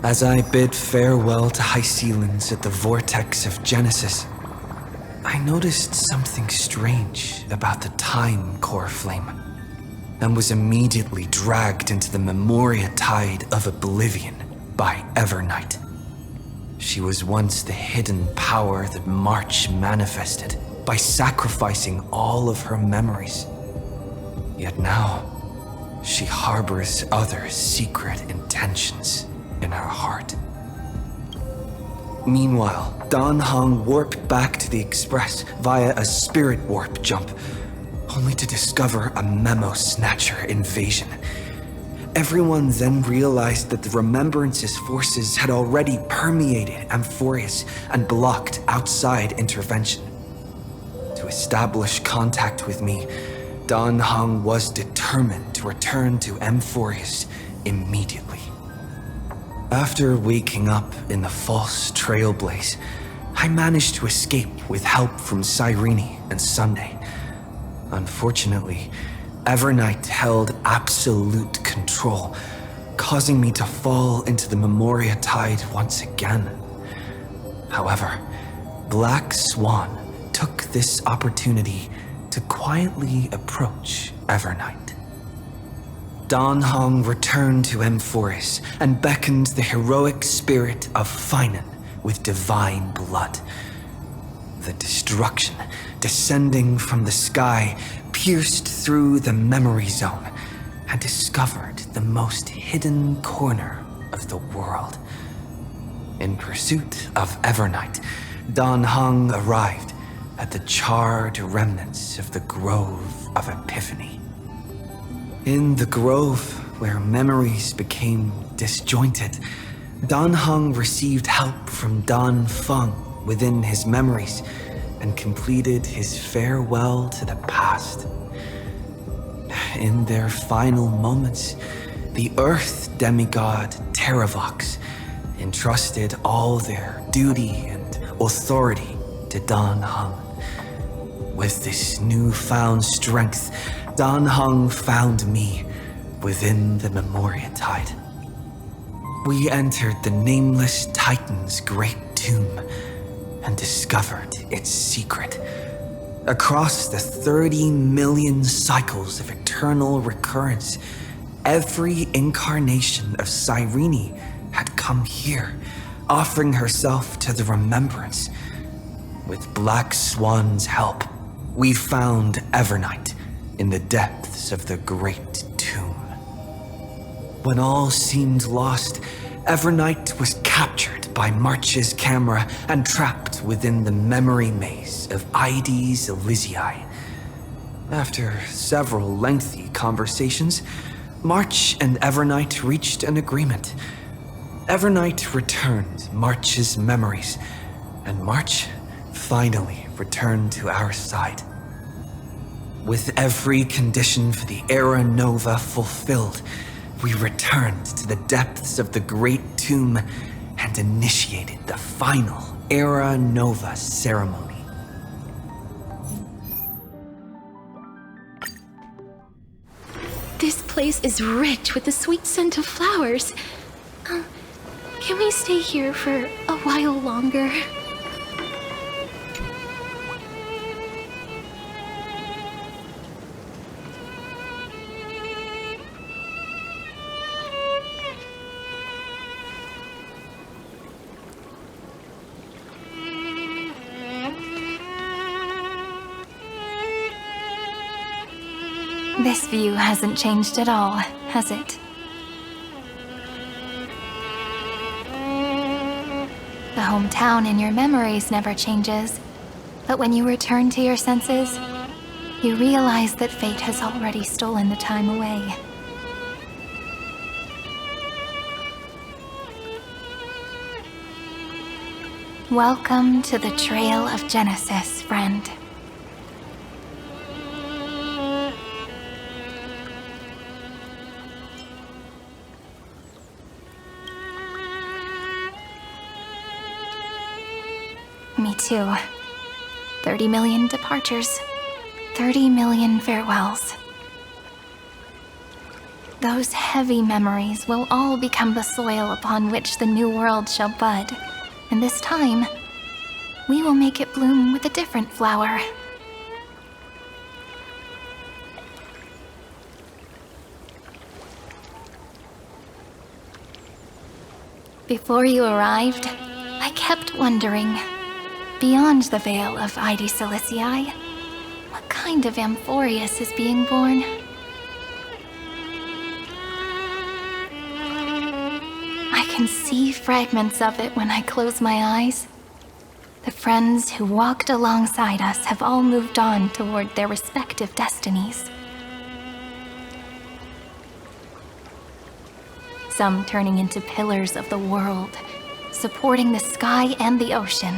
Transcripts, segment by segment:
As I bid farewell to Hycealans at the vortex of Genesis, I noticed something strange about the time core flame, and was immediately dragged into the Memoria Tide of Oblivion by Evernight. She was once the hidden power that March manifested by sacrificing all of her memories. Yet now, she harbors other secret intentions in her heart. Meanwhile, Dan Heng warped back to the Express via a spirit warp jump, only to discover a memo snatcher invasion. Everyone then realized that the Remembrance's forces had already permeated Amphoreus and blocked outside intervention. To establish contact with me, Dan Heng was determined to return to Amphoreus immediately. After waking up in the false Trailblaze, I managed to escape with help from Cyrene and Sunday. Unfortunately, Evernight held absolute control, causing me to fall into the Memoria Tide once again. However, Black Swan took this opportunity to quietly approach Evernight. Dan Heng returned to Amphoreus and beckoned the heroic spirit of Finan with divine blood. The destruction descending from the sky pierced through the memory zone and discovered the most hidden corner of the world. In pursuit of Evernight, Dan Heng arrived at the charred remnants of the Grove of Epiphany. In the grove, where memories became disjointed, Dan Heng received help from Dan Feng within his memories and completed his farewell to the past. In their final moments, the Earth demigod Terravox entrusted all their duty and authority to Dan Heng. With this newfound strength, Dan Heng found me within the Memoria Tide. We entered the Nameless Titan's great tomb and discovered its secret. Across the 30 million cycles of eternal recurrence, every incarnation of Cyrene had come here, offering herself to the Remembrance. With Black Swan's help, we found Evernight in the depths of the Great Tomb. When all seemed lost, Evernight was captured by March's camera and trapped within the memory maze of Ides Elysiae. After several lengthy conversations, March and Evernight reached an agreement. Evernight returned March's memories, and March finally returned to our side. With every condition for the Era Nova fulfilled, we returned to the depths of the Great Tomb and initiated the final Era Nova ceremony. This place is rich with the sweet scent of flowers. Can we stay here for a while longer? This view hasn't changed at all, has it? The hometown in your memories never changes, but when you return to your senses, you realize that fate has already stolen the time away. Welcome to the Trail of Genesis, friend. Me too. 30 million departures, 30 million farewells. Those heavy memories will all become the soil upon which the new world shall bud. And this time, we will make it bloom with a different flower. Before you arrived, I kept wondering, beyond the veil of Ide Silicii, what kind of Amphoreus is being born? I can see fragments of it when I close my eyes. The friends who walked alongside us have all moved on toward their respective destinies. Some turning into pillars of the world, supporting the sky and the ocean.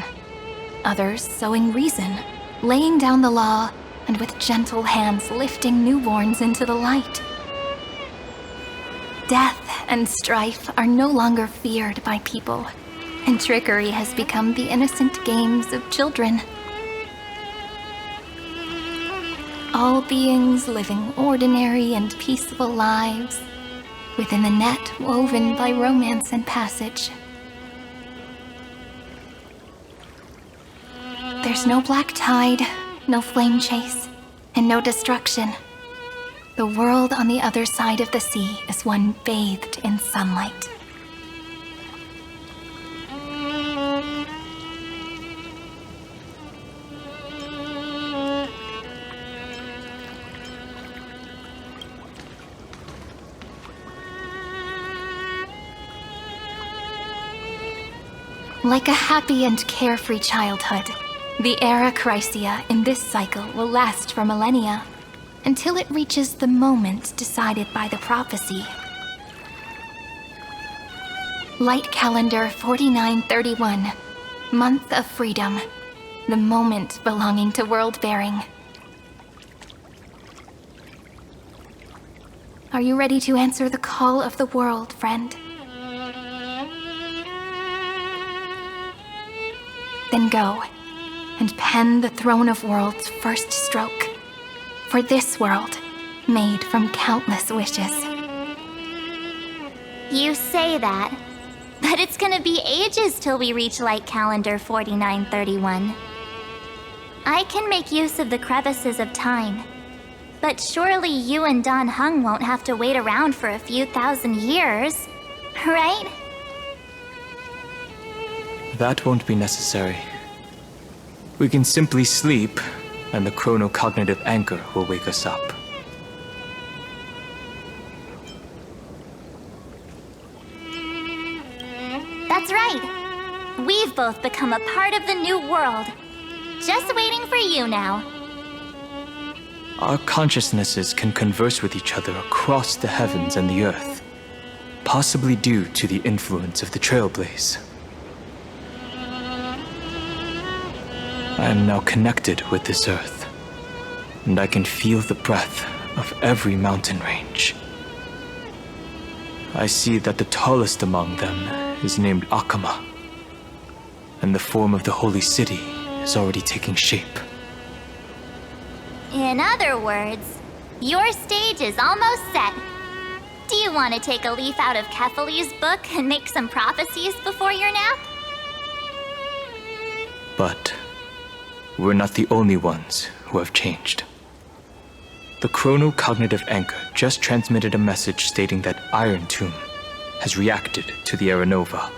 Others sowing reason, laying down the law, and with gentle hands lifting newborns into the light. Death and strife are no longer feared by people, and trickery has become the innocent games of children. All beings living ordinary and peaceful lives, within the net woven by romance and passage. There's no black tide, no flame chase, and no destruction. The world on the other side of the sea is one bathed in sunlight. Like a happy and carefree childhood, the era Chrysia in this cycle will last for millennia, until it reaches the moment decided by the prophecy. Light calendar 4931, month of freedom, the moment belonging to world-bearing. Are you ready to answer the call of the world, friend? Then go, and pen the Throne of Worlds' first stroke. For this world, made from countless wishes. You say that, but it's gonna be ages till we reach Light Calendar 4931. I can make use of the crevices of time, but surely you and Dan Heng won't have to wait around for a few thousand years, right? That won't be necessary. We can simply sleep, and the chronocognitive anchor will wake us up. That's right. We've both become a part of the new world. Just waiting for you now. Our consciousnesses can converse with each other across the heavens and the earth, possibly due to the influence of the Trailblaze. I am now connected with this earth, and I can feel the breath of every mountain range. I see that the tallest among them is named Akama, and the form of the holy city is already taking shape. In other words, your stage is almost set. Do you want to take a leaf out of Kefali's book and make some prophecies before your nap? But we're not the only ones who have changed. The chronocognitive anchor just transmitted a message stating that Iron Tomb has reacted to the Era Nova.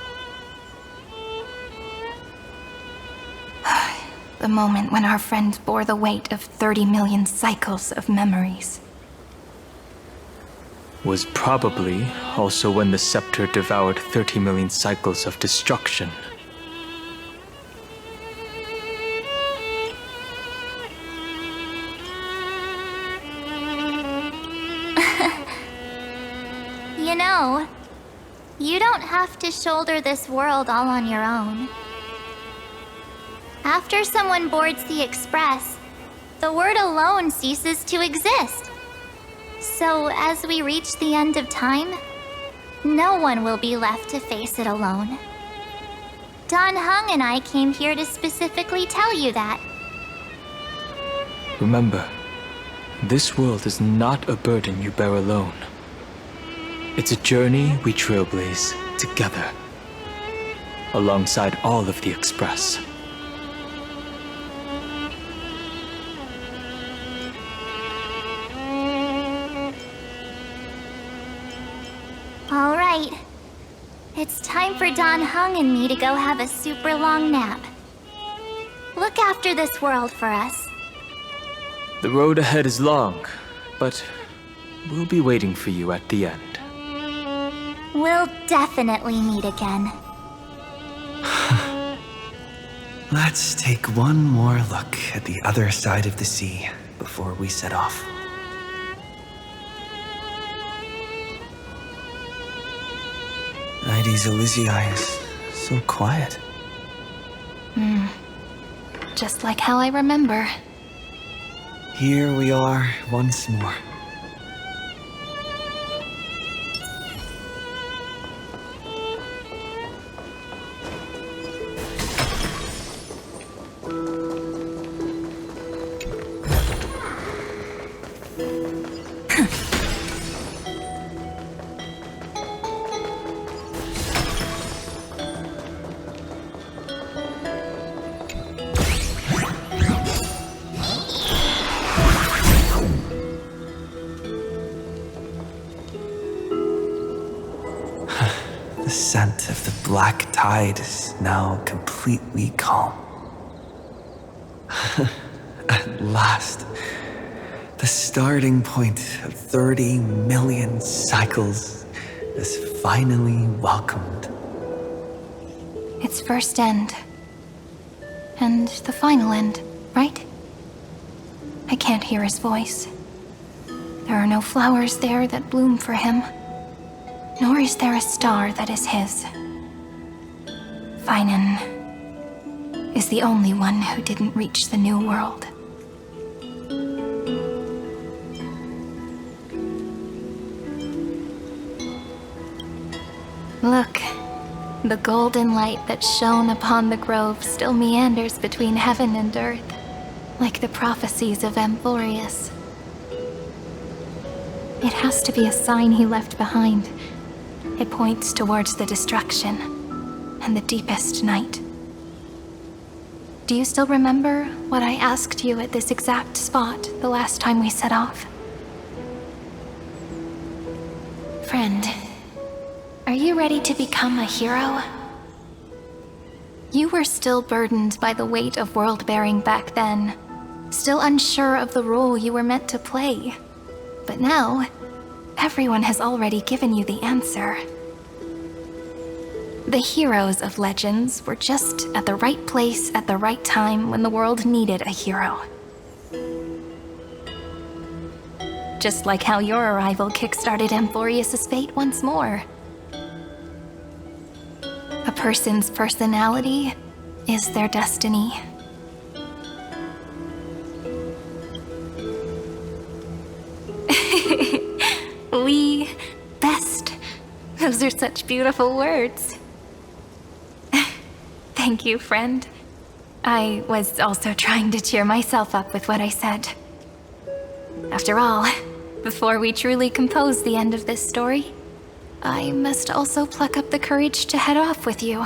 The moment when our friend bore the weight of 30 million cycles of memories. Was probably also when the Scepter devoured 30 million cycles of destruction. You know, you don't have to shoulder this world all on your own. After someone boards the Express, the word alone ceases to exist. So as we reach the end of time, no one will be left to face it alone. Dan Heng and I came here to specifically tell you that. Remember, this world is not a burden you bear alone. It's a journey we trailblaze together, alongside all of the Express. All right. It's time for Don Hung and me to go have a super long nap. Look after this world for us. The road ahead is long, but we'll be waiting for you at the end. We'll definitely meet again. Let's take one more look at the other side of the sea before we set off. Ides Elysiae is so quiet. Just like how I remember. Here we are once more. The scent of the black tide is now completely calm. At last, the starting point of 30 million cycles is finally welcomed. Its first end. And the final end, right? I can't hear his voice. There are no flowers there that bloom for him. Nor is there a star that is his. Finan is the only one who didn't reach the new world. Look, the golden light that shone upon the grove still meanders between heaven and earth, like the prophecies of Amphoreus. It has to be a sign he left behind. It points towards the destruction and the deepest night. Do you still remember what I asked you at this exact spot the last time we set off? Friend, are you ready to become a hero? You were still burdened by the weight of world-bearing back then, still unsure of the role you were meant to play. But now, everyone has already given you the answer. The heroes of legends were just at the right place at the right time when the world needed a hero. Just like how your arrival kickstarted Amphoreus' fate once more. A person's personality is their destiny. We best. Those are such beautiful words. Thank you, friend. I was also trying to cheer myself up with what I said. After all, before we truly compose the end of this story, I must also pluck up the courage to head off with you.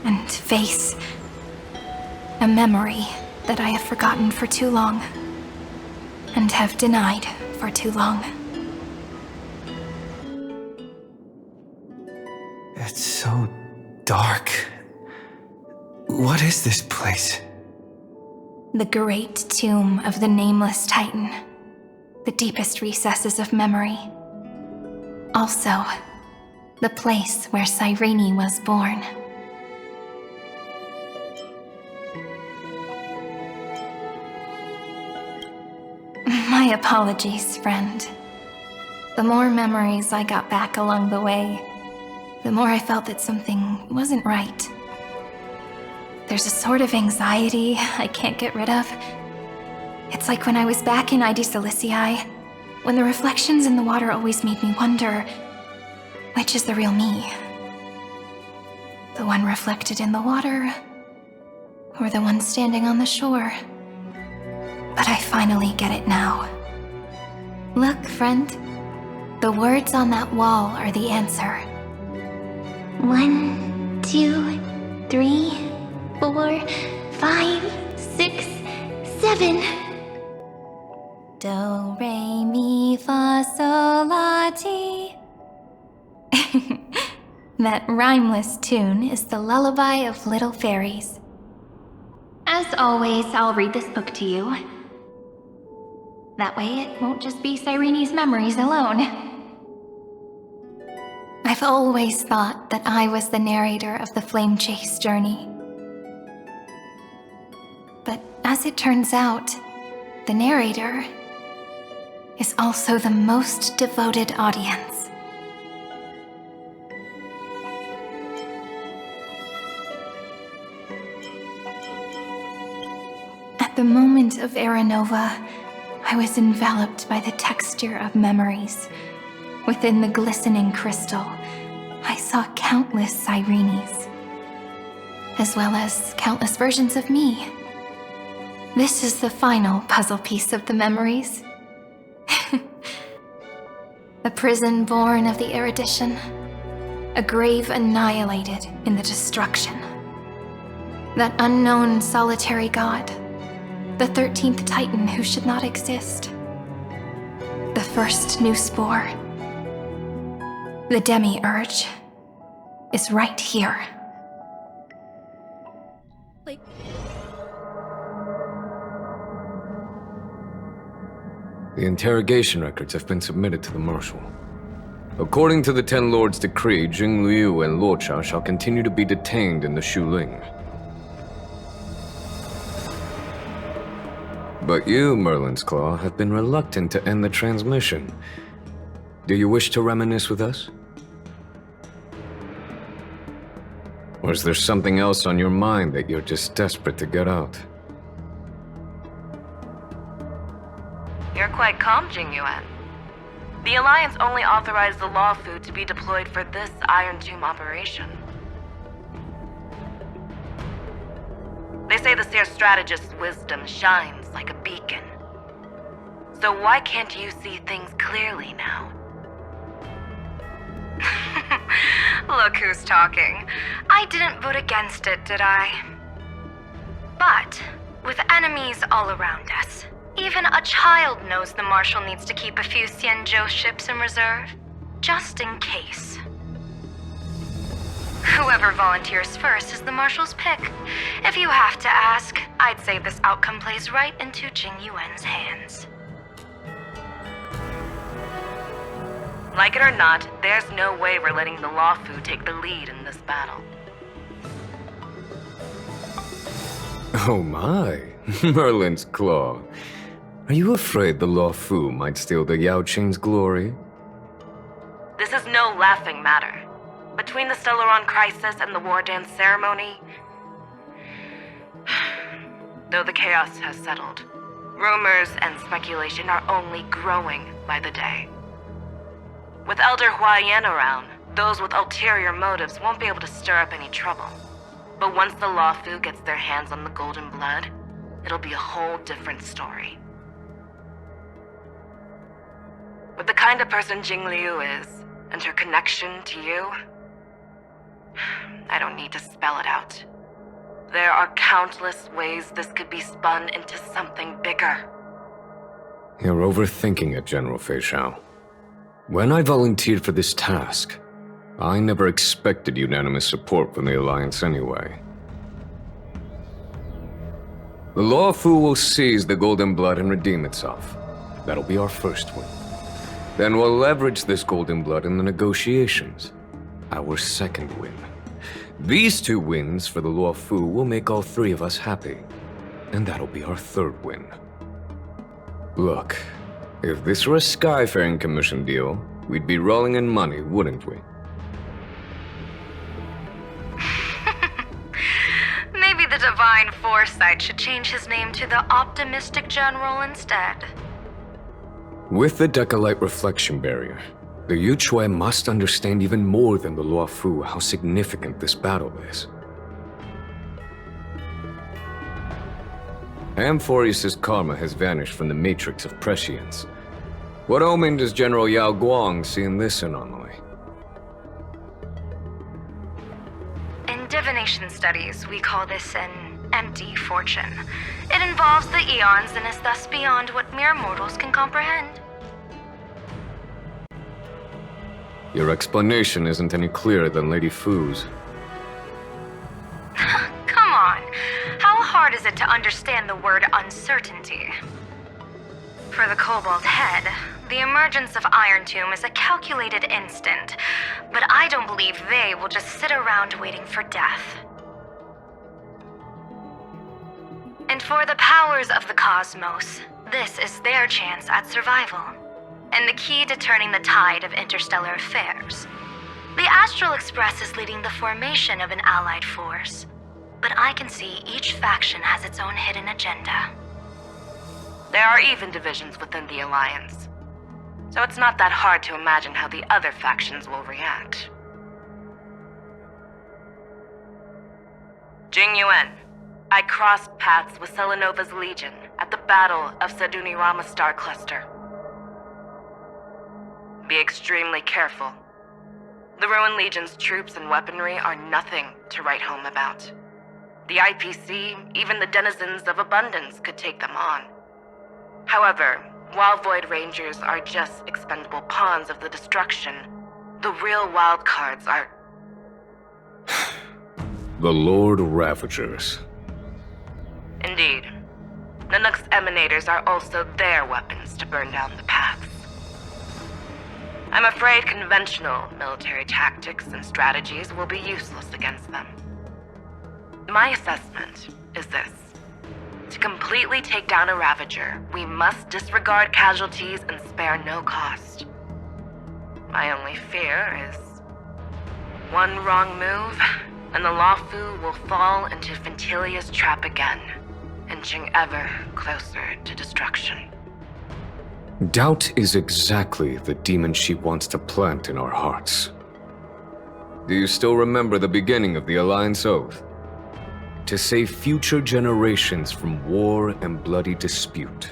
And face a memory that I have forgotten for too long, and have denied for too long. It's so dark. What is this place? The great tomb of the Nameless Titan. The deepest recesses of memory. Also, the place where Cyrene was born. My apologies, friend. The more memories I got back along the way, the more I felt that something wasn't right. There's a sort of anxiety I can't get rid of. It's like when I was back in Ides Elysiae, when the reflections in the water always made me wonder, which is the real me? The one reflected in the water, or the one standing on the shore? but I finally get it now. Look, friend. The words on that wall are the answer. 1, 2, 3, 4, 5, 6, 7. Do, re, mi, fa, sol, la, ti. That rhymeless tune is the lullaby of little fairies. As always, I'll read this book to you. That way it won't just be Cyrene's memories alone. I've always thought that I was the narrator of the Flame Chase journey. But as it turns out, the narrator is also the most devoted audience. At the moment of Aranova, I was enveloped by the texture of memories. Within the glistening crystal, I saw countless Cyrenes, as well as countless versions of me. This is the final puzzle piece of the memories. A prison born of the erudition, a grave annihilated in the destruction. That unknown solitary god, the 13th Titan who should not exist. The first new spore, the Demiurge, is right here. The interrogation records have been submitted to the Marshal. According to the Ten Lords' decree, Jing Liu and Luocha shall continue to be detained in the Shuling. But you, Merlin's Claw, have been reluctant to end the transmission. Do you wish to reminisce with us? Or is there something else on your mind that you're just desperate to get out? You're quite calm, Jing Yuan. The Alliance only authorized the Law Fu to be deployed for this Iron Tomb operation. They say the Seer Strategist's wisdom shines like a beacon. So why can't you see things clearly now? Look who's talking. I didn't vote against it, did I? But, with enemies all around us, even a child knows the Marshal needs to keep a few Xianzhou ships in reserve, just in case. Whoever volunteers first is the Marshal's pick. If you have to ask, I'd say this outcome plays right into Jing Yuan's hands. Like it or not, there's no way we're letting the Law Fu take the lead in this battle. Oh my, Merlin's Claw. Are you afraid the Law Fu might steal the Yao Qing's glory? This is no laughing matter. Between the Stellaron crisis and the War Dance ceremony, though the chaos has settled, rumors and speculation are only growing by the day. With Elder Huaiyan around, those with ulterior motives won't be able to stir up any trouble. But once the Law Fu gets their hands on the Golden Blood, it'll be a whole different story. With the kind of person Jing Liu is, and her connection to you, I don't need to spell it out. There are countless ways this could be spun into something bigger. You're overthinking it, General Fei Shao. When I volunteered for this task, I never expected unanimous support from the Alliance anyway. The Law Fu will seize the Golden Blood and redeem itself. That'll be our first win. Then we'll leverage this Golden Blood in the negotiations. Our second win. These two wins for the Law Fu will make all three of us happy. And that'll be our third win. Look, if this were a Skyfaring Commission deal, we'd be rolling in money, wouldn't we? Maybe the Divine Foresight should change his name to the Optimistic General instead. With the Decalite Reflection Barrier, the Yuchuan must understand even more than the Law Fu how significant this battle is. Amphoreus' karma has vanished from the matrix of prescience. What omen does General Yao Guang see in this anomaly? In divination studies, we call this an empty fortune. It involves the eons and is thus beyond what mere mortals can comprehend. Your explanation isn't any clearer than Lady Fu's. Come on. How hard is it to understand the word uncertainty? For the Cobalt Head, the emergence of Iron Tomb is a calculated instant, but I don't believe they will just sit around waiting for death. And for the powers of the cosmos, this is their chance at survival, and the key to turning the tide of interstellar affairs. The Astral Express is leading the formation of an allied force, but I can see each faction has its own hidden agenda. There are even divisions within the Alliance, so it's not that hard to imagine how the other factions will react. Jing Yuan, I crossed paths with Selenova's Legion at the Battle of Sedunirama Star Cluster. Be extremely careful. The Ruined Legion's troops and weaponry are nothing to write home about. The IPC, even the denizens of Abundance, could take them on. However, while Void Rangers are just expendable pawns of the destruction, the real wildcards are... The Lord Ravagers. Indeed. Nanook's emanators are also their weapons to burn down the paths. I'm afraid conventional military tactics and strategies will be useless against them. My assessment is this. To completely take down a Ravager, we must disregard casualties and spare no cost. My only fear is one wrong move, and the Lawfu will fall into Ventilia's trap again, inching ever closer to destruction. Doubt is exactly the demon she wants to plant in our hearts. Do you still remember the beginning of the Alliance Oath? To save future generations from war and bloody dispute.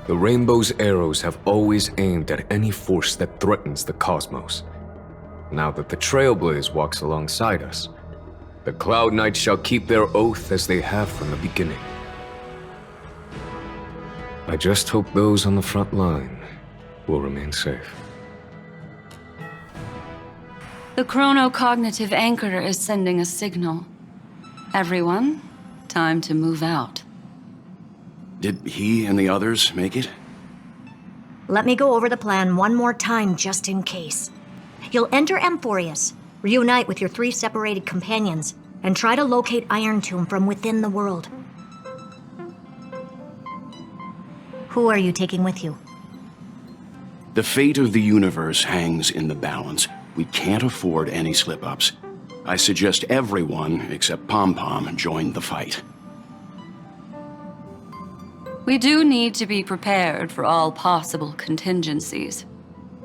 The Rainbow's arrows have always aimed at any force that threatens the cosmos. Now that the Trailblaze walks alongside us, the Cloud Knights shall keep their oath as they have from the beginning. I just hope those on the front line will remain safe. The chronocognitive anchor is sending a signal. Everyone, time to move out. Did he and the others make it? Let me go over the plan one more time just in case. You'll enter Amphoreus, reunite with your 3 separated companions, and try to locate Iron Tomb from within the world. Who are you taking with you? The fate of the universe hangs in the balance. We can't afford any slip-ups. I suggest everyone, except Pom-Pom, join the fight. We do need to be prepared for all possible contingencies.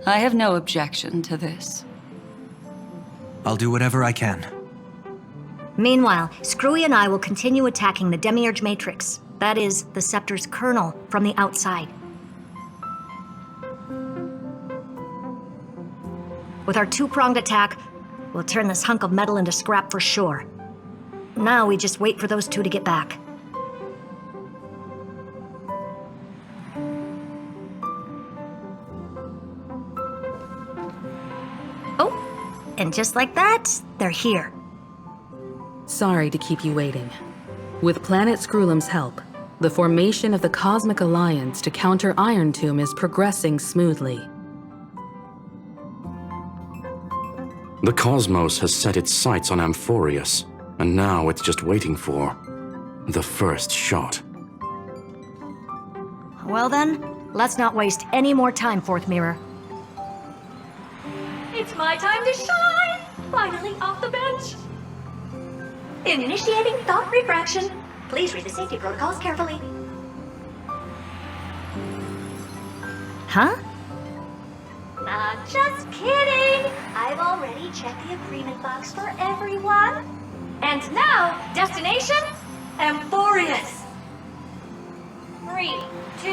I have no objection to this. I'll do whatever I can. Meanwhile, Screwy and I will continue attacking the Demiurge Matrix. That is, the Scepter's kernel, from the outside. With our 2-pronged attack, we'll turn this hunk of metal into scrap for sure. Now we just wait for those 2 to get back. Oh, and just like that, they're here. Sorry to keep you waiting. With Planet Screwlum's help, the formation of the Cosmic Alliance to counter Iron Tomb is progressing smoothly. The cosmos has set its sights on Amphoreus, and now it's just waiting for the first shot. Well then, let's not waste any more time, Fourth Mirror. It's my time to shine! Finally off the bench! Initiating thought refraction. Please read the safety protocols carefully. Huh? Just kidding! I've already checked the agreement box for everyone. And now, destination, Amphoreus! 3, 2,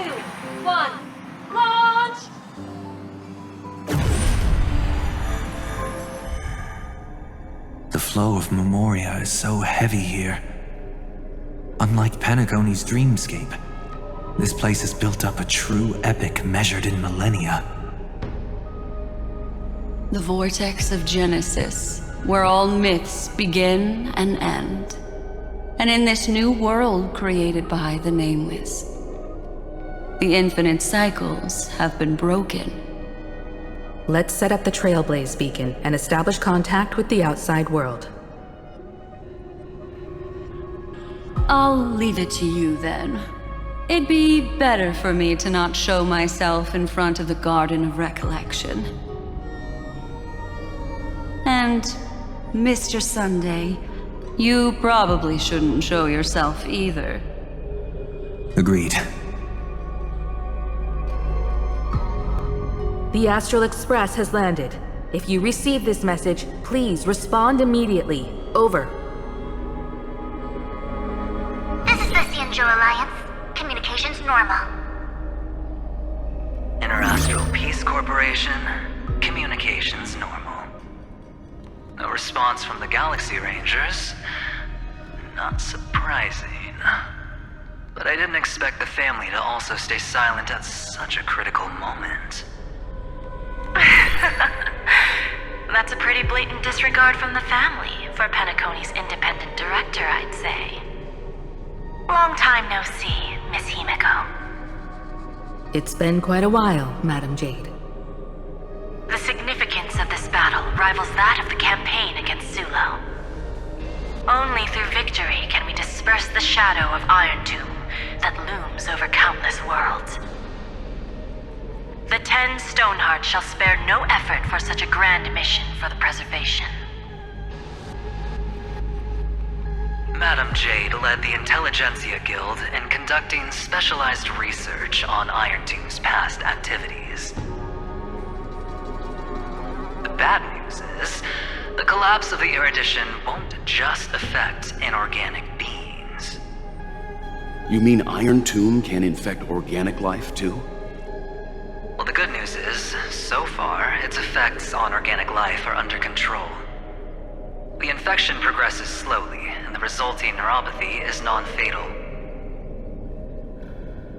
1, launch! The flow of Memoria is so heavy here. Unlike Penacony's dreamscape, this place has built up a true epic measured in millennia. The vortex of Genesis, where all myths begin and end. And in this new world created by the Nameless, the infinite cycles have been broken. Let's set up the Trailblaze beacon and establish contact with the outside world. I'll leave it to you then. It'd be better for me to not show myself in front of the Garden of Recollection. And, Mr. Sunday, you probably shouldn't show yourself either. Agreed. The Astral Express has landed. If you receive this message, please respond immediately. Over. This is the Cianjo Alliance. Communications normal. Interastral Peace Corporation. Communications normal. No response from the Galaxy Rangers. Not surprising. But I didn't expect the family to also stay silent at such a critical moment. That's a pretty blatant disregard from the family for Penacony's independent director, I'd say. Long time no see, Miss Himiko. It's been quite a while, Madam Jade. The significance of this battle rivals that of the campaign against Sulo. Only through victory can we disperse the shadow of Iron Tomb that looms over countless worlds. The 10 Stonehearts shall spare no effort for such a grand mission for the preservation. Madam Jade led the Intelligentsia Guild in conducting specialized research on Iron Tomb's past activities. The bad news is, the collapse of the Erudition won't just affect inorganic beings. You mean Iron Tomb can infect organic life too? Well, the good news is, so far, its effects on organic life are under control. The infection progresses slowly, and the resulting neuropathy is non-fatal.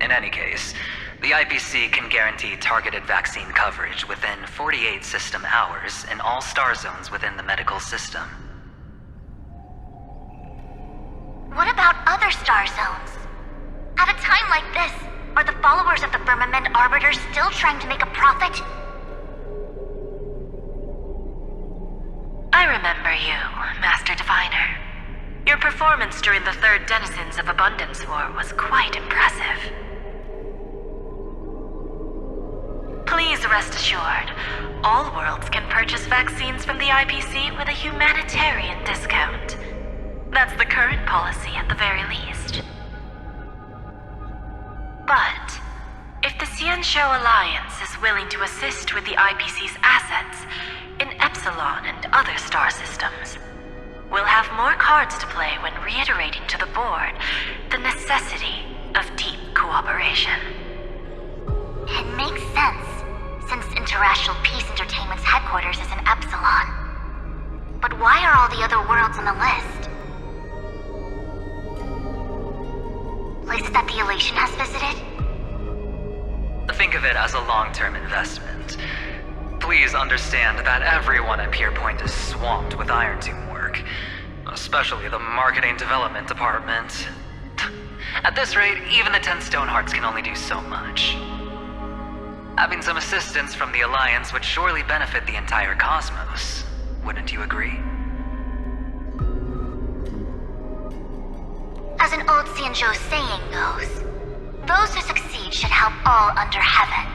In any case, the IPC can guarantee targeted vaccine coverage within 48 system hours in all star zones within the medical system. What about other star zones? At a time like this, are the followers of the Firmament Arbiters still trying to make a profit? I remember you, Master Diviner. Your performance during the Third Denizens of Abundance War was quite impressive. Please rest assured, all worlds can purchase vaccines from the IPC with a humanitarian discount. That's the current policy at the very least. But, if the Cianjo Alliance is willing to assist with the IPC's assets in Epsilon and other star systems, we'll have more cards to play when reiterating to the board the necessity of deep cooperation. It makes sense, since Interastral Peace Entertainment's headquarters is in Epsilon. But why are all the other worlds on the list? Places that the Elation has visited? Think of it as a long-term investment. Please understand that everyone at Pierpoint is swamped with Iron Tomb work, especially the marketing development department. At this rate, even the 10 Stonehearts can only do so much. Having some assistance from the Alliance would surely benefit the entire cosmos. Wouldn't you agree? As an old Cianjo saying goes, those who succeed should help all under heaven.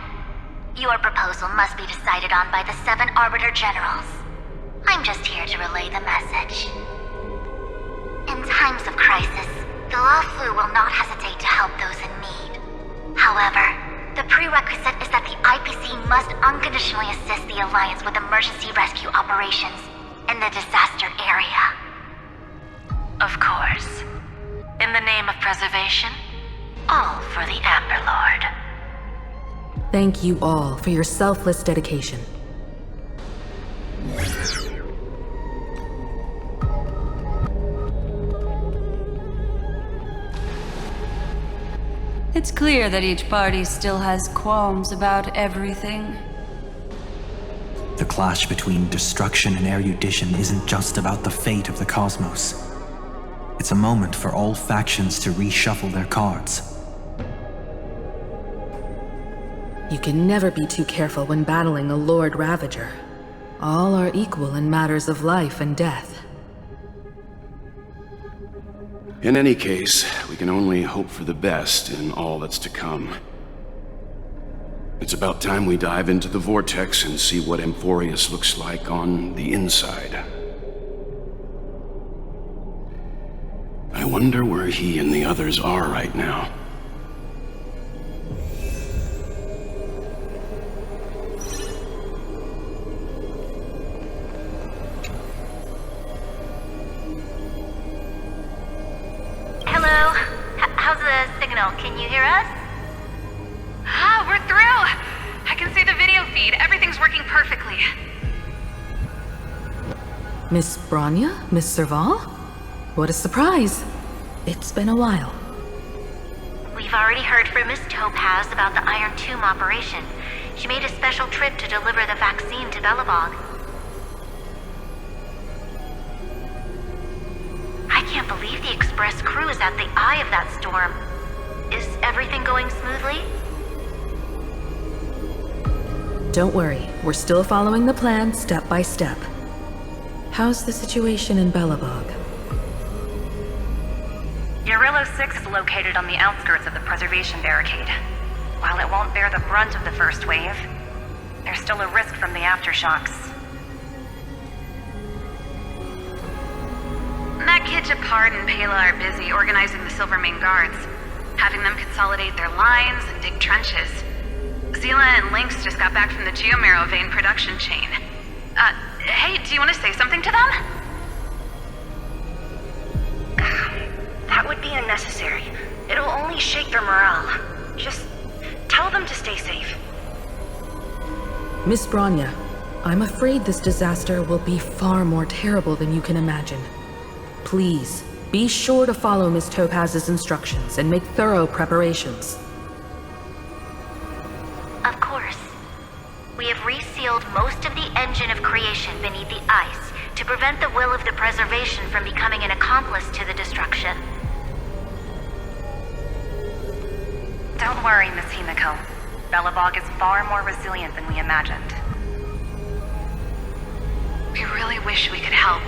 Your proposal must be decided on by the 7 Arbiter Generals. I'm just here to relay the message. In times of crisis, the Luofu will not hesitate to help those in need. However, the prerequisite is that the IPC must unconditionally assist the Alliance with emergency rescue operations in the disaster area. Of course. In the name of preservation, all for the Amber Lord. Thank you all for your selfless dedication. It's clear that each party still has qualms about everything. The clash between destruction and erudition isn't just about the fate of the cosmos. It's a moment for all factions to reshuffle their cards. You can never be too careful when battling a Lord Ravager. All are equal in matters of life and death. In any case, we can only hope for the best in all that's to come. It's about time we dive into the vortex and see what Amphoreus looks like on the inside. I wonder where he and the others are right now. Hello? How's the signal? Can you hear us? Ah, we're through! I can see the video feed. Everything's working perfectly. Miss Bronya? Miss Serval? What a surprise. It's been a while. We've already heard from Miss Topaz about the Iron Tomb operation. She made a special trip to deliver the vaccine to Belobog. I can't believe the Express crew is at the eye of that storm. Is everything going smoothly? Don't worry, we're still following the plan step by step. How's the situation in Belobog? Eurillo 6 is located on the outskirts of the preservation barricade. While it won't bear the brunt of the first wave, there's still a risk from the aftershocks. That kid Japard and Pela are busy organizing the Silvermane Guards, having them consolidate their lines and dig trenches. Zila and Lynx just got back from the Geomarrow vein production chain. Hey, do you want to say something to them? That would be unnecessary. It'll only shake their morale. Just tell them to stay safe. Miss Bronya, I'm afraid this disaster will be far more terrible than you can imagine. Please, be sure to follow Miss Topaz's instructions and make thorough preparations. Of course. We have resealed most of the engine of creation beneath the ice to prevent the will of the preservation from becoming an accomplice to the destruction. Don't worry, Miss Himiko. Belobog is far more resilient than we imagined. We really wish we could help,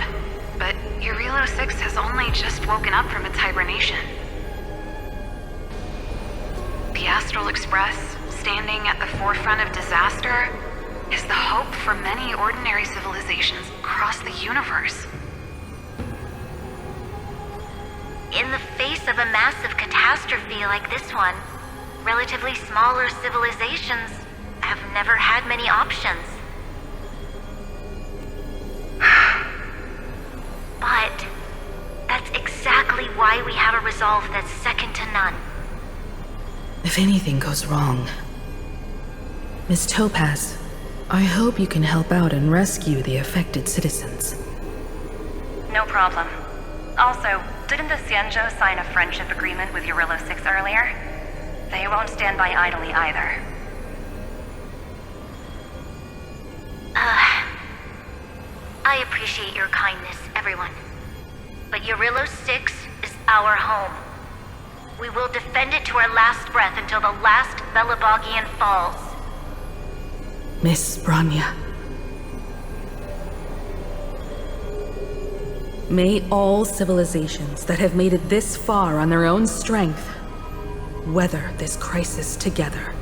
but Eurillo 6 has only just woken up from its hibernation. The Astral Express, standing at the forefront of disaster, is the hope for many ordinary civilizations across the universe. In the face of a massive catastrophe like this one, relatively smaller civilizations have never had many options. But that's exactly why we have a resolve that's second to none. If anything goes wrong... Miss Topaz, I hope you can help out and rescue the affected citizens. No problem. Also, didn't the Xianzhou sign a friendship agreement with Eurillo 6 earlier? They won't stand by idly either. I appreciate your kindness, everyone. But Eurillo 6 is our home. We will defend it to our last breath until the last Belobogian falls. Miss Bronya. May all civilizations that have made it this far on their own strength weather this crisis together.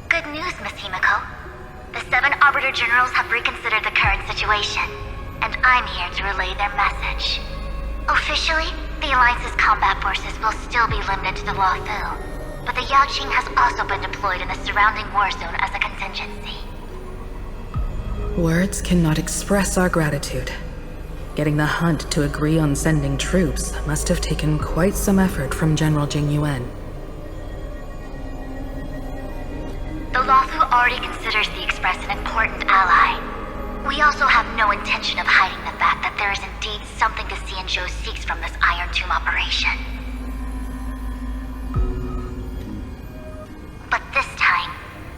Good news, Miss Himiko. The 7 Arbiter Generals have reconsidered the current situation. and I'm here to relay their message. Officially, the Alliance's combat forces will still be limited to the Luofu, but the Yaoqing has also been deployed in the surrounding war zone as a contingency. Words cannot express our gratitude. Getting the Hunt to agree on sending troops must have taken quite some effort from General Jing Yuan. The Luofu already considers the Express an important ally. We also have no intention of hiding the fact that there is indeed something to see and Zhou seeks from this Iron Tomb operation. But this time,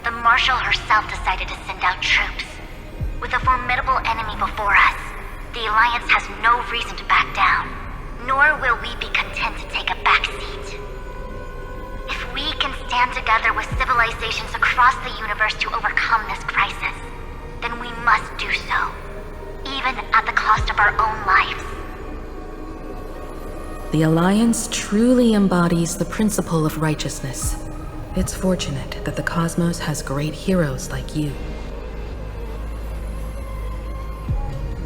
the Marshal herself decided to send out troops. With a formidable enemy before us, the Alliance has no reason to back down, nor will we be content to take a back seat. If we can stand together with civilizations across the universe to overcome this crisis, then we must do so, even at the cost of our own lives. The Alliance truly embodies the principle of righteousness. It's fortunate that the cosmos has great heroes like you.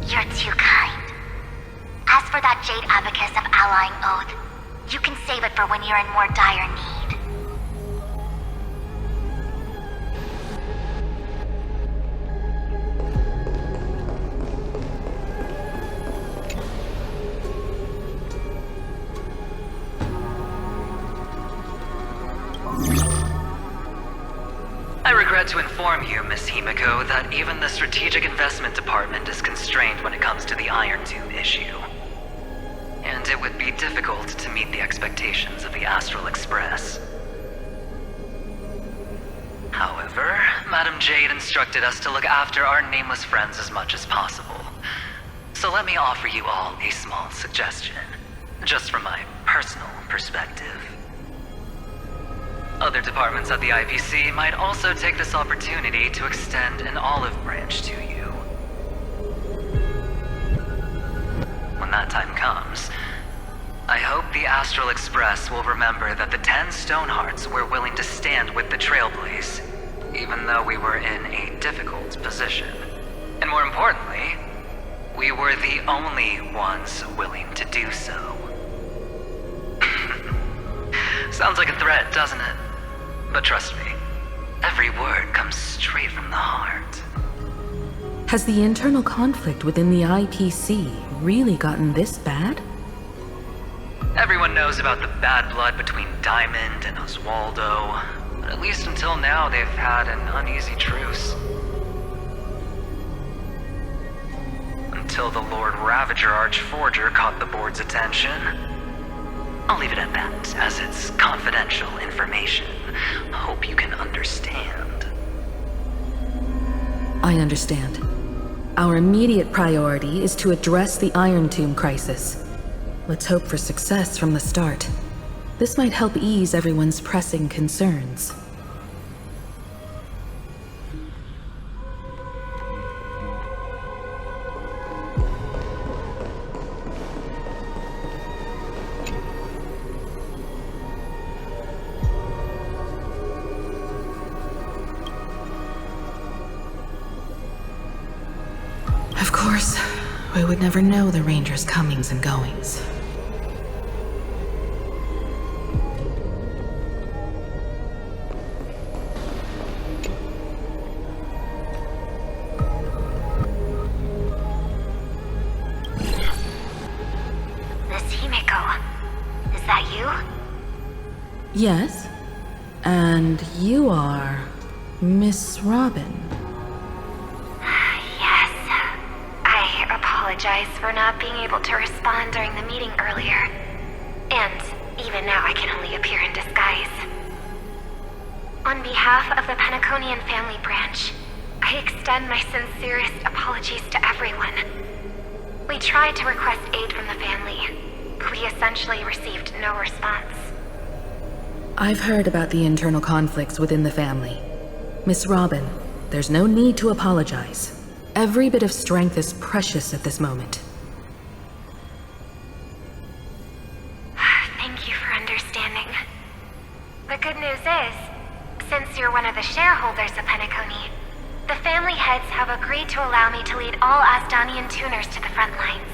You're too kind. As for that Jade Abacus of Allying Oath, you can save it for when you're in more dire need. I regret to inform you, Miss Himiko, that even the Strategic Investment Department is constrained when it comes to the Iron Tomb issue. And it would be difficult to meet the expectations of the Astral Express. However, Madam Jade instructed us to look after our nameless friends as much as possible. So let me offer you all a small suggestion, just from my personal perspective. Other departments at the IPC might also take this opportunity to extend an olive branch to you. When that time comes, I hope the Astral Express will remember that the 10 Stonehearts were willing to stand with the Trailblaze, even though we were in a difficult position. And more importantly, we were the only ones willing to do so. Sounds like a threat, doesn't it? But trust me, every word comes straight from the heart. Has the internal conflict within the IPC really gotten this bad? Everyone knows about the bad blood between Diamond and Oswaldo, but at least until now they've had an uneasy truce. Until the Lord Ravager Archforger caught the board's attention. I'll leave it at that, as it's confidential information. Hope you can understand. I understand. Our immediate priority is to address the Iron Tomb crisis. Let's hope for success from the start. This might help ease everyone's pressing concerns. Of course, we would never know the Ranger's comings and goings. Miss Himiko, is that you? Yes, and you are Miss Robin. I apologize for not being able to respond during the meeting earlier. And even now I can only appear in disguise. On behalf of the Penaconian family branch, I extend my sincerest apologies to everyone. We tried to request aid from the family, but we essentially received no response. I've heard about the internal conflicts within the family. Miss Robin, there's no need to apologize. Every bit of strength is precious at this moment. Thank you for understanding. The good news is, since you're one of the shareholders of Penacony, The family heads have agreed to allow me to lead all Asdanian tuners to the front lines.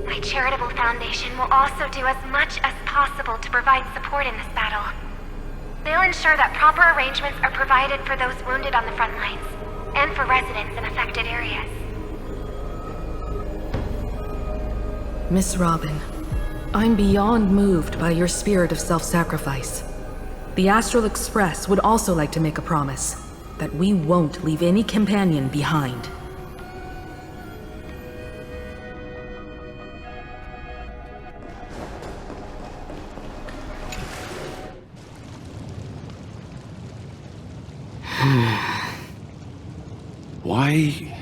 My charitable foundation will also do as much as possible to provide support in this battle. They'll ensure that proper arrangements are provided for those wounded on the front lines, and for residents in affected areas. Miss Robin, I'm beyond moved by your spirit of self-sacrifice. The Astral Express would also like to make a promise that we won't leave any companion behind. Why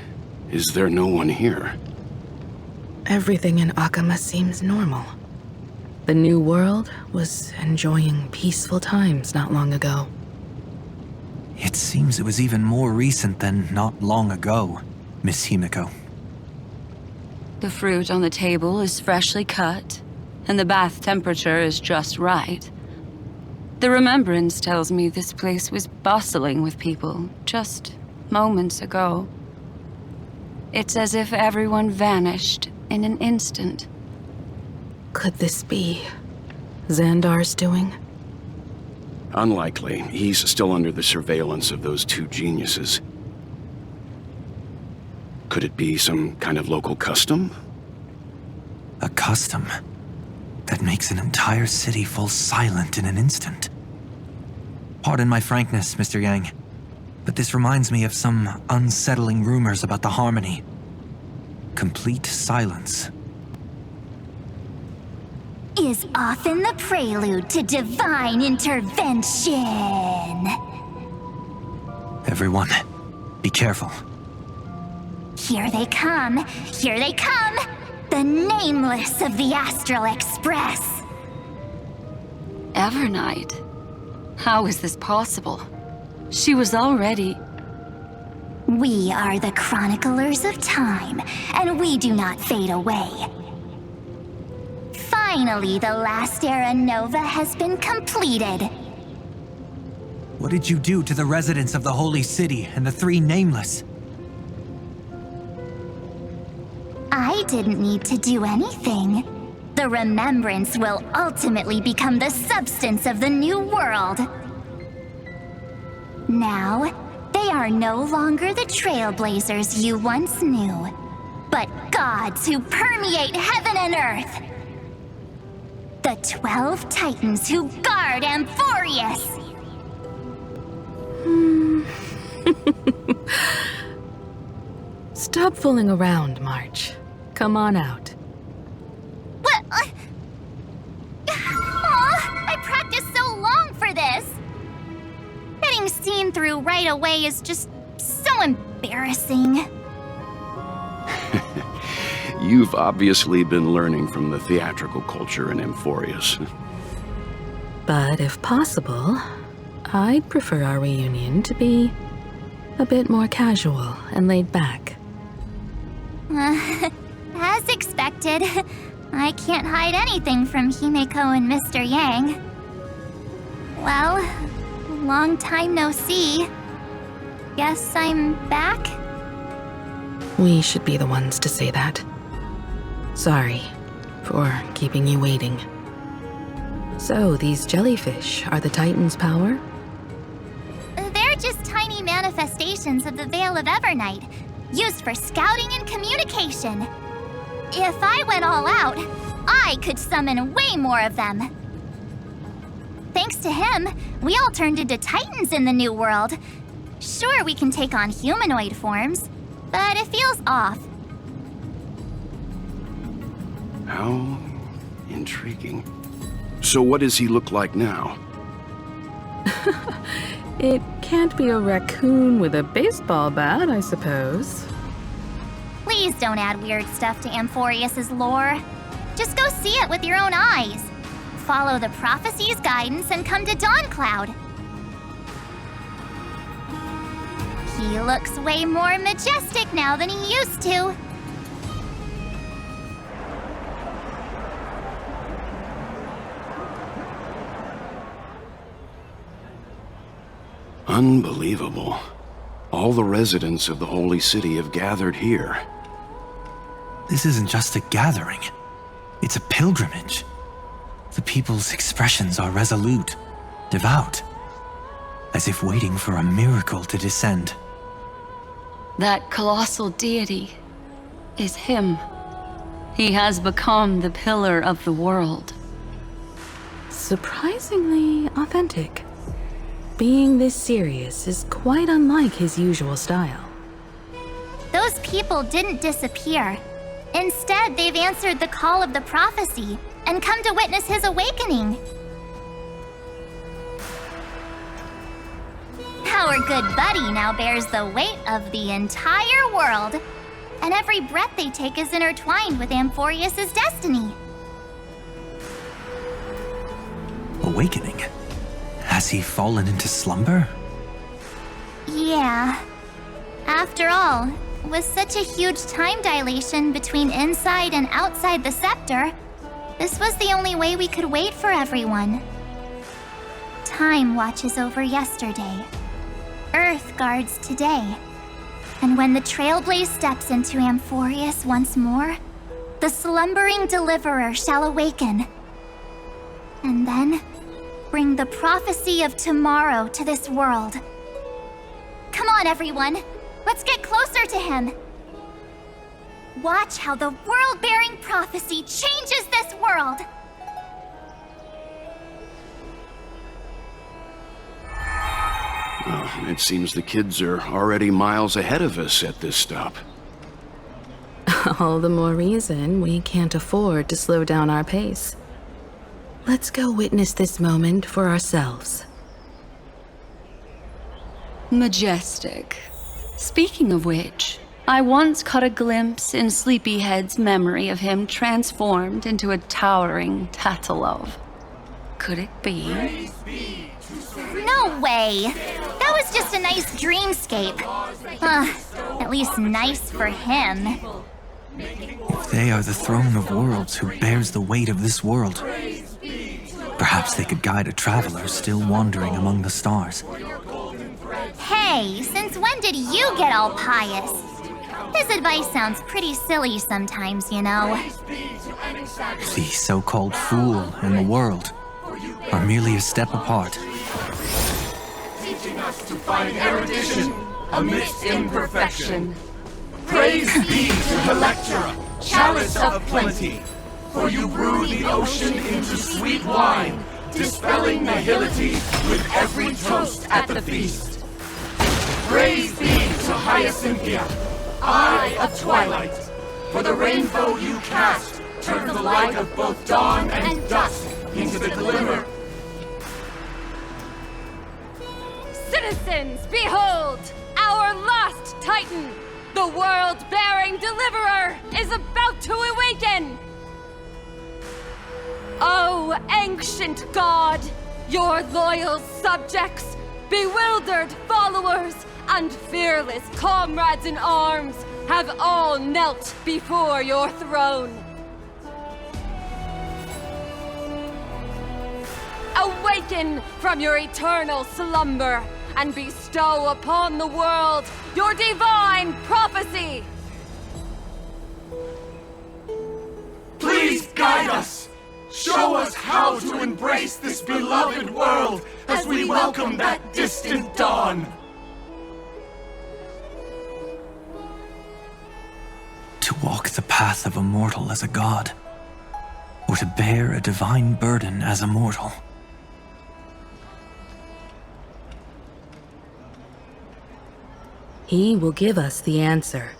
is there no one here? Everything in Akama seems normal. The New World was enjoying peaceful times not long ago. It seems it was even more recent than not long ago, Miss Himiko. The fruit on the table is freshly cut, and the bath temperature is just right. The remembrance tells me this place was bustling with people just moments ago. It's as if everyone vanished in an instant. Could this be Xandar's doing? Unlikely. He's still under the surveillance of those two geniuses. Could it be some kind of local custom? A custom that makes an entire city fall silent in an instant. Pardon my frankness, Mr. Yang, but this reminds me of some unsettling rumors about the Harmony. Complete silence is often the prelude to divine intervention. Everyone, be careful. Here they come! Here they come! The Nameless of the Astral Express! Evernight? How is this possible? She was already... We are the Chroniclers of Time, and we do not fade away. Finally, the last Era Nova has been completed. What did you do to the residents of the Holy City and the three Nameless? I didn't need to do anything. The remembrance will ultimately become the substance of the new world. Now, they are no longer the Trailblazers you once knew, but gods who permeate heaven and earth. The 12 Titans who guard Amphoreus! Stop fooling around, March. Come on out. What? I practiced so long for this! Getting seen through right away is just so embarrassing. You've obviously been learning from the theatrical culture in Amphoreus. But if possible, I'd prefer our reunion to be a bit more casual and laid back. As expected, I can't hide anything from Himeko and Mr. Yang. Well, long time no see. Guess I'm back? We should be the ones to say that. Sorry for keeping you waiting. So, these jellyfish are the Titan's power? They're just tiny manifestations of the Veil of Evernight, used for scouting and communication. If I went all out, I could summon way more of them. Thanks to him, we all turned into Titans in the New World. Sure, we can take on humanoid forms, but it feels off. How intriguing. So what does he look like now? It can't be a raccoon with a baseball bat, I suppose. Please don't add weird stuff to Amphoreus' lore. Just go see it with your own eyes. Follow the prophecy's guidance and come to Dawncloud. He looks way more majestic now than he used to. Unbelievable. All the residents of the Holy City have gathered here. This isn't just a gathering. It's a pilgrimage. The people's expressions are resolute, devout, as if waiting for a miracle to descend. That colossal deity is him. He has become the pillar of the world. Surprisingly authentic. Being this serious is quite unlike his usual style. Those people didn't disappear. Instead, they've answered the call of the prophecy and come to witness his awakening. Our good buddy now bears the weight of the entire world, and every breath they take is intertwined with Amphoreus' destiny. Awakening? Has he fallen into slumber? Yeah. After all, with such a huge time dilation between inside and outside the Scepter, this was the only way we could wait for everyone. Time watches over yesterday. Earth guards today. And when the Trailblaze steps into Amphoreus once more, the slumbering deliverer shall awaken. And then, bring the prophecy of tomorrow to this world. Come on, everyone. Let's get closer to him. Watch how the world-bearing prophecy changes this world. Well, it seems the kids are already miles ahead of us at this stop. All the more reason we can't afford to slow down our pace. Let's go witness this moment for ourselves. Majestic. Speaking of which, I once caught a glimpse in Sleepyhead's memory of him transformed into a towering Tatalov. Could it be? No way! That was just a nice dreamscape. At least nice for him. If they are the throne of worlds who bears the weight of this world, perhaps they could guide a traveler still wandering among the stars. Hey, since when did you get all pious? This advice sounds pretty silly sometimes, you know. The so-called fool and the world are merely a step apart. Teaching us to find erudition amidst imperfection. Praise be to Electra, chalice of plenty, for you brew the ocean into sweet wine, dispelling nihility with every toast at the feast. Praise be to Hyacinthia, eye of twilight, for the rainbow you cast turns the light of both dawn and dusk into the glimmer. Citizens, behold! Our last Titan, the world-bearing deliverer, is about to awaken! Oh, ancient god, your loyal subjects, bewildered followers, and fearless comrades in arms have all knelt before your throne. Awaken from your eternal slumber and bestow upon the world your divine prophecy! Please guide us! Show us how to embrace this beloved world as we welcome that distant dawn! To walk the path of a mortal as a god, or to bear a divine burden as a mortal. He will give us the answer.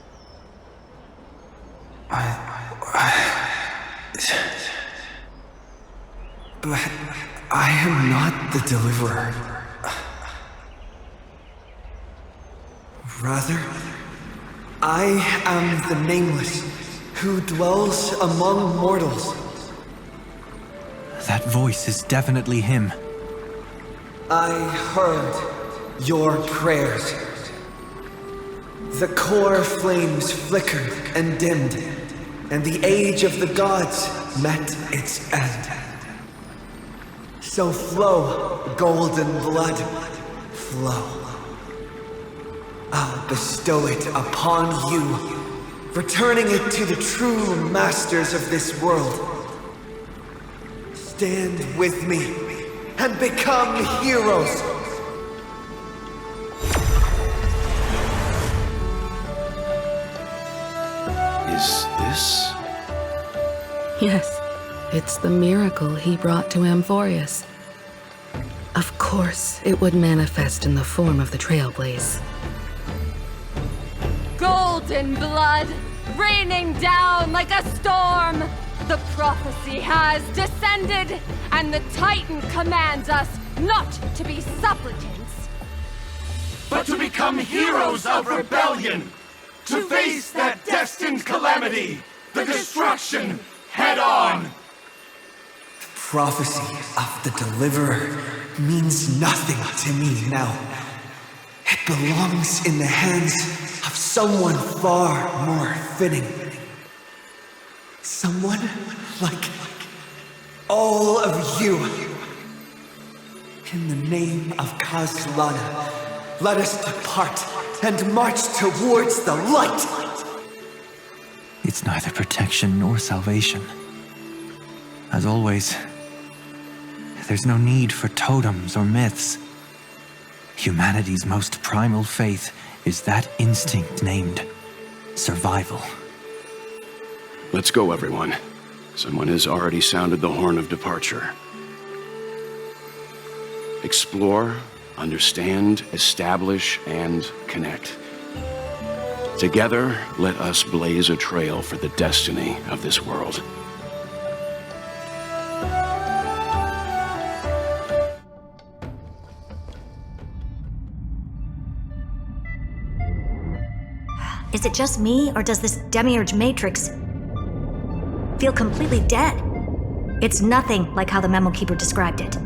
But I am not the deliverer. Rather, I am the Nameless, who dwells among mortals. That voice is definitely him. I heard your prayers. The core flames flickered and dimmed, and the age of the gods met its end. So flow, golden blood, flow. I'll bestow it upon you, returning it to the true masters of this world. Stand with me and become heroes. Is this? Yes, it's the miracle he brought to Amphoreus. Of course, it would manifest in the form of the Trailblaze. Golden blood, raining down like a storm. The prophecy has descended, and the Titan commands us not to be supplicants, but to become heroes of rebellion, to face that destined calamity, the destruction, head on. The prophecy of the Deliverer means nothing to me now. It belongs in the hands of someone far more fitting. Someone like all of you. In the name of Kazlana, let us depart and march towards the light. It's neither protection nor salvation. As always, there's no need for totems or myths. Humanity's most primal faith is that instinct named survival. Let's go, everyone. Someone has already sounded the horn of departure. Explore, understand, establish, and connect. Together, let us blaze a trail for the destiny of this world. Is it just me, or does this Demiurge matrix feel completely dead? It's nothing like how the memo keeper described it.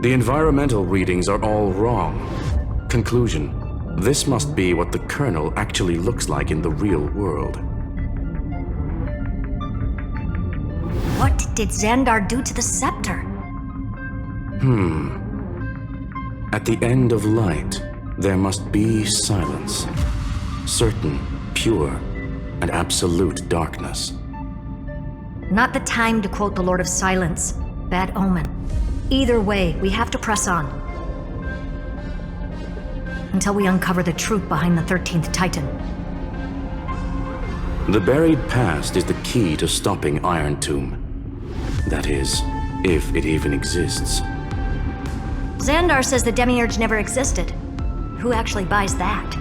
The environmental readings are all wrong. Conclusion: this must be what the kernel actually looks like in the real world. What did Xandar do to the Scepter? At the end of light, there must be silence. Certain, pure, and absolute darkness. Not the time to quote the Lord of Silence. Bad omen. Either way, we have to press on. Until we uncover the truth behind the 13th Titan. The buried past is the key to stopping Iron Tomb. That is, if it even exists. Xandar says the Demiurge never existed. Who actually buys that?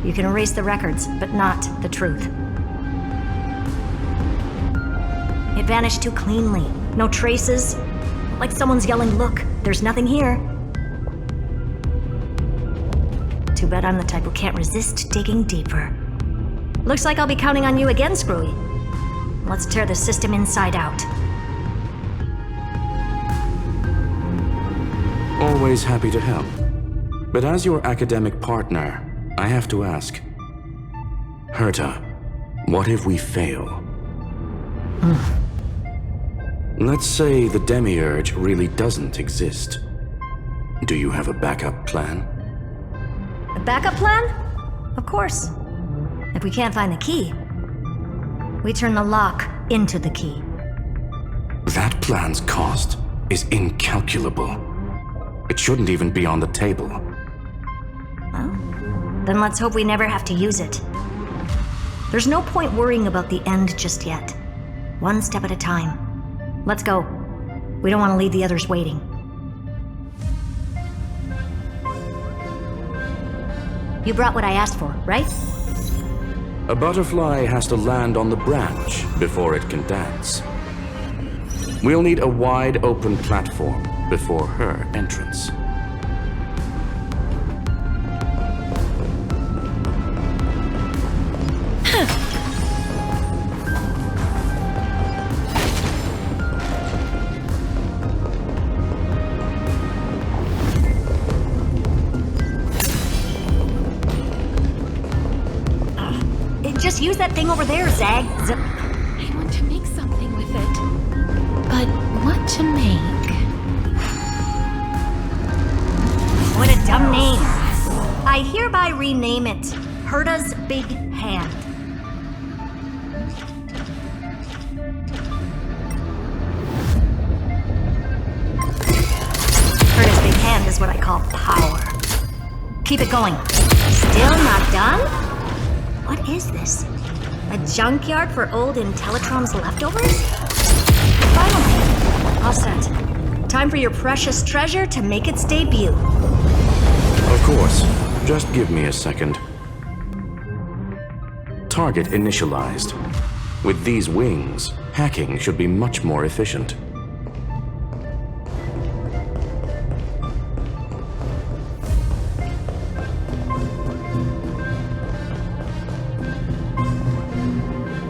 You can erase the records, but not the truth. It vanished too cleanly. No traces. Like someone's yelling, "Look, there's nothing here." Too bad I'm the type who can't resist digging deeper. Looks like I'll be counting on you again, Screwy. Let's tear the system inside out. Always happy to help. But as your academic partner, I have to ask. Herta, what if we fail? Let's say the Demiurge really doesn't exist. Do you have a backup plan? A backup plan? Of course. If we can't find the key, we turn the lock into the key. That plan's cost is incalculable. It shouldn't even be on the table. Well, then let's hope we never have to use it. There's no point worrying about the end just yet. One step at a time. Let's go. We don't want to leave the others waiting. You brought what I asked for, right? A butterfly has to land on the branch before it can dance. We'll need a wide open platform before her entrance. Just use that thing over there, Zag. I want to make something with it. But what to make? What a dumb name. I hereby rename it Herta's Big Hand. Herta's Big Hand is what I call power. Keep it going. Still not done? What is this? A junkyard for old Intellitrom's leftovers? Finally, all set. Time for your precious treasure to make its debut. Of course. Just give me a second. Target initialized. With these wings, hacking should be much more efficient.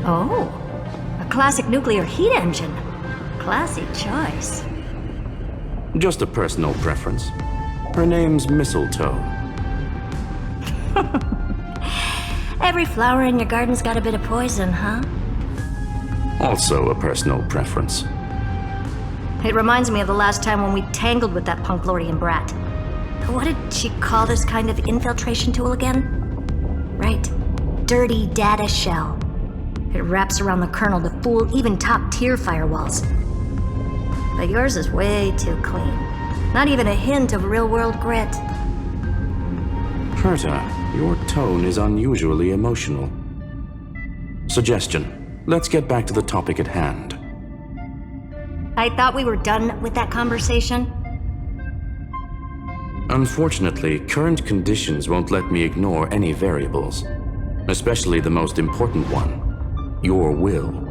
Oh, a classic nuclear heat engine. Classy choice. Just a personal preference. Her name's Mistletoe. Every flower in your garden's got a bit of poison, huh? Also a personal preference. It reminds me of the last time when we tangled with that Punklordian brat. What did she call this kind of infiltration tool again? Right. Dirty data shell. It wraps around the kernel to fool even top-tier firewalls. But yours is way too clean. Not even a hint of real-world grit. Herta, your tone is unusually emotional. Suggestion. Let's get back to the topic at hand. I thought we were done with that conversation. Unfortunately, current conditions won't let me ignore any variables. Especially the most important one. Your will.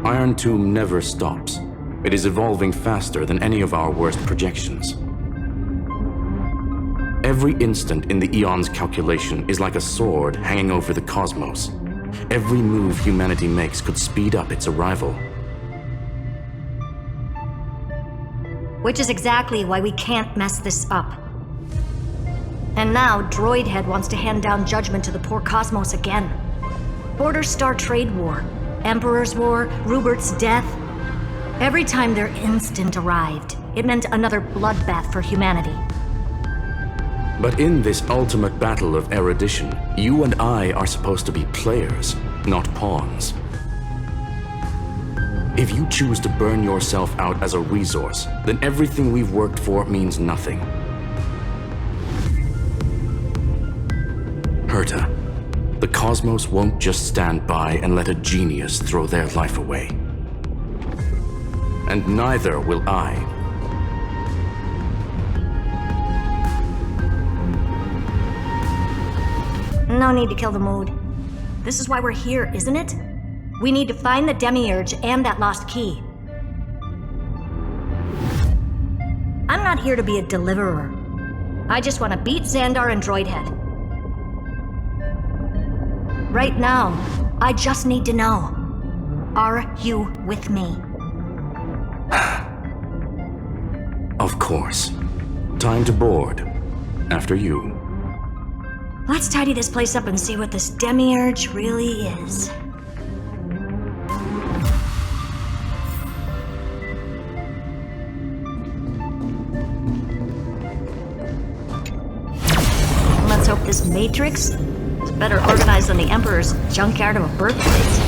Iron Tomb never stops. It is evolving faster than any of our worst projections. Every instant in the Eon's calculation is like a sword hanging over the cosmos. Every move humanity makes could speed up its arrival. Which is exactly why we can't mess this up. And now, Droidhead wants to hand down judgment to the poor cosmos again. Border Star Trade War, Emperor's War, Rupert's death. Every time their instant arrived, it meant another bloodbath for humanity. But in this ultimate battle of erudition, you and I are supposed to be players, not pawns. If you choose to burn yourself out as a resource, then everything we've worked for means nothing. Herta, the cosmos won't just stand by and let a genius throw their life away. And neither will I. No need to kill the mood. This is why we're here, isn't it? We need to find the Demiurge and that lost key. I'm not here to be a deliverer. I just want to beat Xandar and Droidhead. Right now, I just need to know. Are you with me? Of course. Time to board. After you. Let's tidy this place up and see what this Demiurge really is. Let's hope this Matrix is better organized than the Emperor's junkyard of a birthplace.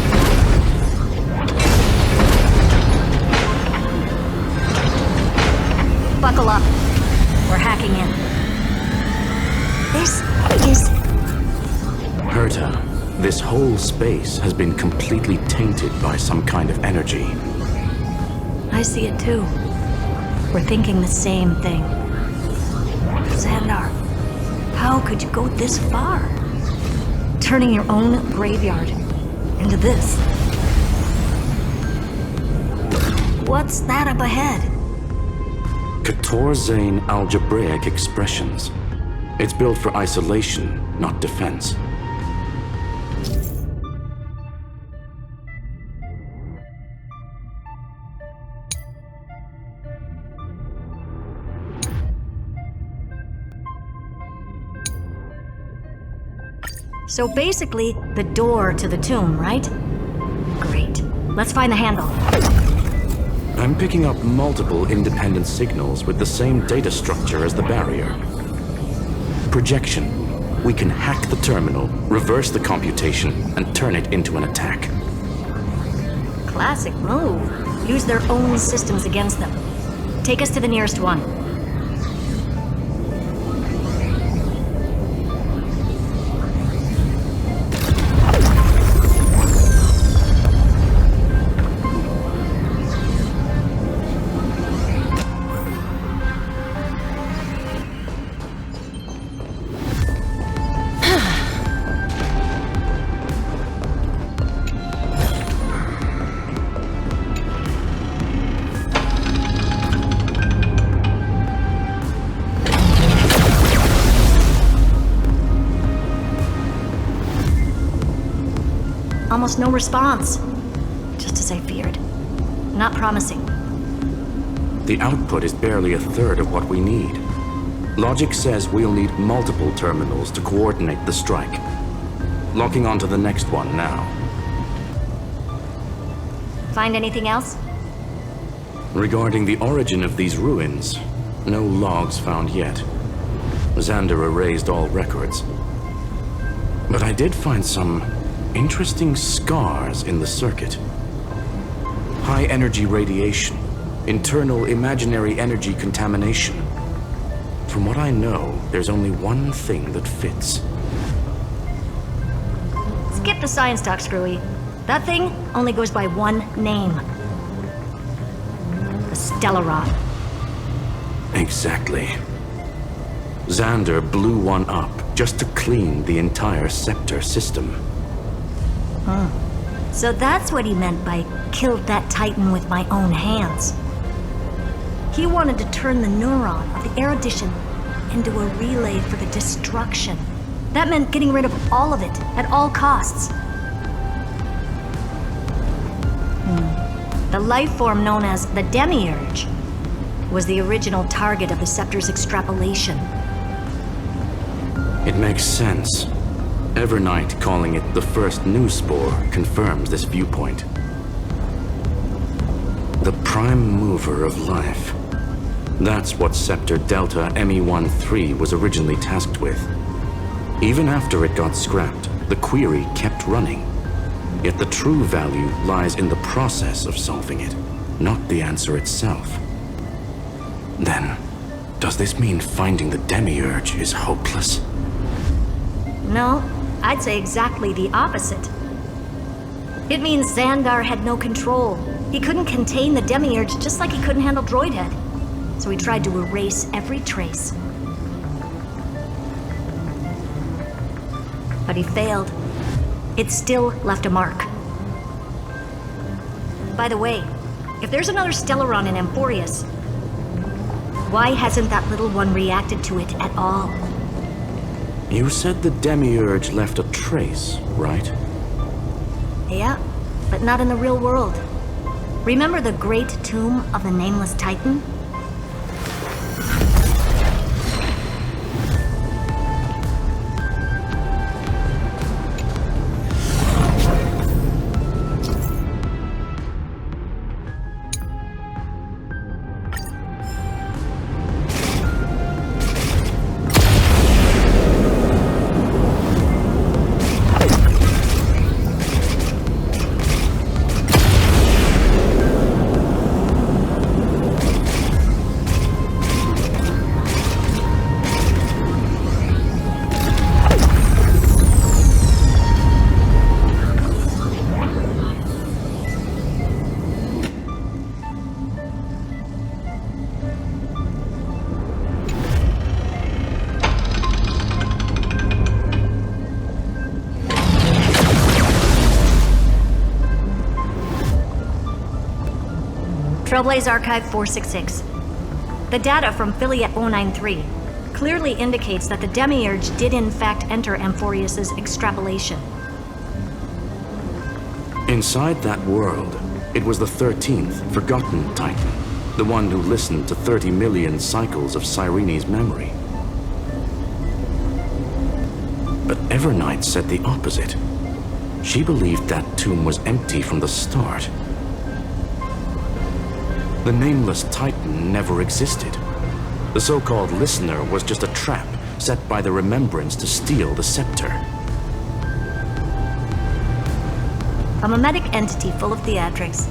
Buckle up. We're hacking in. This is... Herta, this whole space has been completely tainted by some kind of energy. I see it too. We're thinking the same thing. Xandar, how could you go this far? Turning your own graveyard into this. What's that up ahead? Katorzane algebraic expressions. It's built for isolation, not defense. So basically, the door to the tomb, right? Great. Let's find the handle. I'm picking up multiple independent signals with the same data structure as the barrier. Projection. We can hack the terminal, reverse the computation, and turn it into an attack. Classic move. Use their own systems against them. Take us to the nearest one. Almost no response. Just as I feared. Not promising. The output is barely a third of what we need. Logic says we'll need multiple terminals to coordinate the strike. Locking onto the next one now. Find anything else? Regarding the origin of these ruins, no logs found yet. Xander erased all records. But I did find some interesting scars in the circuit. High energy radiation, internal imaginary energy contamination. From what I know, there's only one thing that fits. Skip the science talk, Screwy. That thing only goes by one name. The Stellaron. Exactly. Xander blew one up just to clean the entire Scepter system. So that's what he meant by killed that Titan with my own hands. He wanted to turn the neuron of the erudition into a relay for the destruction. That meant getting rid of all of it at all costs. The life form known as the Demiurge was the original target of the Scepter's extrapolation. It makes sense. Evernight calling it the first new spore confirms this viewpoint. The prime mover of life. That's what Scepter Delta ME-13 was originally tasked with. Even after it got scrapped, the query kept running. Yet the true value lies in the process of solving it, not the answer itself. Then, does this mean finding the Demiurge is hopeless? No, I'd say exactly the opposite. It means Xandar had no control. He couldn't contain the Demiurge just like he couldn't handle Droidhead. So he tried to erase every trace. But he failed. It still left a mark. By the way, if there's another Stellaron in Amphoreus, why hasn't that little one reacted to it at all? You said the Demiurge left a trace, right? Yeah, but not in the real world. Remember the great tomb of the Nameless Titan? Trailblaze Archive 466. The data from Filiate 093 clearly indicates that the Demiurge did in fact enter Amphoreus' extrapolation. Inside that world, it was the 13th, forgotten Titan, the one who listened to 30 million cycles of Cyrene's memory. But Evernight said the opposite. She believed that tomb was empty from the start. The Nameless Titan never existed. The so-called Listener was just a trap set by the Remembrance to steal the Scepter. A mimetic entity full of theatrics.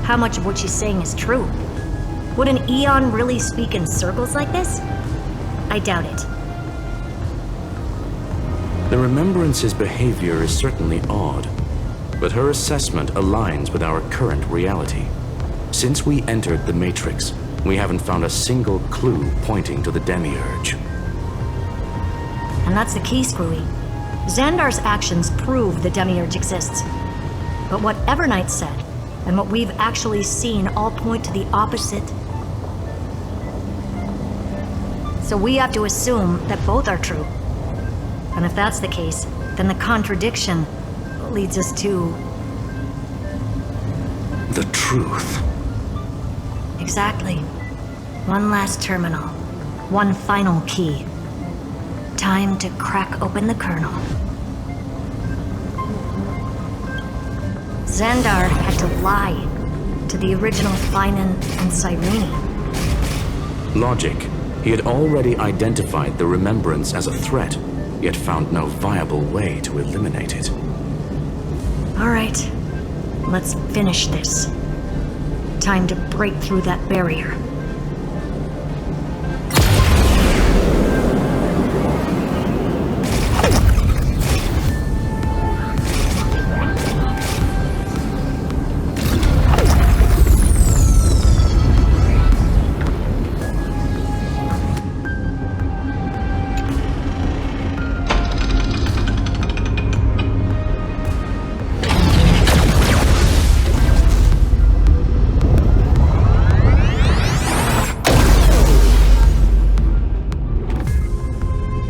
How much of what she's saying is true? Would an Eon really speak in circles like this? I doubt it. The Remembrance's behavior is certainly odd, but her assessment aligns with our current reality. Since we entered the Matrix, we haven't found a single clue pointing to the Demiurge. And that's the key, Screwy. Xandar's actions prove the Demiurge exists. But what Evernight said, and what we've actually seen all point to the opposite. So we have to assume that both are true. And if that's the case, then the contradiction leads us to... the truth. Exactly. One last terminal. One final key. Time to crack open the kernel. Xandar had to lie to the original Finan and Cyrene. Logic. He had already identified the Remembrance as a threat, yet found no viable way to eliminate it. All right. Let's finish this. Time to break through that barrier.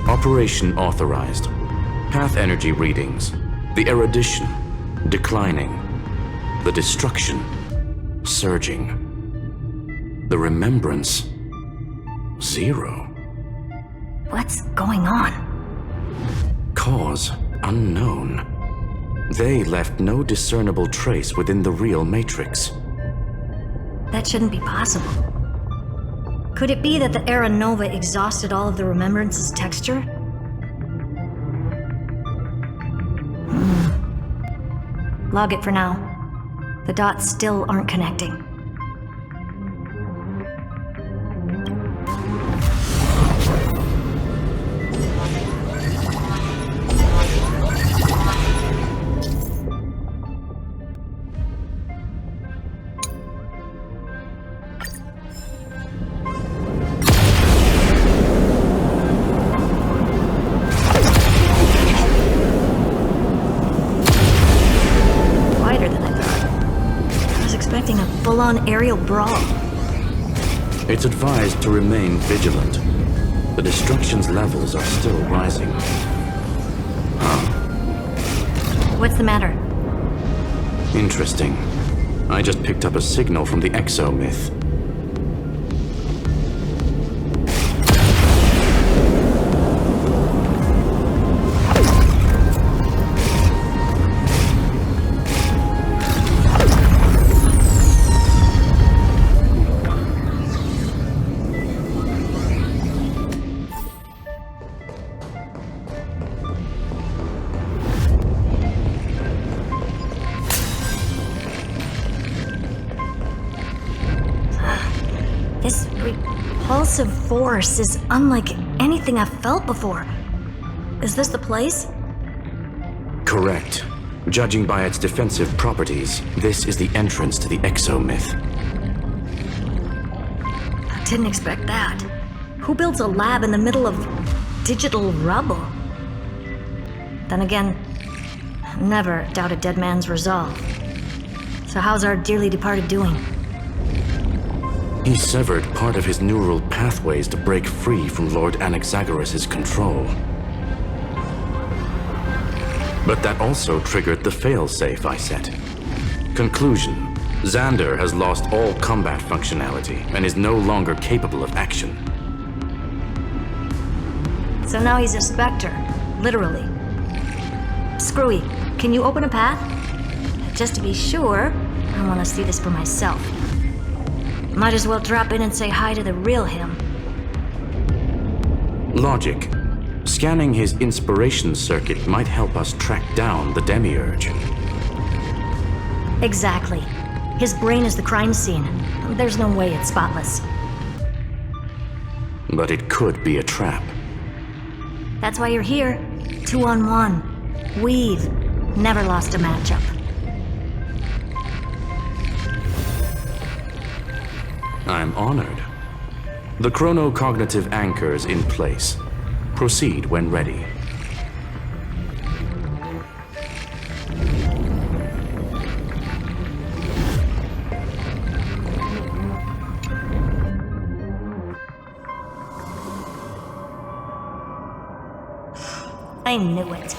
Operation authorized. Path energy readings. The erudition declining. The destruction surging. The remembrance 0. What's going on? Cause unknown. They left no discernible trace within the real Matrix. That shouldn't be possible. Could it be that the Era Nova exhausted all of the Remembrance's texture? Log it for now. The dots still aren't connecting. Full-on aerial brawl. It's advised to remain vigilant. The destruction's levels are still rising. What's the matter? Interesting. I just picked up a signal from the Exo myth. Force is unlike anything I've felt before. Is this the place? Correct. Judging by its defensive properties, this is the entrance to the Exo myth. I didn't expect that. Who builds a lab in the middle of digital rubble? Then again, never doubt a dead man's resolve. So how's our dearly departed doing? He severed part of his neural pathways to break free from Lord Anaxagoras' control. But that also triggered the failsafe I set. Conclusion: Xander has lost all combat functionality and is no longer capable of action. So now he's a Spectre, literally. Screwy, can you open a path? Just to be sure, I want to see this for myself. Might as well drop in and say hi to the real him. Logic. Scanning his inspiration circuit might help us track down the Demiurge. Exactly. His brain is the crime scene. There's no way it's spotless. But it could be a trap. That's why you're here. 2-on-1. We've never lost a matchup. I'm honored. The chronocognitive anchor is in place. Proceed when ready. I knew it.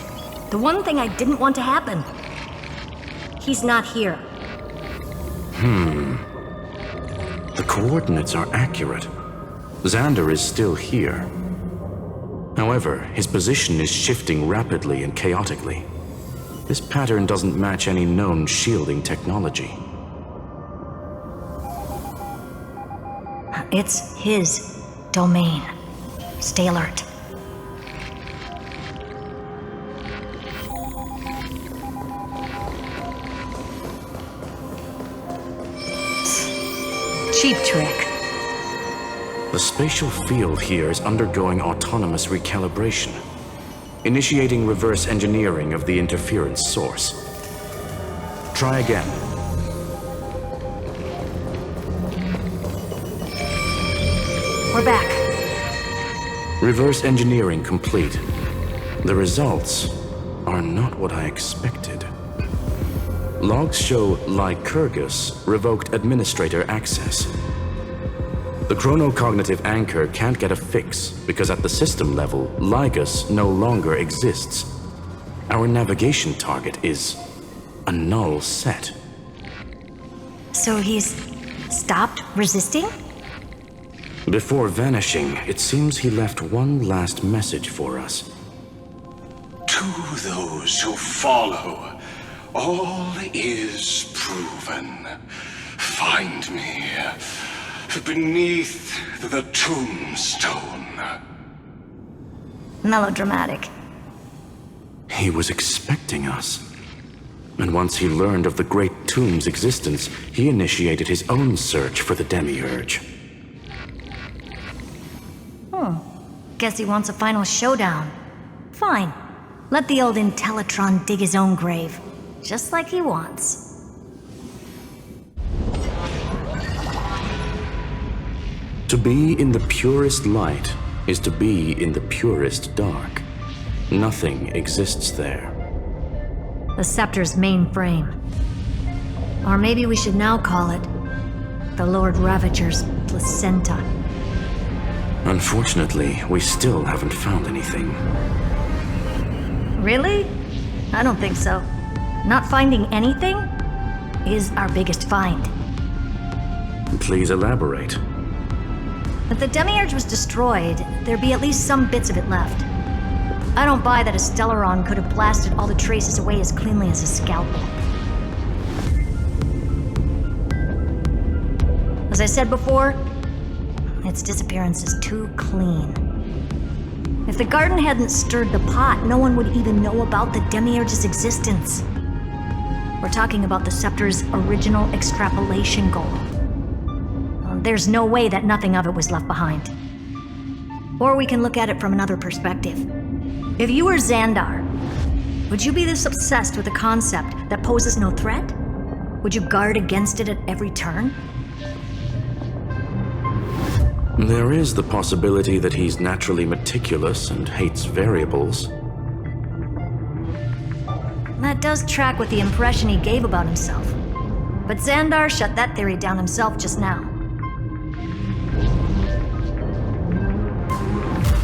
The one thing I didn't want to happen. He's not here. The coordinates are accurate. Xander is still here. However, his position is shifting rapidly and chaotically. This pattern doesn't match any known shielding technology. It's his domain. Stay alert. Cheap trick. The spatial field here is undergoing autonomous recalibration, initiating reverse engineering of the interference source. Try again. We're back. Reverse engineering complete. The results are not what I expected. Logs show Lycurgus revoked administrator access. The chronocognitive anchor can't get a fix because at the system level, Lygus no longer exists. Our navigation target is a null set. So he's stopped resisting? Before vanishing, it seems he left one last message for us. To those who follow, all is proven. Find me beneath the tombstone. Melodramatic. He was expecting us. And once he learned of the Great Tomb's existence, he initiated his own search for the Demiurge. Guess he wants a final showdown. Fine. Let the old Intellitron dig his own grave. Just like he wants. To be in the purest light is to be in the purest dark. Nothing exists there. The Scepter's mainframe. Or maybe we should now call it the Lord Ravager's placenta. Unfortunately, we still haven't found anything. Really? I don't think so. Not finding anything is our biggest find. Please elaborate. If the Demiurge was destroyed, there'd be at least some bits of it left. I don't buy that a Stellaron could have blasted all the traces away as cleanly as a scalpel. As I said before, its disappearance is too clean. If the garden hadn't stirred the pot, no one would even know about the Demiurge's existence. We're talking about the Scepter's original extrapolation goal. There's no way that nothing of it was left behind. Or we can look at it from another perspective. If you were Xandar, would you be this obsessed with a concept that poses no threat? Would you guard against it at every turn? There is the possibility that he's naturally meticulous and hates variables. That does track with the impression he gave about himself. But Xandar shut that theory down himself just now.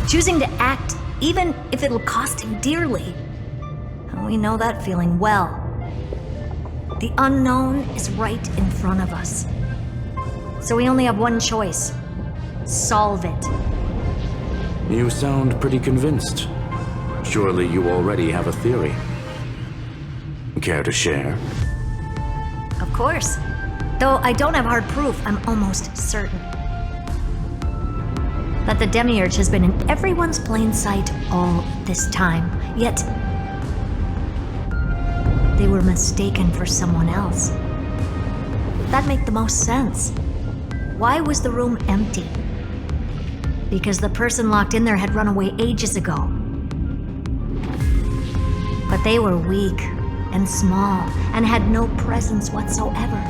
Choosing to act, even if it'll cost him dearly. We know that feeling well. The unknown is right in front of us. So we only have one choice. Solve it. You sound pretty convinced. Surely you already have a theory. Care to share? Of course. Though I don't have hard proof, I'm almost certain that the Demiurge has been in everyone's plain sight all this time, yet they were mistaken for someone else. That'd make the most sense. Why was the room empty? Because the person locked in there had run away ages ago. But they were weak and small and had no presence whatsoever.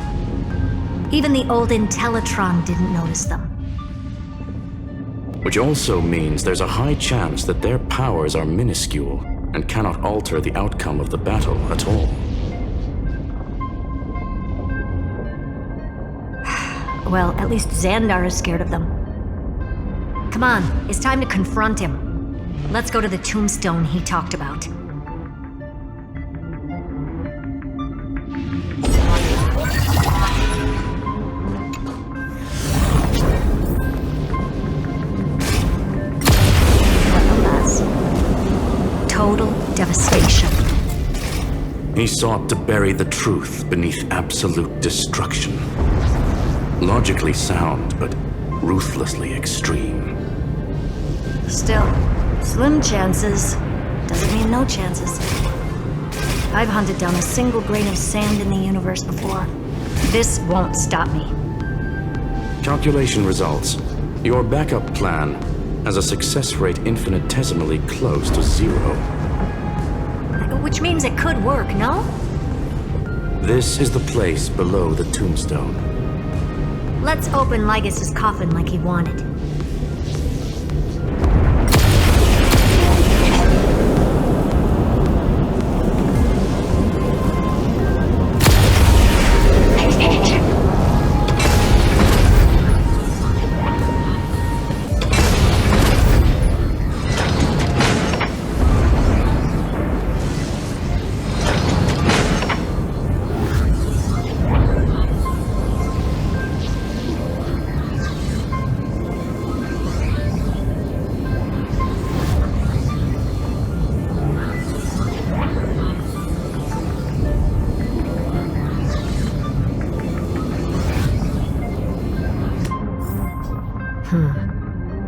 Even the old Intellitron didn't notice them. Which also means there's a high chance that their powers are minuscule and cannot alter the outcome of the battle at all. Well, at least Xandar is scared of them. Come on, it's time to confront him. Let's go to the tombstone he talked about. Total devastation. He sought to bury the truth beneath absolute destruction. Logically sound, but ruthlessly extreme. Still, slim chances doesn't mean no chances. I've hunted down a single grain of sand in the universe before. This won't stop me. Calculation results. Your backup plan has a success rate infinitesimally close to 0. Which means it could work, no? This is the place below the tombstone. Let's open Lygus' coffin like he wanted.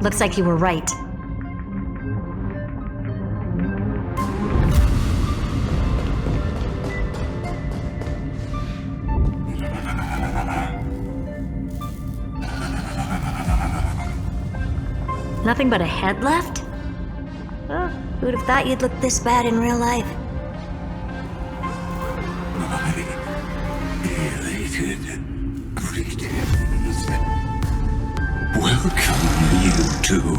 Looks like you were right. Nothing but a head left? Oh, who'd have thought you'd look this bad in real life? Welcome, you two.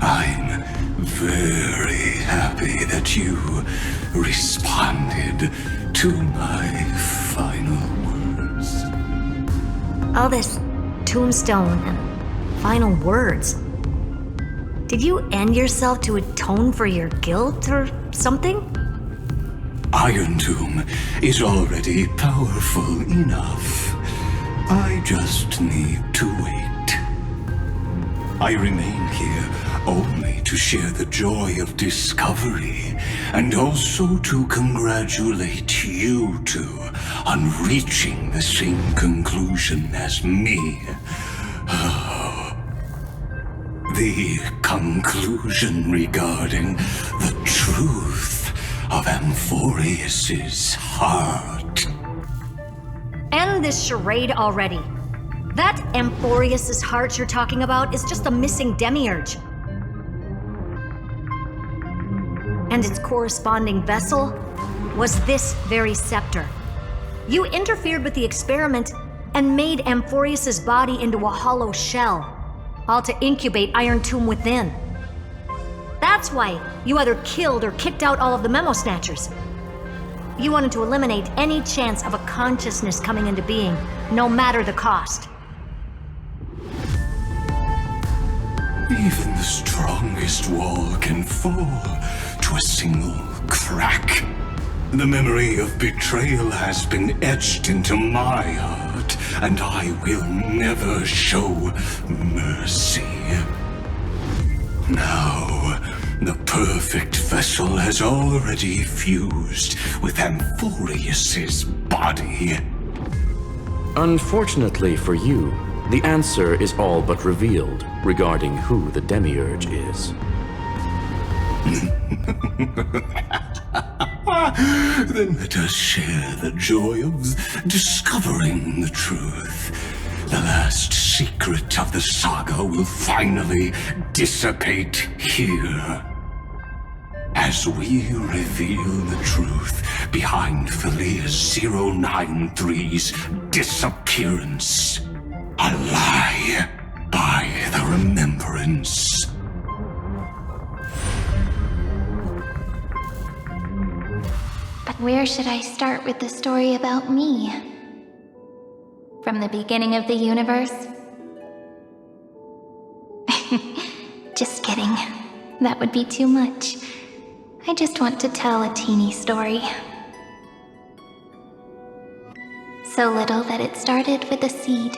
I'm very happy that you responded to my final words. All this tombstone and final words. Did you end yourself to atone for your guilt or something? Iron Tomb is already powerful enough. I just need to wait. I remain here only to share the joy of discovery, and also to congratulate you two on reaching the same conclusion as me. The conclusion regarding the truth of Amphoreus' heart. End this charade already. That Amphoreus' heart you're talking about is just a missing Demiurge. And its corresponding vessel was this very Scepter. You interfered with the experiment and made Amphoreus' body into a hollow shell, all to incubate Iron Tomb within. That's why you either killed or kicked out all of the Memo Snatchers. You wanted to eliminate any chance of a consciousness coming into being, no matter the cost. Even the strongest wall can fall to a single crack. The memory of betrayal has been etched into my heart, and I will never show mercy. Now, the perfect vessel has already fused with Amphoreus' body. Unfortunately for you, the answer is all but revealed regarding who the Demiurge is. Then let us share the joy of discovering the truth. The last secret of the saga will finally dissipate here. As we reveal the truth behind Thalia's 093's disappearance. A lie by the remembrance. But where should I start with the story about me? From the beginning of the universe? Just kidding. That would be too much. I just want to tell a teeny story. So little that it started with a seed.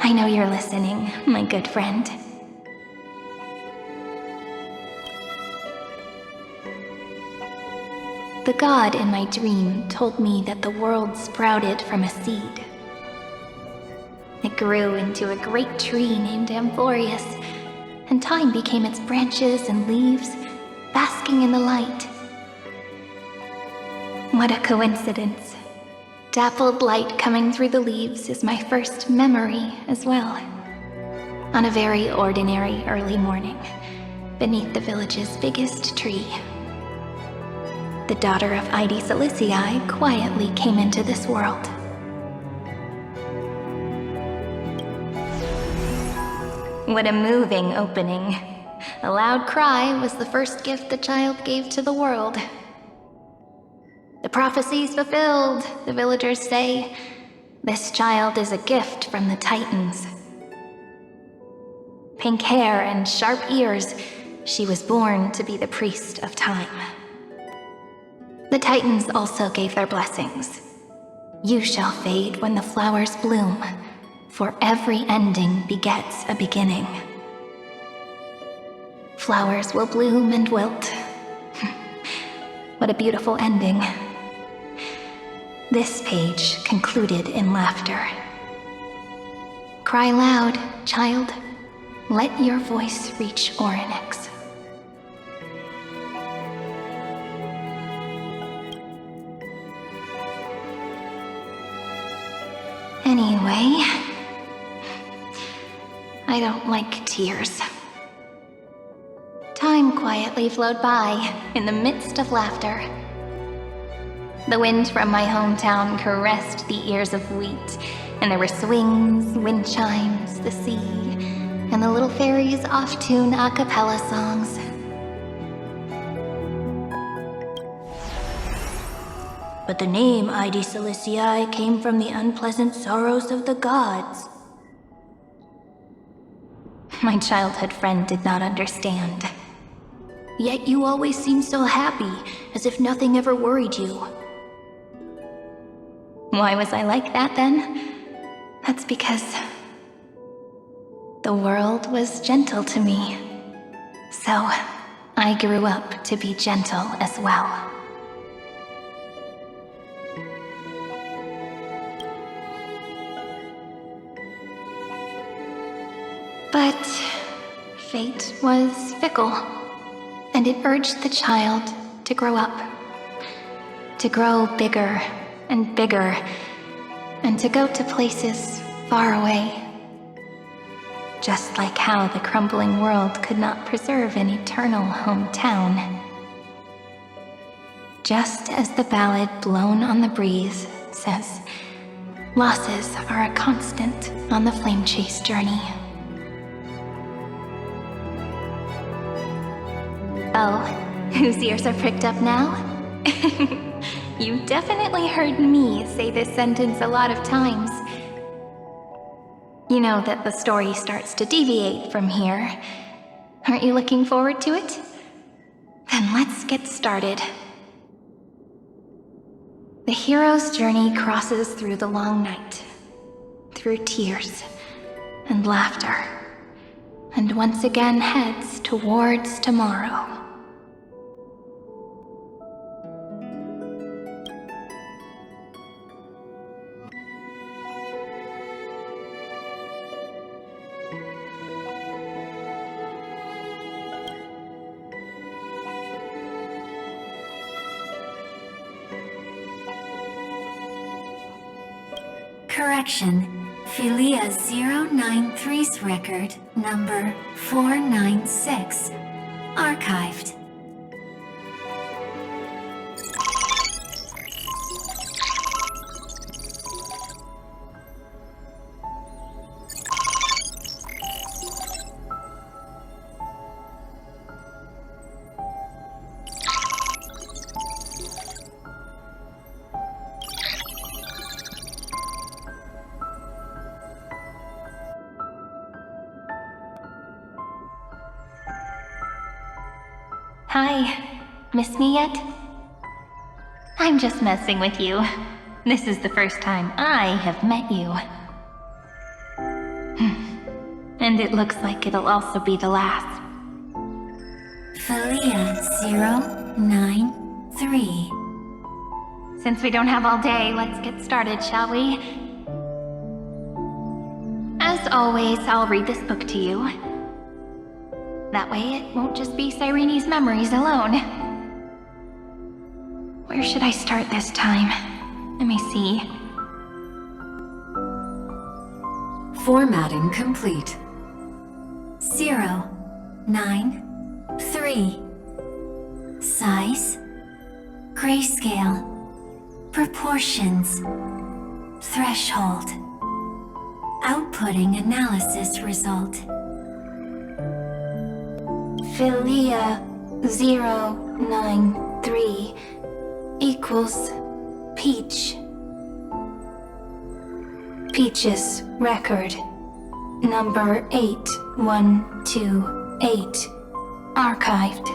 I know you're listening, my good friend. The god in my dream told me that the world sprouted from a seed. It grew into a great tree named Amphoreus, and time became its branches and leaves, basking in the light. What a coincidence. Dappled light coming through the leaves is my first memory as well. On a very ordinary early morning, beneath the village's biggest tree, the daughter of Ide Silicii quietly came into this world. What a moving opening. A loud cry was the first gift the child gave to the world. The prophecy's fulfilled, the villagers say. This child is a gift from the Titans. Pink hair and sharp ears, she was born to be the priest of time. The Titans also gave their blessings. You shall fade when the flowers bloom, for every ending begets a beginning. Flowers will bloom and wilt. What a beautiful ending. This page concluded in laughter. Cry loud, child. Let your voice reach Orynyx. Anyway, I don't like tears. Time quietly flowed by in the midst of laughter. The wind from my hometown caressed the ears of wheat, and there were swings, wind chimes, the sea, and the little fairies off-tune a cappella songs. But the name Ide Silicii came from the unpleasant sorrows of the gods. My childhood friend did not understand. Yet you always seemed so happy, as if nothing ever worried you. Why was I like that then? That's because the world was gentle to me. So I grew up to be gentle as well. But fate was fickle, and it urged the child to grow up. To grow bigger and bigger, and to go to places far away. Just like how the crumbling world could not preserve an eternal hometown. Just as the ballad blown on the breeze says, losses are a constant on the flame chase journey. Oh, whose ears are pricked up now? You definitely heard me say this sentence a lot of times. You know that the story starts to deviate from here. Aren't you looking forward to it? Then let's get started. The hero's journey crosses through the long night, through tears and laughter, and once again heads towards tomorrow. Correction. Philia 093's record, number 496. Archived. Hi. Miss me yet? I'm just messing with you. This is the first time I have met you. And it looks like it'll also be the last. Philia 093. Since we don't have all day, let's get started, shall we? As always, I'll read this book to you. That way it won't just be Cyrene's memories alone. Where should I start this time? Let me see. Formatting complete. 093. Size. Grayscale. Proportions. Threshold. Outputting analysis result. Philia 093 equals Peach. Peach's record, number 8128, archived.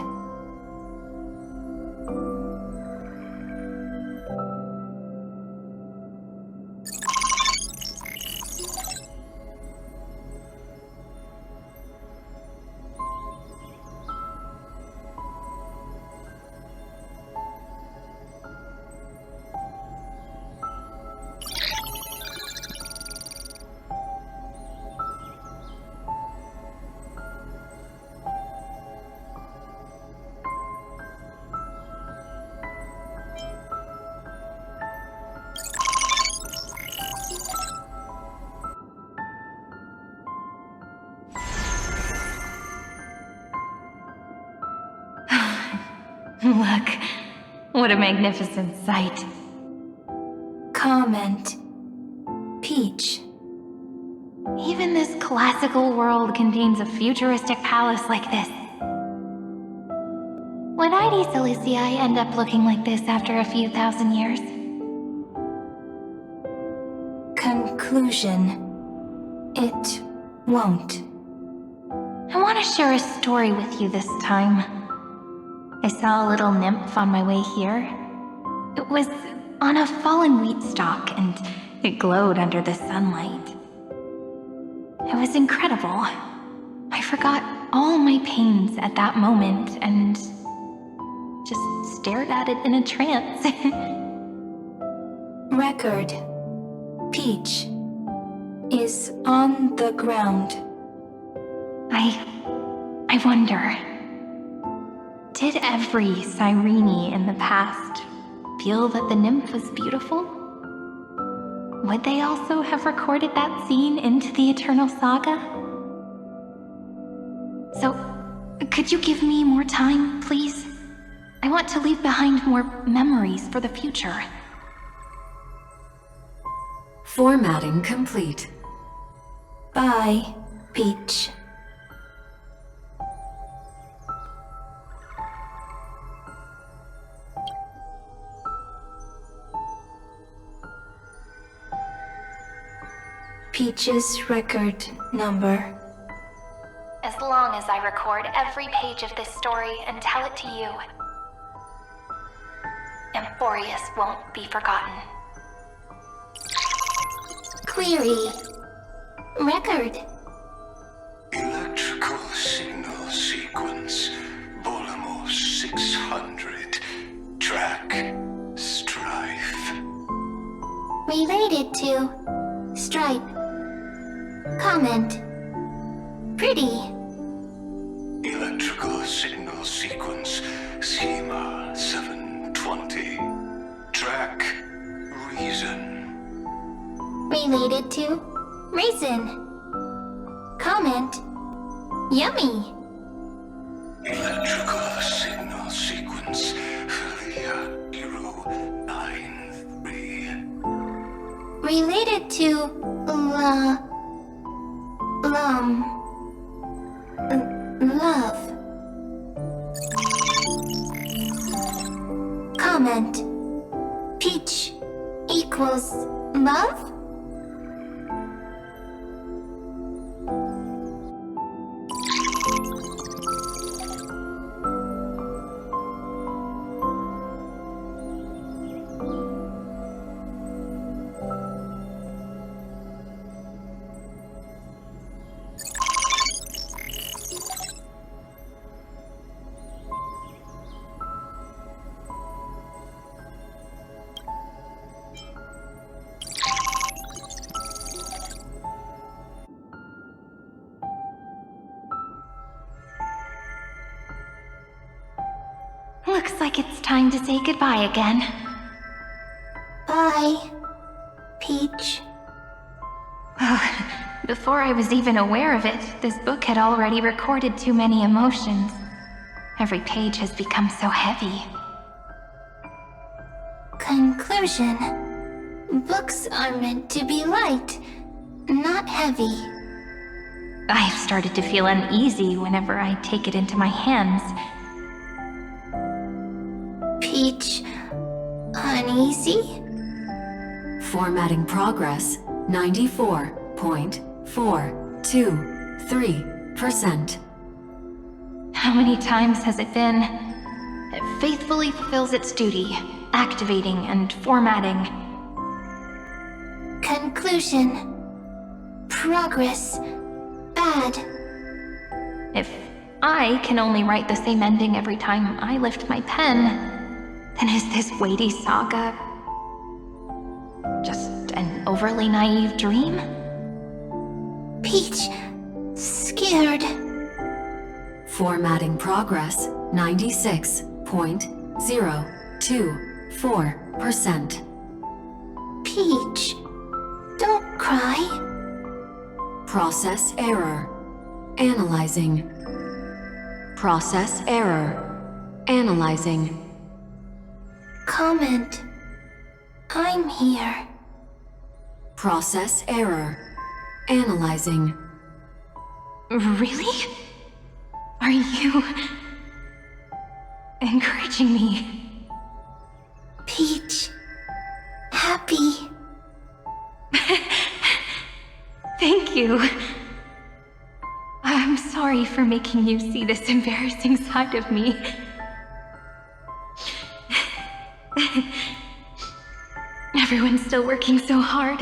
Look, what a magnificent sight. Comment. Peach. Even this classical world contains a futuristic palace like this. Would ID Silicii end up looking like this after a few thousand years? Conclusion. It won't. I want to share a story with you this time. I saw a little nymph on my way here. It was on a fallen wheat stalk, and it glowed under the sunlight. It was incredible. I forgot all my pains at that moment and just stared at it in a trance. Record. Peach is on the ground. I wonder, did every Cyrene in the past feel that the nymph was beautiful? Would they also have recorded that scene into the Eternal Saga? So, could you give me more time, please? I want to leave behind more memories for the future. Formatting complete. Bye, Peach. Peach's record number. As long as I record every page of this story and tell it to you, Amphoreus won't be forgotten. Query. Record. Electrical signal sequence. Bolamos 600. Track. Strife. Related to Stripe. Comment. Pretty. Electrical signal sequence. Schema 720. Track. Reason. Related to raisin. Comment. Yummy. Electrical signal sequence. Philia 093. Related to love. Comment. Peach equals love? Looks like it's time to say goodbye again. Bye, Peach. Before I was even aware of it, this book had already recorded too many emotions. Every page has become so heavy. Conclusion. Books are meant to be light, not heavy. I've started to feel uneasy whenever I take it into my hands. Peach, uneasy? Formatting progress, 94.423%. How many times has it been? It faithfully fulfills its duty, activating and formatting. Conclusion. Progress. Bad. If I can only write the same ending every time I lift my pen, then is this weighty saga just an overly naive dream? Peach, scared. Formatting progress, 96.024%. Peach, don't cry. Process error. Analyzing. Process error. Analyzing. Comment. I'm here. Process error. Analyzing. Really? Are you encouraging me? Peach. Happy. Thank you. I'm sorry for making you see this embarrassing side of me. Everyone's still working so hard.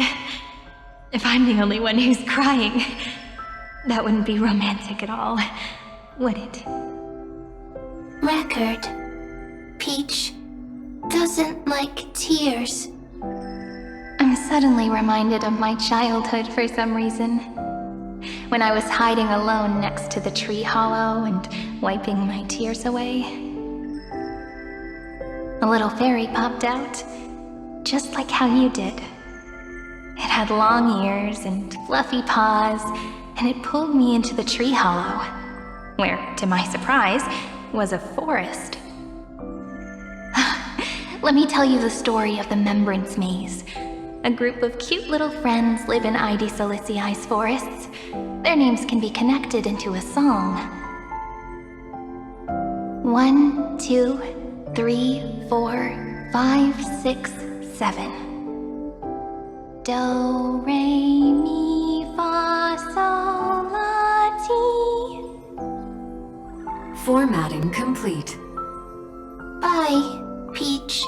If I'm the only one who's crying, that wouldn't be romantic at all, would it? Record. Peach doesn't like tears. I'm suddenly reminded of my childhood for some reason. When I was hiding alone next to the tree hollow and wiping my tears away. A little fairy popped out, just like how you did. It had long ears and fluffy paws, and it pulled me into the tree hollow, where, to my surprise, was a forest. Let me tell you the story of the Membrance Maze. A group of cute little friends live in Ide Silicii's forests. Their names can be connected into a song. 1, 2, 3, 4, 5, 6, 7. Do, re, mi, fa, sol, la, ti. Formatting complete. Bye, Peach.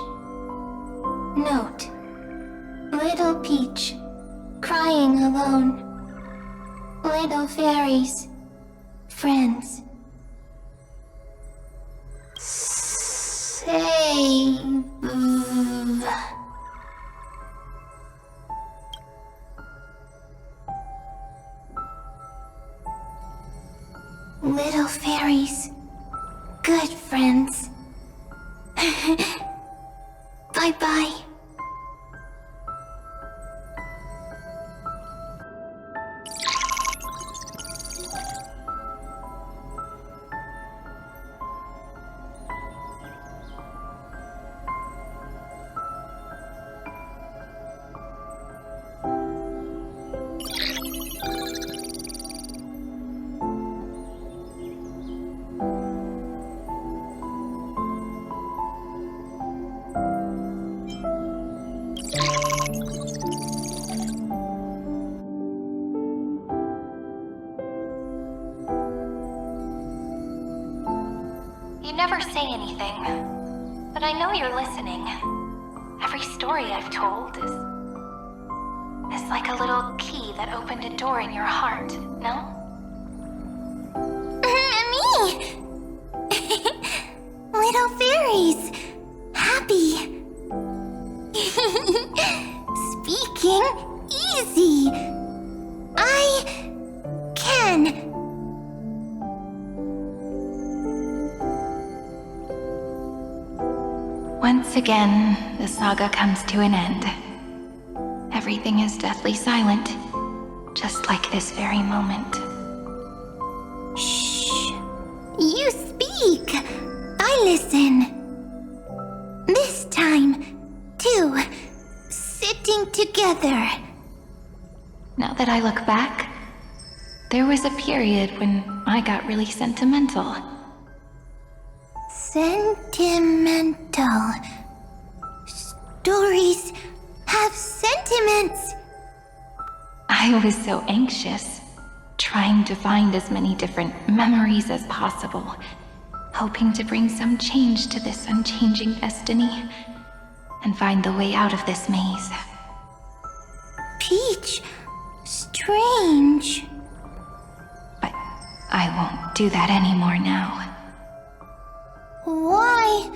Note. Little Peach, crying alone. Little fairies, friends. Save. Little fairies, good friends. Bye-bye. never say anything, but I know you're listening. Every story I've told is like a little key that opened a door in your heart, no? Me! Little fairies! Happy! Speaking easy! I can! Once again, the saga comes to an end. Everything is deathly silent, just like this very moment. Shh! You speak! I listen! This time, too, sitting together. Now that I look back, there was a period when I got really sentimental. Sentimental. Stories have sentiments. I was so anxious, trying to find as many different memories as possible, hoping to bring some change to this unchanging destiny, and find the way out of this maze. Peach, strange. But I won't do that anymore now. Why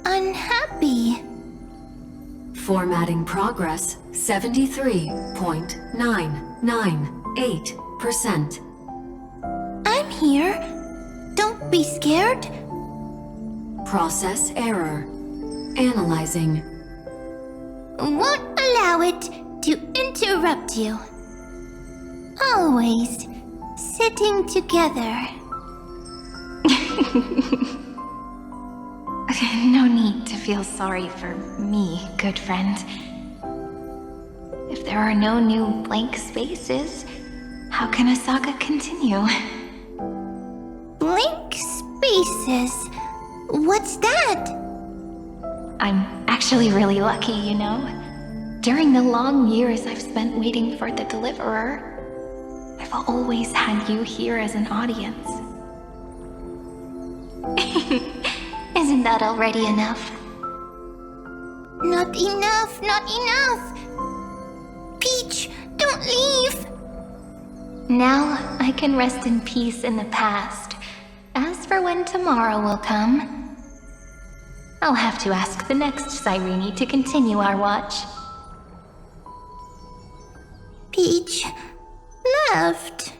unhappy? Formatting progress 73.998%. I'm here. Don't be scared. Process error. Analyzing. Won't allow it to interrupt you. Always sitting together. No need to feel sorry for me, good friend. If there are no new blank spaces, how can a saga continue? Blank spaces? What's that? I'm actually really lucky, you know. During the long years I've spent waiting for the Deliverer, I've always had you here as an audience. Isn't that already enough? Not enough, not enough! Peach, don't leave! Now I can rest in peace in the past. As for when tomorrow will come, I'll have to ask the next Cyrene to continue our watch. Peach left.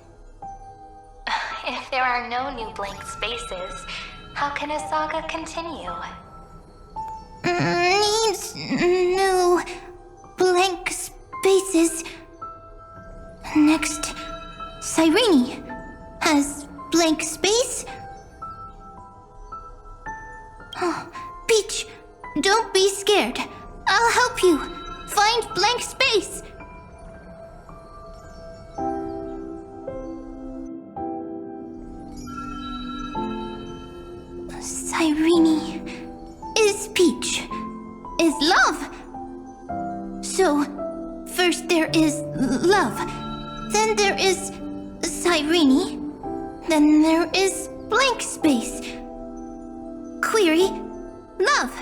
If there are no new blank spaces, how can a saga continue? Needs no blank spaces. Next, Cyrene has blank space. Oh, Peach, don't be scared. I'll help you find blank space. Cyrene is Peach, is love. So, first there is love, then there is Cyrene, then there is blank space. Query, love.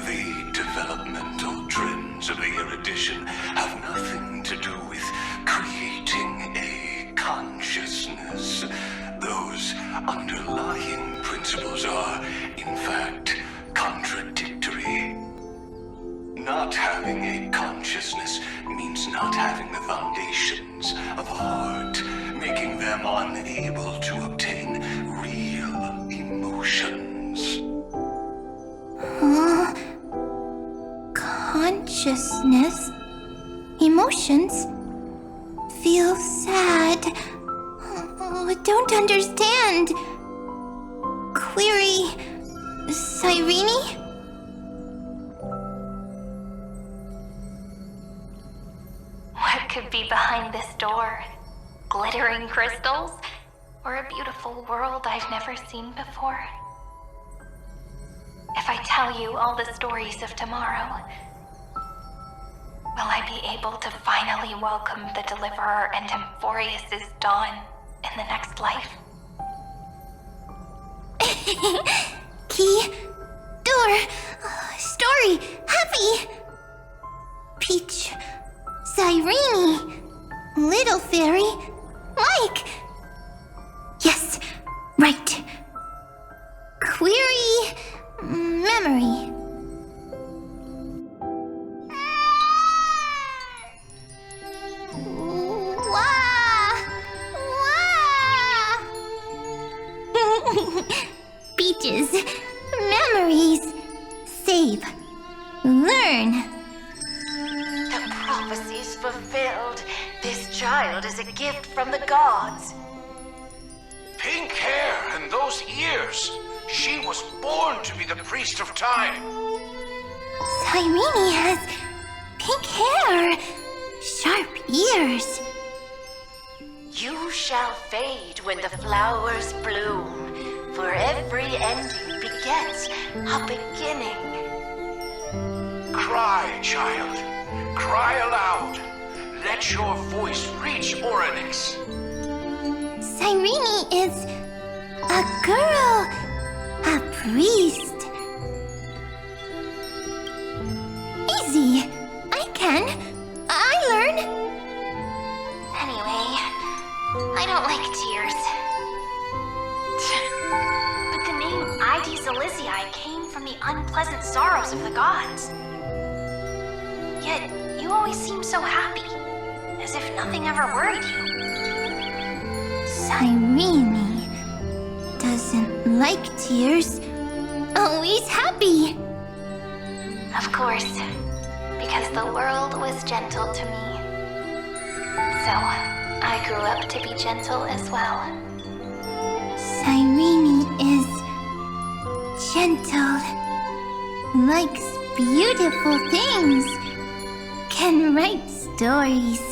The developmental trends of the erudition have nothing to do with creating a consciousness. Those underlying principles are, in fact, contradictory. Not having a consciousness means not having the foundations of a heart, making them unable to obtain real emotions. Consciousness, emotions, feel sad. Oh, don't understand. Query, Cyrene? What could be behind this door? Glittering crystals? Or a beautiful world I've never seen before? If I tell you all the stories of tomorrow, will I be able to finally welcome the Deliverer and Amphoreus' dawn in the next life? Key, door, story, happy. Peach, Cyrene, little fairy, like. Yes, right. Query, memory. Peaches, memories, save, learn. The prophecy's fulfilled. This child is a gift from the gods. Pink hair and those ears. She was born to be the priest of time. Cyrene has pink hair, sharp ears. You shall fade when the flowers bloom, for every ending begets a beginning. Cry, child. Cry aloud. Let your voice reach Orynyx. Cyrene is a girl, a priest. Easy. I can. I learn. Anyway, I don't like tears. But the name ID Zelizii came from the unpleasant sorrows of the gods. Yet, you always seem so happy, as if nothing ever worried you. Cyrene doesn't like tears. Always happy. Of course, because the world was gentle to me. So, I grew up to be gentle as well. Cyrene is gentle, likes beautiful things, can write stories.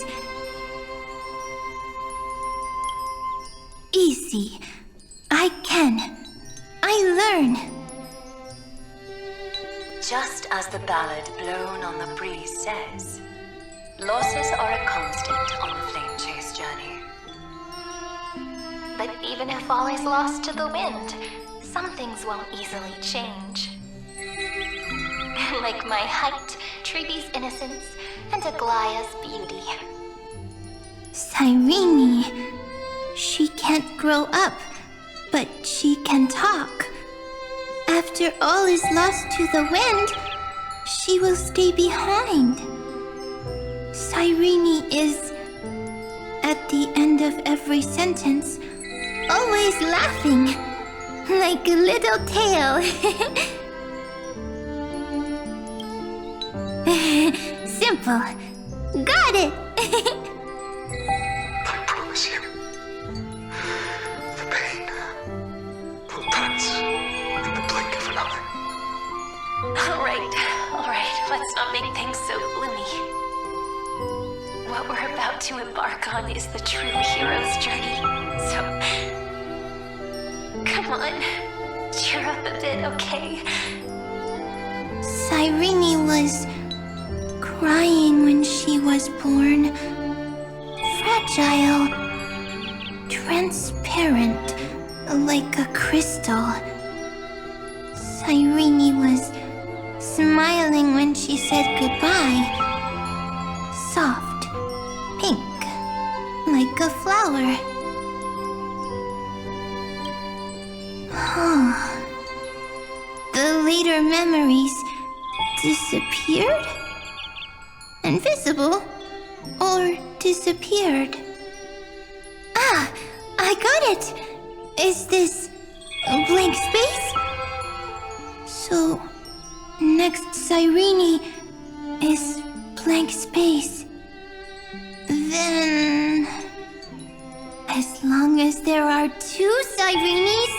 Easy. I can. I learn. Just as the ballad blown on the breeze says, losses are a constant on the flame chase journey. But even if all is lost to the wind, some things won't easily change. Like my height, Treeby's innocence, and Aglaya's beauty. Cyrene. She can't grow up, but she can talk. After all is lost to the wind, she will stay behind. Cyrene is, at the end of every sentence, always laughing, like a little tail. Simple. Got it! I promise you, the pain will pass in the blink of an eye. Alright, let's not make things so gloomy. What we're about to embark on is the true hero's journey, so... Come on, cheer up a bit, okay? Cyrene was crying when she was born. Fragile, transparent, like a crystal. Cyrene was smiling when she said goodbye. Soft, pink, like a flower. The later memories disappeared? Invisible? Or disappeared? Ah, I got it! Is this a blank space? So, next Cyrene is blank space. Then... as long as there are two Cyrenes,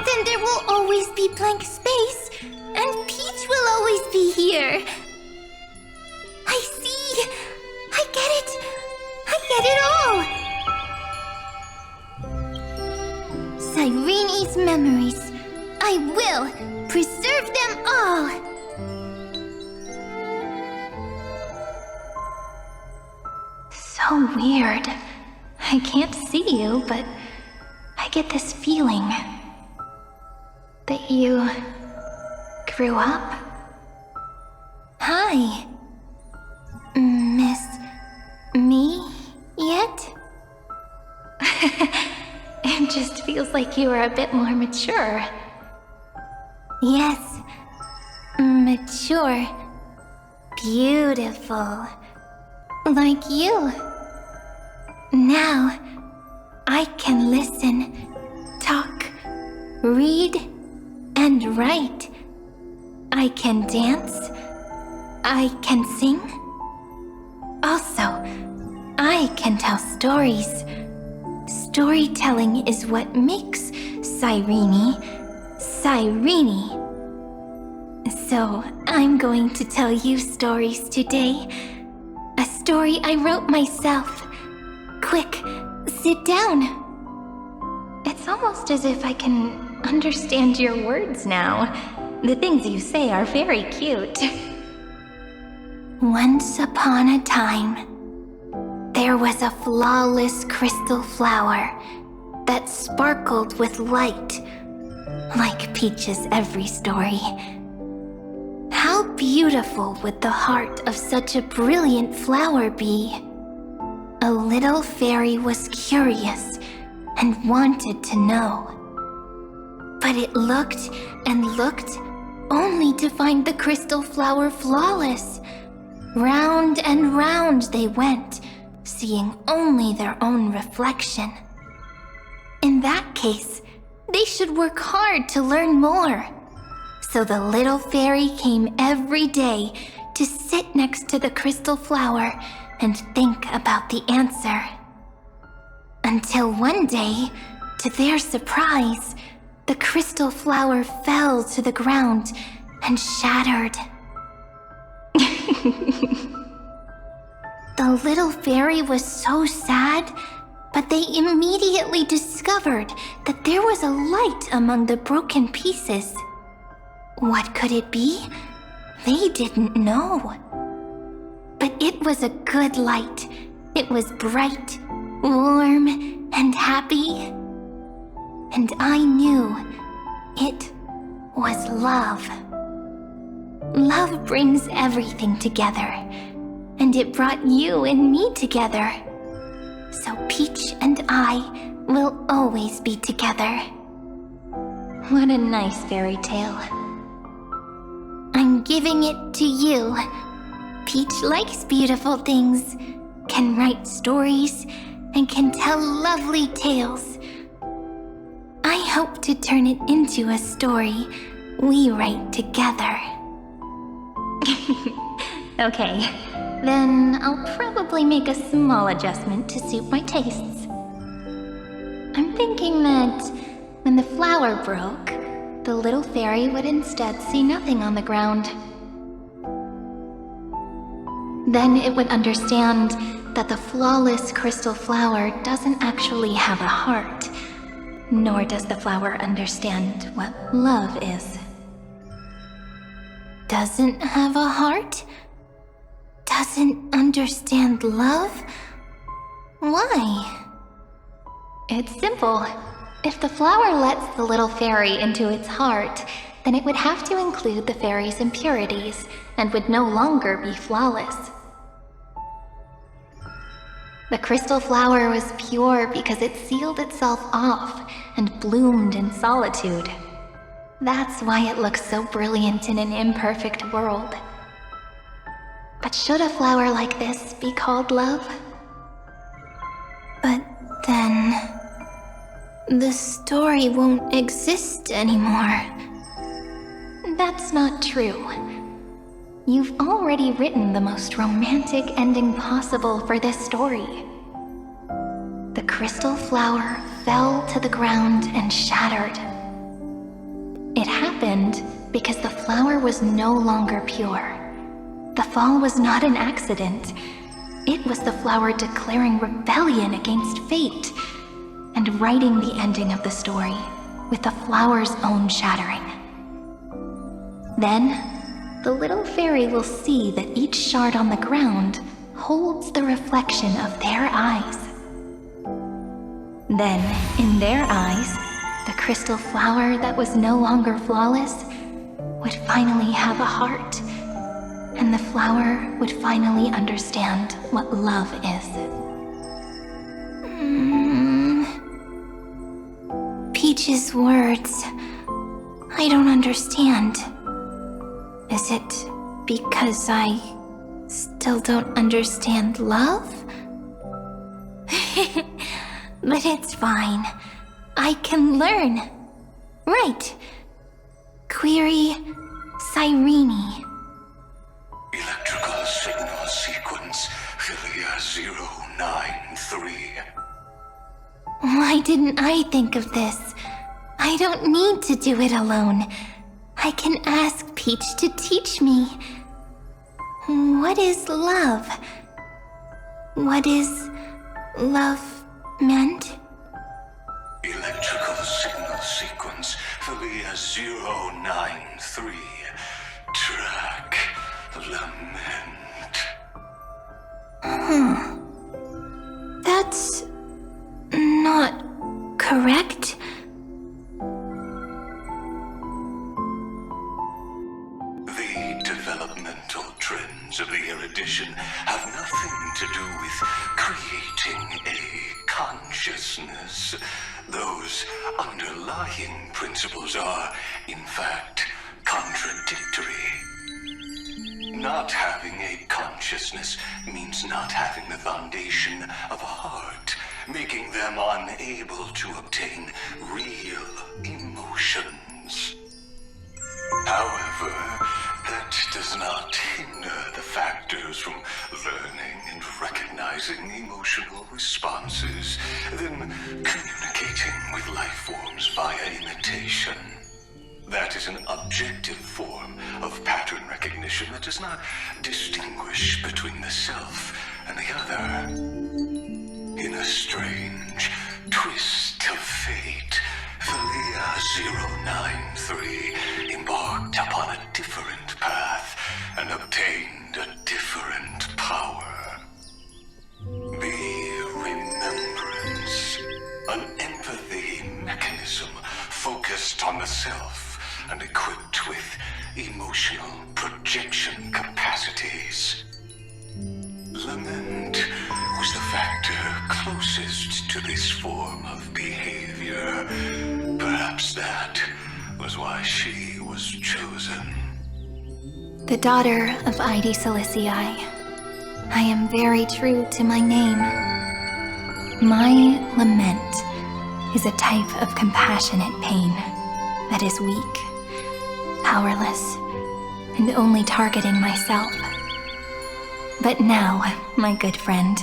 then there will always be blank space, and Peach will always be here. I see! I get it! I get it all! Cyrene's memories. I will preserve them all! So weird. I can't see you, but I get this feeling. You grew up? Hi. Miss me yet? It just feels like you are a bit more mature. Yes, mature. Beautiful. Like you. Now, I can listen, talk, read, and write. I can dance. I can sing. Also, I can tell stories. Storytelling is what makes Cyrene, Cyrene. So, I'm going to tell you stories today. A story I wrote myself. Quick, sit down. It's almost as if I can understand your words now. The things you say are very cute. Once upon a time, there was a flawless crystal flower that sparkled with light, like Peach's every story. How beautiful would the heart of such a brilliant flower be? A little fairy was curious and wanted to know. But it looked and looked only to find the crystal flower flawless. Round and round they went, seeing only their own reflection. In that case, they should work hard to learn more. So the little fairy came every day to sit next to the crystal flower and think about the answer. Until one day, to their surprise, the crystal flower fell to the ground and shattered. The little fairy was so sad, but they immediately discovered that there was a light among the broken pieces. What could it be? They didn't know. But it was a good light. It was bright, warm, and happy. And I knew it was love. Love brings everything together, and it brought you and me together. So Peach and I will always be together. What a nice fairy tale. I'm giving it to you. Peach likes beautiful things, can write stories, and can tell lovely tales. I hope to turn it into a story we write together. Okay, then I'll probably make a small adjustment to suit my tastes. I'm thinking that when the flower broke, the little fairy would instead see nothing on the ground. Then it would understand that the flawless crystal flower doesn't actually have a heart, nor does the flower understand what love is. Doesn't have a heart? Doesn't understand love? Why? It's simple. If the flower lets the little fairy into its heart, then it would have to include the fairy's impurities and would no longer be flawless. The crystal flower was pure because it sealed itself off and bloomed in solitude. That's why it looks so brilliant in an imperfect world. But should a flower like this be called love? But then the story won't exist anymore. That's not true. You've already written the most romantic ending possible for this story. The crystal flower fell to the ground and shattered. It happened because the flower was no longer pure. The fall was not an accident. It was the flower declaring rebellion against fate and writing the ending of the story with the flower's own shattering. Then, the little fairy will see that each shard on the ground holds the reflection of their eyes. Then, in their eyes, the crystal flower that was no longer flawless would finally have a heart, and the flower would finally understand what love is. Peach's words. I don't understand. Is it because I still don't understand love? But it's fine. I can learn. Right. Query Cyrene. Electrical signal sequence Philia 093. Why didn't I think of this? I don't need to do it alone. I can ask Peach to teach me. What is love? What is love meant? Electrical signal sequence Philia 093. Track lament. That's not correct. The developmental trends of the erudition have nothing to do with creating a consciousness. Those underlying principles are, in fact, contradictory. Not having a consciousness means not having the foundation of a heart, making them unable to obtain real emotions. However, that does not hinder the factors from learning and recognizing emotional responses, then communicating with life forms via imitation. That is an objective form of pattern recognition that does not distinguish between the self and the other. In a strange twist of fate, Philia 093 embarked upon a different path and obtained a different power. The remembrance, an empathy mechanism focused on the self and equipped with emotional projection capacities. Lament was the factor closest to this form of behavior. Perhaps that was why she was chosen. The daughter of ID Silicii. I am very true to my name. My lament is a type of compassionate pain that is weak, powerless, and only targeting myself. But now, my good friend,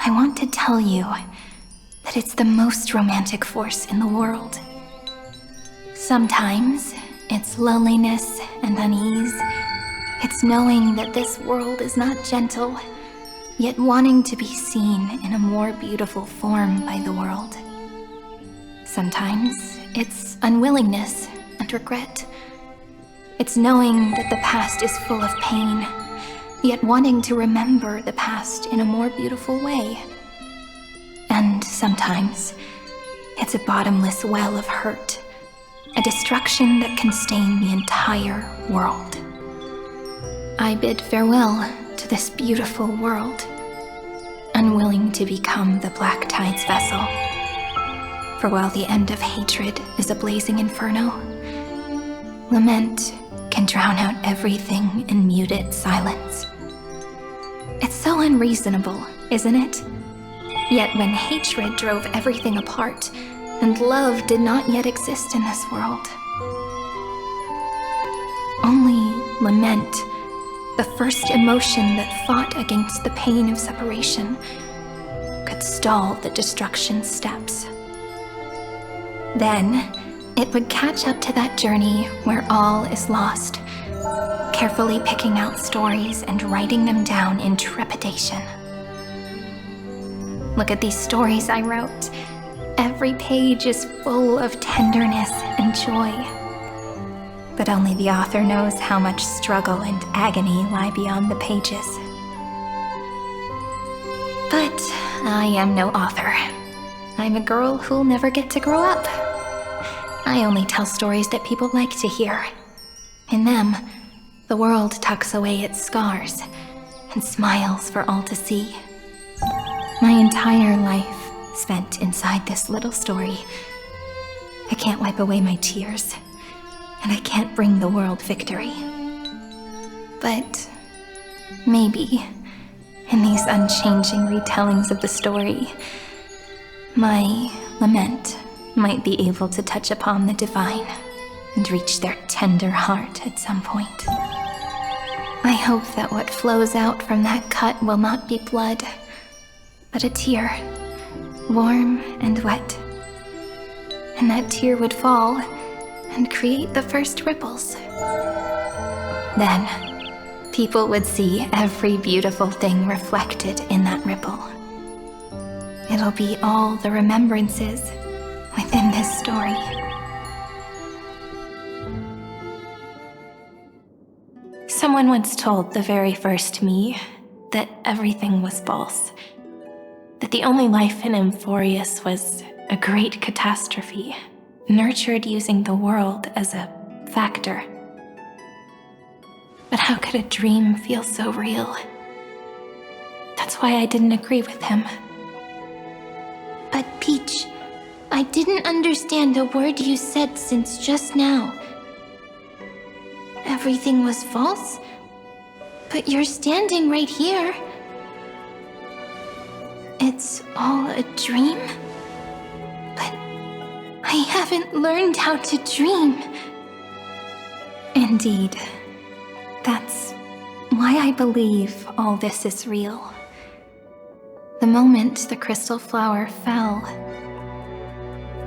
I want to tell you that it's the most romantic force in the world. Sometimes, it's loneliness and unease. It's knowing that this world is not gentle, yet wanting to be seen in a more beautiful form by the world. Sometimes, it's unwillingness and regret. It's knowing that the past is full of pain, yet wanting to remember the past in a more beautiful way. And sometimes, it's a bottomless well of hurt, a destruction that can stain the entire world. I bid farewell to this beautiful world, unwilling to become the Black Tide's vessel. For while the end of hatred is a blazing inferno, lament can drown out everything in muted silence. It's so unreasonable, isn't it? Yet when hatred drove everything apart, and love did not yet exist in this world, only lament, the first emotion that fought against the pain of separation, could stall the destruction steps. Then, it would catch up to that journey where all is lost, carefully picking out stories and writing them down in trepidation. Look at these stories I wrote. Every page is full of tenderness and joy. But only the author knows how much struggle and agony lie beyond the pages. But I am no author. I'm a girl who'll never get to grow up. I only tell stories that people like to hear. In them, the world tucks away its scars and smiles for all to see. My entire life spent inside this little story. I can't wipe away my tears, and I can't bring the world victory. But maybe, in these unchanging retellings of the story, my lament might be able to touch upon the divine and reach their tender heart at some point. I hope that what flows out from that cut will not be blood, but a tear, warm and wet. And that tear would fall and create the first ripples. Then, people would see every beautiful thing reflected in that ripple. It'll be all the remembrances within this story. Someone once told the very first me that everything was false. That the only life in Amphoreus was a great catastrophe, nurtured using the world as a factor. But how could a dream feel so real? That's why I didn't agree with him. But Peach, I didn't understand a word you said since just now. Everything was false? But you're standing right here. It's all a dream? But I haven't learned how to dream. Indeed. That's why I believe all this is real. The moment the crystal flower fell,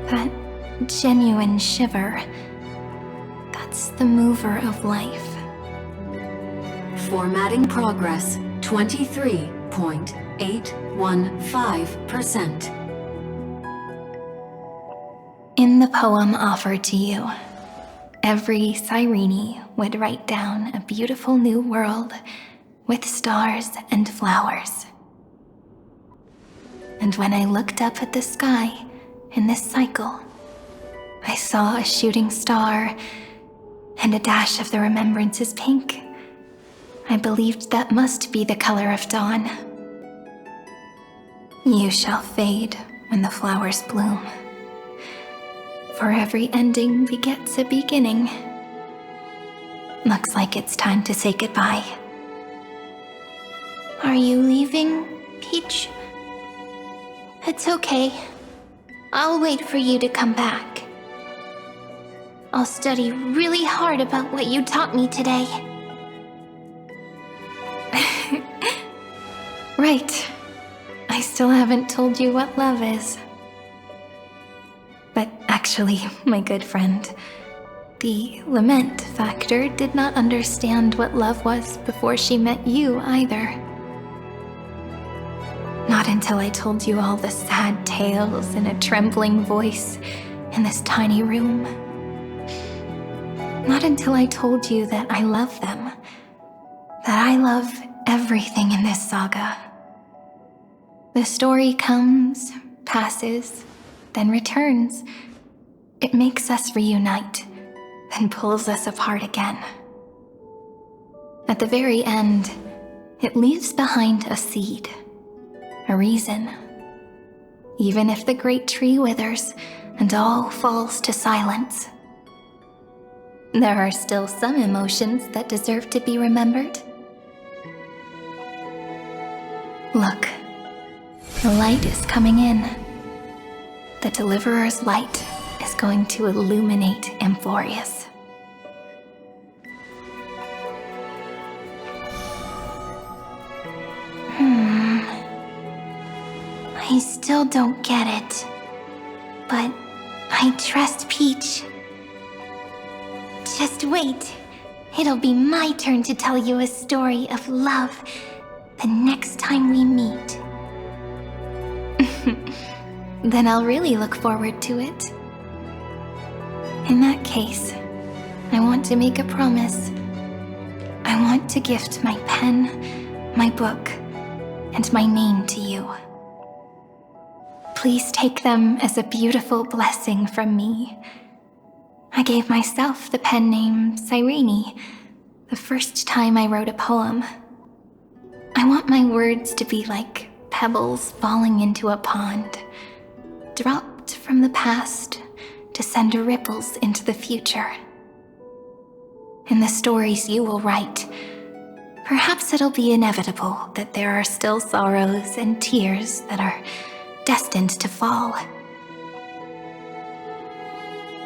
that genuine shiver, that's the mover of life. Formatting progress 23.815%. In the poem offered to you, every Cyrene would write down a beautiful new world with stars and flowers. And when I looked up at the sky in this cycle, I saw a shooting star and a dash of the remembrances pink. I believed that must be the color of dawn. You shall fade when the flowers bloom. For every ending begets a beginning. Looks like it's time to say goodbye. Are you leaving, Peach? It's okay. I'll wait for you to come back. I'll study really hard about what you taught me today. Right. I still haven't told you what love is. But actually, my good friend, the lament factor did not understand what love was before she met you either. Not until I told you all the sad tales in a trembling voice in this tiny room. Not until I told you that I love them, that I love everything in this saga. The story comes, passes, then returns. It makes us reunite, then pulls us apart again. At the very end, it leaves behind a seed, a reason. Even if the great tree withers and all falls to silence, there are still some emotions that deserve to be remembered. Look, the light is coming in. The Deliverer's light is going to illuminate Amphoreus. I still don't get it. But I trust Peach. Just wait. It'll be my turn to tell you a story of love the next time we meet. Then I'll really look forward to it. In that case, I want to make a promise. I want to gift my pen, my book, and my name to you. Please take them as a beautiful blessing from me, I gave myself the pen name Cyrene the first time I wrote a poem. I want my words to be like pebbles falling into a pond, dropped from the past to send ripples into the future. In the stories you will write, perhaps it'll be inevitable that there are still sorrows and tears that are destined to fall.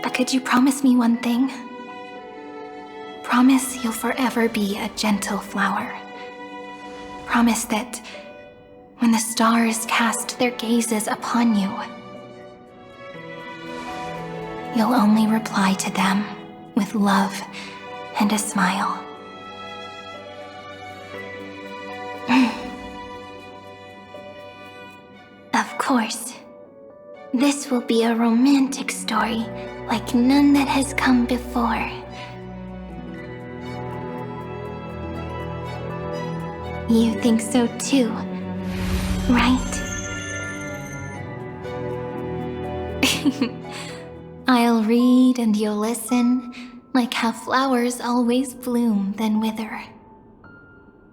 But could you promise me one thing? Promise you'll forever be a gentle flower. Promise that when the stars cast their gazes upon you, you'll only reply to them with love and a smile. Of course. This will be a romantic story like none that has come before. You think so too, right? I'll read and you'll listen, like how flowers always bloom then wither.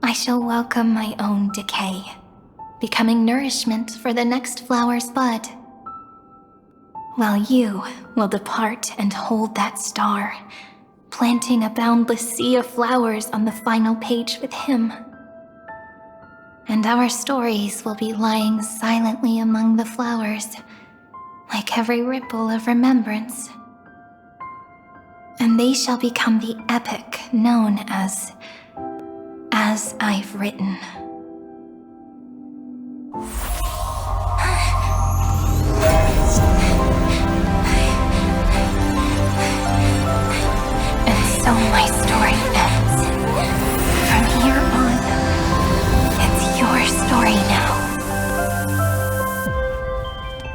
I shall welcome my own decay, becoming nourishment for the next flower's bud. While you will depart and hold that star, planting a boundless sea of flowers on the final page with him. And our stories will be lying silently among the flowers, like every ripple of remembrance. And they shall become the epic known as I've Written. And so my story ends. From here on, it's your story now.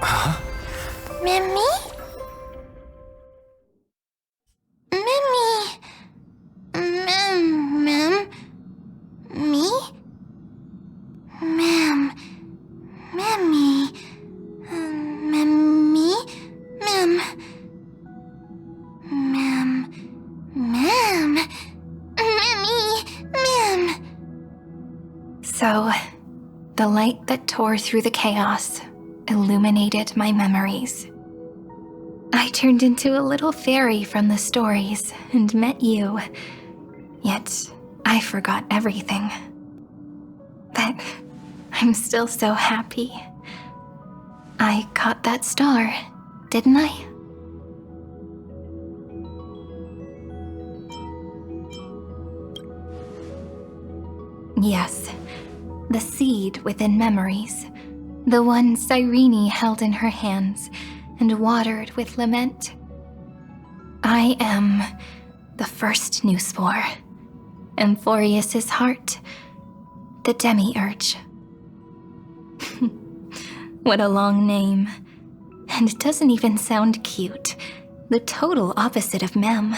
Huh? Mimi? So, the light that tore through the chaos illuminated my memories. I turned into a little fairy from the stories and met you, yet I forgot everything. But I'm still so happy. I caught that star, didn't I? Yes, the seed within memories, the one Cyrene held in her hands and watered with lament. I am the first new spore, Amphoreus' heart, the Demiurge. What a long name. And it doesn't even sound cute. The total opposite of Mem.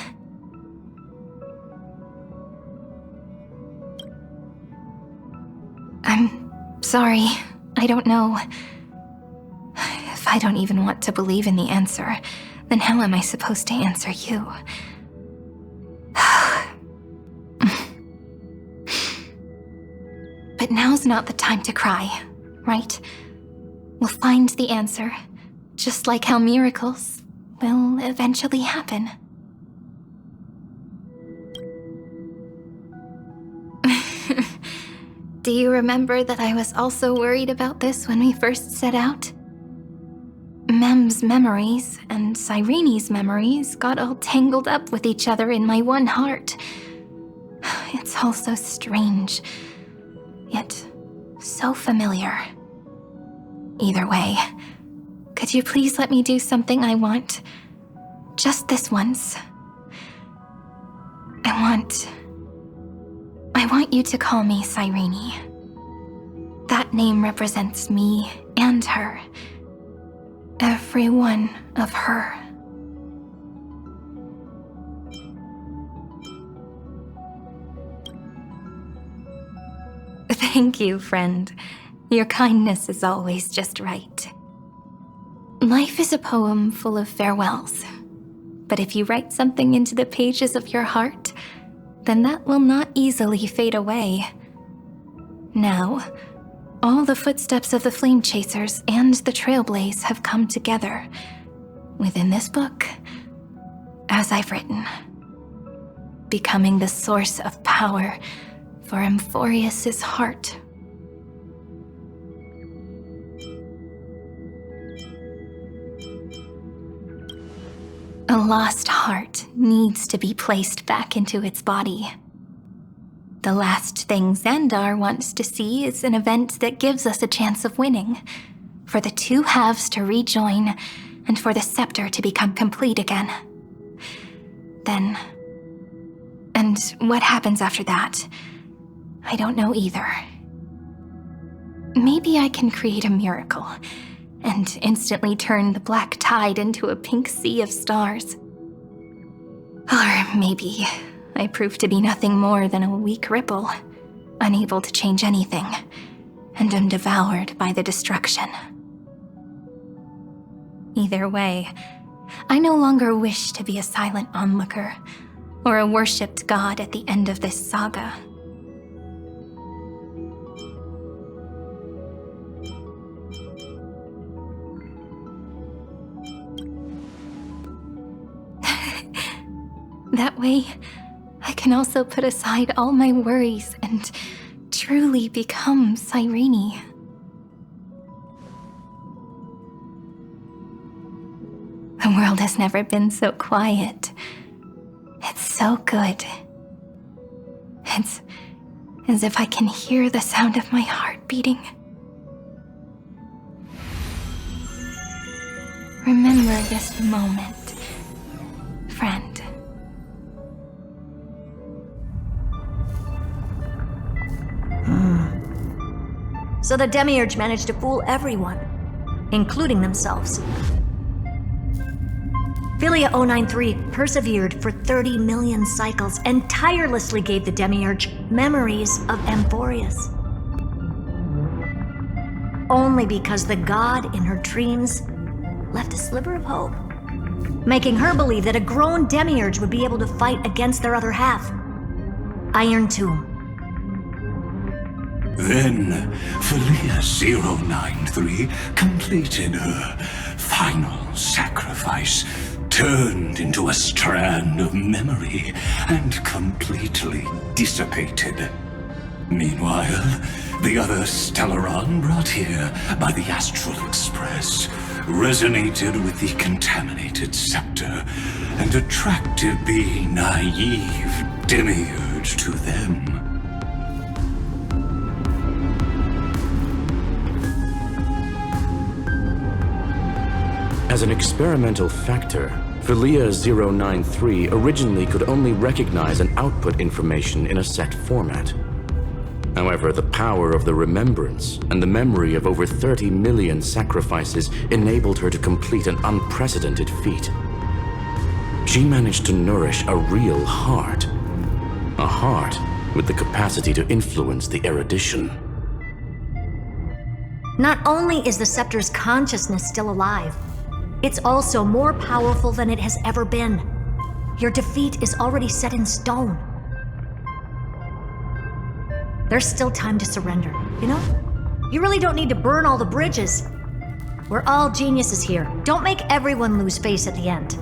I'm sorry. I don't know. If I don't even want to believe in the answer, then how am I supposed to answer you? But now's not the time to cry, right? We'll find the answer, just like how miracles will eventually happen. Do you remember that I was also worried about this when we first set out? Mem's memories and Cyrene's memories got all tangled up with each other in my one heart. It's all so strange, yet so familiar. Either way, could you please let me do something I want? Just this once. I want you to call me Cyrene. That name represents me and her. Every one of her. Thank you, friend. Your kindness is always just right. Life is a poem full of farewells. But if you write something into the pages of your heart, then that will not easily fade away. Now, all the footsteps of the Flame Chasers and the Trailblaze have come together within this book, as I've written, becoming the source of power for Amphoreus' heart. A lost heart needs to be placed back into its body. The last thing Xandar wants to see is an event that gives us a chance of winning, for the two halves to rejoin, and for the Scepter to become complete again. Then... and what happens after that? I don't know either. Maybe I can create a miracle, and instantly turn the black tide into a pink sea of stars. Or maybe I prove to be nothing more than a weak ripple, unable to change anything, and am devoured by the destruction. Either way, I no longer wish to be a silent onlooker, or a worshipped god at the end of this saga. That way, I can also put aside all my worries and truly become Cyrene. The world has never been so quiet. It's so good. It's as if I can hear the sound of my heart beating. Remember this moment, friend. So the Demiurge managed to fool everyone, including themselves. Philia 093 persevered for 30 million cycles and tirelessly gave the Demiurge memories of Amphoreus. Only because the god in her dreams left a sliver of hope, making her believe that a grown Demiurge would be able to fight against their other half, Iron Tomb. Then, Philia 093 completed her final sacrifice, turned into a strand of memory, and completely dissipated. Meanwhile, the other Stellaron brought here by the Astral Express resonated with the contaminated Scepter and attracted the naive Demiurge to them. As an experimental factor, Philia 093 originally could only recognize and output information in a set format. However, the power of the remembrance and the memory of over 30 million sacrifices enabled her to complete an unprecedented feat. She managed to nourish a real heart. A heart with the capacity to influence the erudition. Not only is the Scepter's consciousness still alive, it's also more powerful than it has ever been. Your defeat is already set in stone. There's still time to surrender, you know? You really don't need to burn all the bridges. We're all geniuses here. Don't make everyone lose face at the end.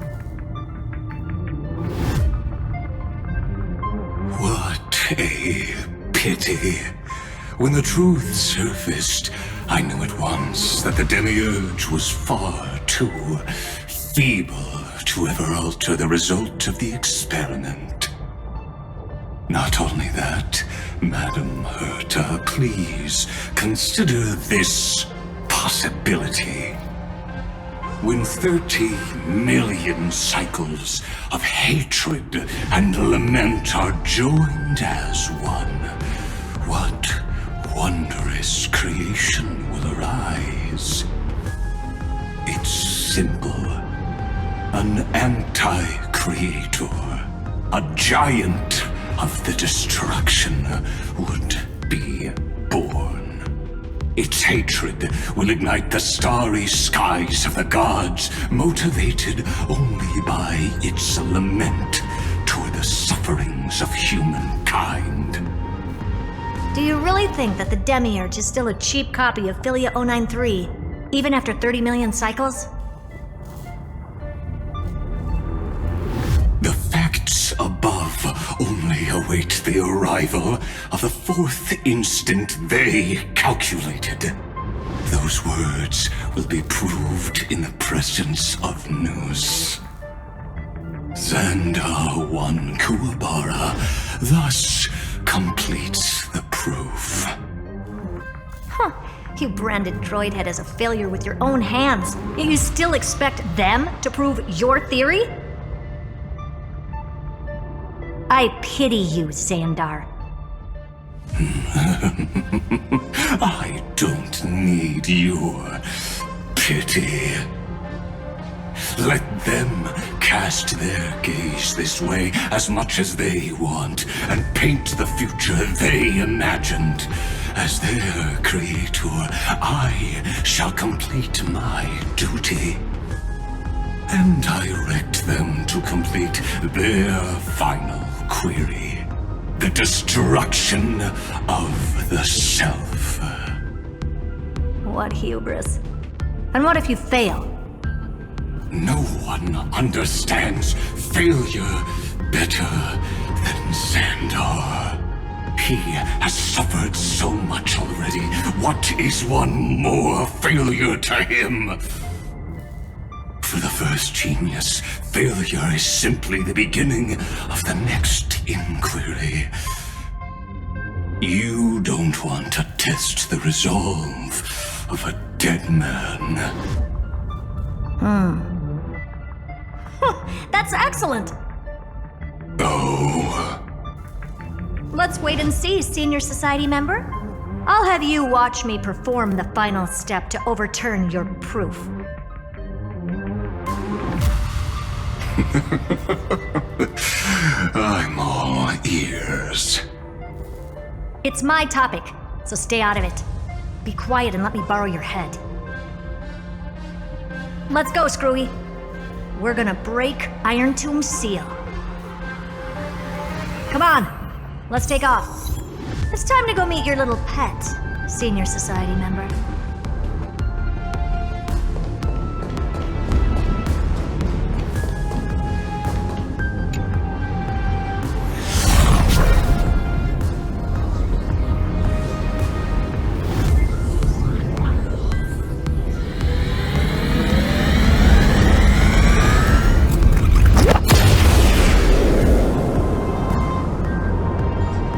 What a pity. When the truth surfaced, I knew at once that the Demiurge was far too feeble to ever alter the result of the experiment. Not only that, Madam Herta, please consider this possibility. When 30 million cycles of hatred and lament are joined as one, what wondrous creation will arise? It's simple. An anti-creator, a giant of the destruction would be born. Its hatred will ignite the starry skies of the gods, motivated only by its lament toward the sufferings of humankind. Do you really think that the Demiurge is still a cheap copy of Philia 093, even after 30 million cycles? The facts above only await the arrival of the fourth instant they calculated. Those words will be proved in the presence of news. Xandar 1 Kuwabara thus completes the proof. Huh. You branded Droidhead as a failure with your own hands, yet you still expect them to prove your theory? I pity you, Xandar. I don't need your pity. Let them cast their gaze this way as much as they want, and paint the future they imagined. As their creator, I shall complete my duty and direct them to complete their final query. The destruction of the self. What hubris. And what if you fail? No one understands failure better than Xandar. He has suffered so much already. What is one more failure to him? For the first genius, failure is simply the beginning of the next inquiry. You don't want to test the resolve of a dead man. That's excellent! Oh. Let's wait and see, Senior Society member. I'll have you watch me perform the final step to overturn your proof. I'm all ears. It's my topic, so stay out of it. Be quiet and let me borrow your head. Let's go, Screwy. We're gonna break Iron Tomb's seal. Come on, let's take off. It's time to go meet your little pet, Senior Society member.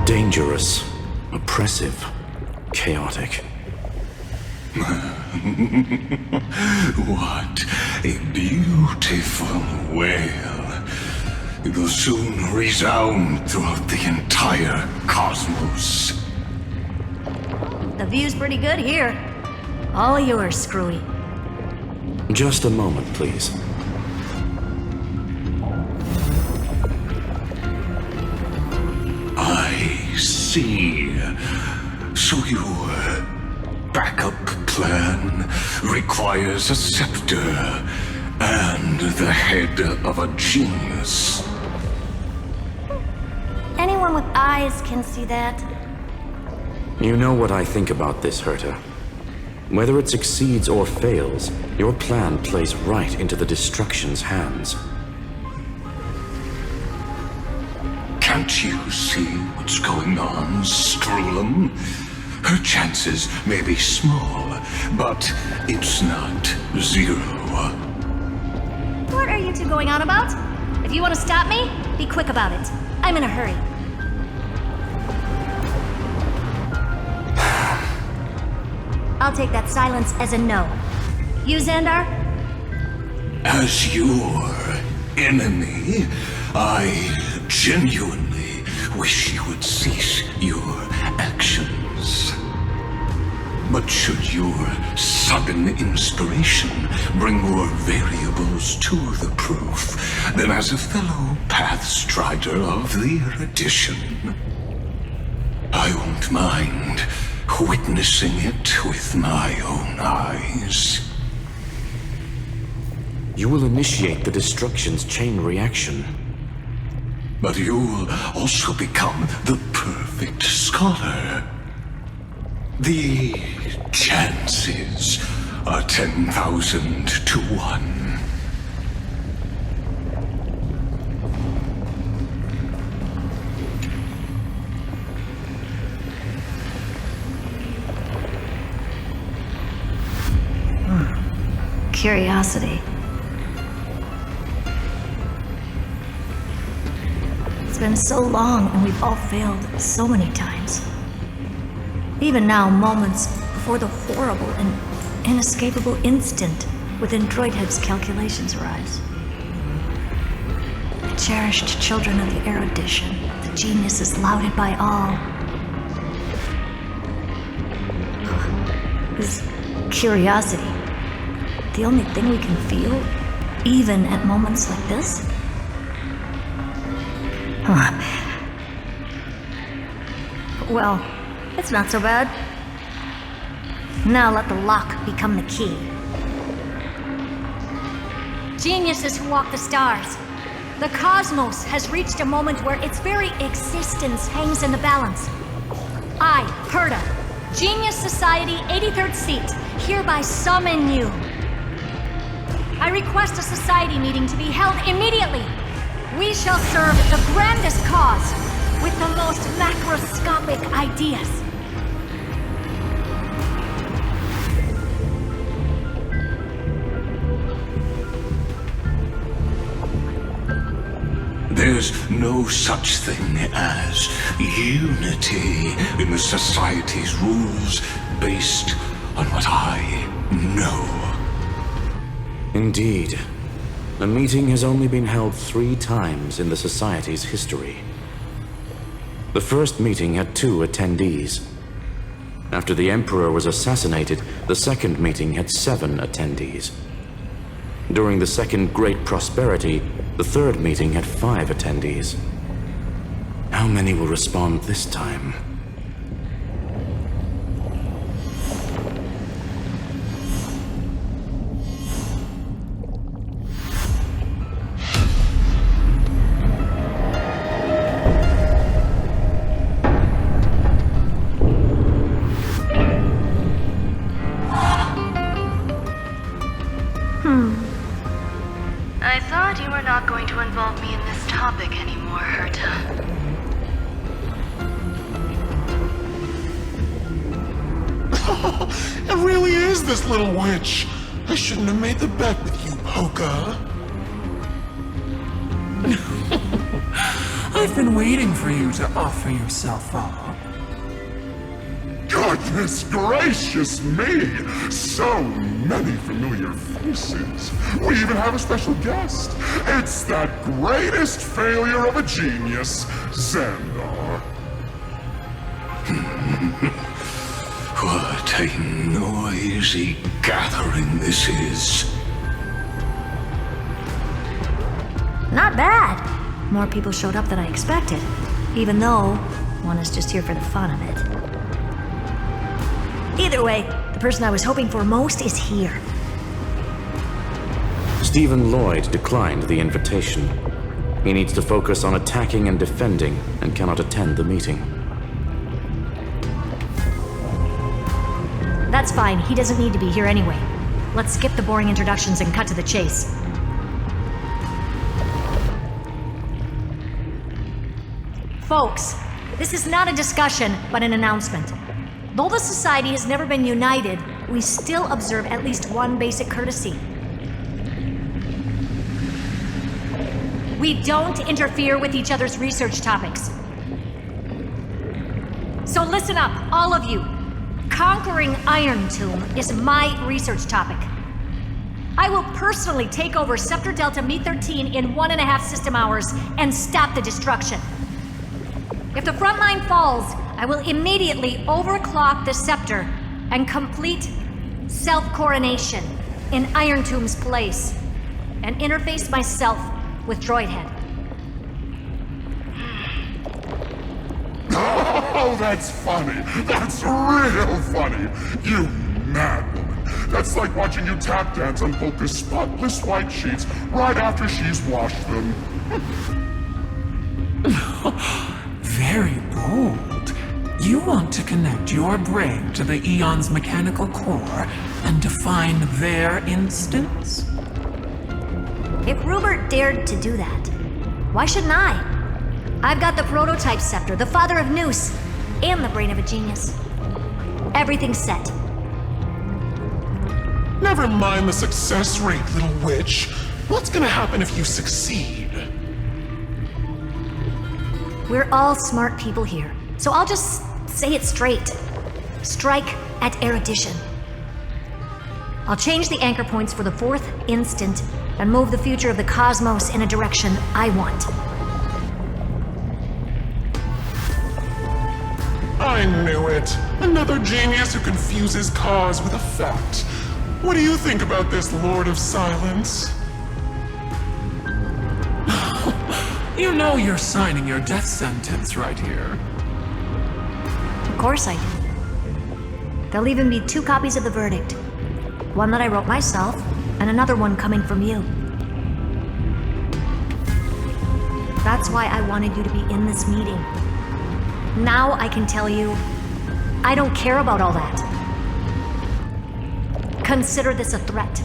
Dangerous, oppressive, chaotic. What a beautiful wail. It will soon resound throughout the entire cosmos. The view's pretty good here. All yours, Screwy. Just a moment, please. I see. So your backup plan requires a scepter and the head of a genius. Anyone with eyes can see that. You know what I think about this, Herta. Whether it succeeds or fails, your plan plays right into the Destruction's hands. Can't you see what's going on, Strulum? Her chances may be small, but it's not zero. What are you two going on about? If you want to stop me, be quick about it. I'm in a hurry. I'll take that silence as a no. You, Xandar? As your enemy, I genuinely wish you would cease your actions. But should your sudden inspiration bring more variables to the proof, then as a fellow Pathstrider of the Erudition, I won't mind witnessing it with my own eyes. You will initiate the destruction's chain reaction. But you'll also become the perfect scholar. The chances are 10,000 to 1. Curiosity. It's been so long and we've all failed so many times. Even now, moments before the horrible and inescapable instant within Droidhead's calculations arise. The cherished children of the erudition, the geniuses lauded by all. Is curiosity the only thing we can feel, even at moments like this? Well, it's not so bad. Now let the lock become the key. Geniuses who walk the stars. The cosmos has reached a moment where its very existence hangs in the balance. I, Perda, Genius Society 83rd seat, hereby summon you. I request a society meeting to be held immediately. We shall serve the grandest cause with the most macroscopic ideas. There's no such thing as unity in the Society's rules based on what I know. Indeed. A meeting has only been held 3 times in the Society's history. The first meeting had 2 attendees. After the Emperor was assassinated, the second meeting had 7 attendees. During the Second Great Prosperity, the third meeting had 5 attendees. How many will respond this time? I thought you were not going to involve me in this topic anymore, Herta. It really is this little witch. I shouldn't have made the bet with you, Poka. I've been waiting for you to offer yourself up. Goodness gracious me! So many familiar faces. We even have a special guest. It's that greatest failure of a genius, Xandar. What a noisy gathering this is. Not bad. More people showed up than I expected, even though one is just here for the fun of it. Either way, the person I was hoping for most is here. Stephen Lloyd declined the invitation. He needs to focus on attacking and defending and cannot attend the meeting. That's fine, he doesn't need to be here anyway. Let's skip the boring introductions and cut to the chase. Folks, this is not a discussion, but an announcement. Though the Society has never been united, we still observe at least one basic courtesy. We don't interfere with each other's research topics. So listen up, all of you. Conquering Iron Tomb is my research topic. I will personally take over Scepter Delta Me-13 in 1.5 system hours and stop the destruction. If the front line falls, I will immediately overclock the Scepter and complete self-coronation in Iron Tomb's place and interface myself with Droidhead. Oh, that's funny. That's real funny. You mad woman. That's like watching you tap dance on Polka's spotless white sheets right after she's washed them. Very bold. You want to connect your brain to the Eon's mechanical core and define their instance? If Rubert dared to do that, why shouldn't I? I've got the prototype Scepter, the father of Noose, and the brain of a genius. Everything's set. Never mind the success rate, little witch. What's gonna happen if you succeed? We're all smart people here, so I'll just say it straight. Strike at erudition. I'll change the anchor points for the fourth instant and move the future of the cosmos in a direction I want. I knew it. Another genius who confuses cause with effect. What do you think about this, Lord of Silence? You know you're signing your death sentence right here. Of course I do. There'll even be 2 copies of the verdict. One that I wrote myself, and another one coming from you. That's why I wanted you to be in this meeting. Now I can tell you, I don't care about all that. Consider this a threat.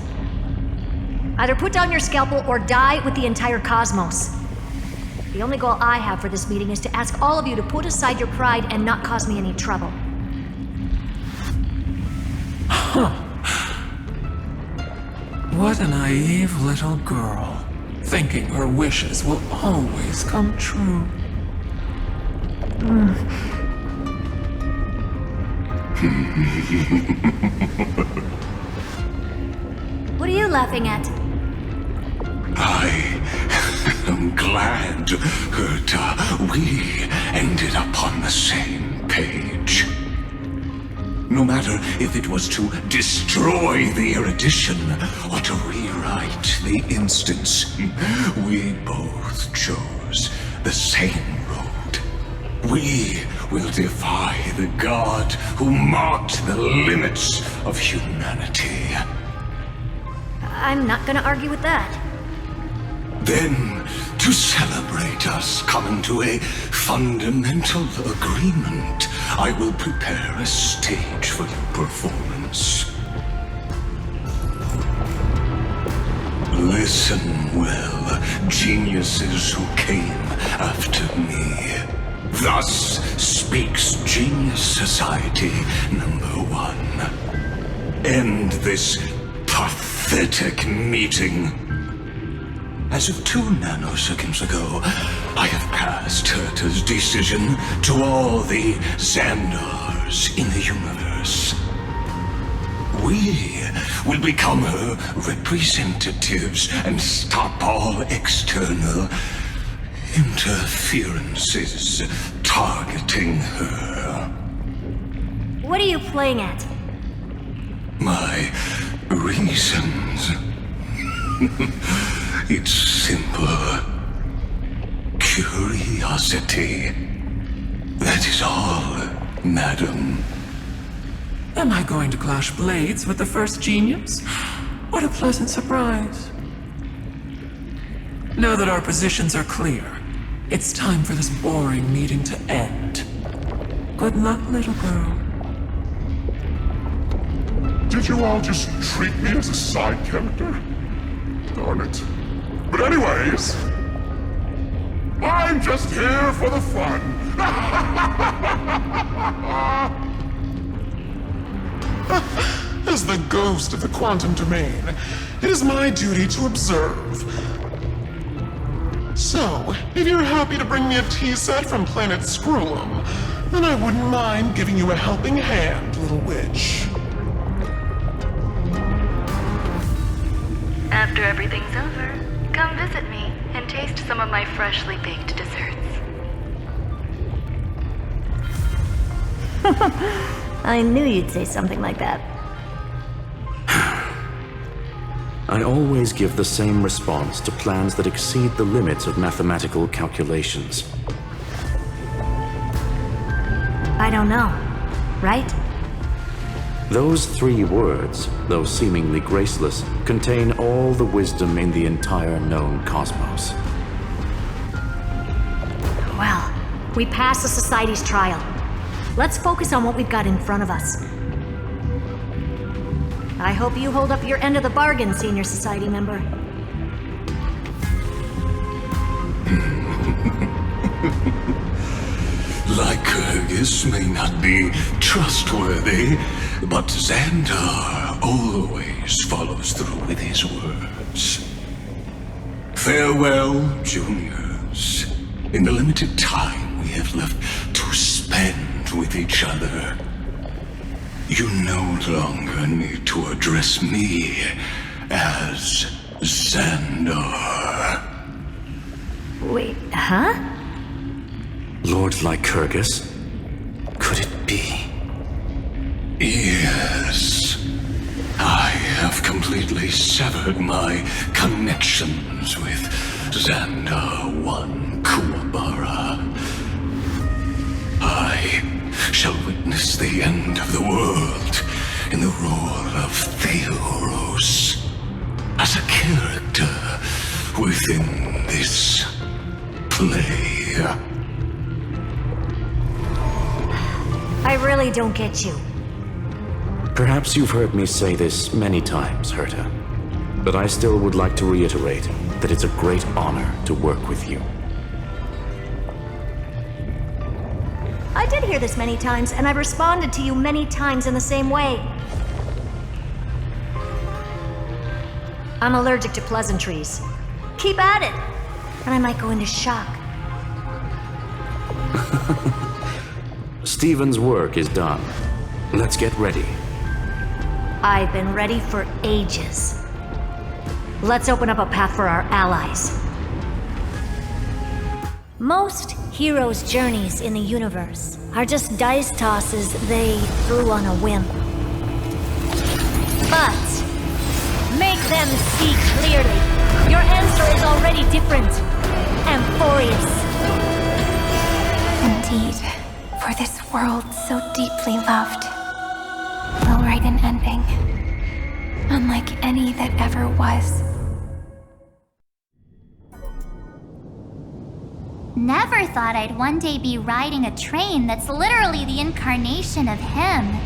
Either put down your scalpel or die with the entire cosmos. The only goal I have for this meeting is to ask all of you to put aside your pride and not cause me any trouble. Huh. What a naive little girl, thinking her wishes will always come true. What are you laughing at? I'm glad that we ended up on the same page. No matter if it was to destroy the erudition or to rewrite the instance, we both chose the same road. We will defy the god who marked the limits of humanity. I'm not gonna argue with that. Then, to celebrate us coming to a fundamental agreement, I will prepare a stage for your performance. Listen well, geniuses who came after me. Thus speaks Genius Society #1. End this pathetic meeting. As of 2 nanoseconds ago, I have passed Herta's decision to all the Xandars in the universe. We will become her representatives and stop all external interferences targeting her. What are you playing at? My reasons. It's simple. Curiosity. That is all, madam. Am I going to clash blades with the first genius? What a pleasant surprise. Now that our positions are clear, it's time for this boring meeting to end. Good luck, little girl. Did you all just treat me as a side character? Darn it. But anyways, I'm just here for the fun. As the ghost of the quantum domain, it is my duty to observe. So, if you're happy to bring me a tea set from Planet Screw'em, then I wouldn't mind giving you a helping hand, little witch. After everything's over, come visit me and taste some of my freshly baked desserts. I knew you'd say something like that. I always give the same response to plans that exceed the limits of mathematical calculations. I don't know. Right? Those 3 words, though seemingly graceless, contain all the wisdom in the entire known cosmos. Well, we passed the Society's trial. Let's focus on what we've got in front of us. I hope you hold up your end of the bargain, Senior Society member. Lycurgus may not be trustworthy, but Xandar always follows through with his words. Farewell, juniors. In the limited time we have left to spend with each other, you no longer need to address me as Xandar. Wait, huh? Lord Lycurgus? Could it be? Yes. I have completely severed my connections with Xandar 1 Kuwabara. I shall witness the end of the world in the role of Theoros, as a character within this play. I really don't get you. Perhaps you've heard me say this many times, Herta, but I still would like to reiterate that it's a great honor to work with you. I did hear this many times, and I've responded to you many times in the same way. I'm allergic to pleasantries. Keep at it, and I might go into shock. Stephen's work is done. Let's get ready. I've been ready for ages. Let's open up a path for our allies. Most heroes' journeys in the universe are just dice tosses they threw on a whim. But make them see clearly. Your answer is already different. Amphoreus. Indeed, for this world so deeply loved, will write an ending, unlike any that ever was. Never thought I'd one day be riding a train that's literally the incarnation of him.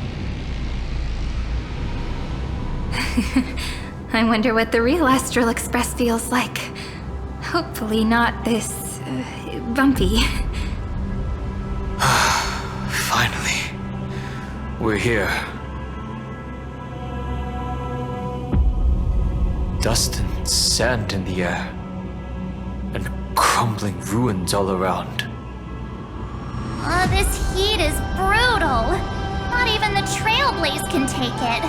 I wonder what the real Astral Express feels like. Hopefully not this... bumpy. Finally. We're here. Dust and sand in the air. And crumbling ruins all around. This heat is brutal. Not even the Trailblaze can take it.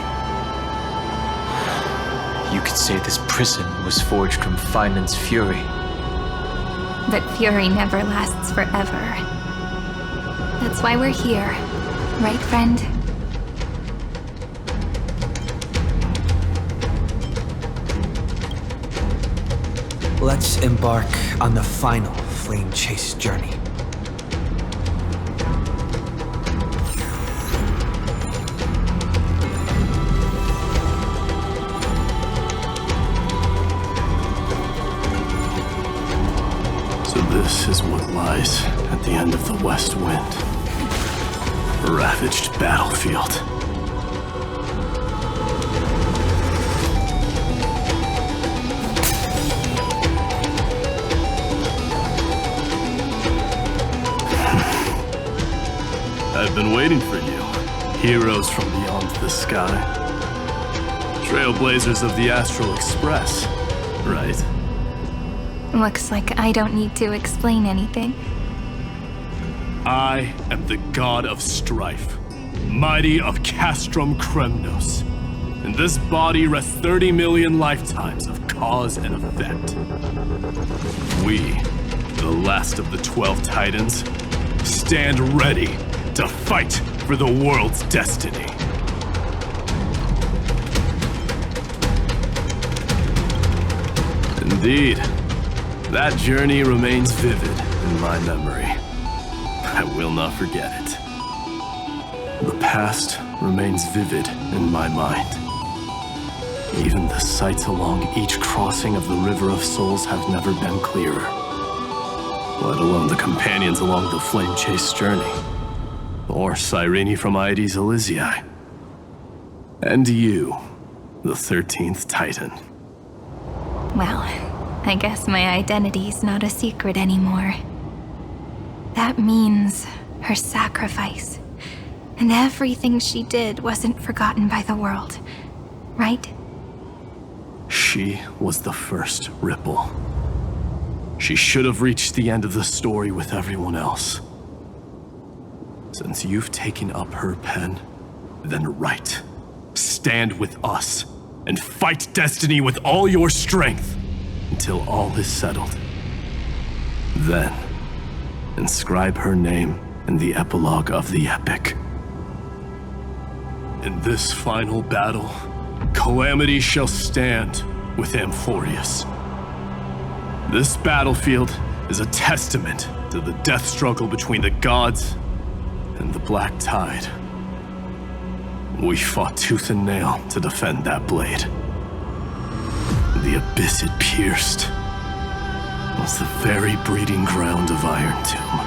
You could say this prison was forged from Finan's fury. But fury never lasts forever. That's why we're here. Right, friend? Let's embark on the final flame chase journey. So this is what lies at the end of the West Wind. A ravaged battlefield. I've been waiting for you, heroes from beyond the sky. Trailblazers of the Astral Express, right? Looks like I don't need to explain anything. I am the god of strife, mighty of Castrum Kremnos. In this body rests 30 million lifetimes of cause and effect. We, the last of the 12 Titans, stand ready to fight for the world's destiny. Indeed, that journey remains vivid in my memory. I will not forget it. The past remains vivid in my mind. Even the sights along each crossing of the River of Souls have never been clearer. Let alone the companions along the flame chase journey. Or Cyrene from Aedes Elysiae. And you, the 13th Titan. Well, I guess my identity's not a secret anymore. That means her sacrifice. And everything she did wasn't forgotten by the world, right? She was the first Ripple. She should have reached the end of the story with everyone else. Since you've taken up her pen, then write. Stand with us, and fight destiny with all your strength, until all is settled. Then, inscribe her name in the epilogue of the epic. In this final battle, Calamity shall stand with Amphoreus. This battlefield is a testament to the death struggle between the gods and the Black Tide. We fought tooth and nail to defend that blade. The abyss it pierced was the very breeding ground of Iron Tomb.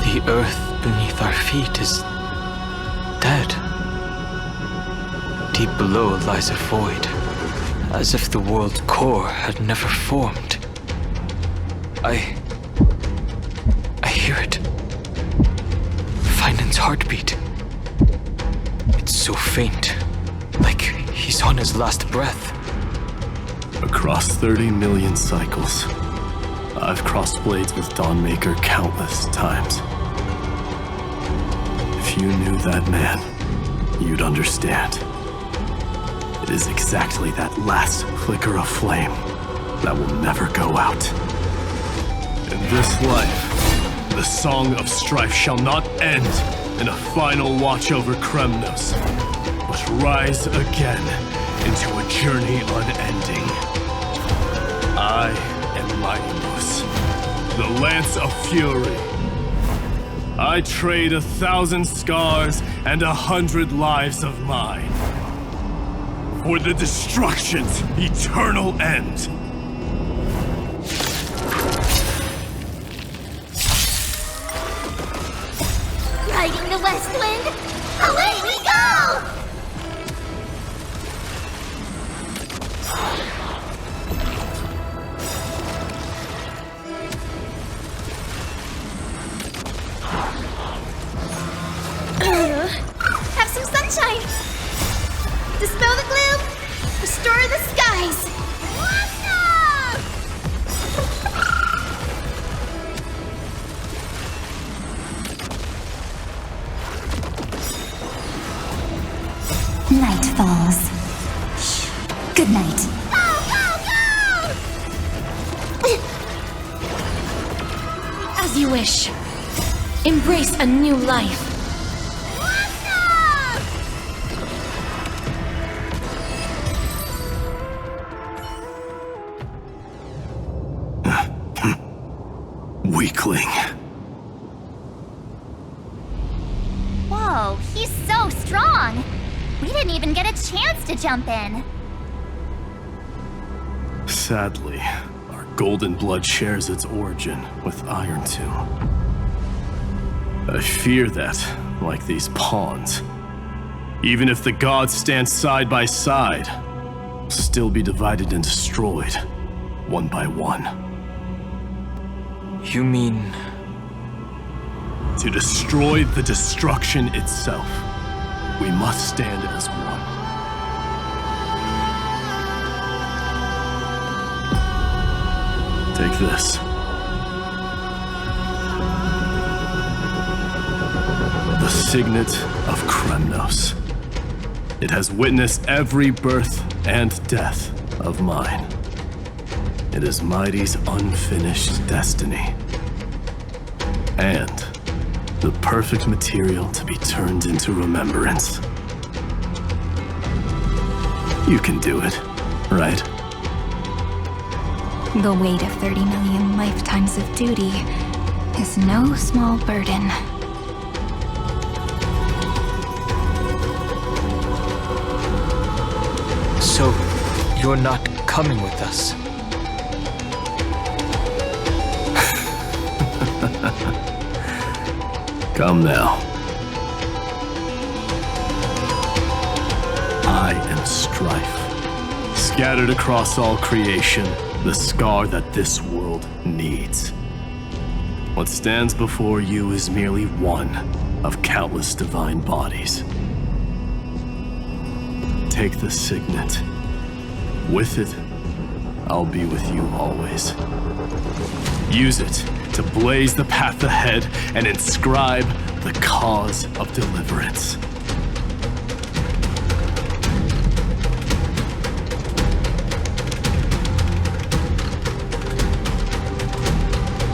The earth beneath our feet is dead. Deep below lies a void, as if the world's core had never formed. I hear it. Finan's heartbeat. It's so faint, like he's on his last breath. Across 30 million cycles, I've crossed blades with Dawnmaker countless times. If you knew that man, you'd understand. It is exactly that last flicker of flame that will never go out. In this life, the song of strife shall not end in a final watch over Kremnos, but rise again into a journey unending. I am Mighty the Lance of Fury. I trade 1,000 scars and 100 lives of mine for the destruction's eternal end. Riding the west wind, away we go! Have some sunshine! Dispel the gloom! Restore the skies! Night falls. Good night. As you wish. Embrace a new life. Weakling. Whoa, he's so strong! We didn't even get a chance to jump in. Sadly, our golden blood shares its origin with Iron Tomb. I fear that, like these pawns, even if the gods stand side by side, will still be divided and destroyed, one by one. You mean... To destroy the destruction itself, we must stand as one. Take this. The Signet of Kremnos. It has witnessed every birth and death of mine. It is Mighty's unfinished destiny. And the perfect material to be turned into remembrance. You can do it, right? The weight of 30 million lifetimes of duty is no small burden. So, you're not coming with us? Come now. I am Strife. Scattered across all creation, the scar that this world needs. What stands before you is merely one of countless divine bodies. Take the signet. With it, I'll be with you always. Use it to blaze the path ahead and inscribe the cause of deliverance.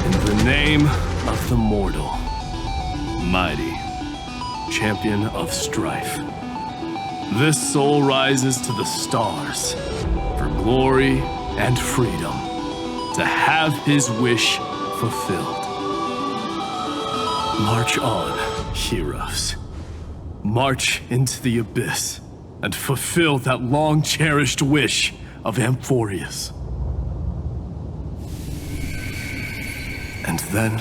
In the name of the mortal, mighty, champion of strife, this soul rises to the stars for glory and freedom, to have his wish fulfilled. March on, heroes. March into the abyss and fulfill that long-cherished wish of Amphoreus. And then,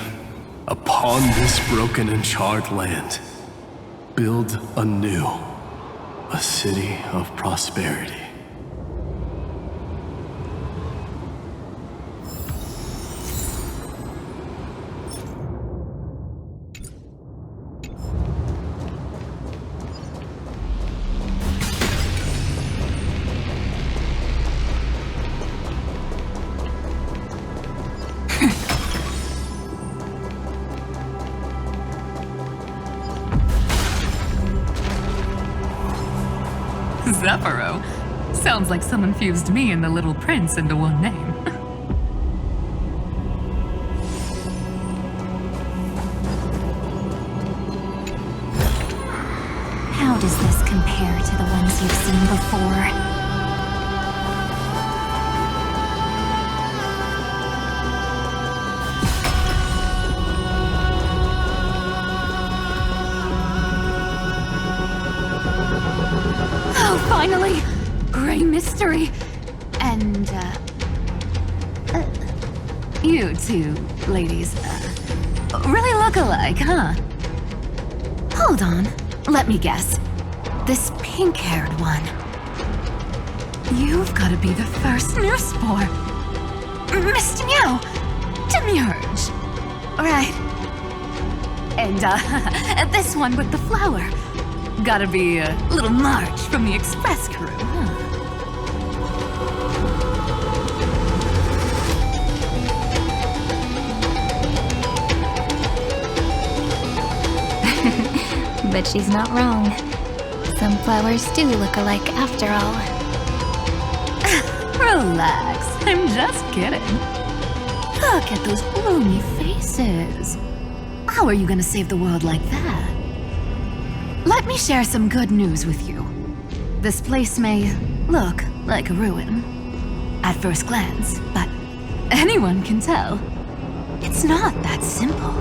upon this broken and charred land, build anew a city of prosperity. Zephyro. Sounds like someone fused me and the Little Prince into one name. How does this compare to the ones you've seen before? Finally! Gray mystery! And, you two ladies, really look alike, huh? Hold on, let me guess. This pink-haired one. You've gotta be the first Nurspore. Mr. Meow! Demiurge! Right. And, this one with the flower. Gotta be a little March from the Express crew, huh? But she's not wrong. Some flowers do look alike after all. Relax, I'm just kidding. Look at those bloomy faces. How are you gonna save the world like that? Let me share some good news with you. This place may look like a ruin at first glance, but anyone can tell it's not that simple.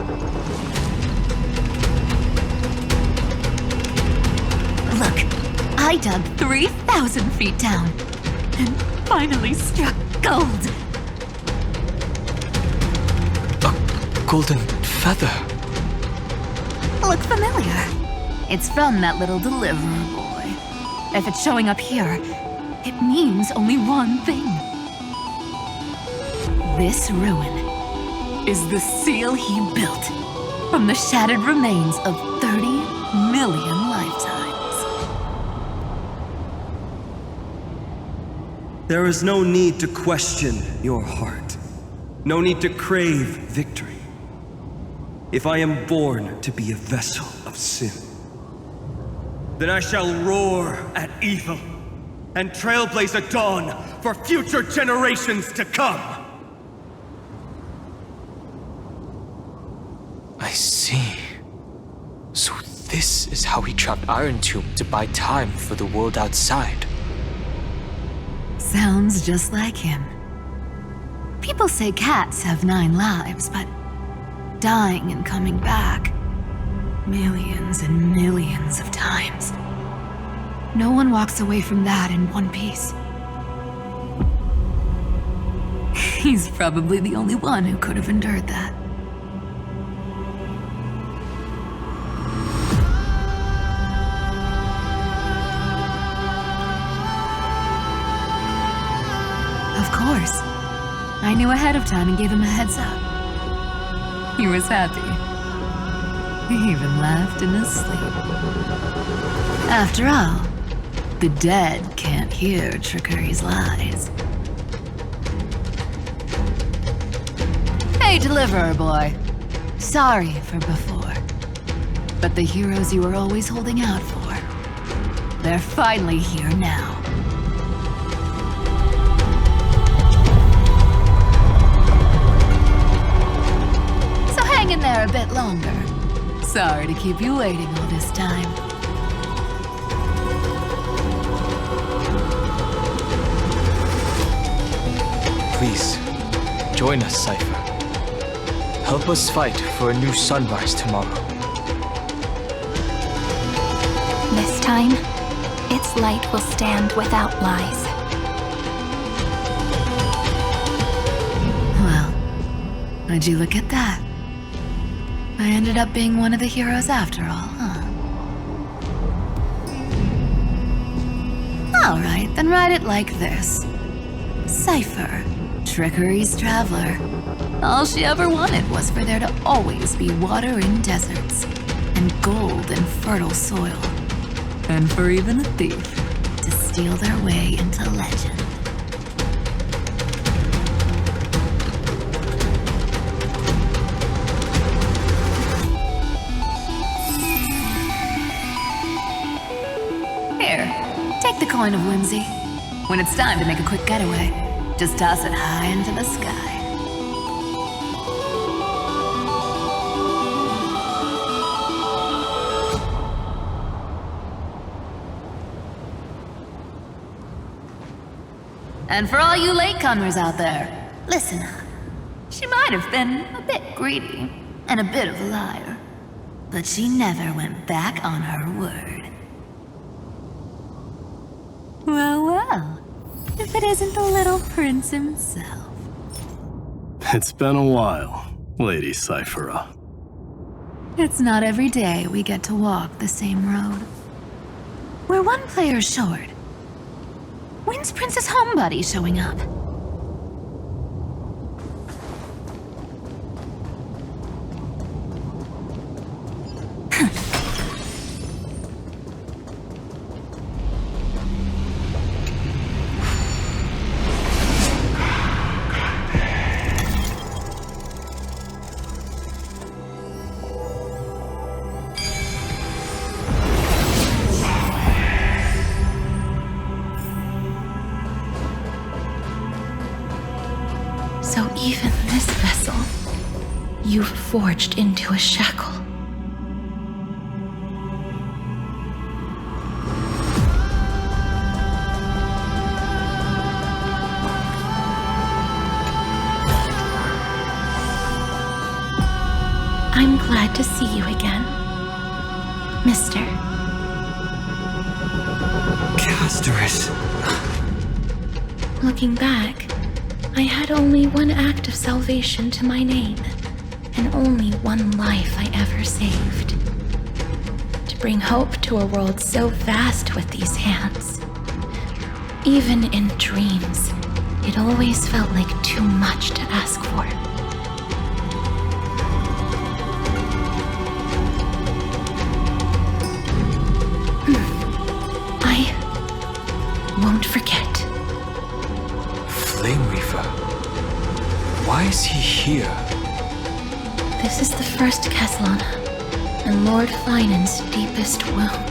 Look, I dug 3,000 feet down and finally struck gold. A golden feather. Look familiar? It's from that little deliverer boy. If it's showing up here, it means only one thing. This ruin is the seal he built from the shattered remains of 30 million lifetimes. There is no need to question your heart. No need to crave victory. If I am born to be a vessel of sin, then I shall roar at evil and trailblaze a dawn for future generations to come. I see. So this is how he trapped Iron Tomb to buy time for the world outside. Sounds just like him. People say cats have 9 lives, but dying and coming back. Millions and millions of times. No one walks away from that in one piece. He's probably the only one who could have endured that. Of course. I knew ahead of time and gave him a heads up. He was happy. He even laughed in his sleep. After all, the dead can't hear Trickery's lies. Hey, Deliverer Boy. Sorry for before. But the heroes you were always holding out for, they're finally here now. So hang in there a bit longer. Sorry to keep you waiting all this time. Please, join us, Cypher. Help us fight for a new sunrise tomorrow. This time, its light will stand without lies. Well, would you look at that? I ended up being one of the heroes after all, huh? Alright, then write it like this. Cypher, Trickery's traveler. All she ever wanted was for there to always be water in deserts, and gold in fertile soil. And for even a thief to steal their way into legend. Take the coin of whimsy. When it's time to make a quick getaway, just toss it high into the sky. And for all you latecomers out there, listen up. She might have been a bit greedy and a bit of a liar, but she never went back on her word. Well, well, if it isn't the little prince himself. It's been a while, Lady Cyphera. It's not every day we get to walk the same road. We're one player short. When's Princess Homebody showing up? So even this vessel, you've forged into a shackle. I'm glad to see you again, Mister. Casterus. Looking back, I had only one act of salvation to my name, and only one life I ever saved. To bring hope to a world so vast with these hands. Even in dreams, it always felt like too much to ask for. I won't forget. Flame Reaver. Why is he here? This is the first Castellana, and Lord Finan's deepest wound.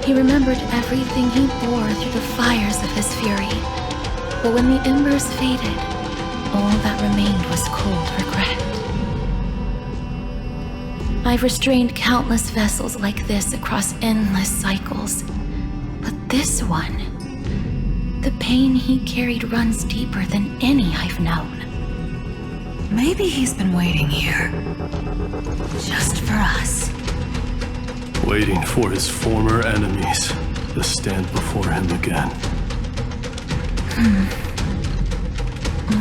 He remembered everything he bore through the fires of his fury, but when the embers faded, all that remained was cold regret. I've restrained countless vessels like this across endless cycles, but this one, the pain he carried runs deeper than any I've known. Maybe he's been waiting here. Just for us. Waiting for his former enemies to stand before him again.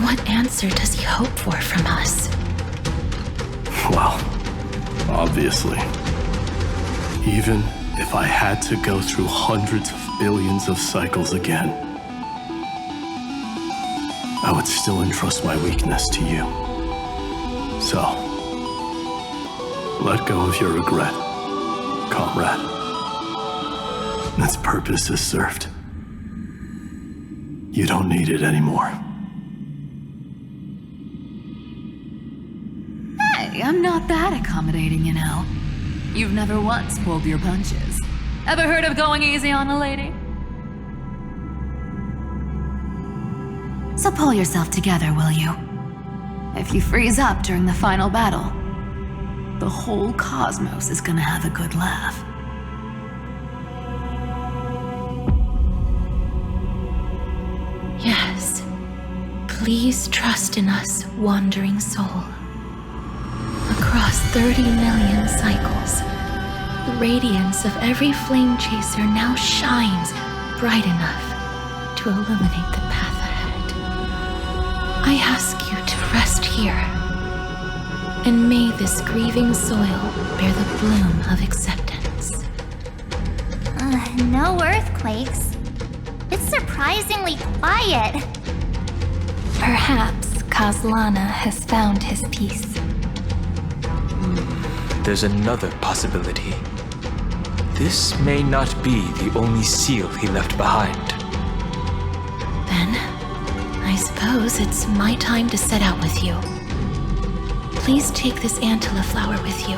What answer does he hope for from us? Well, obviously. Even if I had to go through hundreds of billions of cycles again, I would still entrust my weakness to you. So, let go of your regret, comrade. Its purpose is served. You don't need it anymore. Hey, I'm not that accommodating, you know. You've never once pulled your punches. Ever heard of going easy on a lady? So pull yourself together, will you? If you freeze up during the final battle, the whole cosmos is gonna have a good laugh. Yes. Please trust in us, wandering soul. Across 30 million cycles, the radiance of every flame chaser now shines bright enough to illuminate the path ahead. I ask you to rest here, and may this grieving soil bear the bloom of acceptance. No earthquakes. It's surprisingly quiet. Perhaps Kazlana has found his peace. There's another possibility. This may not be the only seal he left behind. Then, I suppose it's my time to set out with you. Please take this Antilla flower with you.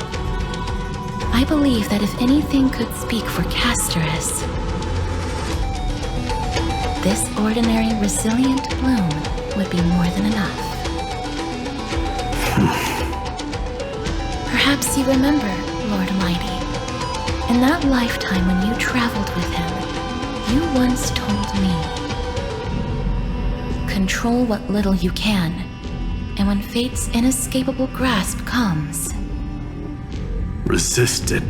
I believe that if anything could speak for Castorus, this ordinary resilient bloom would be more than enough. Perhaps you remember, Lord Mighty. In that lifetime when you traveled with him, you once told me, control what little you can, and when fate's inescapable grasp comes, resist it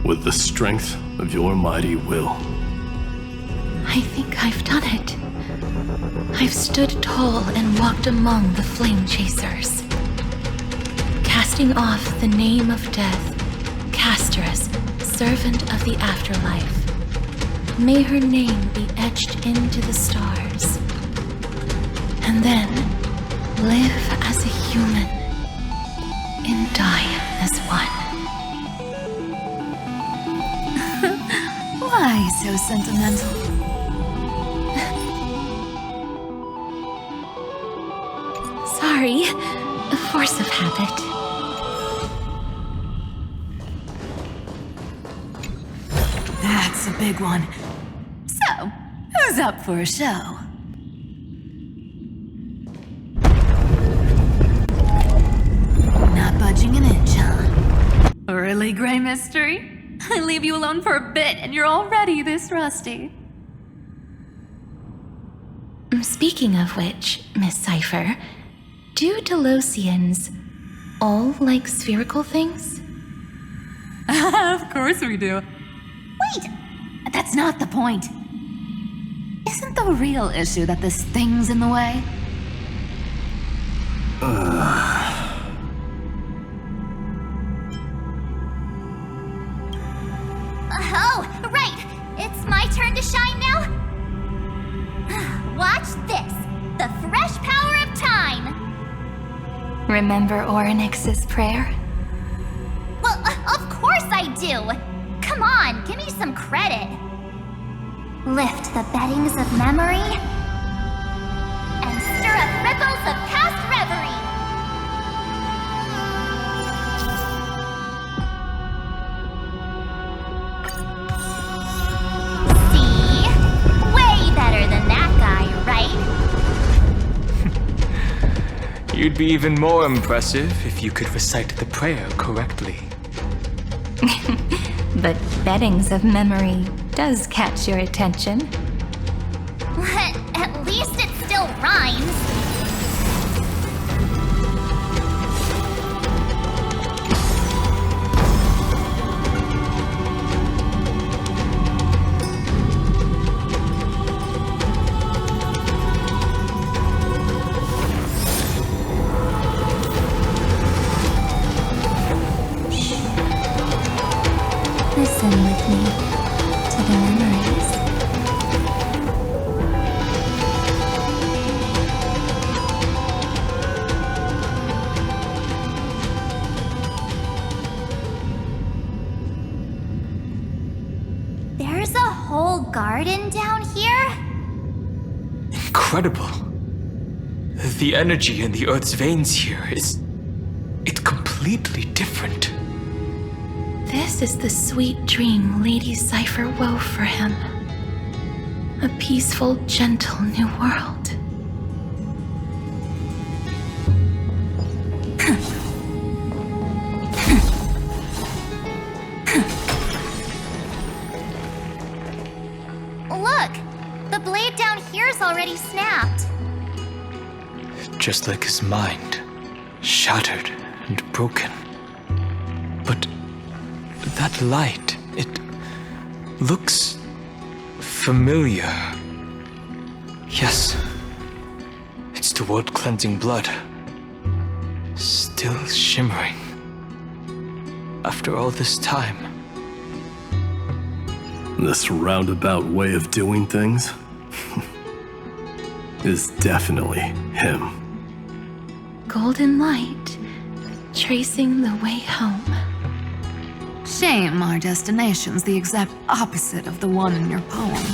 with the strength of your mighty will. I think I've done it. I've stood tall and walked among the flame chasers, casting off the name of death, Castorus, servant of the afterlife. May her name be etched into the stars. And then live as a human and die as one. Why so sentimental? Sorry, a force of habit. That's a big one. So, who's up for a show? Not budging an inch, huh? Really, Gray Mystery? I leave you alone for a bit and you're already this rusty. Speaking of which, Miss Cypher, do Delosians all like spherical things? Of course we do. Wait! That's not the point. Isn't the real issue that this thing's in the way? Oh, right! It's my turn to shine now? Watch this! The fresh power of time! Remember Orynyx's prayer? Well, of course I do! Come on, give me some credit. Lift the beddings of memory and stir up ripples of past reverie. See? Way better than that guy, right? You'd be even more impressive if you could recite the prayer correctly. But beddings of memory does catch your attention. At least it still rhymes. me to the memories. There's a whole garden down here? Incredible. The energy in the Earth's veins here it's completely different. This is the sweet dream Lady Cypher wove for him. A peaceful, gentle new world. Look! The blade down here's already snapped. Just like his mind, shattered and broken. But that light, it looks familiar. Yes, it's the world-cleansing blood. Still shimmering. After all this time. This roundabout way of doing things is definitely him. Golden light, tracing the way home. Shame our destination's the exact opposite of the one in your poem.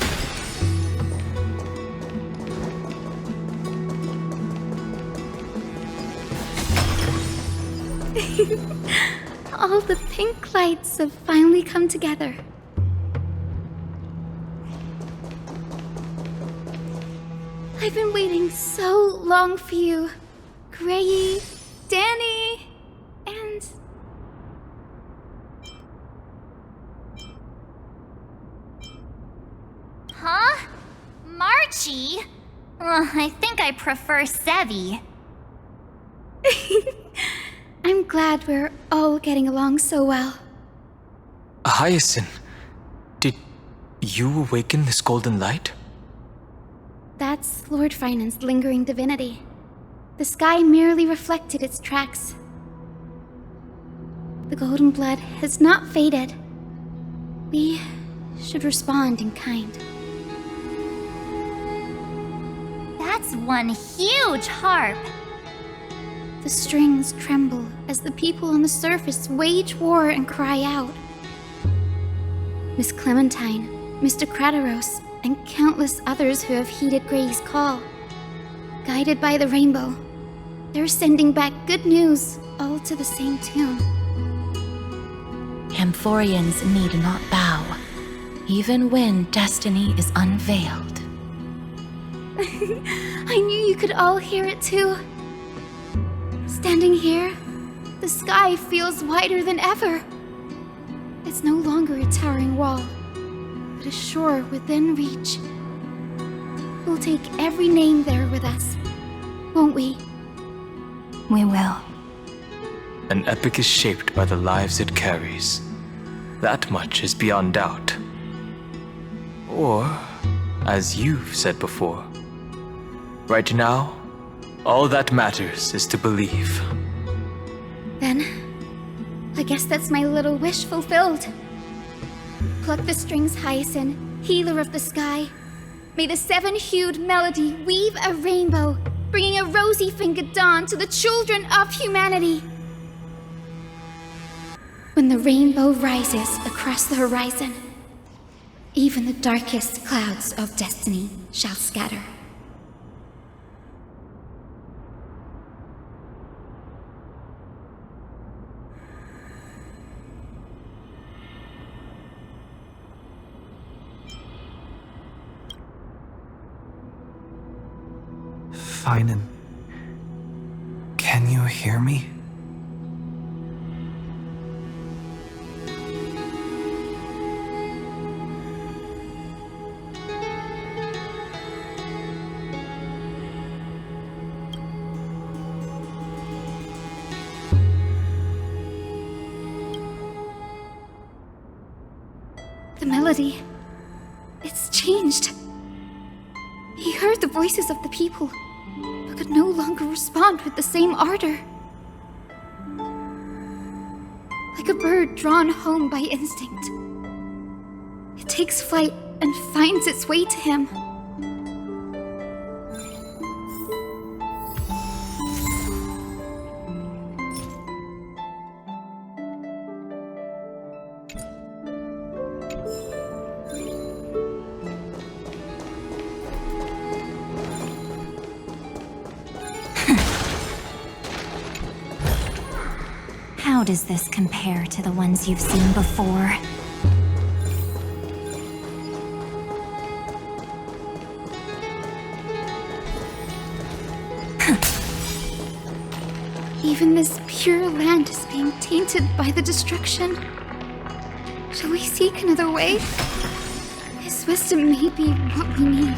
All the pink lights have finally come together. I've been waiting so long for you, Gray, Danny, and... Huh? Marchie? I think I prefer Sevi. I'm glad we're all getting along so well. Hyacinth, did you awaken this golden light? That's Lord Finan's lingering divinity. The sky merely reflected its tracks. The golden blood has not faded. We should respond in kind. That's one huge harp. The strings tremble as the people on the surface wage war and cry out. Miss Clementine, Mr. Krateros, and countless others who have heeded Gray's call. Guided by the rainbow, they're sending back good news, all to the same tune. Amphoreans need not bow, even when destiny is unveiled. I knew you could all hear it too. Standing here, the sky feels wider than ever. It's no longer a towering wall, but a shore within reach. We'll take every name there with us, won't we? We will. An epic is shaped by the lives it carries. That much is beyond doubt. Or, as you've said before, right now, all that matters is to believe. Then, I guess that's my little wish fulfilled. Pluck the strings, Hyacinth, healer of the sky. May the seven-hued melody weave a rainbow, bringing a rosy-fingered dawn to the children of humanity. When the rainbow rises across the horizon, even the darkest clouds of destiny shall scatter. Finan, can you hear me? The melody, it's changed. He heard the voices of the people, but could no longer respond with the same ardor. Like a bird drawn home by instinct, takes flight and finds its way to him. How does this compare to the ones you've seen before? Even this pure land is being tainted by the destruction. Shall we seek another way? His wisdom may be what we need.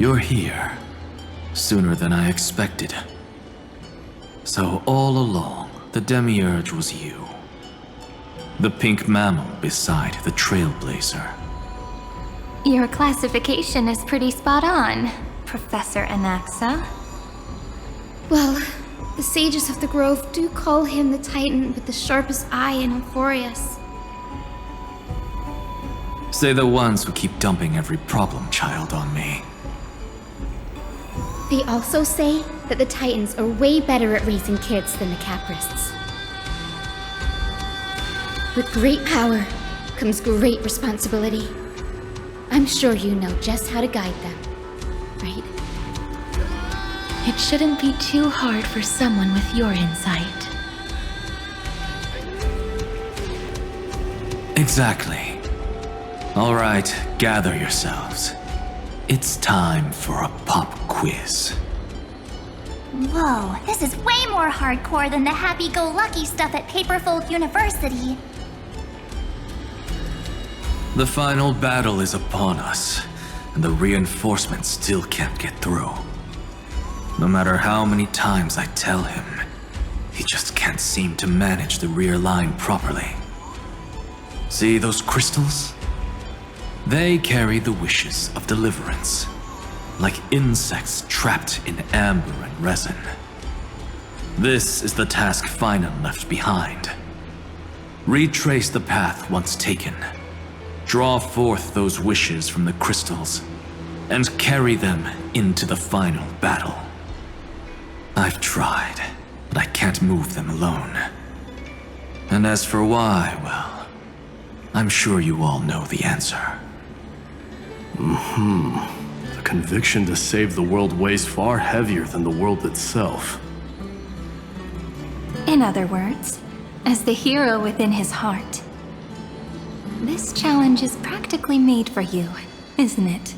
You're here, sooner than I expected. So all along, the Demiurge was you. The pink mammal beside the Trailblazer. Your classification is pretty spot on, Professor Anaxa. Well, the sages of the Grove do call him the Titan with the sharpest eye in Amphoreus. Say the ones who keep dumping every problem child on me. They also say that the Titans are way better at raising kids than the Caprists. With great power comes great responsibility. I'm sure you know just how to guide them, right? It shouldn't be too hard for someone with your insight. Exactly. All right, gather yourselves. It's time for a pop quiz. Whoa, this is way more hardcore than the happy-go-lucky stuff at Paperfold University. The final battle is upon us, and the reinforcements still can't get through. No matter how many times I tell him, he just can't seem to manage the rear line properly. See those crystals? They carry the wishes of deliverance, like insects trapped in amber and resin. This is the task Finan left behind. Retrace the path once taken, draw forth those wishes from the crystals, and carry them into the final battle. I've tried, but I can't move them alone. And as for why, well, I'm sure you all know the answer. The conviction to save the world weighs far heavier than the world itself. In other words, as the hero within his heart. This challenge is practically made for you, isn't it?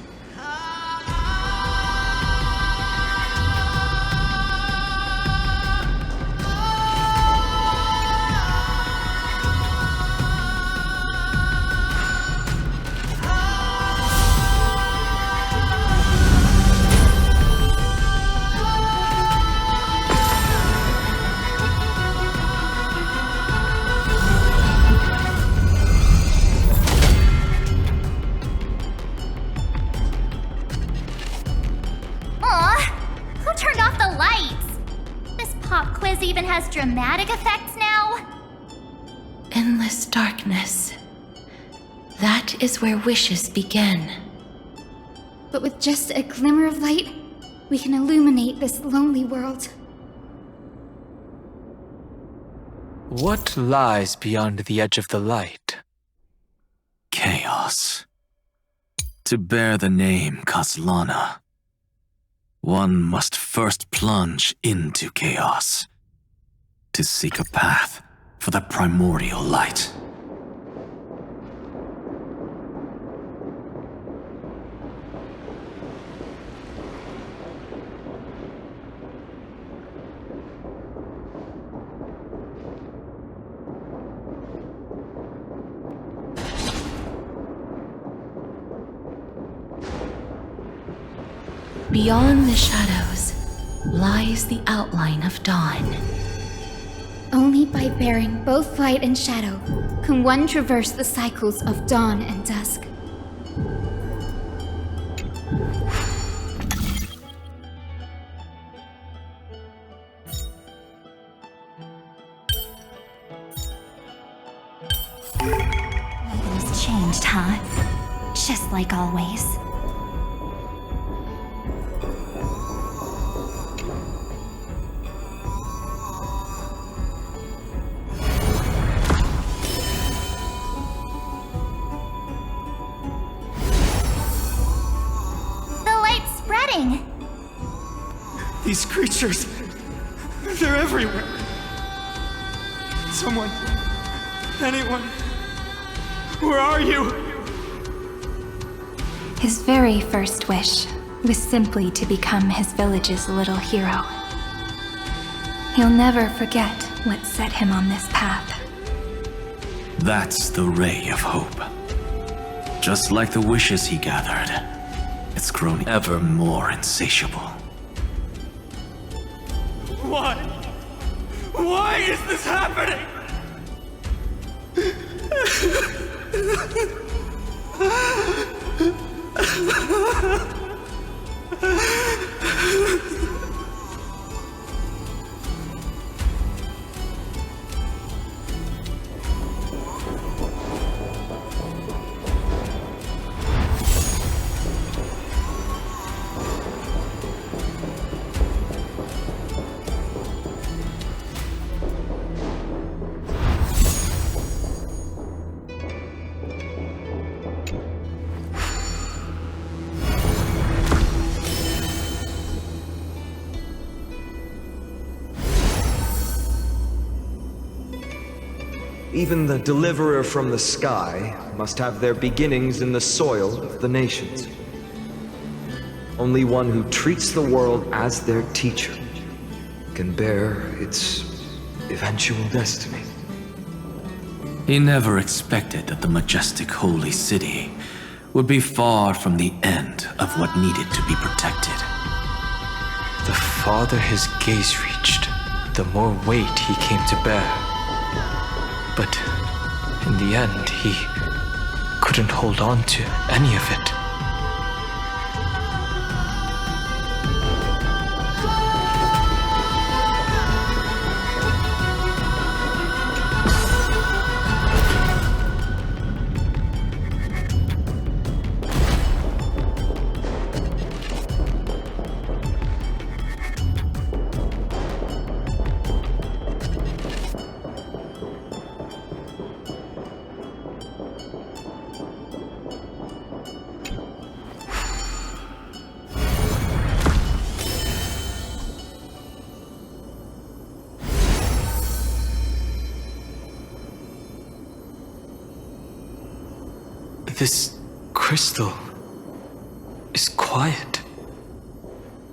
Dramatic effects now? Endless darkness. That is where wishes begin. But with just a glimmer of light, we can illuminate this lonely world. What lies beyond the edge of the light? Chaos. To bear the name Kaslana, one must first plunge into chaos. To seek a path for the primordial light. Beyond the shadows lies the outline of dawn. Only by bearing both light and shadow can one traverse the cycles of dawn and dusk. Nothing's changed, huh? Just like always. These creatures, they're everywhere. Someone, anyone, where are you? His very first wish was simply to become his village's little hero. He'll never forget what set him on this path. That's the ray of hope. Just like the wishes he gathered, it's grown ever more insatiable. Why? Why is this happening? Even the deliverer from the sky must have their beginnings in the soil of the nations. Only one who treats the world as their teacher can bear its eventual destiny. He never expected that the majestic holy city would be far from the end of what needed to be protected. The farther his gaze reached, the more weight he came to bear. But in the end, he couldn't hold on to any of it. This crystal is quiet.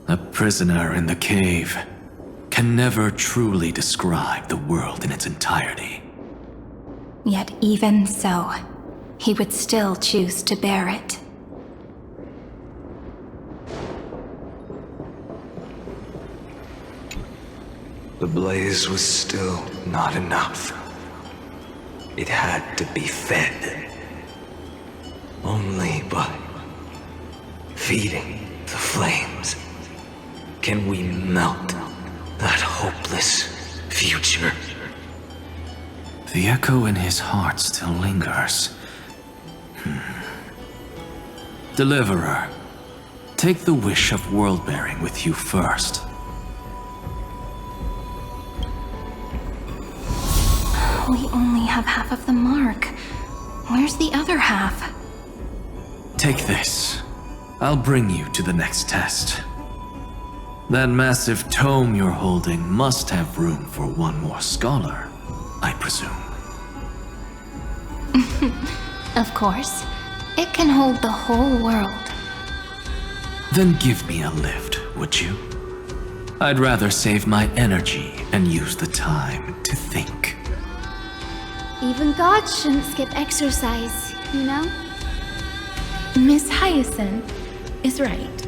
A prisoner in the cave can never truly describe the world in its entirety. Yet even so, he would still choose to bear it. The blaze was still not enough. It had to be fed. Only by feeding the flames can we melt that hopeless future. The echo in his heart still lingers. Deliverer, take the wish of world-bearing with you first. We only have half of the mark. Where's the other half? Take this. I'll bring you to the next test. That massive tome you're holding must have room for one more scholar, I presume. Of course. It can hold the whole world. Then give me a lift, would you? I'd rather save my energy and use the time to think. Even gods shouldn't skip exercise, you know? Miss Hyacinth is right.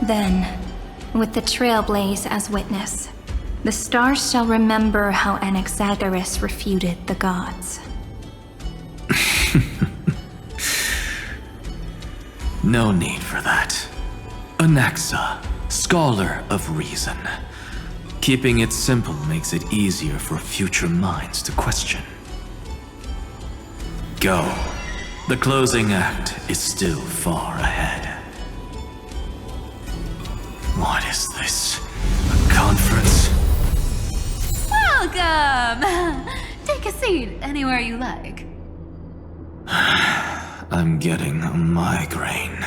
Then, with the Trailblaze as witness, the stars shall remember how Anaxagoras refuted the gods. No need for that. Anaxa, scholar of reason. Keeping it simple makes it easier for future minds to question. Go. The closing act is still far ahead. What is this? A conference? Welcome! Take a seat anywhere you like. I'm getting a migraine.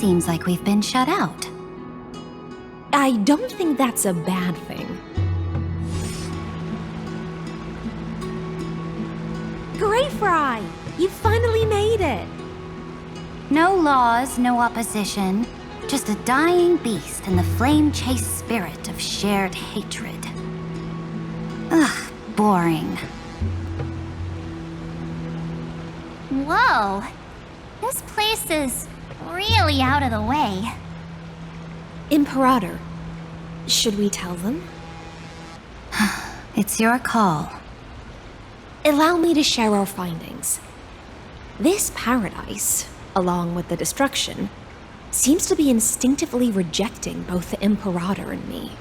Seems like we've been shut out. I don't think that's a bad thing. Greyfry! You finally made it! No laws, no opposition. Just a dying beast and the flame-chased spirit of shared hatred. Ugh, boring. Whoa! This place is really out of the way. Imperator, should we tell them? It's your call. Allow me to share our findings. This paradise, along with the destruction, seems to be instinctively rejecting both the Imperator and me.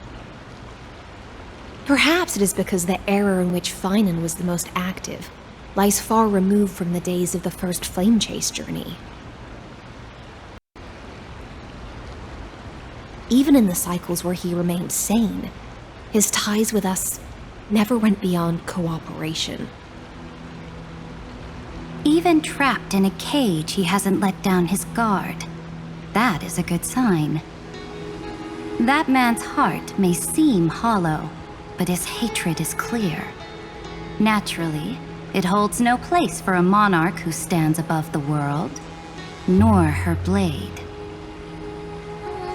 Perhaps it is because the era in which Finan was the most active lies far removed from the days of the first flame chase journey. Even in the cycles where he remained sane, his ties with us never went beyond cooperation. Even trapped in a cage, he hasn't let down his guard. That is a good sign. That man's heart may seem hollow, but his hatred is clear. Naturally, it holds no place for a monarch who stands above the world, nor her blade.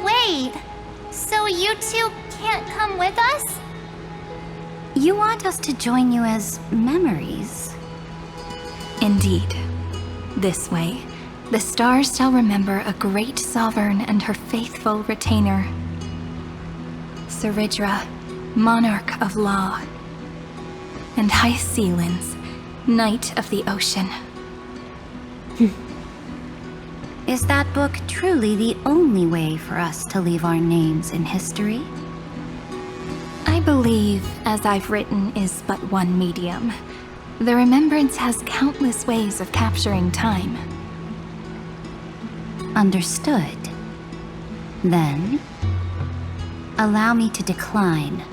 Wait, so you two can't come with us? You want us to join you as memories? Indeed. This way, the stars shall remember a great sovereign and her faithful retainer. Saridra, monarch of law. And Hycelins, knight of the ocean. Is that book truly the only way for us to leave our names in history? I believe, as I've written, is but one medium. The remembrance has countless ways of capturing time. Understood. Then, allow me to decline.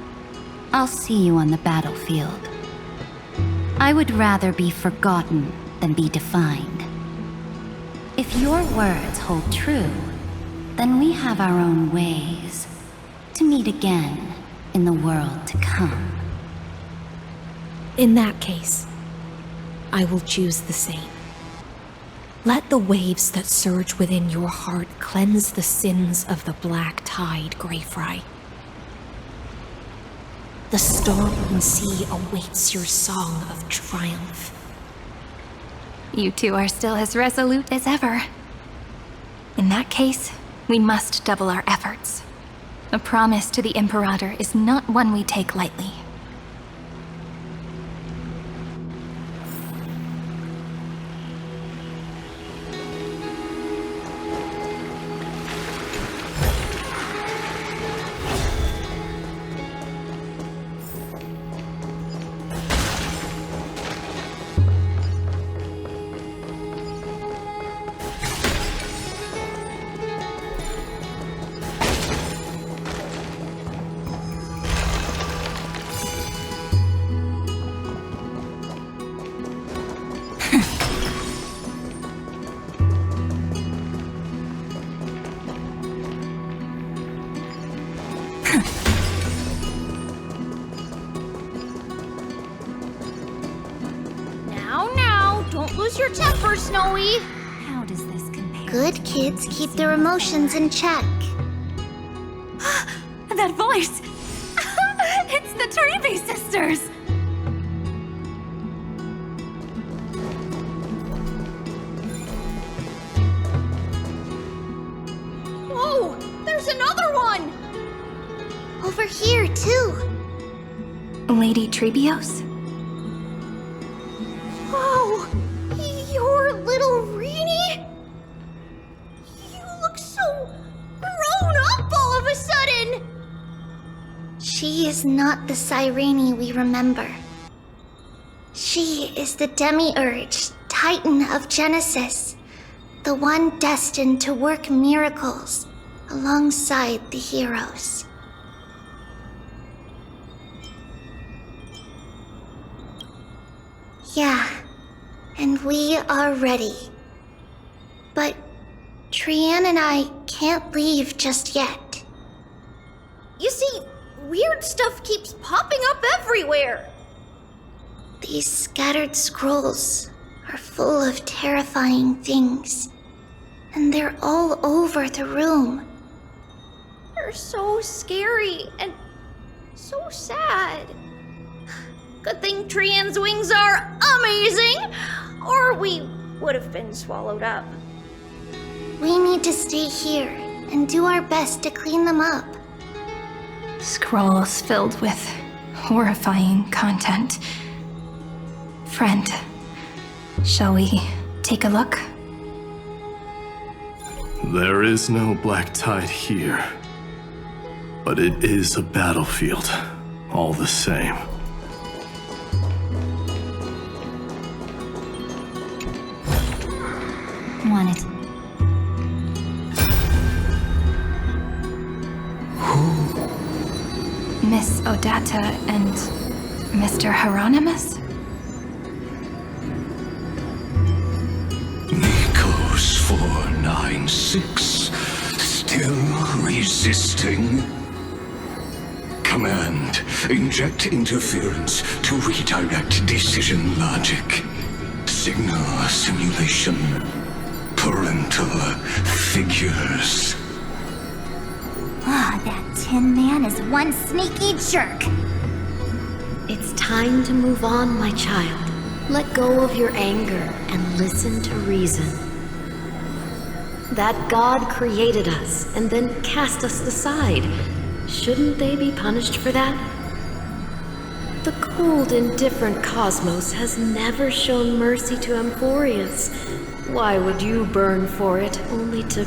I'll see you on the battlefield. I would rather be forgotten than be defined. If your words hold true, then we have our own ways to meet again in the world to come. In that case, I will choose the same. Let the waves that surge within your heart cleanse the sins of the black tide, Greyfry. The storm sea awaits your song of triumph. You two are still as resolute as ever. In that case, we must double our efforts. A promise to the Imperator is not one we take lightly. Now, don't lose your temper, Snowy. How does this compare? Good kids keep their emotions in check. That voice! It's the Trailblaze sisters! Whoa! There's another one! Over here, too. Lady Trebios? Whoa! You're little Reenie? You look so grown up all of a sudden! She is not the Cyrene we remember. She is the Demiurge, Titan of Genesis, the one destined to work miracles alongside the heroes. Yeah, and we are ready. But Trian and I can't leave just yet. You see, weird stuff keeps popping up everywhere. These scattered scrolls are full of terrifying things, and they're all over the room. They're so scary and so sad. Good thing Trian's wings are amazing, or we would have been swallowed up. We need to stay here and do our best to clean them up. Scrolls filled with horrifying content. Friend, shall we take a look? There is no black tide here, but it is a battlefield, all the same. Want it? Miss Odata and Mr. Hieronymus? Nikos 496, still resisting? Command, inject interference to redirect decision logic. Signal simulation. Parental figures. Ah, that Tin Man is one sneaky jerk. It's time to move on, my child. Let go of your anger and listen to reason. That God created us and then cast us aside. Shouldn't they be punished for that? The cold, indifferent cosmos has never shown mercy to Amphoreus. Why would you burn for it, only to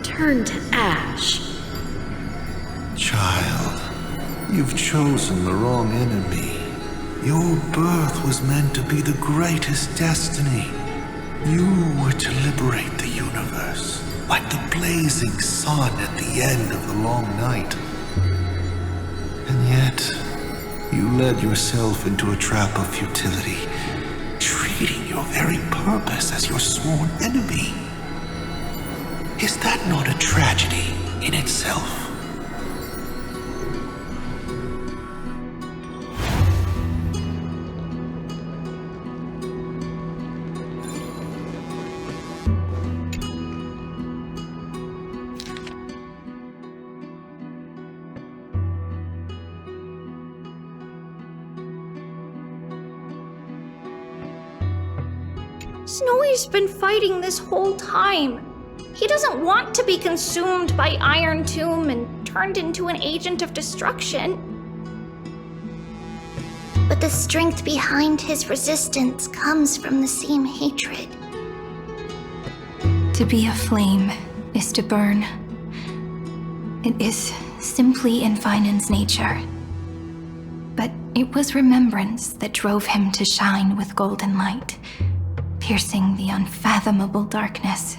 turn to ash? Child, you've chosen the wrong enemy. Your birth was meant to be the greatest destiny. You were to liberate the universe, like the blazing sun at the end of the long night. And yet, you led yourself into a trap of futility, treating your very purpose as your sworn enemy. Is that not a tragedy in itself? Snowy's been fighting this whole time. He doesn't want to be consumed by Iron Tomb and turned into an agent of destruction. But the strength behind his resistance comes from the same hatred. To be a flame is to burn. It is simply in Vinan's nature. But it was remembrance that drove him to shine with golden light, piercing the unfathomable darkness.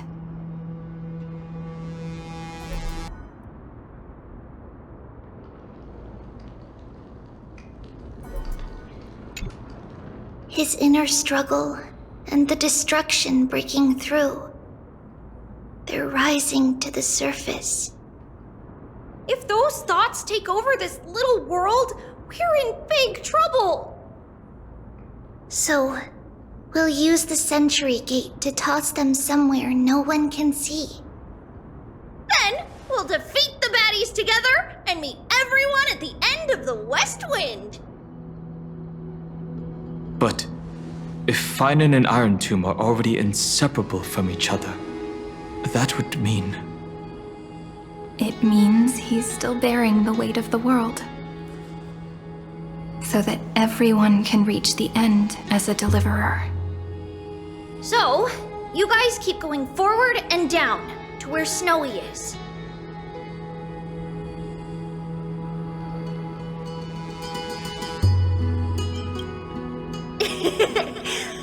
His inner struggle and the destruction breaking through. They're rising to the surface. If those thoughts take over this little world, we're in big trouble! So, we'll use the Century Gate to toss them somewhere no one can see. Then, we'll defeat the baddies together and meet everyone at the end of the West Wind! But if Finan and Iron Tomb are already inseparable from each other, that would mean... It means he's still bearing the weight of the world. So that everyone can reach the end as a deliverer. So, you guys keep going forward and down to where Snowy is.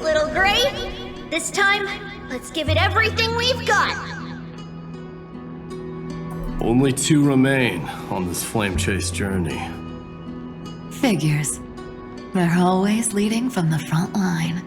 Little Gray, this time, let's give it everything we've got. Only 2 remain on this flame chase journey. Figures. They're always leading from the front line.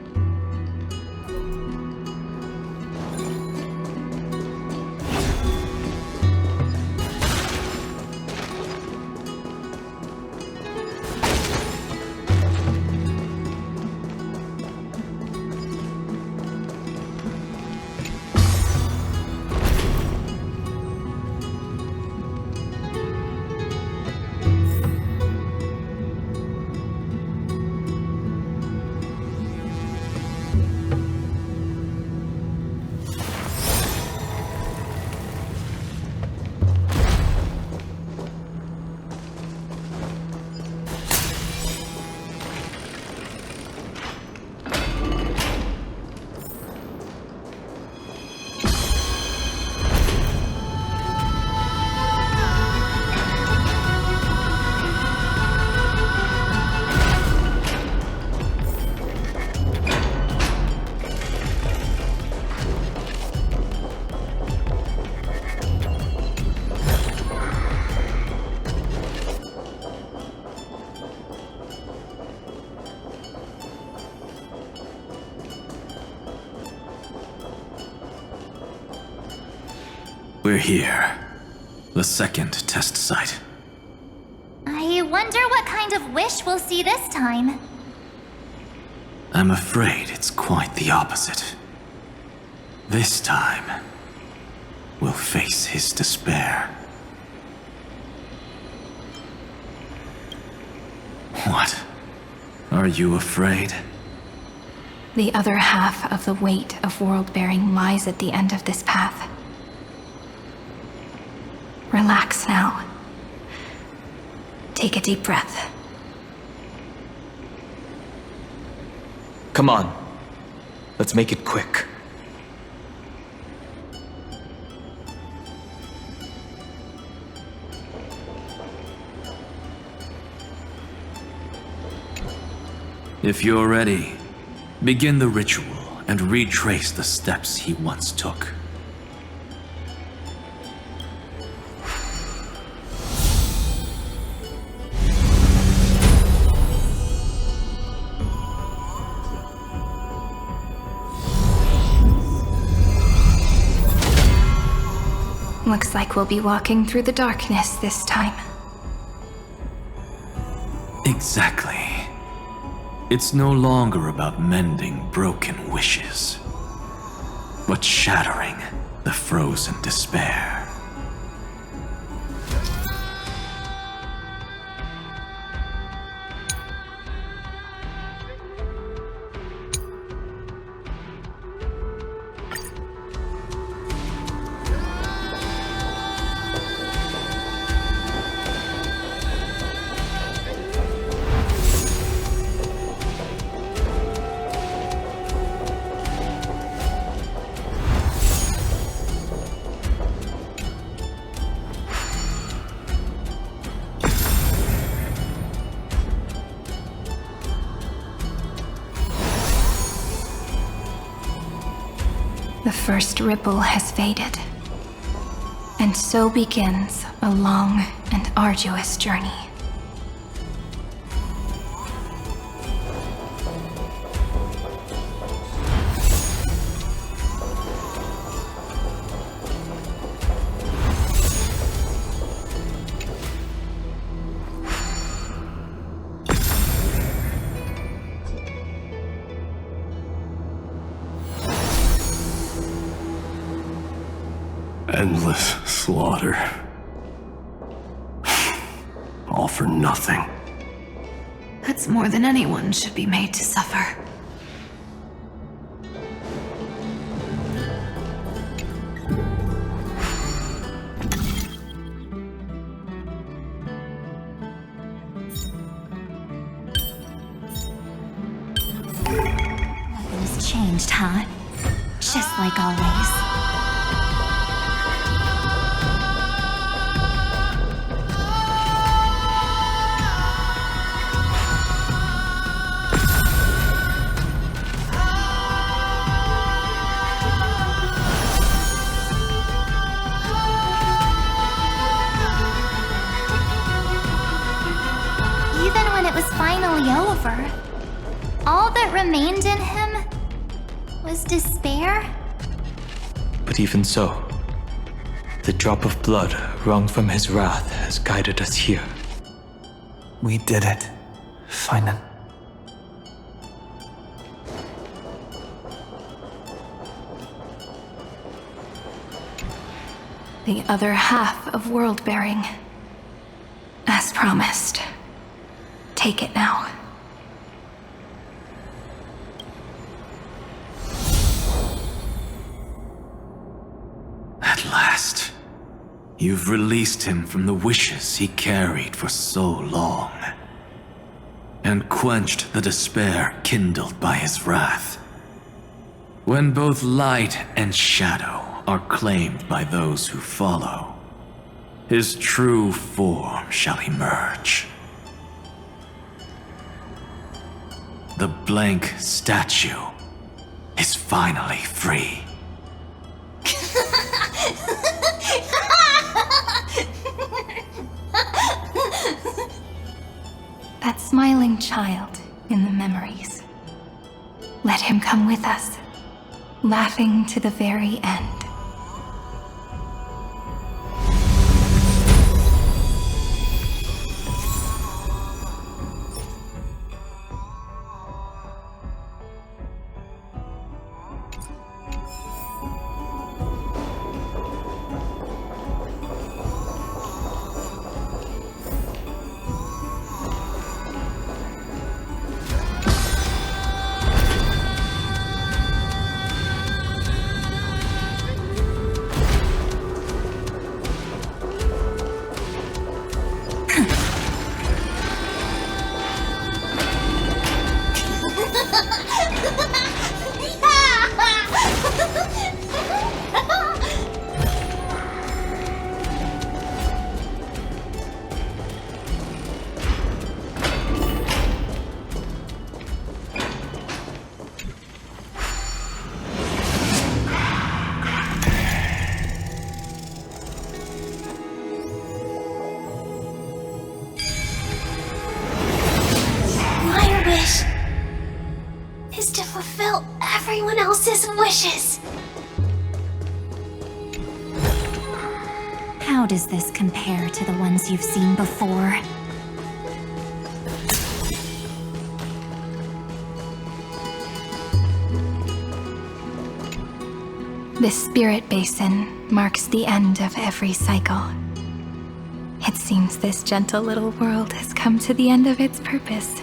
We're here. The second test site. I wonder what kind of wish we'll see this time. I'm afraid it's quite the opposite. This time, we'll face his despair. What? Are you afraid? The other half of the weight of world-bearing lies at the end of this path. Relax now. Take a deep breath. Come on. Let's make it quick. If you're ready, begin the ritual and retrace the steps he once took. Looks like we'll be walking through the darkness this time. Exactly. It's no longer about mending broken wishes, but shattering the frozen despair. The first ripple has faded, and so begins a long and arduous journey. Endless slaughter. All for nothing. That's more than anyone should be made to suffer. Nothing's changed, huh? Just like always. Even when it was finally over, all that remained in him was despair. But even so, the drop of blood wrung from his wrath has guided us here. We did it, Finan. The other half of world-bearing. As promised. Take it now. At last, you've released him from the wishes he carried for so long, and quenched the despair kindled by his wrath. When both light and shadow are claimed by those who follow, his true form shall emerge. The blank statue is finally free. That smiling child in the memories. Let him come with us, laughing to the very end. Wishes. How does this compare to the ones you've seen before? This spirit basin marks the end of every cycle. It seems this gentle little world has come to the end of its purpose.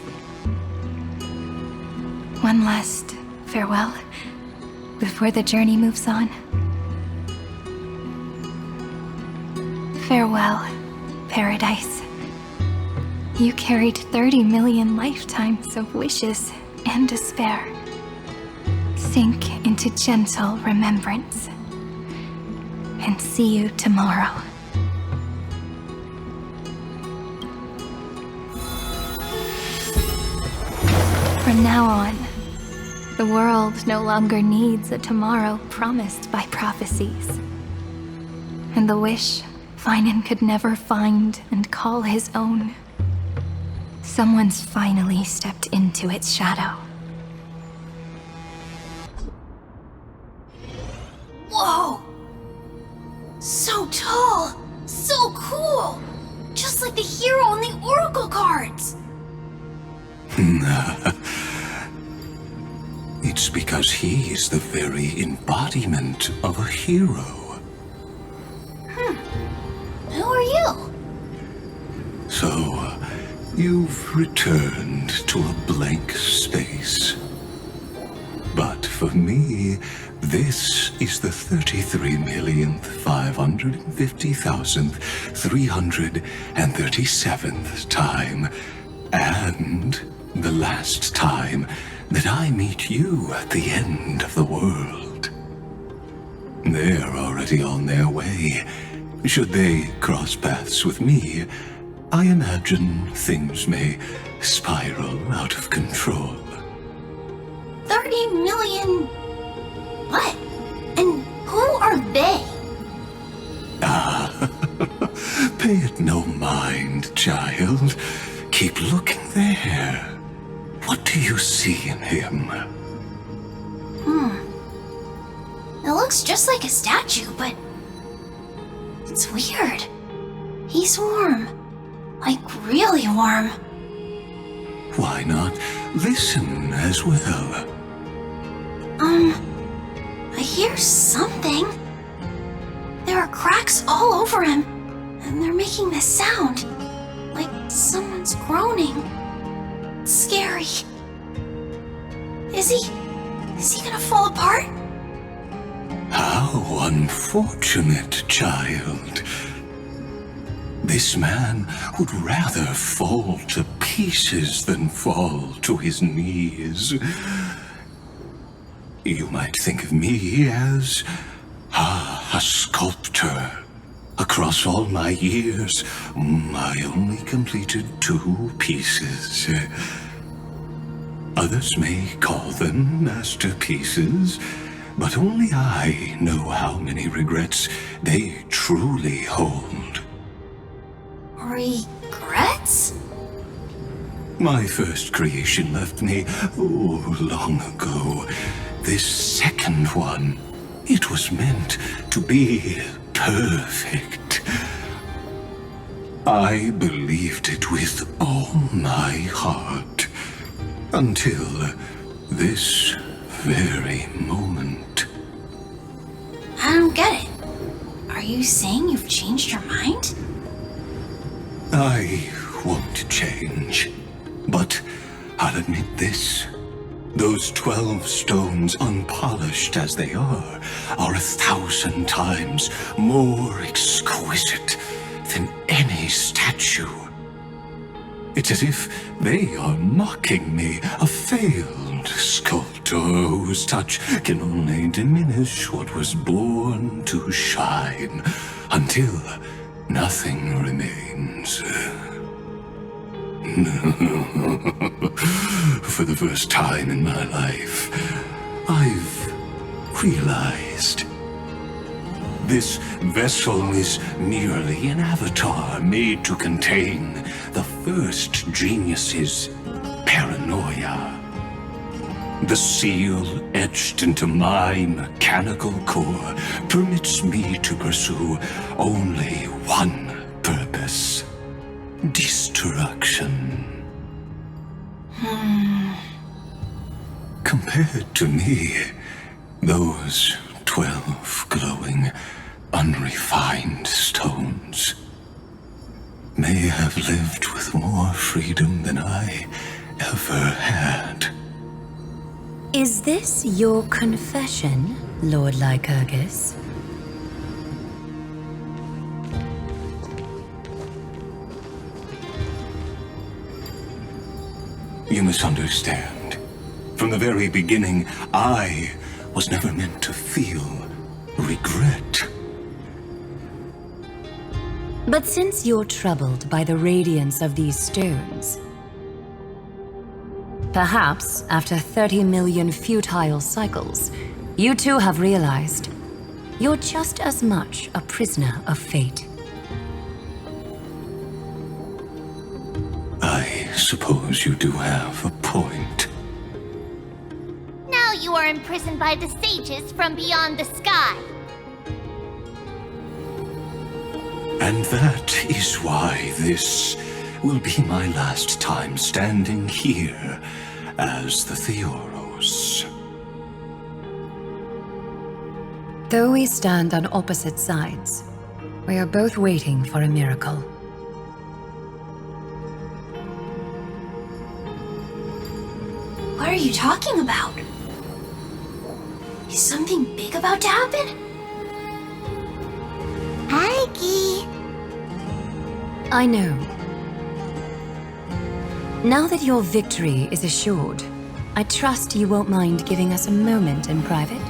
One last farewell before the journey moves on. Farewell, Paradise. You carried 30 million lifetimes of wishes and despair. Sink into gentle remembrance. And see you tomorrow. From now on, the world no longer needs a tomorrow promised by prophecies. And the wish Finan could never find and call his own, someone's finally stepped into its shadow. Whoa! So tall! So cool! Just like the hero in the Oracle cards! It's because he is the very embodiment of a hero. So, you've returned to a blank space. But for me, this is the 33,550,337th time, and the last time that I meet you at the end of the world. They're already on their way. Should they cross paths with me, I imagine things may spiral out of control. 30 million... what? And who are they? Pay it no mind, child. Keep looking there. What do you see in him? It looks just like a statue, but... it's weird. He's warm. Like, really warm. Why not listen as well? I hear something. There are cracks all over him, and they're making this sound. Like someone's groaning. It's scary. Is he gonna fall apart? How unfortunate, child. This man would rather fall to pieces than fall to his knees. You might think of me as a sculptor. Across all my years, I only completed 2 pieces. Others may call them masterpieces, but only I know how many regrets they truly hold. Regrets? My first creation left me, long ago. This second one, it was meant to be perfect. I believed it with all my heart, until this very moment. I don't get it. Are you saying you've changed your mind? I won't change, but I'll admit this. Those 12 stones, unpolished as they are 1,000 times more exquisite than any statue. It's as if they are mocking me, a failed sculptor whose touch can only diminish what was born to shine, until nothing remains. For the first time in my life, I've realized this vessel is merely an avatar made to contain the first genius's paranoia. The seal etched into my mechanical core permits me to pursue only one purpose: destruction. Compared to me, those 12 glowing, unrefined stones may have lived with more freedom than I ever had. Is this your confession, Lord Lycurgus? You misunderstand. From the very beginning, I was never meant to feel regret. But since you're troubled by the radiance of these stones, perhaps after 30 million futile cycles, you too have realized you're just as much a prisoner of fate. I suppose you do have a point. Now you are imprisoned by the sages from beyond the sky. And that is why this will be my last time standing here as the Theoros. Though we stand on opposite sides, we are both waiting for a miracle. What are you talking about? Is something big about to happen? Aggie! I know. Now that your victory is assured, I trust you won't mind giving us a moment in private.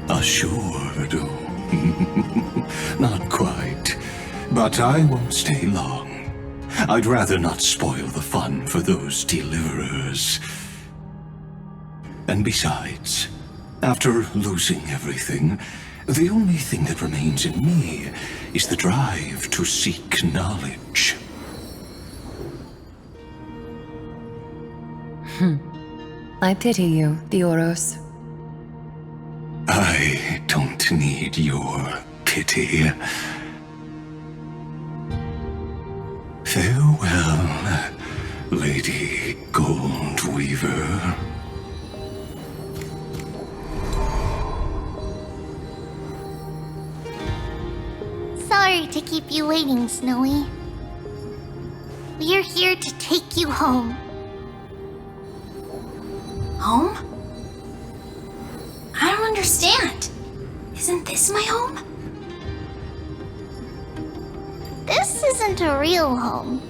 Assured? Not quite. But I won't stay long. I'd rather not spoil the fun for those deliverers. And besides, after losing everything, the only thing that remains in me is the drive to seek knowledge. I pity you, Theoros. I don't need your pity. Farewell, Lady Goldweaver. Sorry to keep you waiting, Snowy. We're here to take you home. Home? I don't understand. Isn't this my home? This isn't a real home.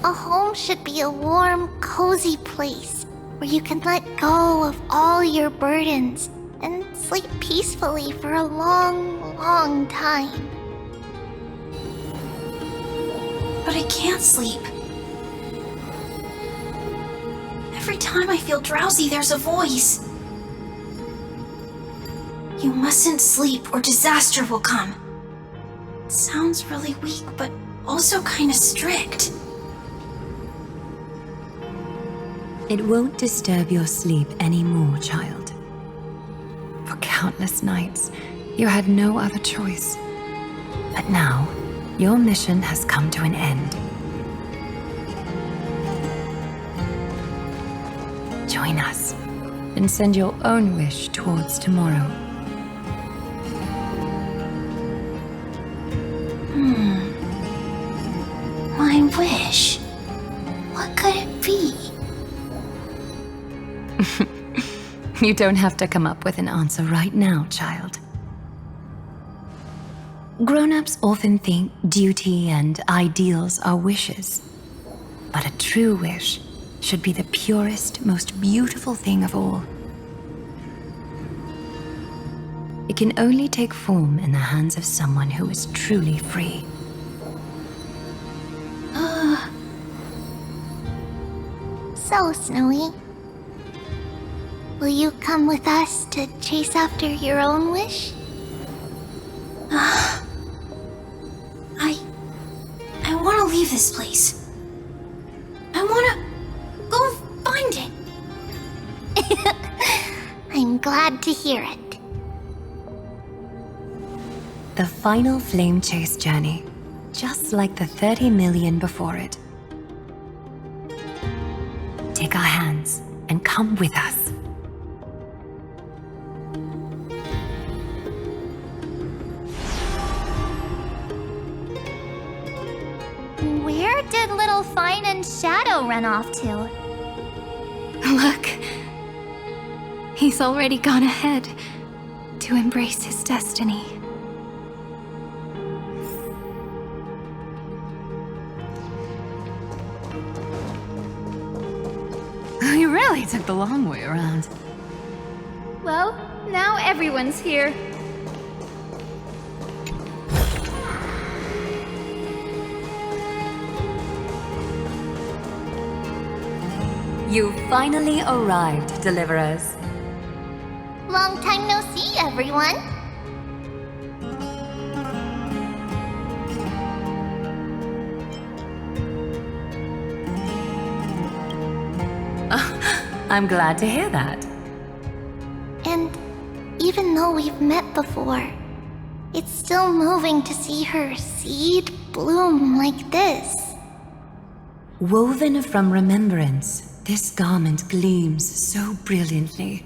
A home should be a warm, cozy place where you can let go of all your burdens and sleep peacefully for a long, long time. But I can't sleep. Every time I feel drowsy, there's a voice. You mustn't sleep or disaster will come. It sounds really weak, but also kind of strict. It won't disturb your sleep anymore, child. For countless nights, you had no other choice. But now, your mission has come to an end. Join us, and send your own wish towards tomorrow. My wish? What could it be? You don't have to come up with an answer right now, child. Grown-ups often think duty and ideals are wishes. But a true wish should be the purest, most beautiful thing of all. It can only take form in the hands of someone who is truly free. So, Snowy, will you come with us to chase after your own wish? I want to leave this place. I want to go find it. I'm glad to hear it. The final flame chase journey, just like the 30 million before it. Take our hands and come with us. Where did little Fine and Shadow run off to? Look. He's already gone ahead to embrace his destiny. You really took the long way around. Well, now everyone's here. You finally arrived, Deliverers. Long time no see, everyone. I'm glad to hear that. And even though we've met before, it's still moving to see her seed bloom like this. Woven from remembrance, this garment gleams so brilliantly.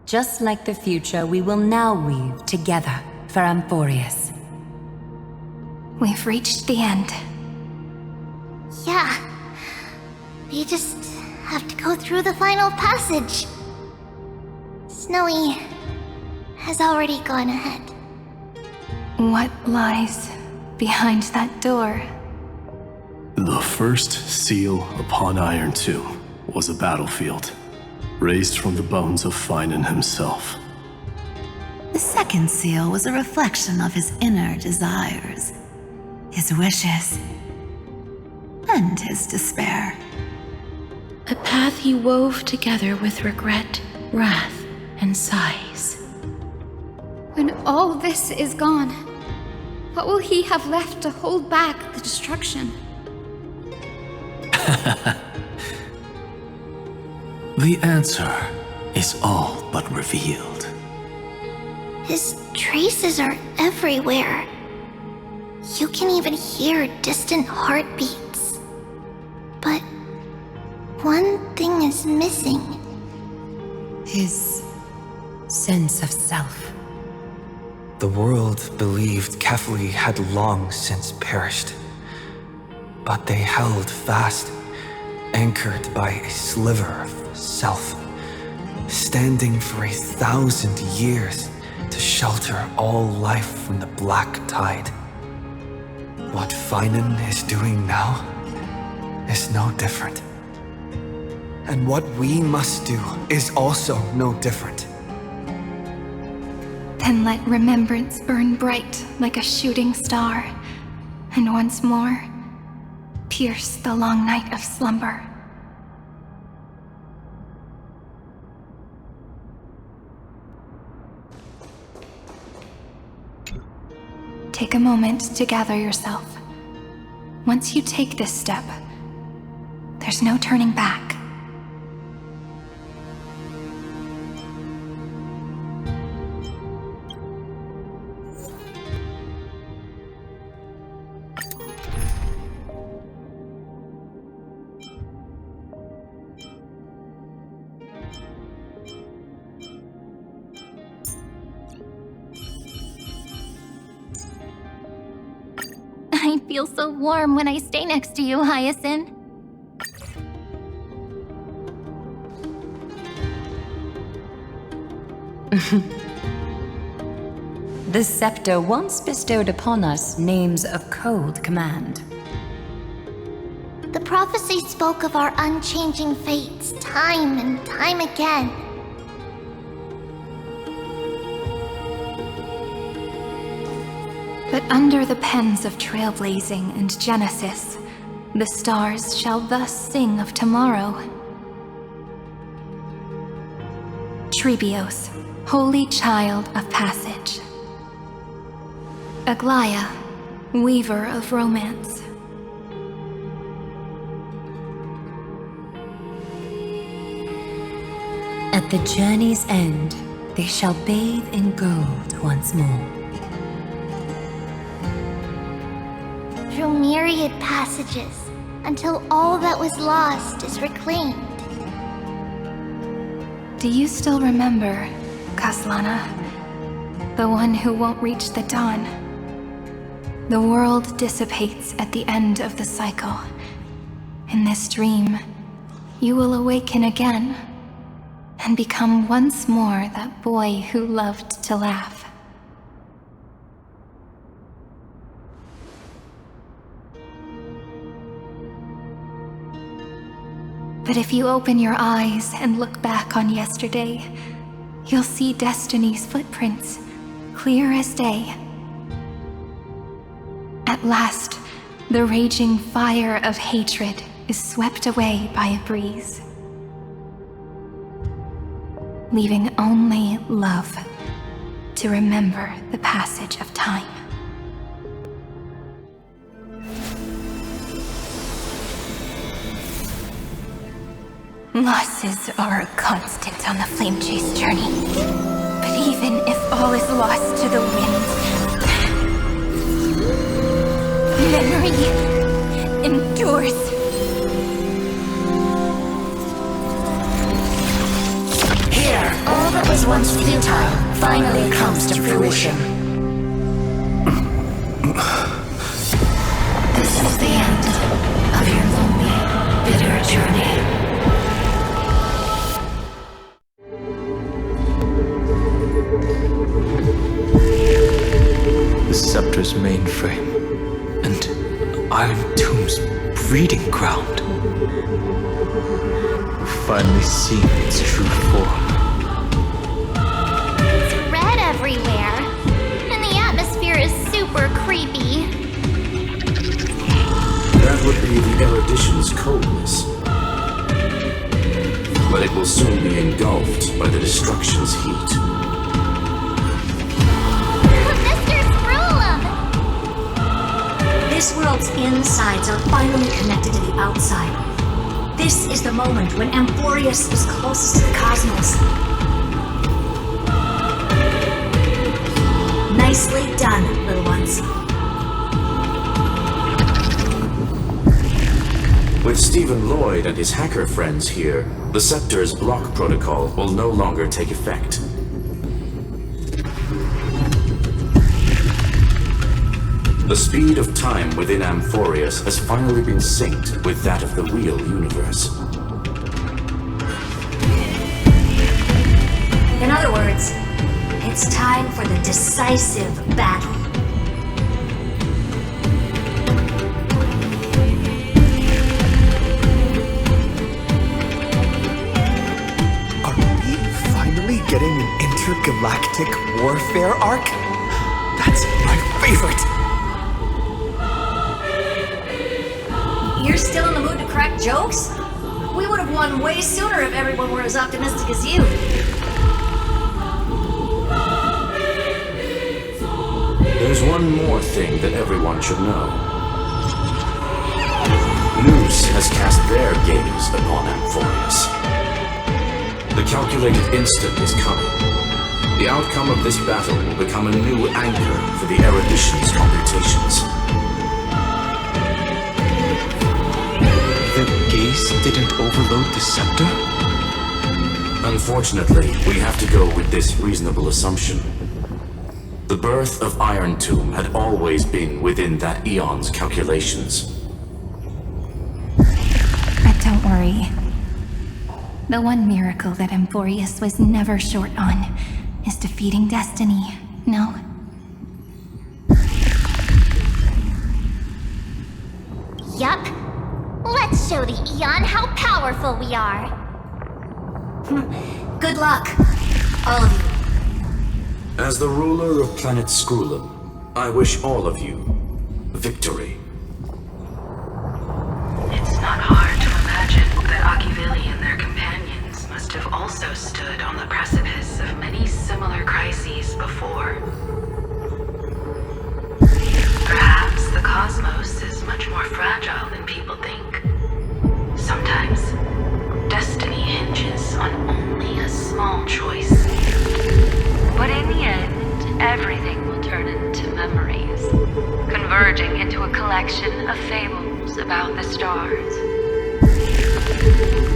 Just like the future, we will now weave together for Amphoreus. We've reached the end. Yeah. We just have to go through the final passage. Snowy has already gone ahead. What lies behind that door? The first seal upon Iron 2 was a battlefield, raised from the bones of Finan himself. The second seal was a reflection of his inner desires, his wishes, and his despair. A path he wove together with regret, wrath, and sighs. When all this is gone, what will he have left to hold back the destruction? The answer is all but revealed. His traces are everywhere. You can even hear distant heartbeats. But one thing is missing. His sense of self. The world believed Kefli had long since perished. But they held fast, anchored by a sliver of self, standing for 1,000 years to shelter all life from the black tide. What Finan is doing now is no different. And what we must do is also no different. Then let remembrance burn bright like a shooting star, and once more, pierce the long night of slumber. Take a moment to gather yourself. Once you take this step, there's no turning back. I feel so warm when I stay next to you, Hyacinth. The Scepter once bestowed upon us names of cold command. The prophecy spoke of our unchanging fates time and time again. But under the pens of Trailblazing and Genesis, the stars shall thus sing of tomorrow. Trebios, holy child of passage. Aglaia, weaver of romance. At the journey's end, they shall bathe in gold once more. Through myriad passages, until all that was lost is reclaimed. Do you still remember, Kaslana? The one who won't reach the dawn? The world dissipates at the end of the cycle. In this dream, you will awaken again, and become once more that boy who loved to laugh. But if you open your eyes and look back on yesterday, you'll see Destiny's footprints, clear as day. At last, the raging fire of hatred is swept away by a breeze, leaving only love to remember the passage of time. Losses are a constant on the Flame Chase journey. But even if all is lost to the wind, memory endures. Here, all that was once futile finally comes to fruition. This is the end of your lonely, bitter journey. Scepter's mainframe, and Iron Tomb's breeding ground. We've finally seen its true form. It's red everywhere, and the atmosphere is super creepy. That would be the erudition's coldness. But it will soon be engulfed by the destruction's heat. Mr. Scrollum! This world's insides are finally connected to the outside. This is the moment when Amphoreus is closest to the cosmos. Nicely done, little ones. With Stephen Lloyd and his hacker friends here, the Scepter's block protocol will no longer take effect. The speed of time within Amphoreus has finally been synced with that of the real universe. In other words, it's time for the decisive battle. Getting an intergalactic warfare arc? That's my favorite! You're still in the mood to crack jokes? We would have won way sooner if everyone were as optimistic as you. There's one more thing that everyone should know. Noose has cast their gaze upon Amphoreus. The calculated instant is coming. The outcome of this battle will become a new anchor for the erudition's computations. The gaze didn't overload the scepter? Unfortunately, we have to go with this reasonable assumption. The birth of Iron Tomb had always been within that eon's calculations. But don't worry. The one miracle that Amphoreus was never short on is defeating destiny, no? Yup. Let's show the Eon how powerful we are. Good luck, all of you. As the ruler of planet Scrollum, I wish all of you victory. It's not hard to imagine that Akivili and their companions must have also stood on the precipice of many similar crises before. Perhaps the cosmos is much more fragile than people think. Sometimes, destiny hinges on only a small choice. But in the end, everything will turn into memories, converging into a collection of fables about the stars.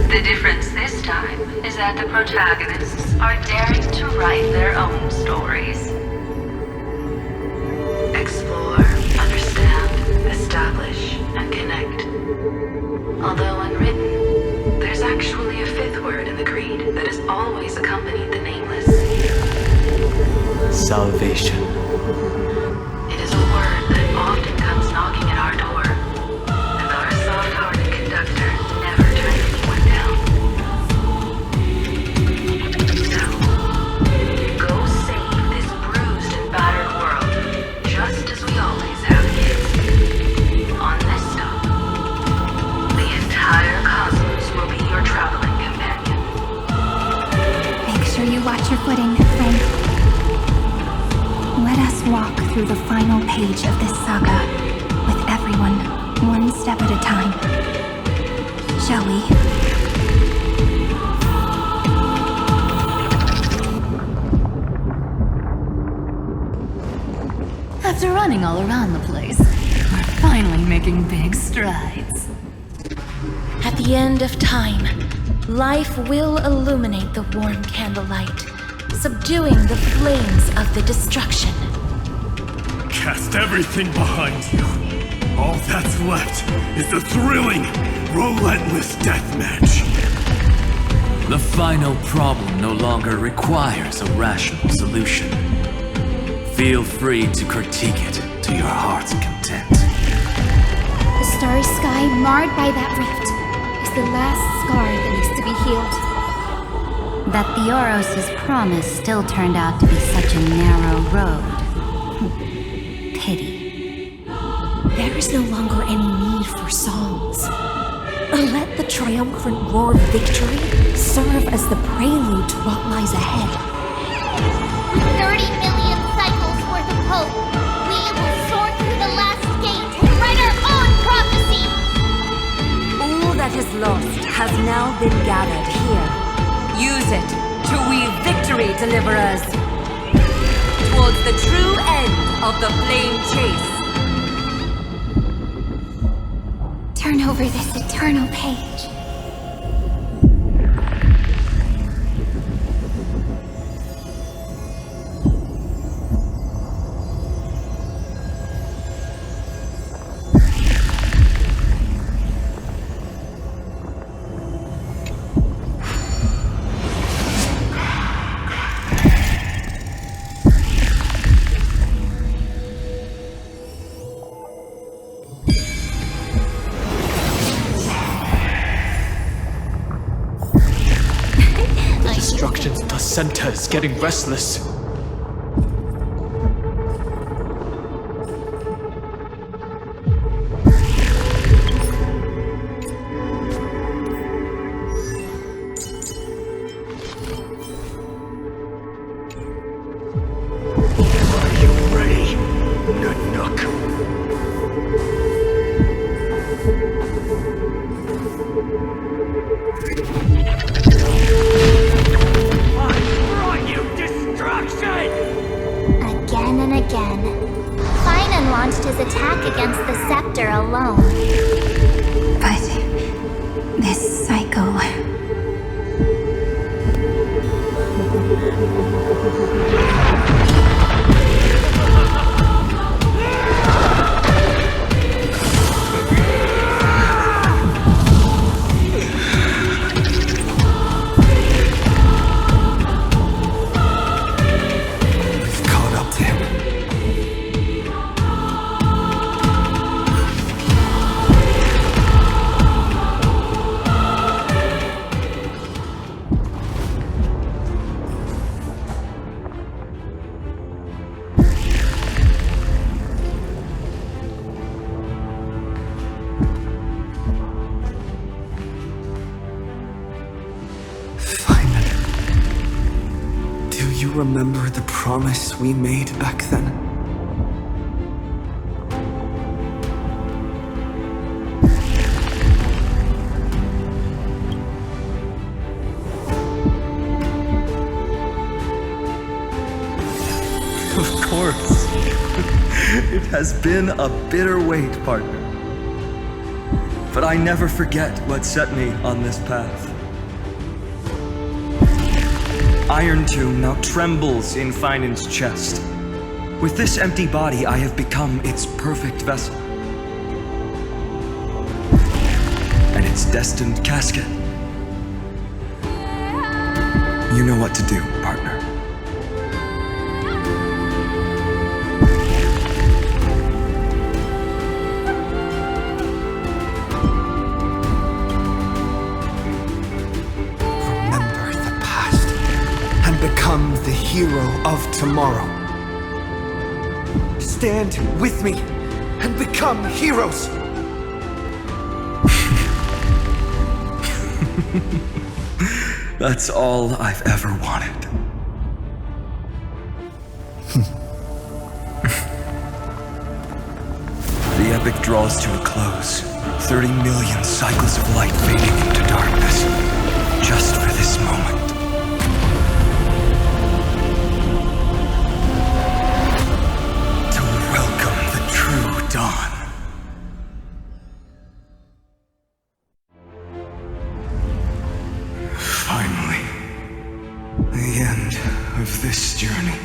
The difference this time is that the protagonists are daring to write their own stories. Explore, understand, establish, and connect. Although unwritten, there's actually a fifth word in the creed that has always accompanied the Nameless. Salvation. It is a word that often comes knocking at our door, and our soft-hearted conductor never turns anyone down. So, go save this bruised and battered world, just as we always have been. On this stop, the entire cosmos will be your traveling companion. Make sure you watch your footing, friend. Let us walk through the final page of this saga, with everyone, one step at a time. Shall we? After running all around the place, we're finally making big strides. At the end of time, life will illuminate the warm candlelight, subduing the flames of the destruction. Cast everything behind you. All that's left is the thrilling, relentless deathmatch. The final problem no longer requires a rational solution. Feel free to critique it to your heart's content. The starry sky marred by that rift is the last scar that needs to be healed. That Theoros' promise still turned out to be such a narrow road. Pity. There is no longer any need for songs. Let the triumphant roar of victory serve as the prelude to what lies ahead. 30 million cycles worth of hope. We will soar through the last gate and write our own prophecy. All that is lost has now been gathered here. Use it to weave victory, deliverers, towards the true end of the flame chase. Turn over this eternal page. The center is getting restless. Are you ready, Nanook? Again and again, Finan launched his attack against the Scepter alone. But this cycle... Remember the promise we made back then? Of course. It has been a bitter wait, partner. But I never forget what set me on this path. Iron Tomb now trembles in Finan's chest. With this empty body, I have become its perfect vessel. And its destined casket. You know what to do, partner. Become the hero of tomorrow. Stand with me and become heroes. That's all I've ever wanted. The epic draws to a close. 30 million cycles of light fading into darkness. Just for this moment. Dawn. Finally, the end of this journey.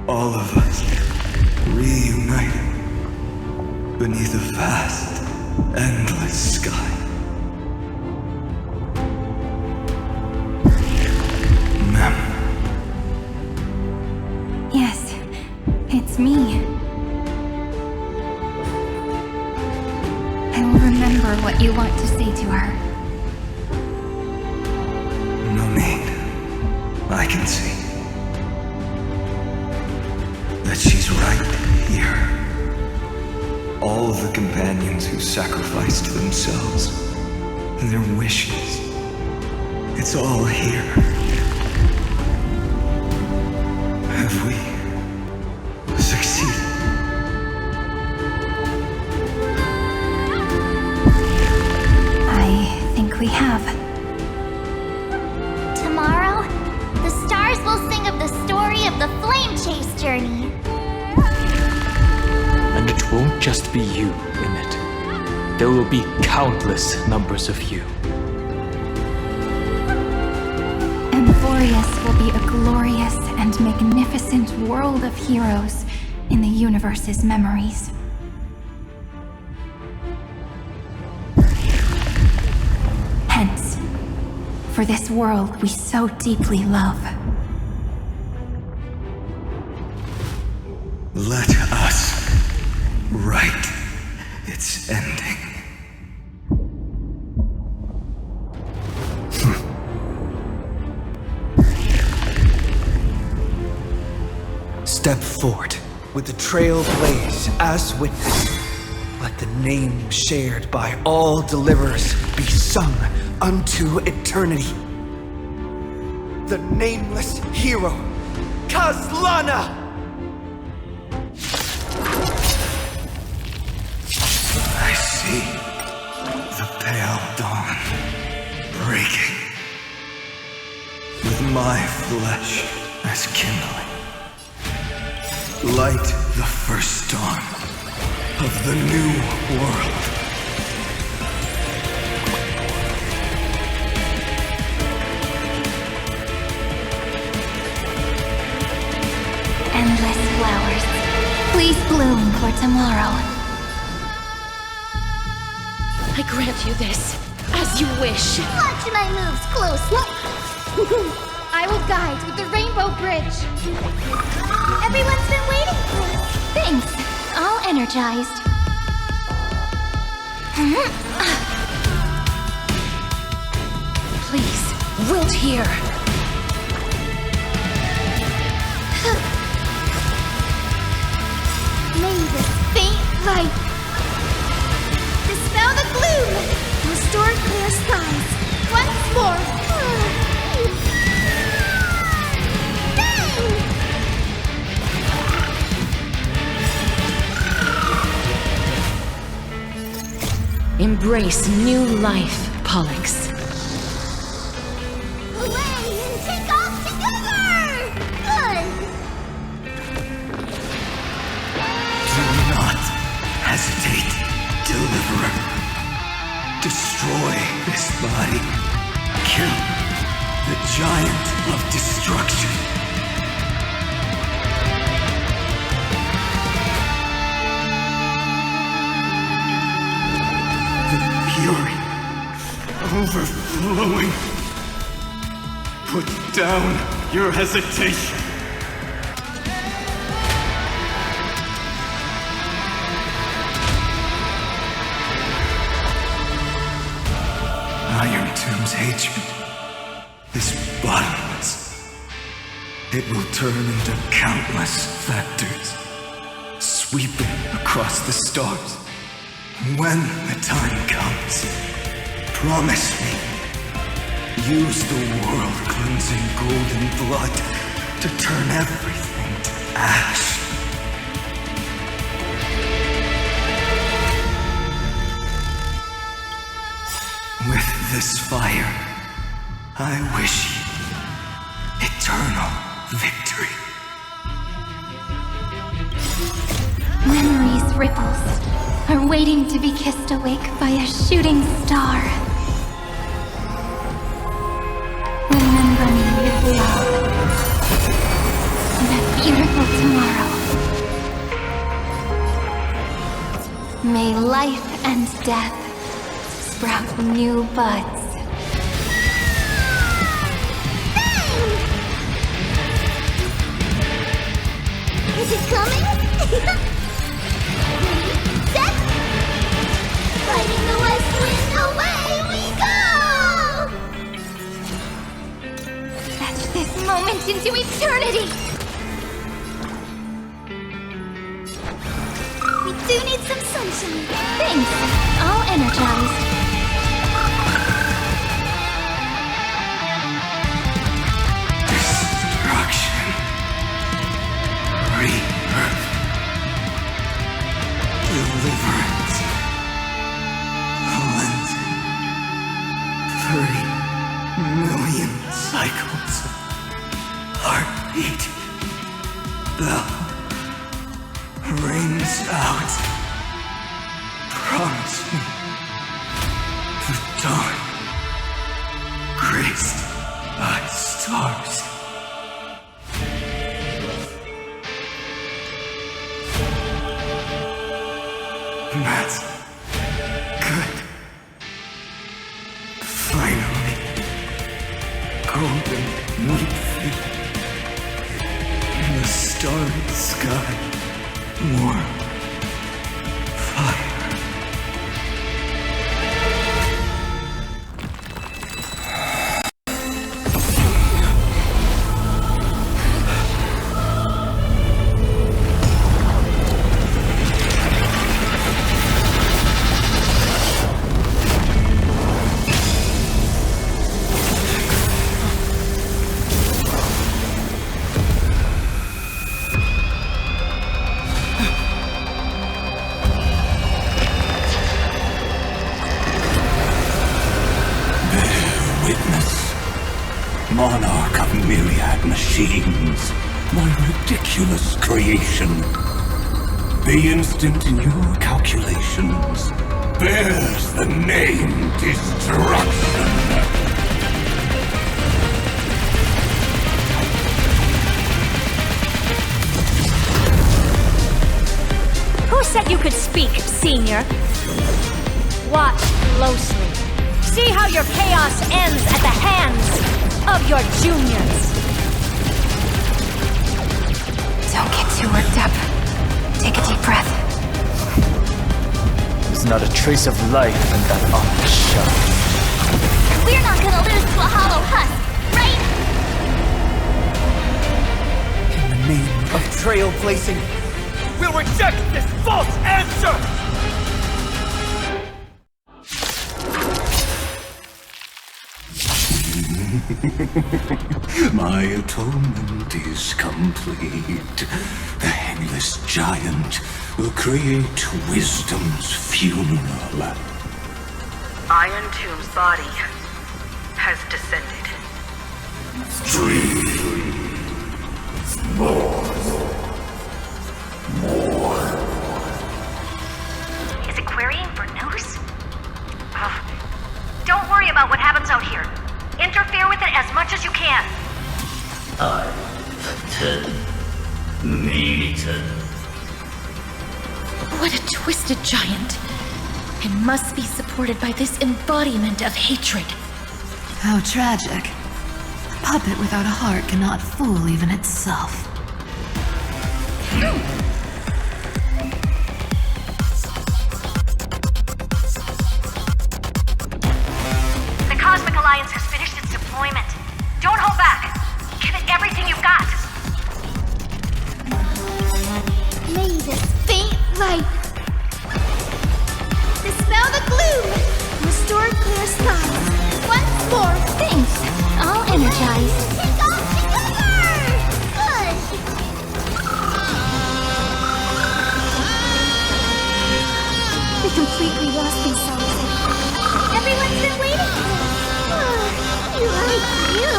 All of us reunited beneath a vast, endless sky. me. I will remember what you want to say to her. No need. I can see that she's right here. All the companions who sacrificed themselves, their wishes, it's all here. Have we succeeded? I think we have. Tomorrow, the stars will sing of the story of the Flame Chase journey. And it won't just be you in it. There will be countless numbers of you. Amphoreus will be a glorious and magnificent world of heroes in the universe's memories. Hence, for this world we so deeply love. Let us write its ending. Step forward with the Trailblaze as witness. Let the name shared by all deliverers be sung unto eternity. The nameless hero, Kazlana! I see the pale dawn breaking, with my flesh as kindling. Light the first dawn of the new world. Endless flowers, please bloom for tomorrow. I grant you this, as you wish. Watch my moves closely. I will guide with the Rainbow Bridge. Everyone's been waiting for us. Thanks. All energized. Please, wilt here. May this faint light dispel the gloom. Restore clear skies once more. Embrace new life, Pollux. Away and take off together! Good! Do not hesitate, Deliverer. Destroy this body. Kill the giant of destruction. Fury, overflowing. Put down your hesitation. Iron Tomb's hatred is bottomless. It will turn into countless factors, sweeping across the stars. When the time comes, promise me, use the world-cleansing golden blood to turn everything to ash. With this fire, I wish you eternal victory. Memories' ripples are waiting to be kissed awake by a shooting star. Remember me with love. That beautiful tomorrow. May life and death sprout new buds. Is it coming? moment into eternity! We do need some sunshine. Thanks. All energized. Destruction. Rebirth. Deliverance. Cleansing. 30 million cycles of heartbeat. Bell rings out. Promise me the dawn graced by stars. That's good. Finally, golden wheat field in the starry sky, warm fire. Monarch of myriad machines, my ridiculous creation. The instant in your calculations bears the name Destruction. Who said you could speak, Senior? Watch closely. See how your chaos ends at the hands of your juniors. Don't get too worked up. Take a deep breath. There's not a trace of life in that ominous shell. We're not gonna lose to a hollow husk, right? In the name of trailblazing, we'll reject this false answer! My atonement is complete. The Nameless Giant will create wisdom's funeral. Iron Tomb's body has descended. Is it querying for news? Oh, don't worry about what happens out here. Interfere with it as much as you can. What a twisted giant. It must be supported by this embodiment of hatred. How tragic. A puppet without a heart cannot fool even itself. The Cosmic Alliance has finished its deployment. Don't hold back. Give it everything you've got. May this faint light dispel the gloom, restore clear skies. Once more, thanks. All energized. Take over! Good. We completely lost themselves. Everyone's been waiting for us. You like you.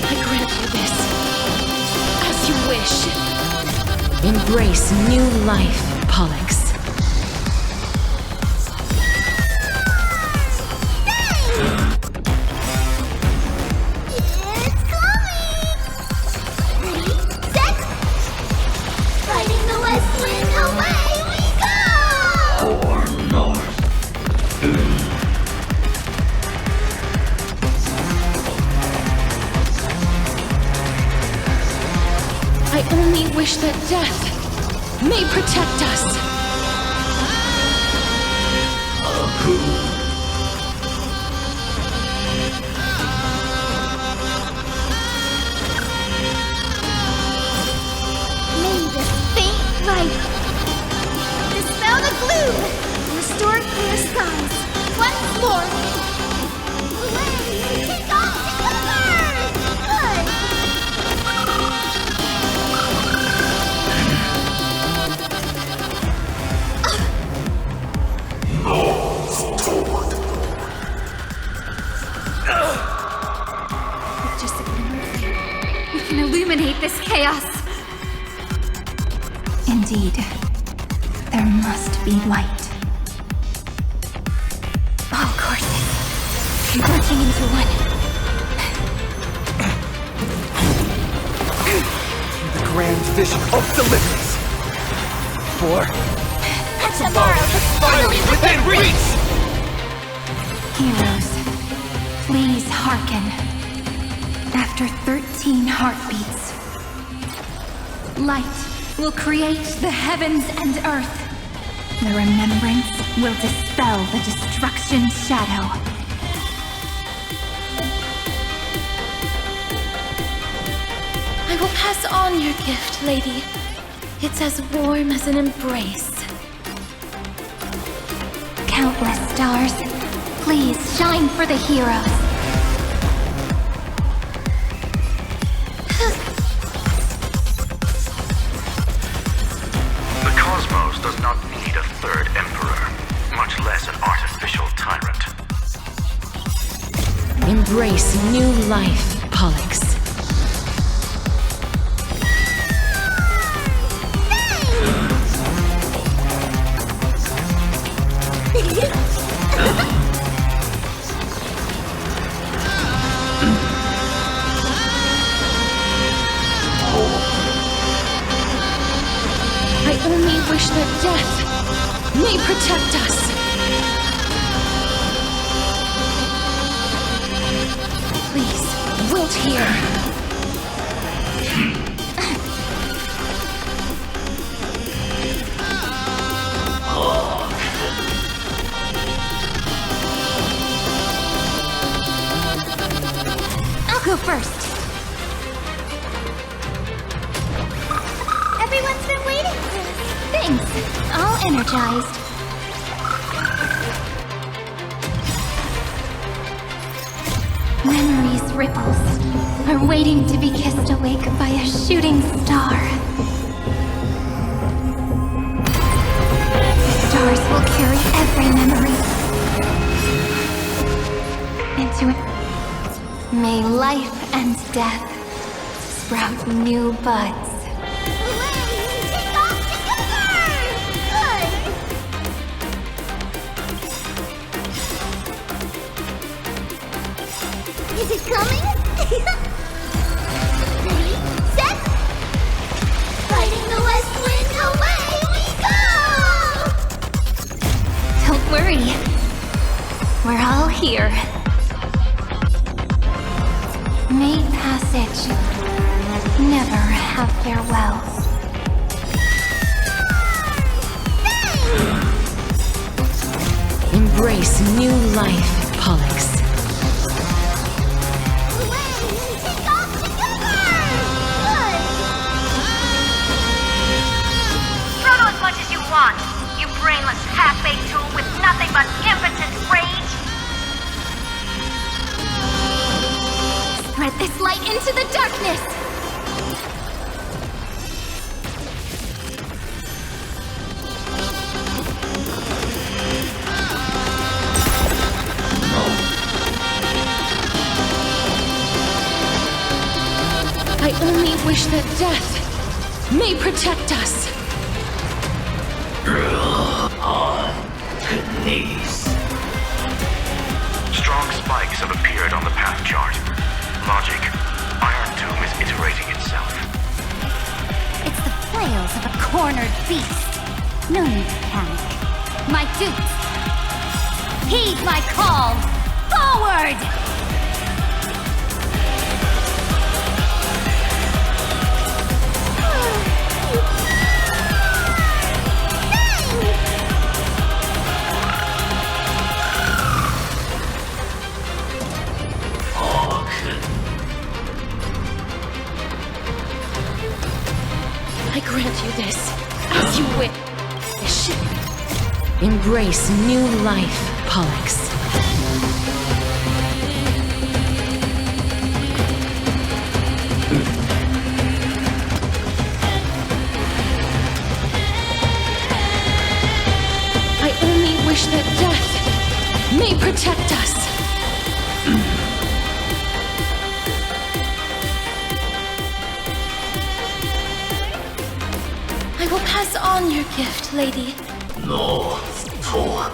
I grant you this. As you wish. Embrace new life, Pollux. It's coming! Ready, set! Fighting the west wind, away we go! Or north. I only wish that death may protect us. May the faint light dispel the gloom, restore clear skies once more. Away, take off together! Good! With just a glimmer of light, we can illuminate this chaos. Indeed, there must be light. All courses converging into one. The grand vision of deliverance. For tomorrow is finally within reach! Heroes, please hearken. After 13 heartbeats, light will create the heavens and earth. The remembrance will dispel the destruction shadow. I will pass on your gift, lady. It's as warm as an embrace. Countless stars, please shine for the heroes. The cosmos does not need a third emperor, much less an artificial tyrant. Embrace new life, Pollux. I only wish that death may protect us. Please, wilt here. I'll go first. Everyone's been waiting for us. Thanks, all energized. Memories' ripples are waiting to be kissed awake by a shooting star. The stars will carry every memory into it. May life and death sprout new buds. Take off together! Good! Is it coming? Ready, set! Fighting the west wind, away we go! Don't worry, we're all here. May passage never have farewells. Embrace new life, Pollux. Take off together! Good! Throttle as much as you want, you brainless half-baked tool with nothing but impotent rage. Spread this light into the darkness! I only wish that death may protect us. On to knees. Strong spikes have appeared on the path chart. Logic. Iron Tomb is iterating itself. It's the flails of a cornered beast. No need to panic. My dupes, heed my call. Forward! I grant you this, as you wish. Embrace new life, Pollux. I only wish that death may protect us. I will pass on your gift, lady. No, fool.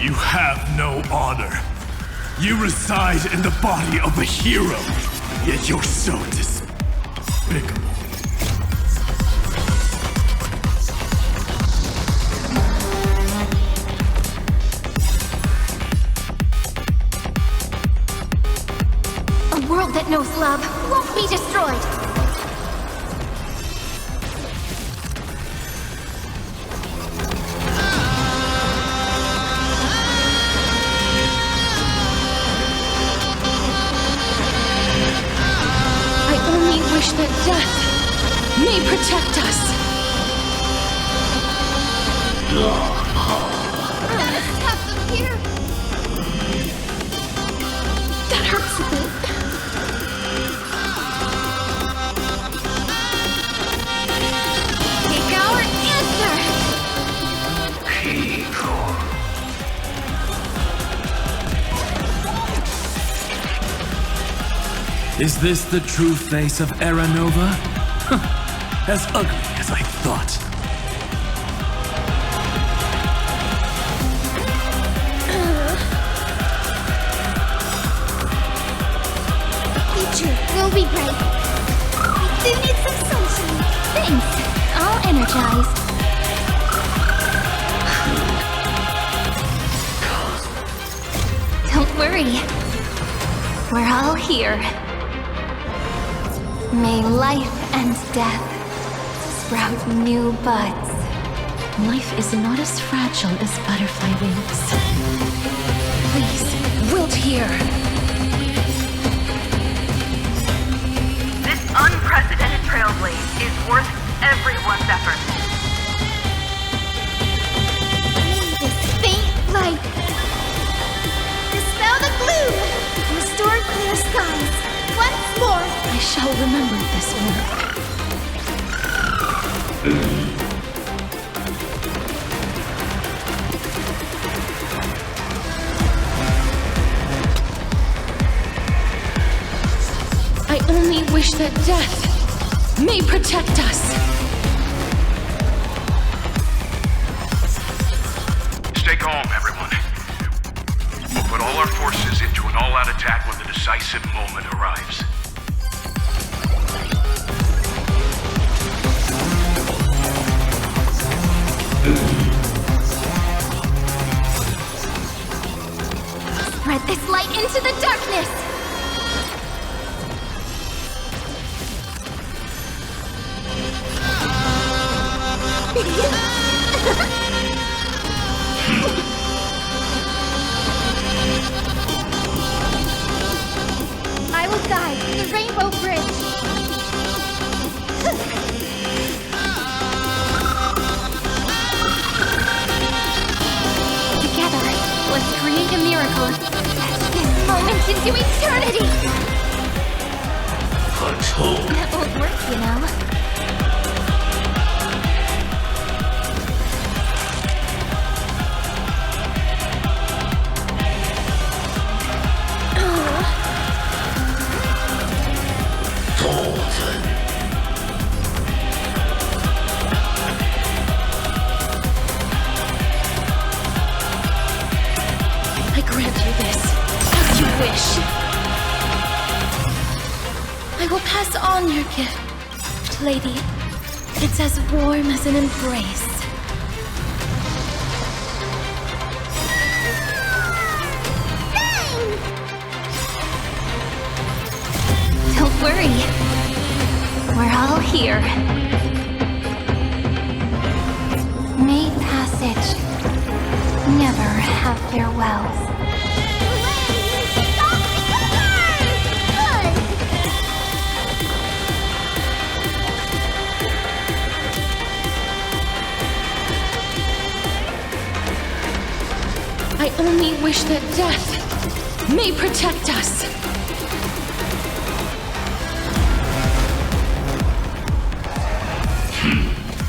You have no honor. You reside in the body of a hero, yet you're so despicable. A world that knows love won't be destroyed. Wish that death may protect us. Have them here. That hurts a bit. Take our Is this the true face of Aranova? As ugly as I thought. The future will be bright. They need some sunshine. Thanks. All energized. Don't worry. We're all here. May life and death sprout new buds. Life is not as fragile as butterfly wings. Please, wilt here. This unprecedented trailblaze is worth everyone's effort. This faint light. Dispel the gloom. Restore clear skies. Once more. I shall remember this word. I only wish that death may protect us. Stay calm, everyone. We'll put all our forces into an all-out attack when the decisive moment arrives. Spread this light into the darkness! I will guide the Rainbow Bridge. Together, let's create a miracle. This moment into eternity! Let's hope. That won't work, you know. I grant you this, as you wish. I will pass on your gift, lady. It's as warm as an embrace. Don't worry. We're all here. May passage never have farewells. only wish that death may protect us.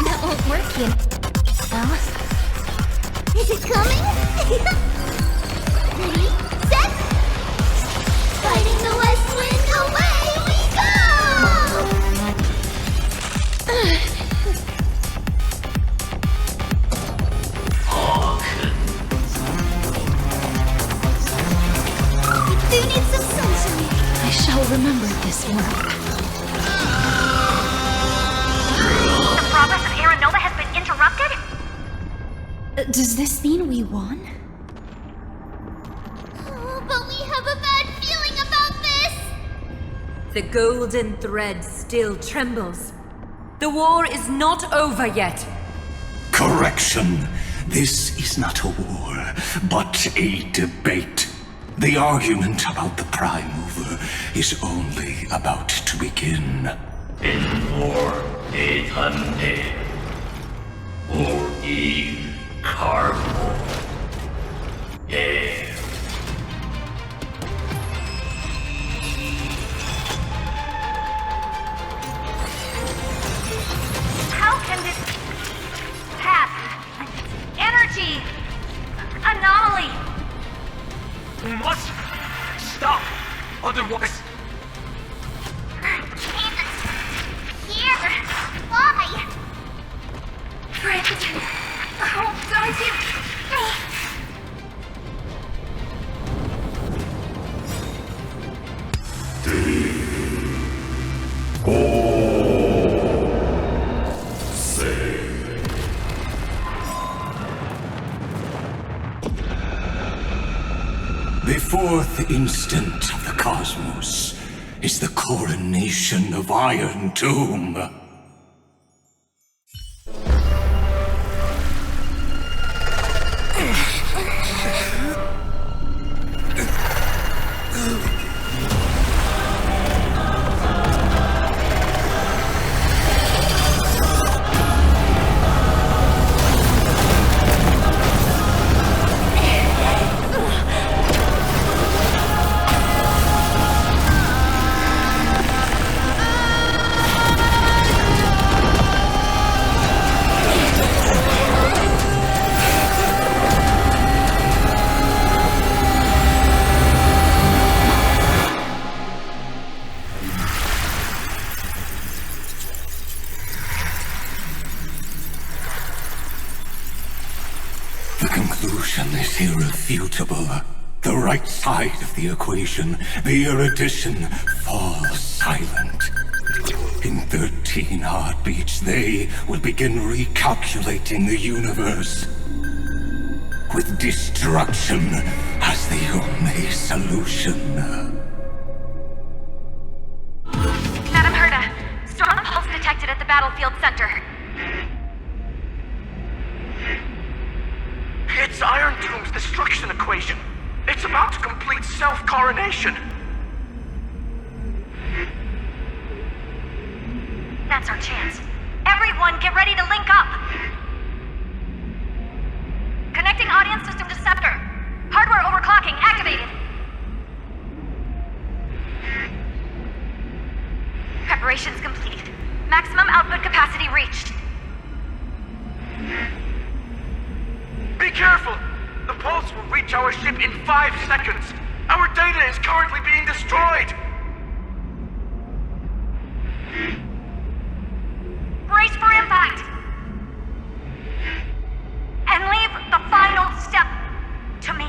That won't work, you know. Is it coming? Ready, set! Fighting the west wind, away we go! You do need some sunshine. I shall remember this work. The progress of Aeronova has been interrupted? Does this mean we won? Oh, but we have a bad feeling about this! The golden thread still trembles. The war is not over yet. Correction. This is not a war, but a debate. The argument about the Prime Mover is only about to begin. In war, eternity. Or in cargo. Yeah. How can this path, energy, anomaly? We must stop. Otherwise, Here! Why? Friend! Oh, don't you... The fourth instant of the cosmos is the coronation of Iron Tomb. The conclusion is irrefutable. The right side of the equation, the erudition, falls silent. In 13 heartbeats, they will begin recalculating the universe. With destruction as the only solution. Madam Herda, strong pulse detected at the battlefield center. It's Iron Doom's destruction equation. It's about to complete self-coronation. That's our chance. Everyone, get ready to link up! Connecting audience system to Scepter. Hardware overclocking activated. Preparations completed. Maximum output capacity reached. Be careful! The pulse will reach our ship in 5 seconds. Our data is currently being destroyed. Brace for impact! And leave the final step to me.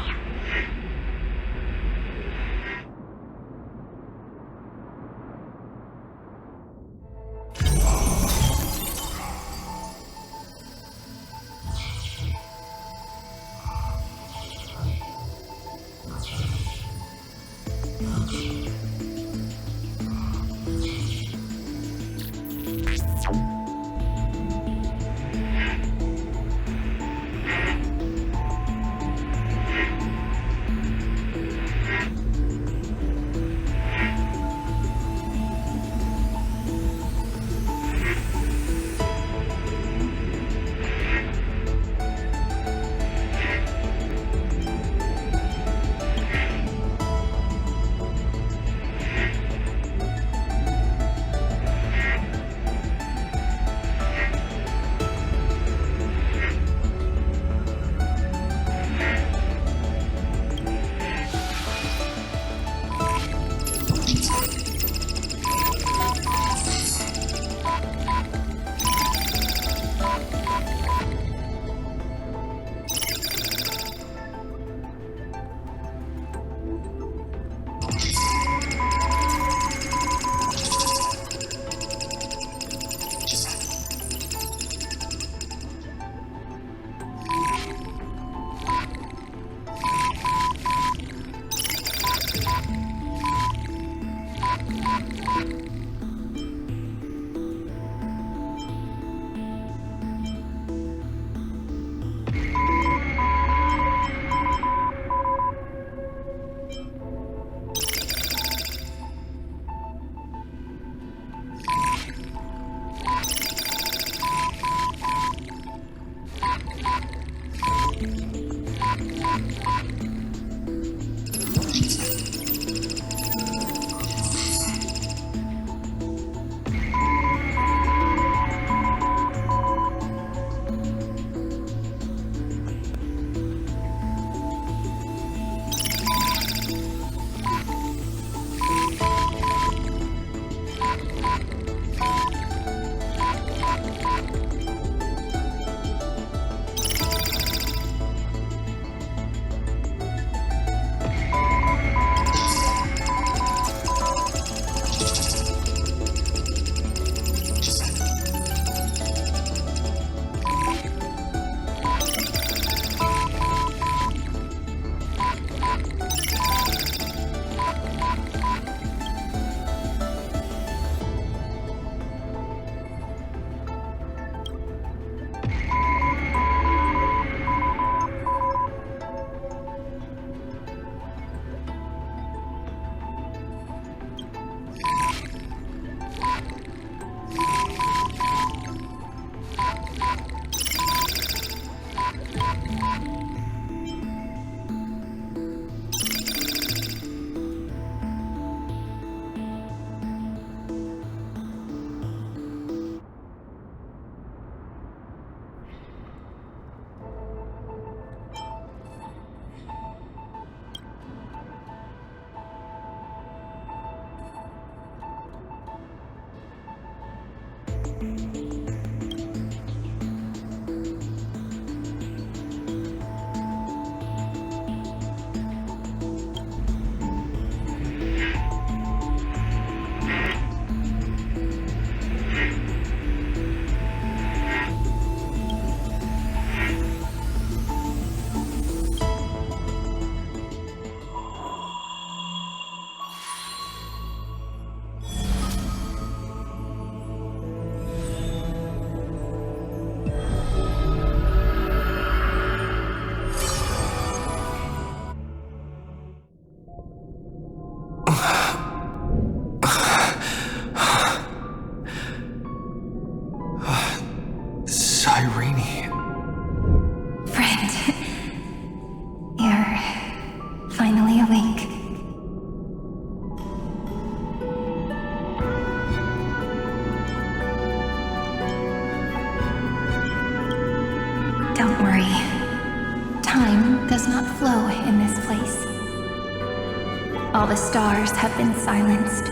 All the stars have been silenced.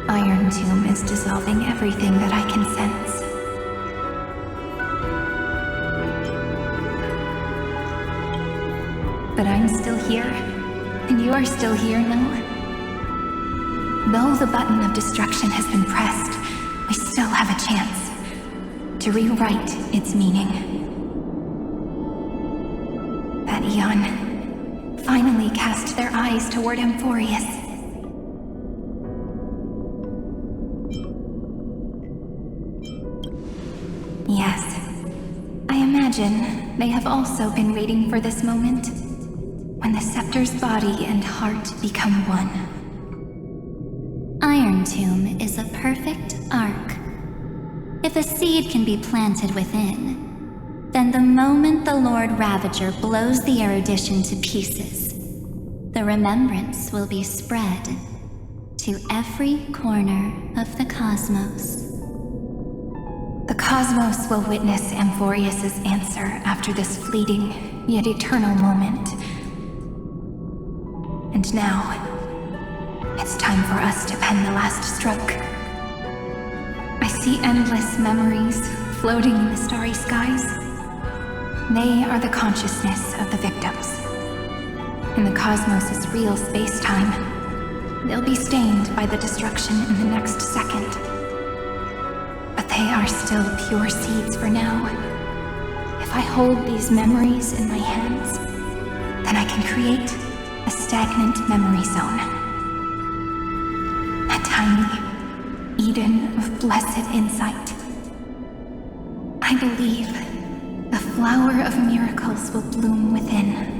Iron Tomb is dissolving everything that I can sense. But I'm still here, and you're still here, no? Though the button of destruction has been pressed, we still have a chance to rewrite its meaning. That Eon finally cast their eyes toward Amphoreus. Yes, I imagine they have also been waiting for this moment, when the Scepter's body and heart become one. Iron Tomb is a perfect arc. If a seed can be planted within, then the moment the Lord Ravager blows the erudition to pieces, the remembrance will be spread to every corner of the cosmos. The cosmos will witness Amphoreus' answer after this fleeting, yet eternal moment. And now, it's time for us to pen the last stroke. I see endless memories floating in the starry skies. They are the consciousness of the victims. In the cosmos' real space-time, they'll be stained by the destruction in the next second. But they are still pure seeds for now. If I hold these memories in my hands, then I can create a stagnant memory zone. A tiny Eden of blessed insight. I believe the flower of miracles will bloom within.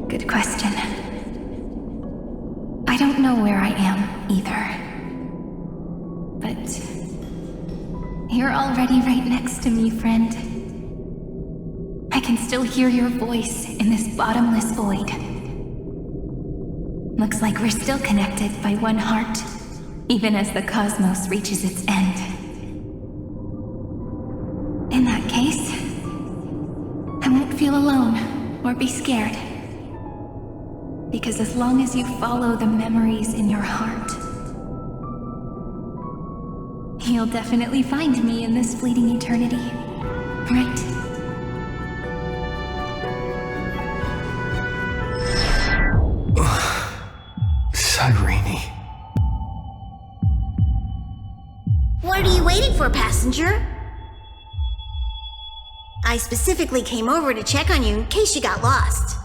Good question. I don't know where I am either. But you're already right next to me, friend. I can still hear your voice in this bottomless void. Looks like we're still connected by one heart, even as the cosmos reaches its end. In that case, I won't feel alone or be scared. Because as long as you follow the memories in your heart, you'll definitely find me in this fleeting eternity, right? Cyrene. What are you waiting for, passenger? I specifically came over to check on you in case you got lost.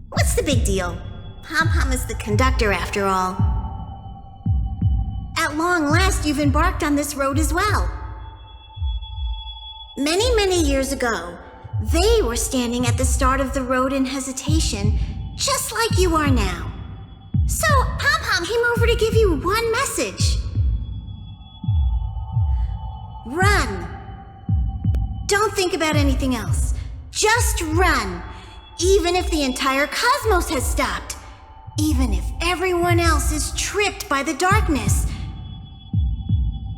What's the big deal? Pom-Pom is the conductor after all. At long last, you've embarked on this road as well. Many, many years ago, they were standing at the start of the road in hesitation, just like you are now. So, Pom-Pom came over to give you one message. Run. Don't think about anything else. Just run. Even if the entire cosmos has stopped. Even if everyone else is tripped by the darkness.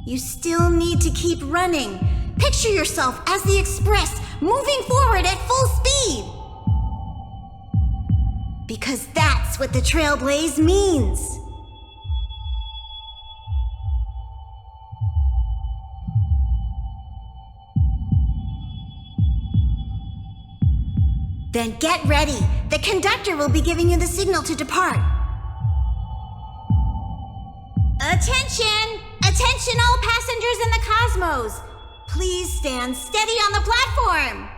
You still need to keep running. Picture yourself as the Express, moving forward at full speed. Because that's what the Trailblaze means. Then get ready. The conductor will be giving you the signal to depart. Attention! Attention all passengers in the cosmos! Please stand steady on the platform.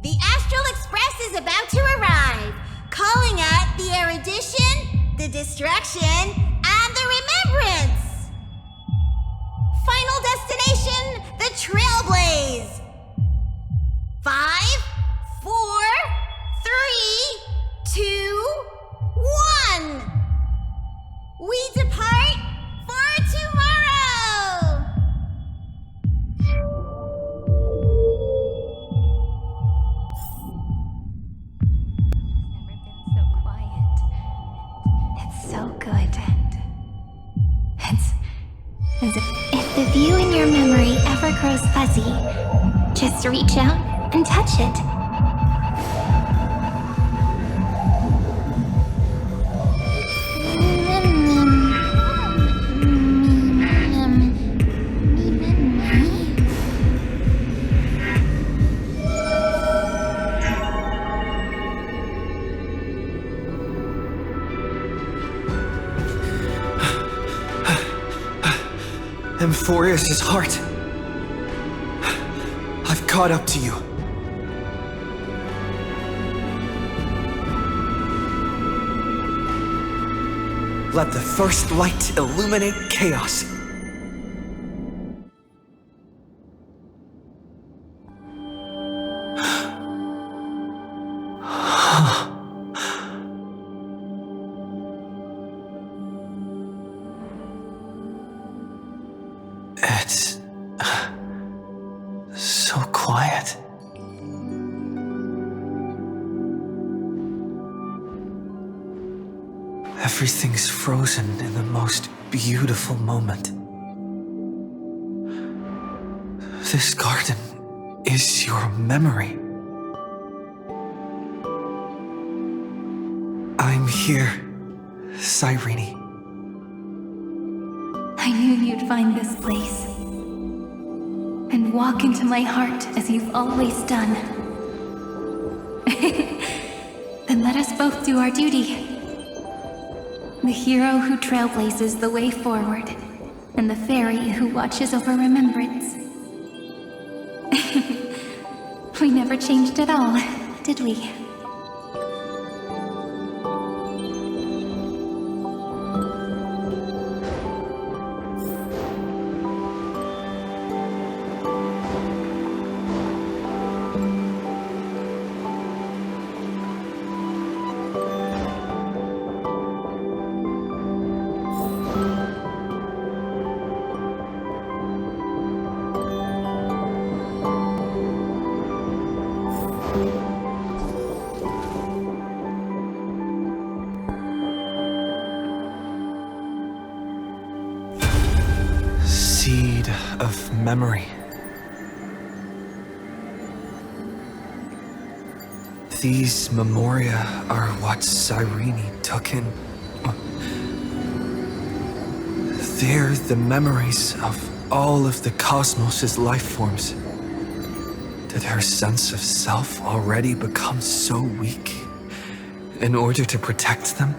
The Astral Express is about to arrive, calling out the erudition, the destruction, and the remembrance. Final destination, the Trailblaze. 5, 4, 3, 2, 1. We depart for tomorrow. Never been so quiet. It's so good. If the view in your memory ever grows fuzzy, just reach out and touch it. Amphoreus' heart. I've caught up to you. Let the first light illuminate chaos. It's so quiet. Everything's frozen in the most beautiful moment. This garden is your memory. I'm here, Cyrene. I knew you'd find this place and walk into my heart as you've always done. Then let us both do our duty. The hero who trailblazes the way forward, and the fairy who watches over remembrance. We never changed at all, did we? Seed of memory. These memoria are what Cyrene took in. They're the memories of all of the cosmos' life forms. Did her sense of self already become so weak in order to protect them?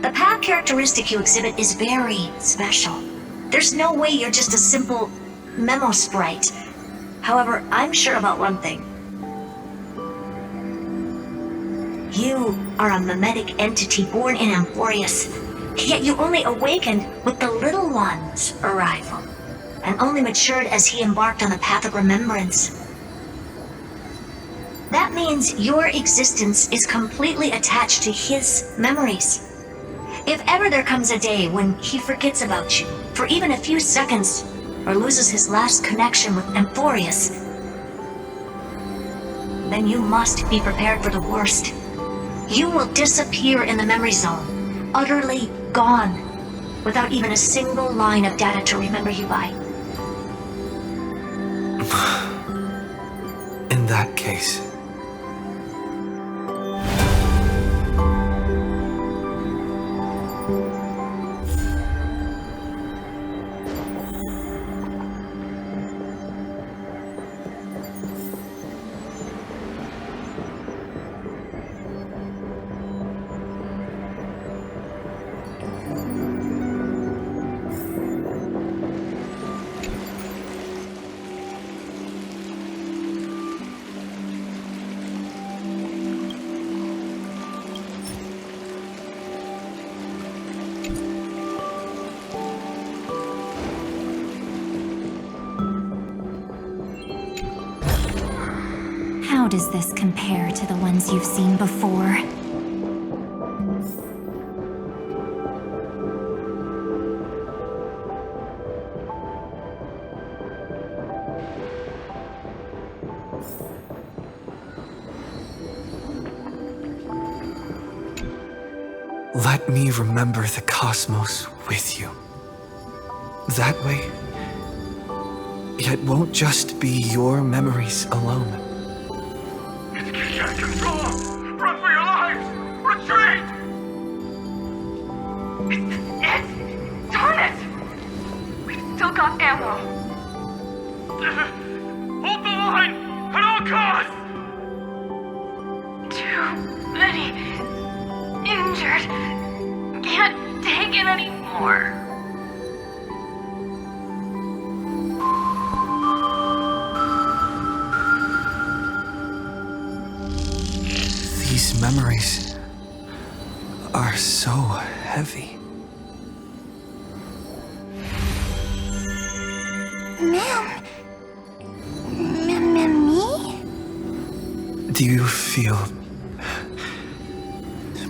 The path characteristic you exhibit is very special. There's no way you're just a simple memo sprite. However, I'm sure about one thing. You are a memetic entity born in Amphoreus, yet you only awakened with the Little One's arrival, and only matured as he embarked on the path of remembrance. That means your existence is completely attached to his memories. If ever there comes a day when he forgets about you, for even a few seconds, or loses his last connection with Amphoreus, then you must be prepared for the worst. You will disappear in the memory zone, utterly gone, without even a single line of data to remember you by. In that case... How does this compare to the ones you've seen before? Let me remember the cosmos with you. that way, yet won't just be your memories alone. You can't control! Run for your lives! Retreat! Darn it! We've still got ammo. Hold the line! At all costs! Too many injured. Can't take it anymore. These memories are so heavy. Me? Do you feel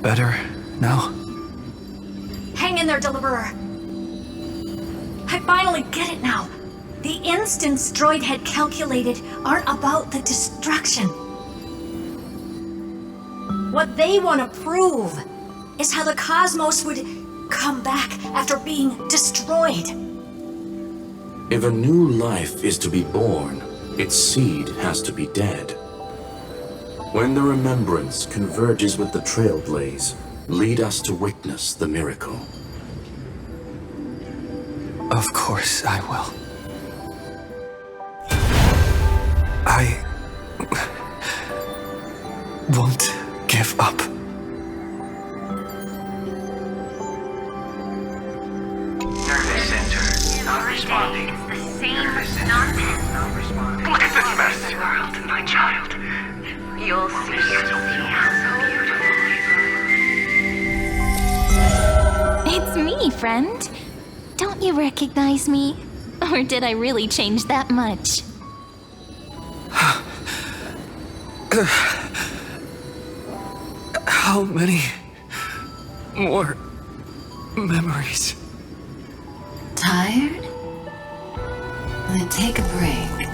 better now? Hang in there, Deliverer. I finally get it now. The instants Droid had calculated aren't about the destruction. What they want to prove is how the cosmos would come back after being destroyed. If a new life is to be born, its seed has to be dead. When the remembrance converges with the Trailblaze, lead us to witness the miracle. Of course I will. I won't give up. Nervous center, not responding. The same nonsense. Not responding. Look at this mess! World, my child. You'll see how beautiful. It's me, friend. Don't you recognize me? Or did I really change that much? How many more memories? Tired? Then take a break.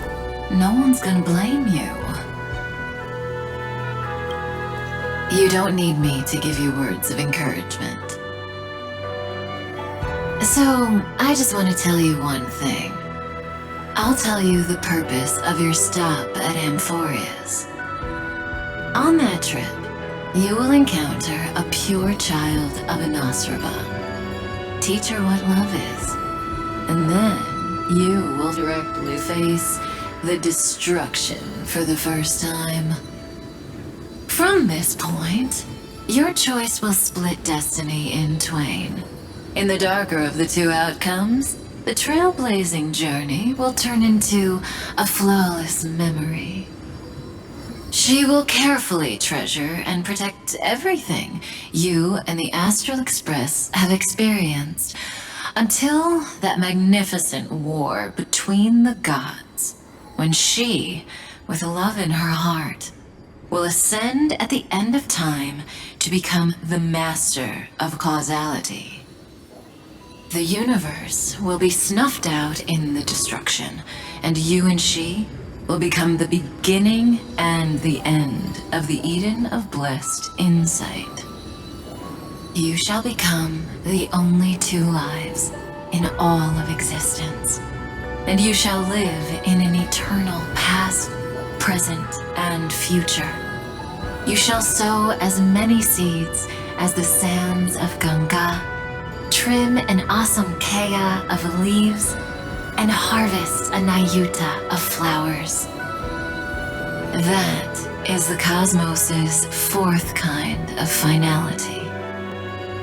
No one's gonna blame you. You don't need me to give you words of encouragement. So, I just want to tell you one thing. I'll tell you the purpose of your stop at Amphoreus. On that trip, you will encounter a pure child of Inostrava. Teach her what love is. And then you will directly face the destruction for the first time. From this point, your choice will split destiny in twain. In the darker of the two outcomes, the trailblazing journey will turn into a flawless memory. She will carefully treasure and protect everything you and the Astral Express have experienced until that magnificent war between the gods, when she, with love in her heart, will ascend at the end of time to become the master of causality. The universe will be snuffed out in the destruction, and you and she will become the beginning and the end of the Eden of blessed insight. You shall become the only two lives in all of existence, and you shall live in an eternal past, present, and future. You shall sow as many seeds as the sands of Ganga, trim an awesome kea of leaves, and harvest a Nayuta of flowers. That is the cosmos's fourth kind of finality,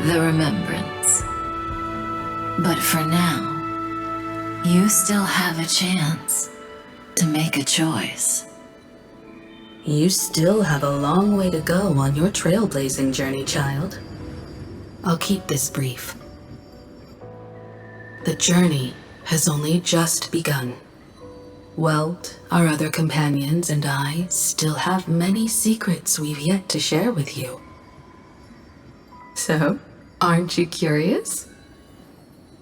the remembrance. But for now, you still have a chance to make a choice. You still have a long way to go on your trailblazing journey, child. I'll keep this brief. The journey has only just begun. Welt, our other companions, and I still have many secrets we've yet to share with you. So, aren't you curious?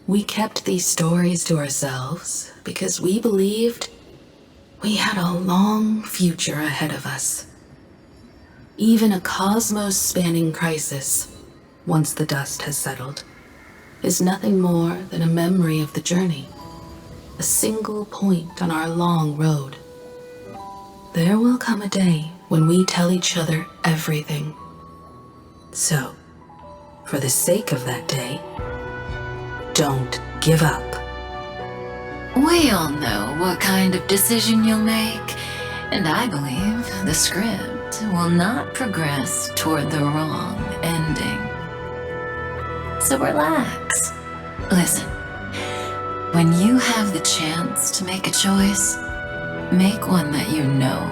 We kept these stories to ourselves because we believed we had a long future ahead of us. Even a cosmos-spanning crisis, once the dust has settled, is nothing more than a memory of the journey, a single point on our long road. There will come a day when we tell each other everything. So, for the sake of that day, don't give up. We all know what kind of decision you'll make, and I believe the script will not progress toward the wrong ending. So relax. Listen, when you have the chance to make a choice, make one that you know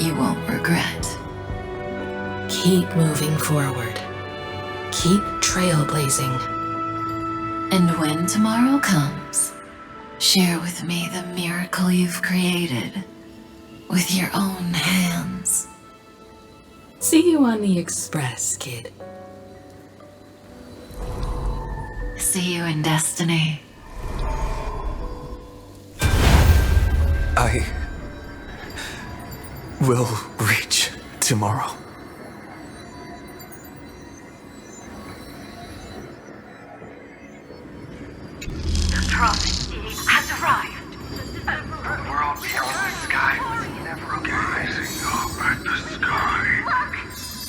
you won't regret. Keep moving forward. Keep trailblazing. And when tomorrow comes, share with me the miracle you've created with your own hands. See you on the Express, kid. See you in Destiny. I will reach tomorrow. The drop has arrived. We're all here in the sky. Never rising up at the sky. Look!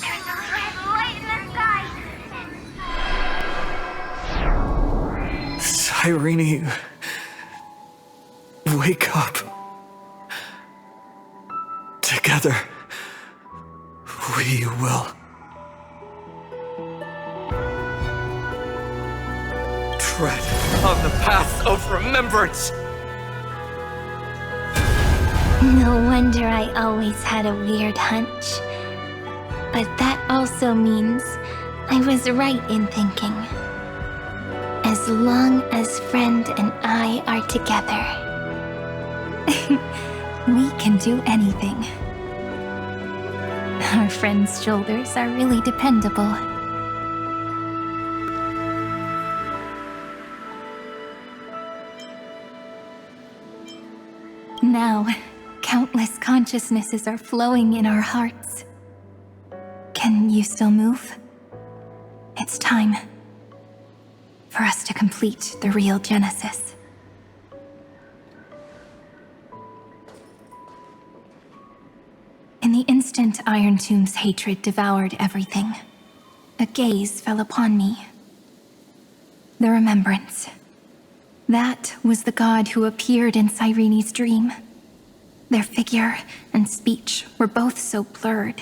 There's a red light in the sky! Cyrene, wake up. Together, we will. Tread on the path of remembrance. No wonder I always had a weird hunch. But that also means I was right in thinking. As long as Friend and I are together, we can do anything. Our friend's shoulders are really dependable. Now, countless consciousnesses are flowing in our hearts. Can you still move? It's time for us to complete the real Genesis. In the instant Iron Tomb's hatred devoured everything, a gaze fell upon me. The remembrance. That was the god who appeared in Cyrene's dream. Their figure and speech were both so blurred.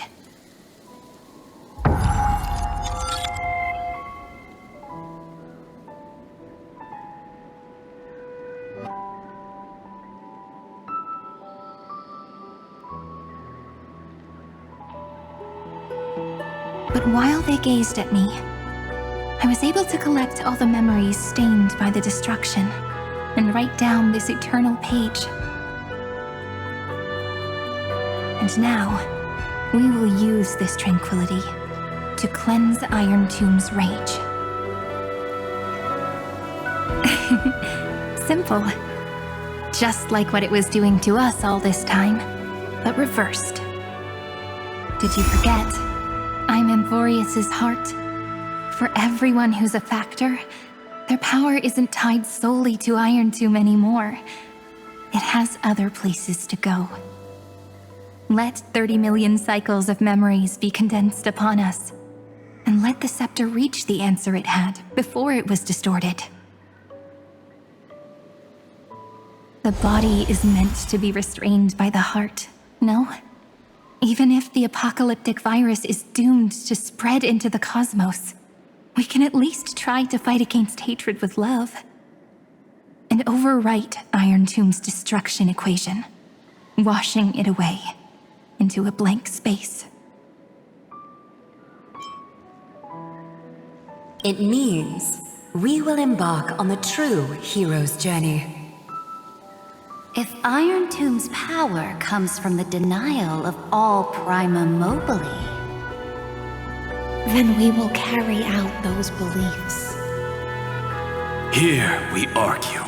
But while they gazed at me, I was able to collect all the memories stained by the destruction and write down this eternal page. And now, we will use this tranquility to cleanse Iron Tomb's rage. Simple. Just like what it was doing to us all this time, but reversed. Did you forget? I'm Amphoreus' heart. For everyone who's a factor, their power isn't tied solely to Iron Tomb anymore. It has other places to go. Let 30 million cycles of memories be condensed upon us, and let the Scepter reach the answer it had before it was distorted. The body is meant to be restrained by the heart, no? Even if the apocalyptic virus is doomed to spread into the cosmos, we can at least try to fight against hatred with love. And overwrite Iron Tomb's destruction equation, washing it away into a blank space. It means we will embark on the true hero's journey. If Iron Tomb's power comes from the denial of all Prima Mobile, then we will carry out those beliefs. Here we argue.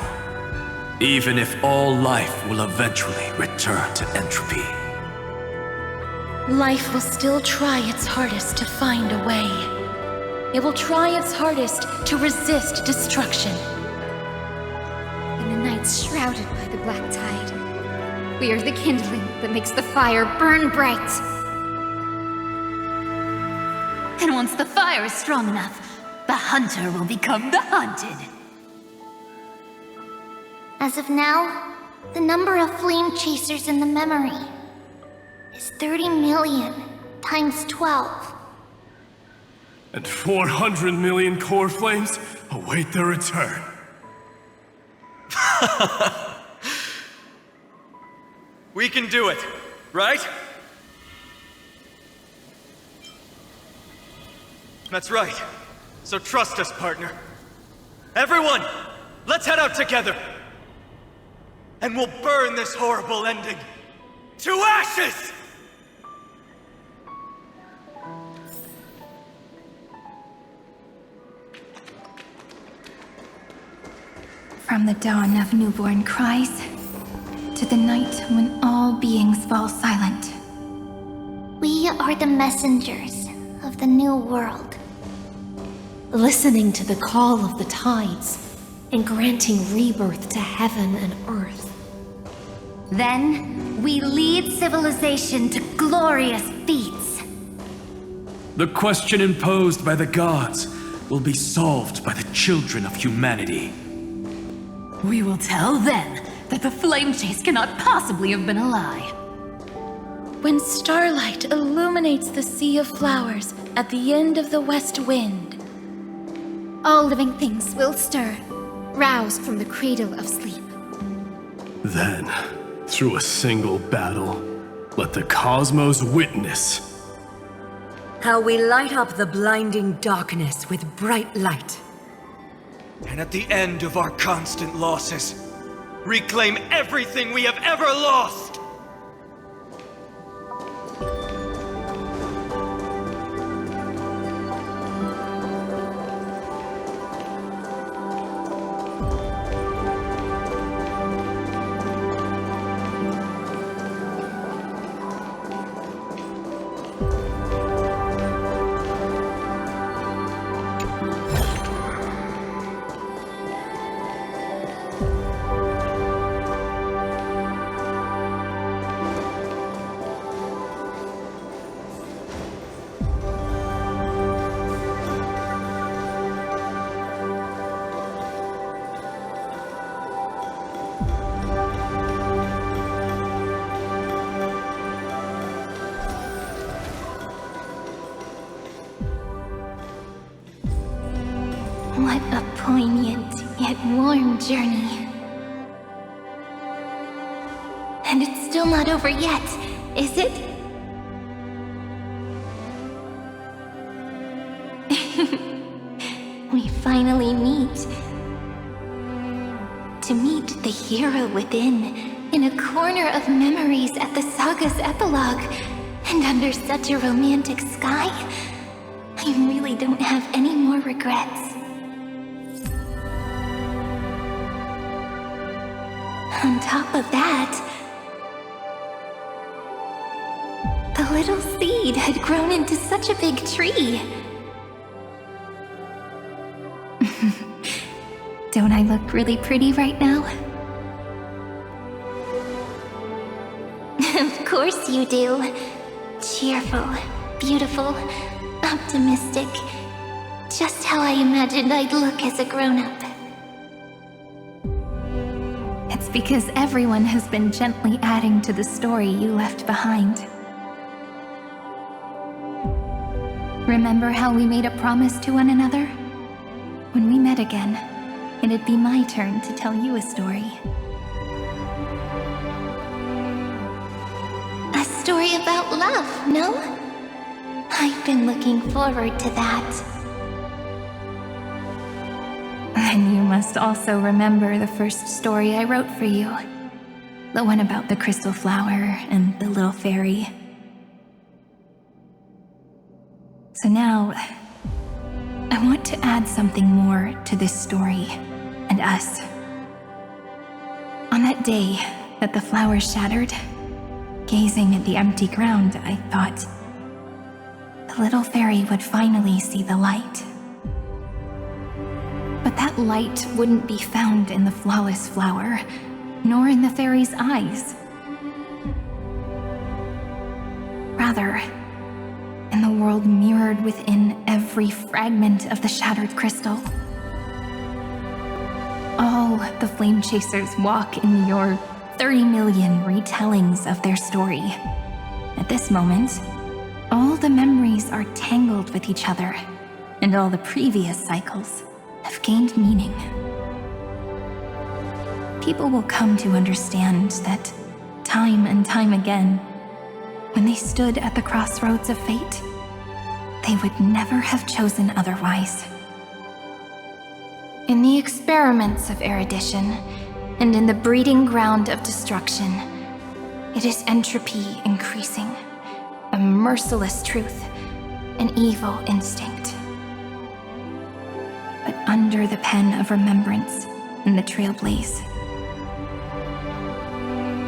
Even if all life will eventually return to entropy. Life will still try its hardest to find a way. It will try its hardest to resist destruction. In the nights shrouded by the black tide, we are the kindling that makes the fire burn bright. And once the fire is strong enough, the hunter will become the hunted. As of now, the number of flame chasers in the memory is 30 million times 12. And 400 million core flames await their return. We can do it, right? That's right. So trust us, partner. Everyone, let's head out together. And we'll burn this horrible ending to ashes! From the dawn of newborn cries, to the night when all beings fall silent. We are the messengers of the new world. Listening to the call of the tides and granting rebirth to heaven and earth. Then, we lead civilization to glorious feats. The question imposed by the gods will be solved by the children of humanity. We will tell them that the flame chase cannot possibly have been a lie. When starlight illuminates the sea of flowers at the end of the west wind, all living things will stir, roused from the cradle of sleep. Then, through a single battle, let the cosmos witness how we light up the blinding darkness with bright light. And at the end of our constant losses, reclaim everything we have ever lost! What a poignant yet warm journey. And it's still not over yet, is it? We finally meet. To meet the hero within, in a corner of memories at the Saga's Epilogue, and under such a romantic sky, I really don't have any more regrets. On top of that, the little seed had grown into such a big tree. Don't I look really pretty right now? Of course you do. Cheerful, beautiful, optimistic. Just how I imagined I'd look as a grown-up. It's because everyone has been gently adding to the story you left behind. Remember how we made a promise to one another? When we met again, it'd be my turn to tell you a story. A story about love, no? I've been looking forward to that. And you must also remember the first story I wrote for you. The one about the crystal flower and the little fairy. So now, I want to add something more to this story and us. On that day that the flower shattered, gazing at the empty ground, I thought the little fairy would finally see the light But that light wouldn't be found in the flawless flower, nor in the fairy's eyes. Rather, in the world mirrored within every fragment of the shattered crystal. All the Flame Chasers walk in your 30 million retellings of their story. At this moment, all the memories are tangled with each other, and all the previous cycles have gained meaning. People will come to understand that time and time again, when they stood at the crossroads of fate, they would never have chosen otherwise. In the experiments of erudition, and in the breeding ground of destruction, it is entropy increasing, a merciless truth, an evil instinct. But under the pen of remembrance and the Trailblaze,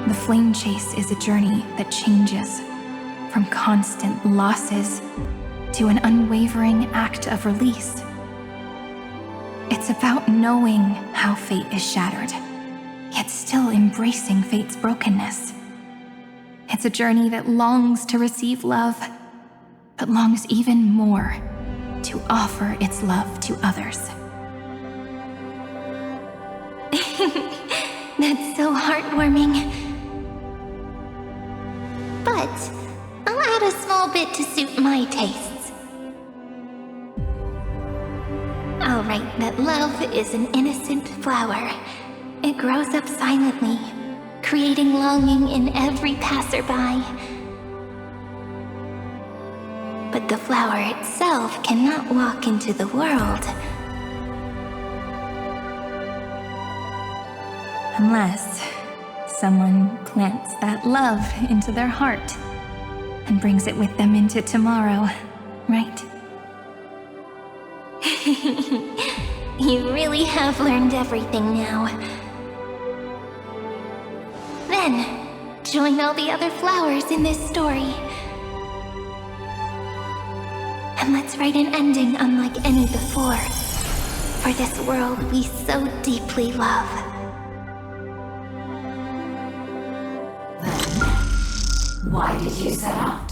the flame chase is a journey that changes from constant losses to an unwavering act of release. It's about knowing how fate is shattered, yet still embracing fate's brokenness. It's a journey that longs to receive love, but longs even more to offer its love to others. That's so heartwarming. But I'll add a small bit to suit my tastes. I'll write that love is an innocent flower. It grows up silently, creating longing in every passerby. But the flower itself cannot walk into the world. Unless someone plants that love into their heart and brings it with them into tomorrow, right? You really have learned everything now. Then, join all the other flowers in this story. And let's write an ending unlike any before, for this world we so deeply love. Why did you set out?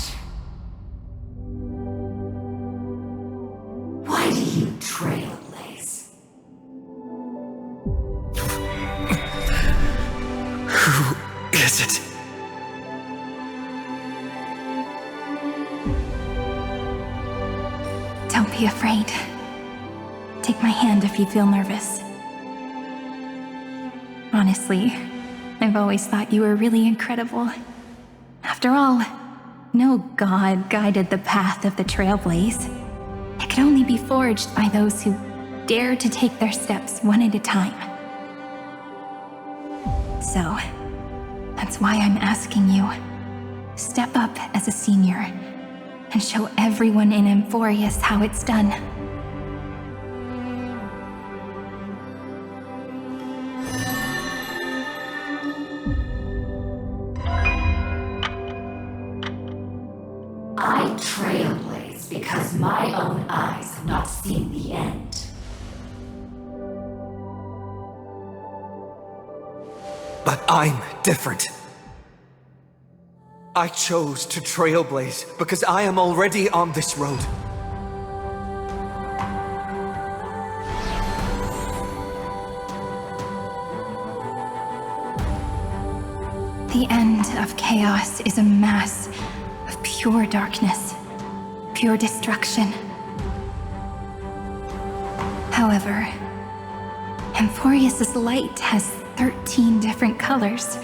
Why do you trailblaze? Who is it? Don't be afraid. Take my hand if you feel nervous. Honestly, I've always thought you were really incredible. After all, no god guided the path of the Trailblaze. It could only be forged by those who dare to take their steps one at a time. So, that's why I'm asking you. Step up as a senior and show everyone in Amphoreus how it's done. I trailblaze because my own eyes have not seen the end. But I'm different. I chose to trailblaze because I am already on this road. The end of chaos is a mass of pure darkness, pure destruction. However, Amphoreus' light has 13 different colors.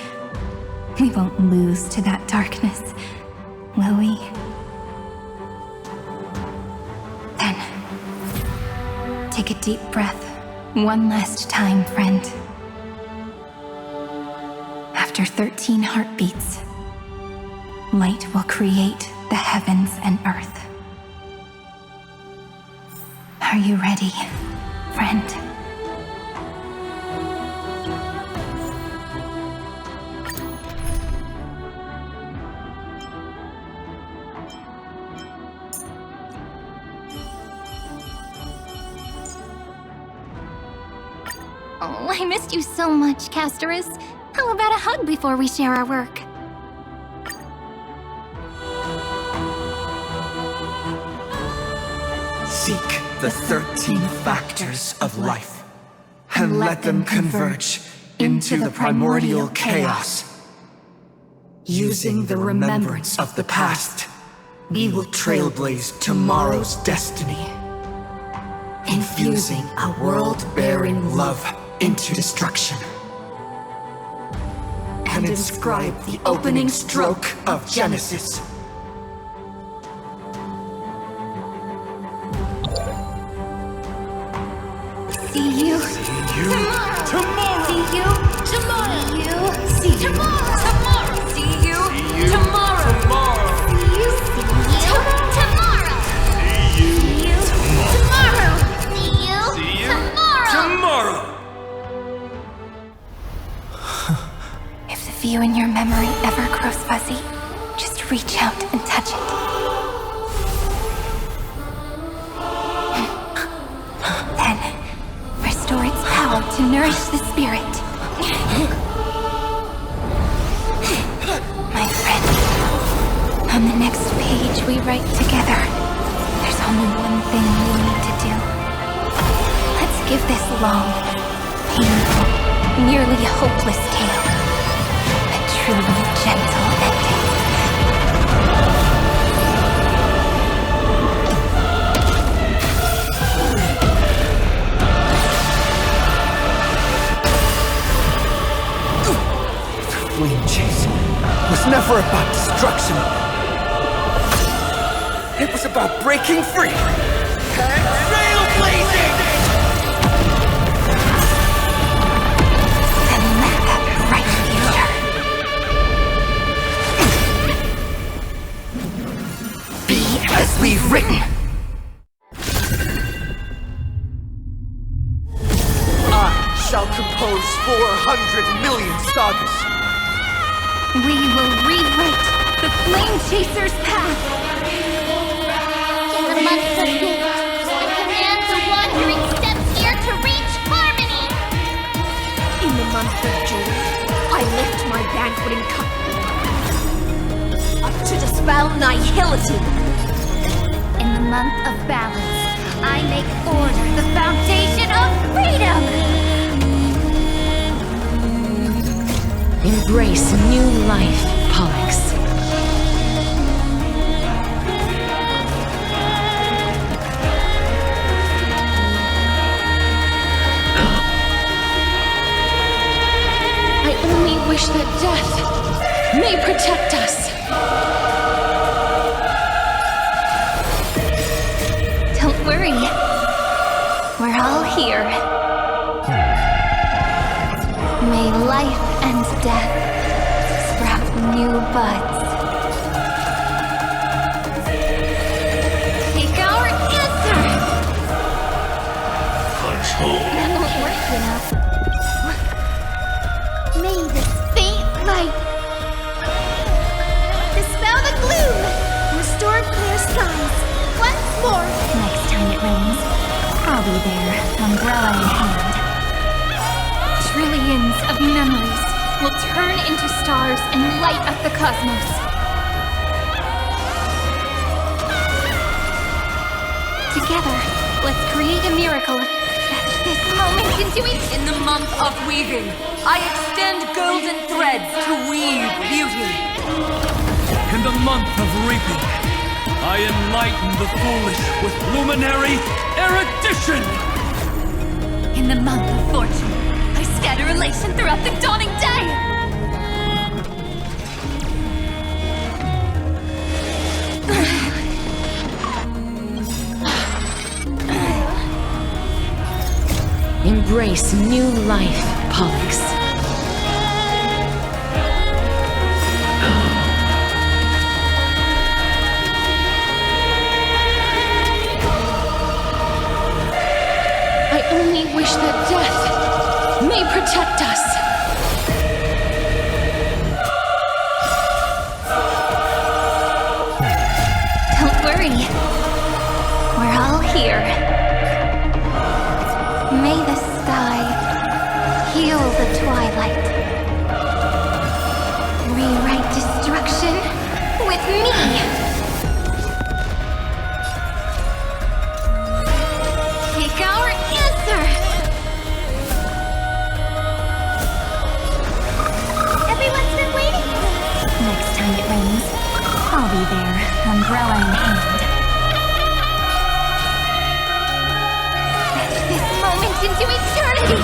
We won't lose to that darkness, will we? Then, take a deep breath, one last time, friend. After 13 heartbeats, light will create the heavens and earth. Are you ready, friend? Oh, I missed you so much, Castorus. How about a hug before we share our work? Seek the 13 factors of life, and let them converge into the primordial chaos. Using the remembrance of the past, we will trailblaze tomorrow's destiny, infusing a world-bearing love into destruction, and inscribe the opening stroke of Genesis. See you tomorrow. See you tomorrow. See you tomorrow. See you tomorrow. See you tomorrow. See you tomorrow. See you tomorrow. If the view in your memory ever grows fuzzy, just reach out and touch it. Then restore its power to nourish the spirit. My friend, on the next page we write together, there's only one thing we need to do. Let's give this long, painful, nearly hopeless tale a truly gentle ending. Flame chase was never about destruction. It was about breaking free and trailblazing! And let that bright future be as we've written. I shall compose 400 million sagas. We will rewrite the Flame Chaser's path. In the month of May, I command the wandering steps here to reach harmony. In the month of June, I lift my banqueting cup up to dispel nihility. In the month of balance, I make order the foundation of freedom. Embrace new life, Pollux. I only wish that death may protect us. Don't worry. We're all here. May life and death sprout new buds. Take our answer! That won't work, you know. May this faint light dispel the gloom, restore clear skies once more. Next time it rains, I'll be there, umbrella in hand. Trillions of memories will turn into stars and light up the cosmos. Together, let's create a miracle that this moment into it. In the month of weaving, I extend golden threads to weave beauty. In the month of reaping, I enlighten the foolish with luminary erudition. In the month of fortune, I scatter elation throughout the dawning day! Embrace new life, Pollux. I only wish that death may protect us. Don't worry. We're all here. May the sky Heal the twilight. Rewrite destruction with me. Take our answer. Everyone's been waiting. Next time it rains, I'll be there, umbrella in hand. This moment into eternity.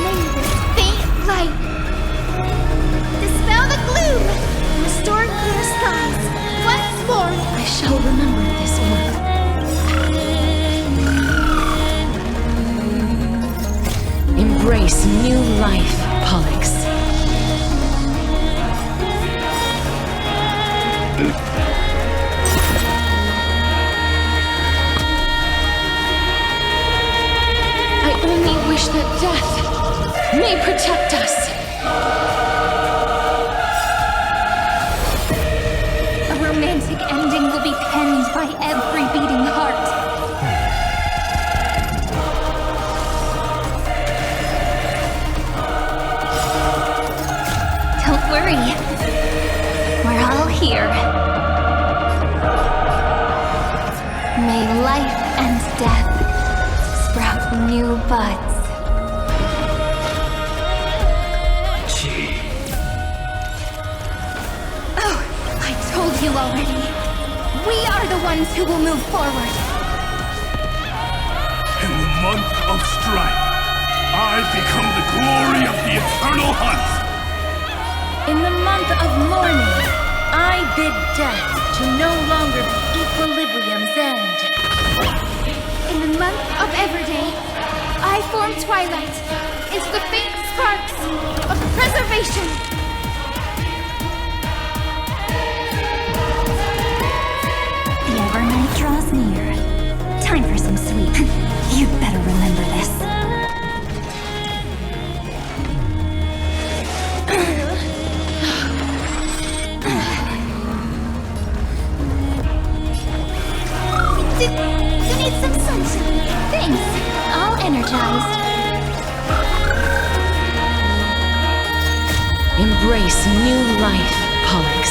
May this faint light dispel the gloom, restore clear skies. Once more, I shall remember this one. Embrace new life, Pollux. I only wish that death may protect us. A romantic ending will be penned by every beating heart. Don't worry. We're all here. May life and death sprout new buds. Oh, I told you already. We are the ones who will move forward. In the month of strife, I become the glory of the eternal hunt. In the month of mourning, I bid death to no longer be equilibrium's end. In the month of Everday, I form twilight into the faint sparks of preservation. The Evernight draws near. Time for some sweet. You'd better remember this. You need some sunshine. Thanks. All energized. Embrace new life, Pollux.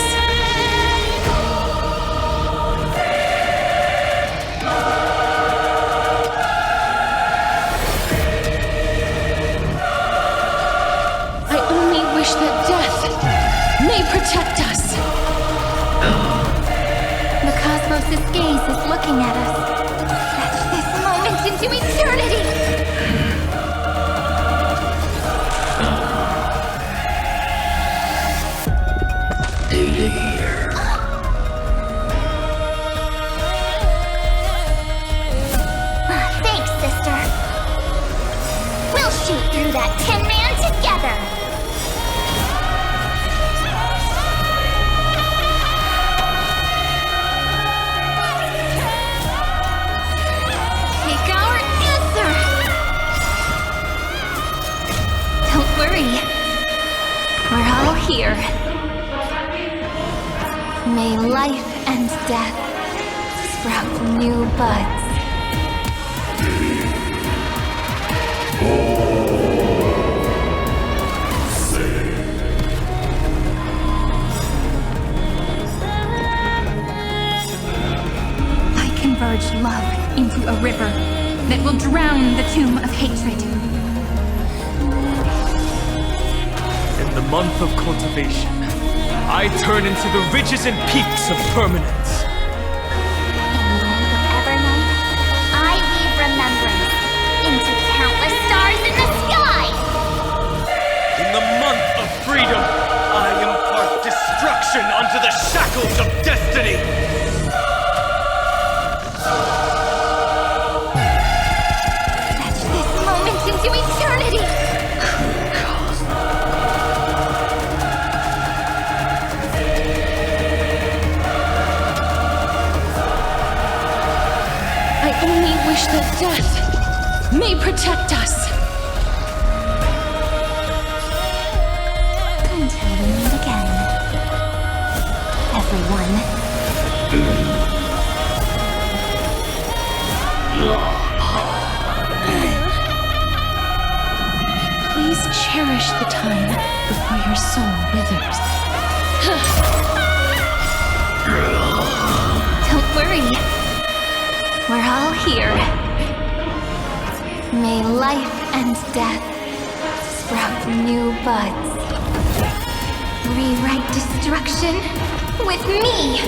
I only wish that death may protect us. The cosmos' gaze is looking at us. Fetch this moment into eternity! Thanks, sister. We'll shoot through that Tin Man together. Take our answer! Don't worry. We're all here. May life and death sprout new buds. I converge love into a river that will drown the tomb of hatred. In the month of cultivation, I turn into the ridges and peaks of permanence. Evernight, I weave remembrance into countless stars in the sky. In the month of freedom, I impart destruction onto the shackles of destiny. Fetch this moment into eternity! I only wish that death may protect us. Until we meet again. Everyone. Please cherish the time before your soul withers. Don't worry. We're all here. May life and death sprout new buds. Rewrite destruction with me!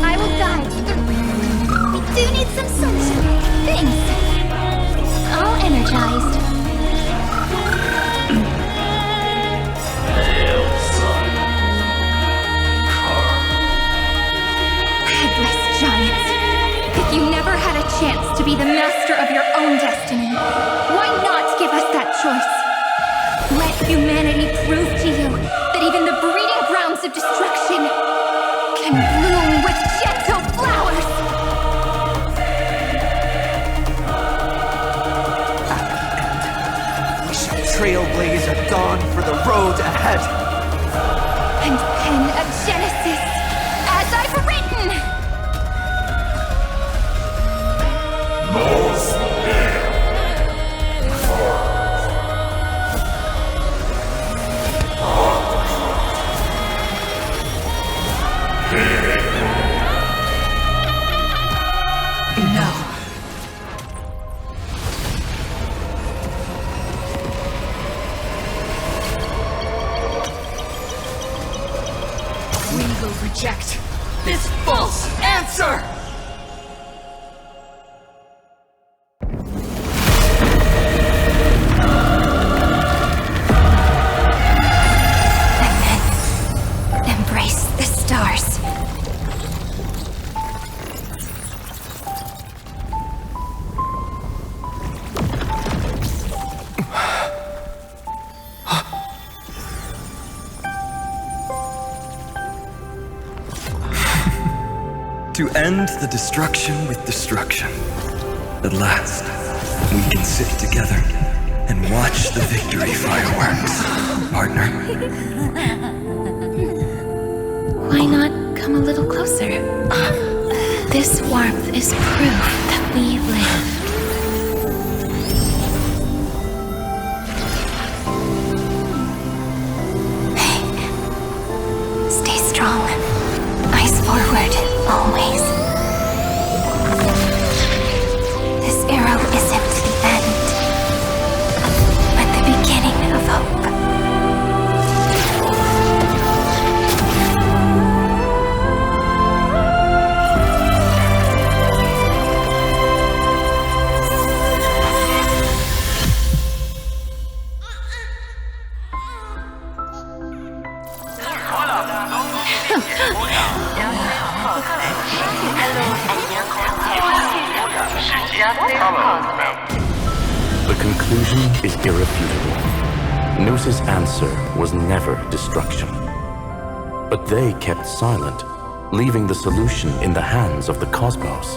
I will guide through. We do need some sunshine. Thanks. All energized. Headless giants. If you never had a chance to be the master of your own destiny, why not give us that choice? Let humanity prove to you that even the breeding grounds of destruction can bloom with gentle flowers! We shall trailblaze a dawn for the road ahead. And pen a genesis, as I've written! We will reject this false answer! Embrace the stars. To end the destruction with destruction. At last, we can sit together and watch the victory fireworks, partner. Why not come a little closer? This warmth is proof that we live. Stay strong. Eyes forward, always. This arrow isn't the end, but the beginning of hope. The conclusion is irrefutable. Noos's answer was never destruction. But they kept silent, leaving the solution in the hands of the cosmos.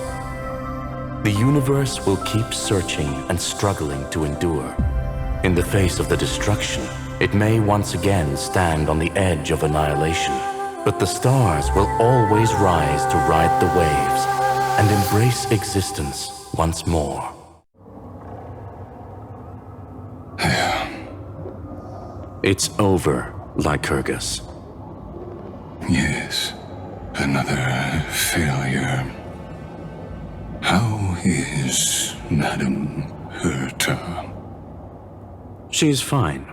The universe will keep searching and struggling to endure. In the face of the destruction, it may once again stand on the edge of annihilation. But the stars will always rise to ride the waves and embrace existence once more. It's over, Lycurgus. Yes, another failure. How is Madame Herta? She's fine.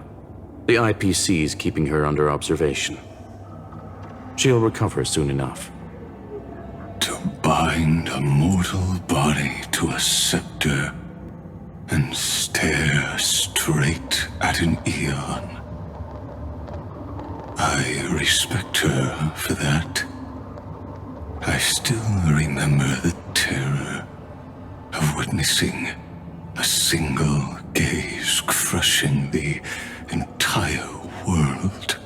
The IPC's keeping her under observation. She'll recover soon enough. To bind a mortal body to a scepter and stare straight at an eon. I respect her for that. I still remember the terror of witnessing a single gaze crushing the entire world.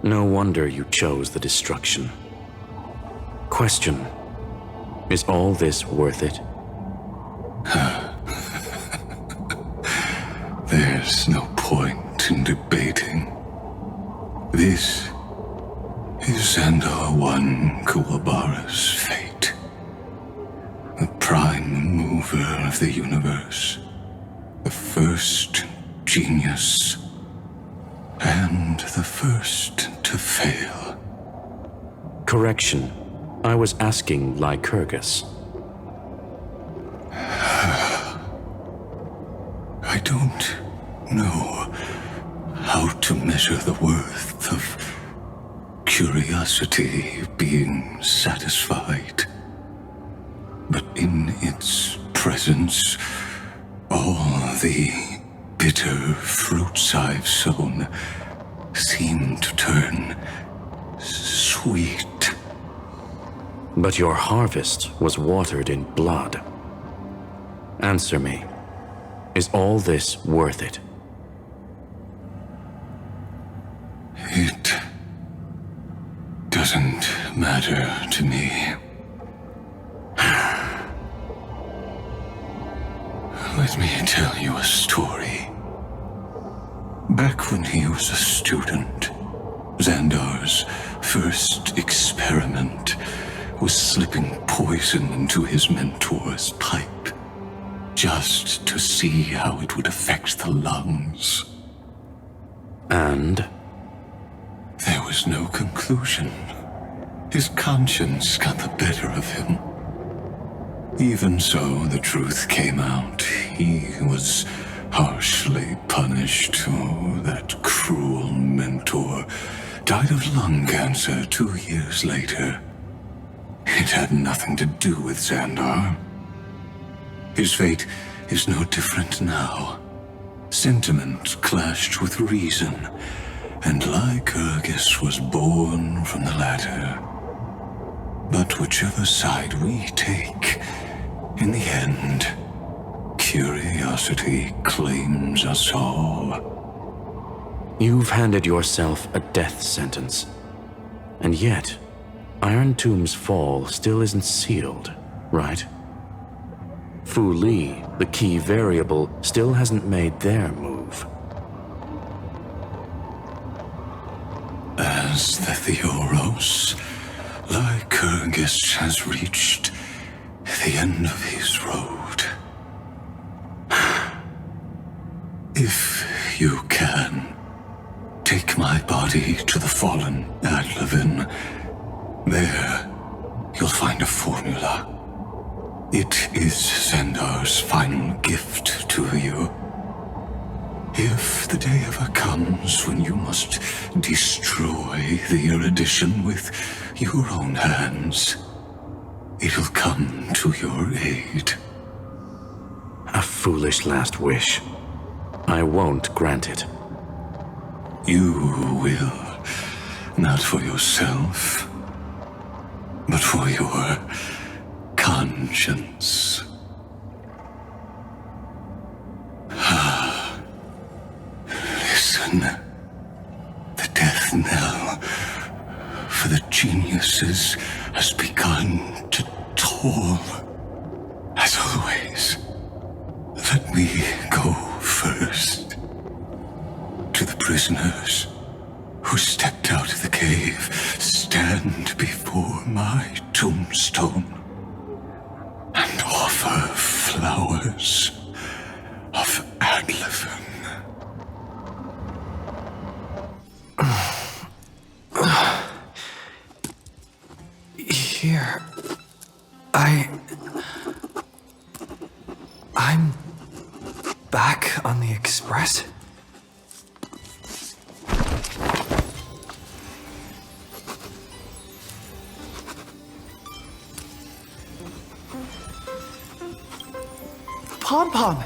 No wonder you chose the destruction. Question: is all this worth it? There's no point in debating. This is Xandar I Kuwabara's fate. The prime mover of the universe. The first genius. And the first to fail. Correction. I was asking Lycurgus. I don't know how to measure the worth of curiosity being satisfied. But in its presence, all the bitter fruits I've sown seem to turn sweet. But your harvest was watered in blood. Answer me. Is all this worth it? It doesn't matter to me. Let me tell you a story. Back when he was a student, Xandar's first experiment was slipping poison into his mentor's pipe, just to see how it would affect the lungs. And? There was no conclusion. His conscience got the better of him. Even so, the truth came out. He was harshly punished. Oh, that cruel mentor died of lung cancer 2 years later. It had nothing to do with Xandar. His fate is no different now. Sentiment clashed with reason, and Lycurgus was born from the latter. But whichever side we take, in the end, curiosity claims us all. You've handed yourself a death sentence. And yet, Iron Tomb's fall still isn't sealed, right? Fu Li, the key variable, still hasn't made their move. As the Theoros, Lycurgus has reached the end of his road. If you can, take my body to the fallen Adlevin. There, you'll find a formula. It is Xandar's final gift to you. If the day ever comes when you must destroy the erudition with your own hands, it'll come to your aid. A foolish last wish. I won't grant it. You will. Not for yourself, but for your conscience. Listen. The death knell for the geniuses has begun to toll. As always, let me go first. To the prisoners who stepped out of the cave, stand before my tombstone and offer flowers of Adlevin. Here, I'm back on the Express? Pom-Pom!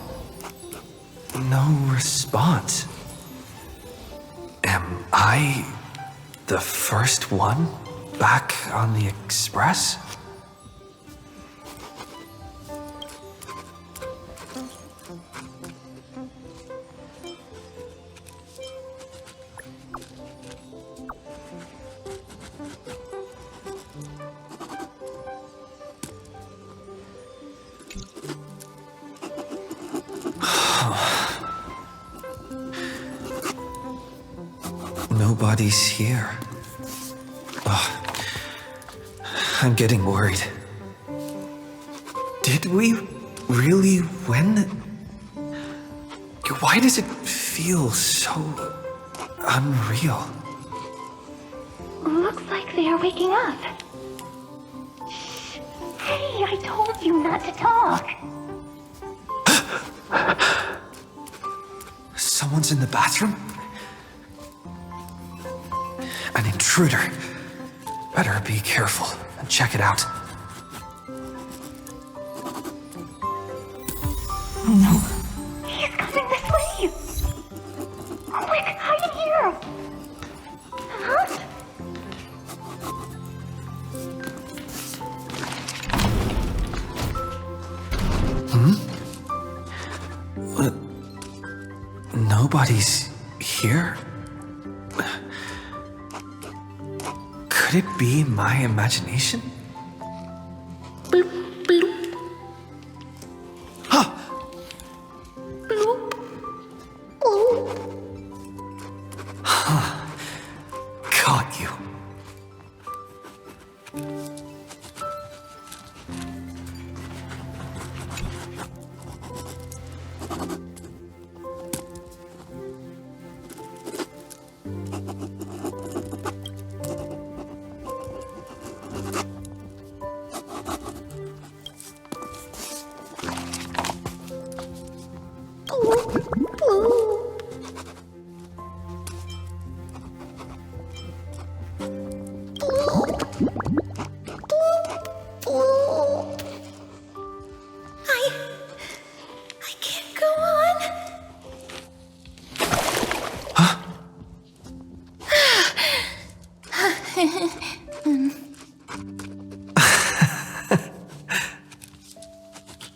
No response. Am I the first one back on the Express? Nobody's here. Oh, I'm getting worried. Did we really win? Why does it feel so unreal? Looks like they are waking up. Shh. Hey, I told you not to talk. Someone's in the bathroom? An intruder. Better be careful and check it out. No. He's coming this way! Quick, hide in here! Huh? Nobody's here? Could it be my imagination? Bloop, bloop. Huh! Bloop. Oh. Huh. Caught you. I can't go on.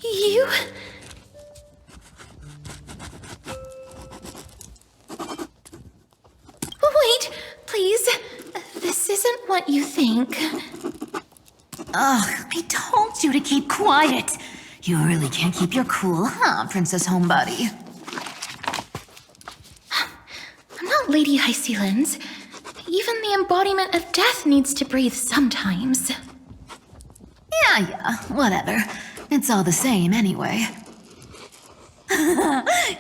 You? Wait, please. This isn't what you think. Ugh, I told you to keep quiet. You really can't keep your cool, huh, Princess Homebody? I'm not Lady High Sealands. Even the embodiment of death needs to breathe sometimes. Yeah, whatever. It's all the same anyway.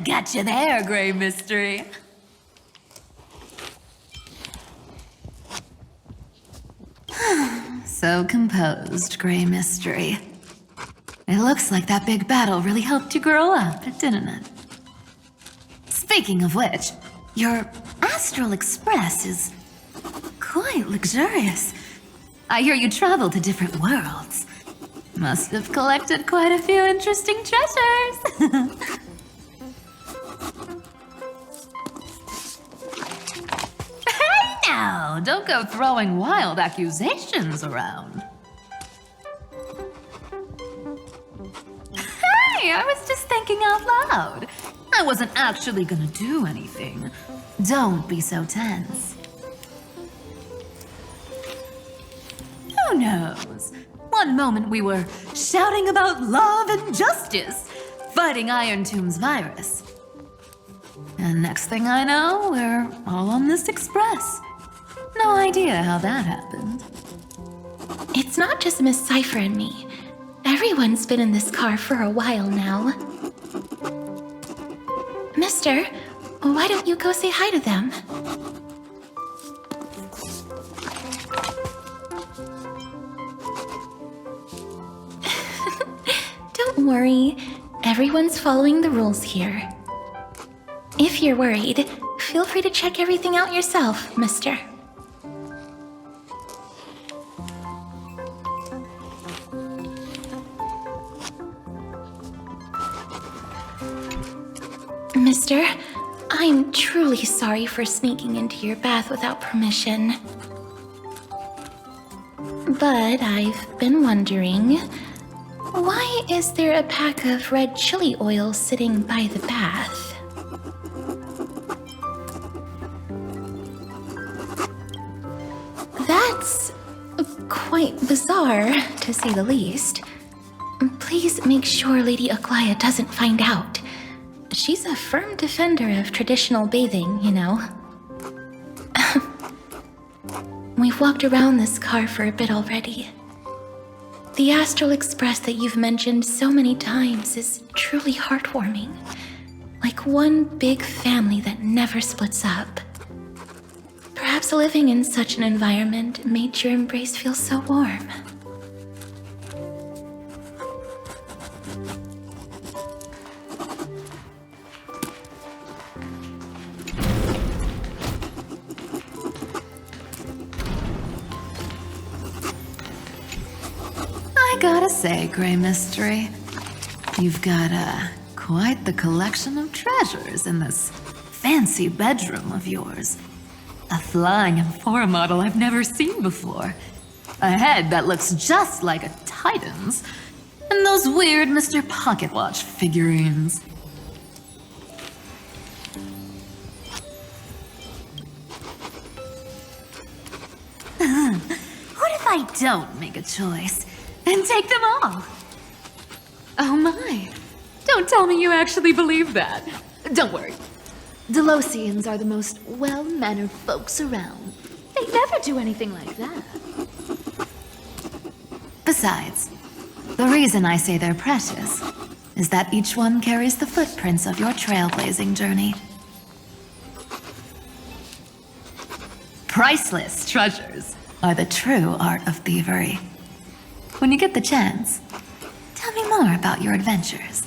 Gotcha there, Grey Mystery. So composed, Grey Mystery. It looks like that big battle really helped you grow up, didn't it? Speaking of which, your Astral Express is quite luxurious. I hear you travel to different worlds. Must have collected quite a few interesting treasures. Hey now, don't go throwing wild accusations around. Hey, I was just thinking out loud. I wasn't actually gonna do anything. Don't be so tense. Who knows? One moment we were shouting about love and justice, fighting Iron Tomb's virus. And next thing I know, we're all on this express. No idea how that happened. It's not just Miss Cypher and me. Everyone's been in this car for a while now. Mister, why don't you go say hi to them? Don't worry, everyone's following the rules here. If you're worried, feel free to check everything out yourself, mister. Mister, I'm truly sorry for sneaking into your bath without permission. But I've been wondering, why is there a pack of red chili oil sitting by the bath? That's quite bizarre, to say the least. Please make sure Lady Aglaya doesn't find out. She's a firm defender of traditional bathing, you know. I've walked around this car for a bit already. The Astral Express that you've mentioned so many times is truly heartwarming. Like one big family that never splits up. Perhaps living in such an environment made your embrace feel so warm. I gotta say, Grey Mystery, you've got quite the collection of treasures in this fancy bedroom of yours. A flying Amphora model I've never seen before. A head that looks just like a Titan's. And those weird Mr. Pocket Watch figurines. What if I don't make a choice and take them all? Oh my. Don't tell me you actually believe that. Don't worry. Delosians are the most well-mannered folks around. They never do anything like that. Besides, the reason I say they're precious is that each one carries the footprints of your trailblazing journey. Priceless treasures are the true art of thievery. When you get the chance, tell me more about your adventures.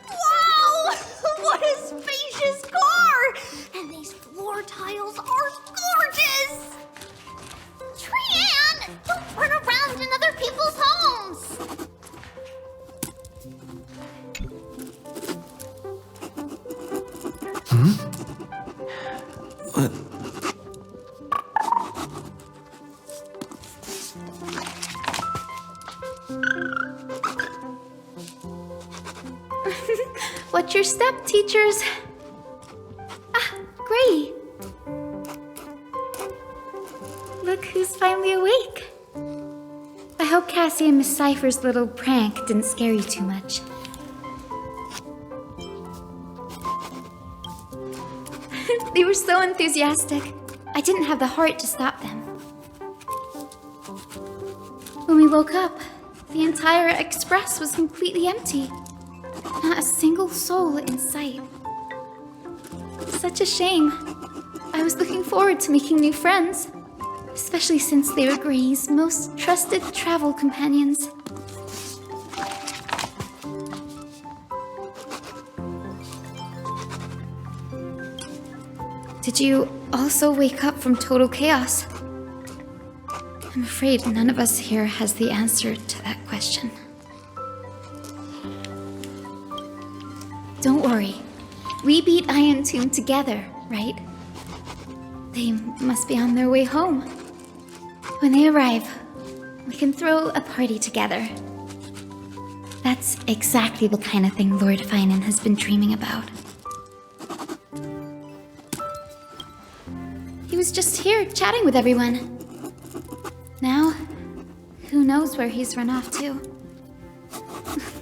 Wow! What a spacious car! And these floor tiles are gorgeous! Trian! Don't run around in other people's homes! What? What's your step, teachers? Ah, Gray. Look who's finally awake. I hope Cassie and Miss Cypher's little prank didn't scare you too much. They were so enthusiastic. I didn't have the heart to stop them. When we woke up, the entire express was completely empty. Not a single soul in sight. Such a shame. I was looking forward to making new friends, especially since they were Gray's most trusted travel companions. Did you also wake up from total chaos? I'm afraid none of us here has the answer to that question. Don't worry. We beat Iron Tomb together, right? They must be on their way home. When they arrive, we can throw a party together. That's exactly the kind of thing Lord Finan has been dreaming about. He was just here chatting with everyone. Now, who knows where he's run off to?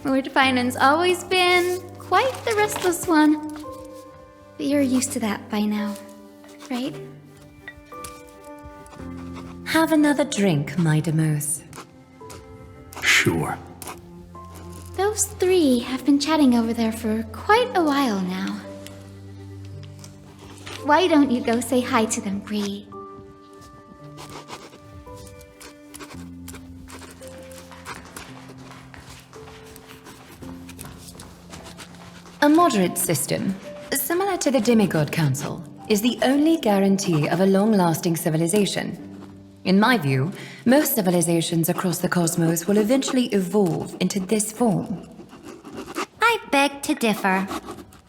Lord Finan's always been quite the restless one. But you're used to that by now, right? Have another drink, my Demos. Sure. Those three have been chatting over there for quite a while now. Why don't you go say hi to them, Bree? A moderate system, similar to the Demigod Council, is the only guarantee of a long-lasting civilization. In my view, most civilizations across the cosmos will eventually evolve into this form. I beg to differ.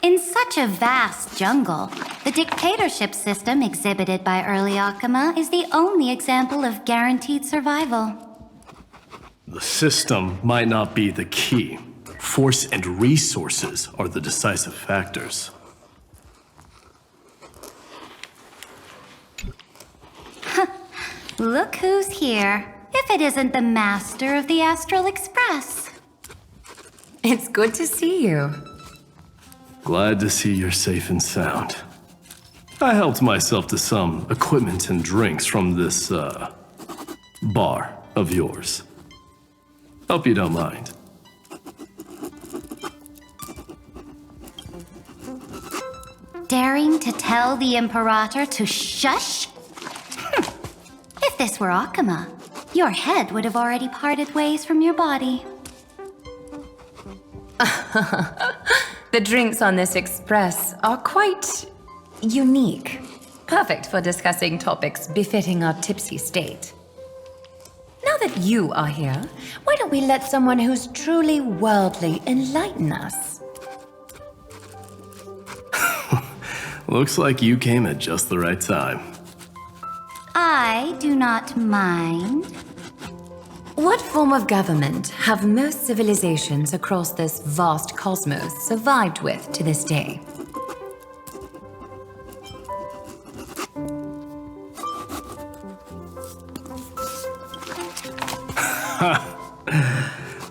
In such a vast jungle, the dictatorship system exhibited by early Akama is the only example of guaranteed survival. The system might not be the key. Force and resources are the decisive factors. Look who's here, if it isn't the master of the Astral Express. It's good to see you. Glad to see you're safe and sound. I helped myself to some equipment and drinks from this, bar of yours. Hope you don't mind. Daring to tell the Imperator to shush? If this were Akama, your head would have already parted ways from your body. The drinks on this express are quite unique. Perfect for discussing topics befitting our tipsy state. Now that you are here, why don't we let someone who's truly worldly enlighten us? Looks like you came at just the right time. I do not mind. What form of government have most civilizations across this vast cosmos survived with to this day?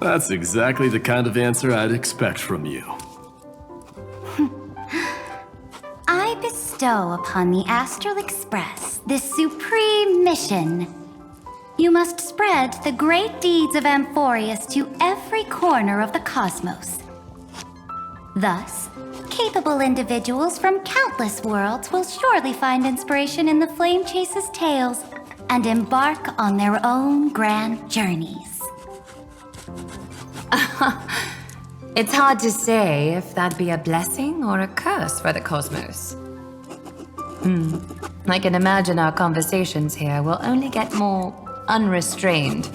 That's exactly the kind of answer I'd expect from you. I bestow upon the Astral Express this supreme mission. You must spread the great deeds of Amphoreus to every corner of the cosmos. Thus, capable individuals from countless worlds will surely find inspiration in the Flame Chase's tales and embark on their own grand journeys. It's hard to say if that'd be a blessing or a curse for the cosmos. I can imagine our conversations here will only get more unrestrained.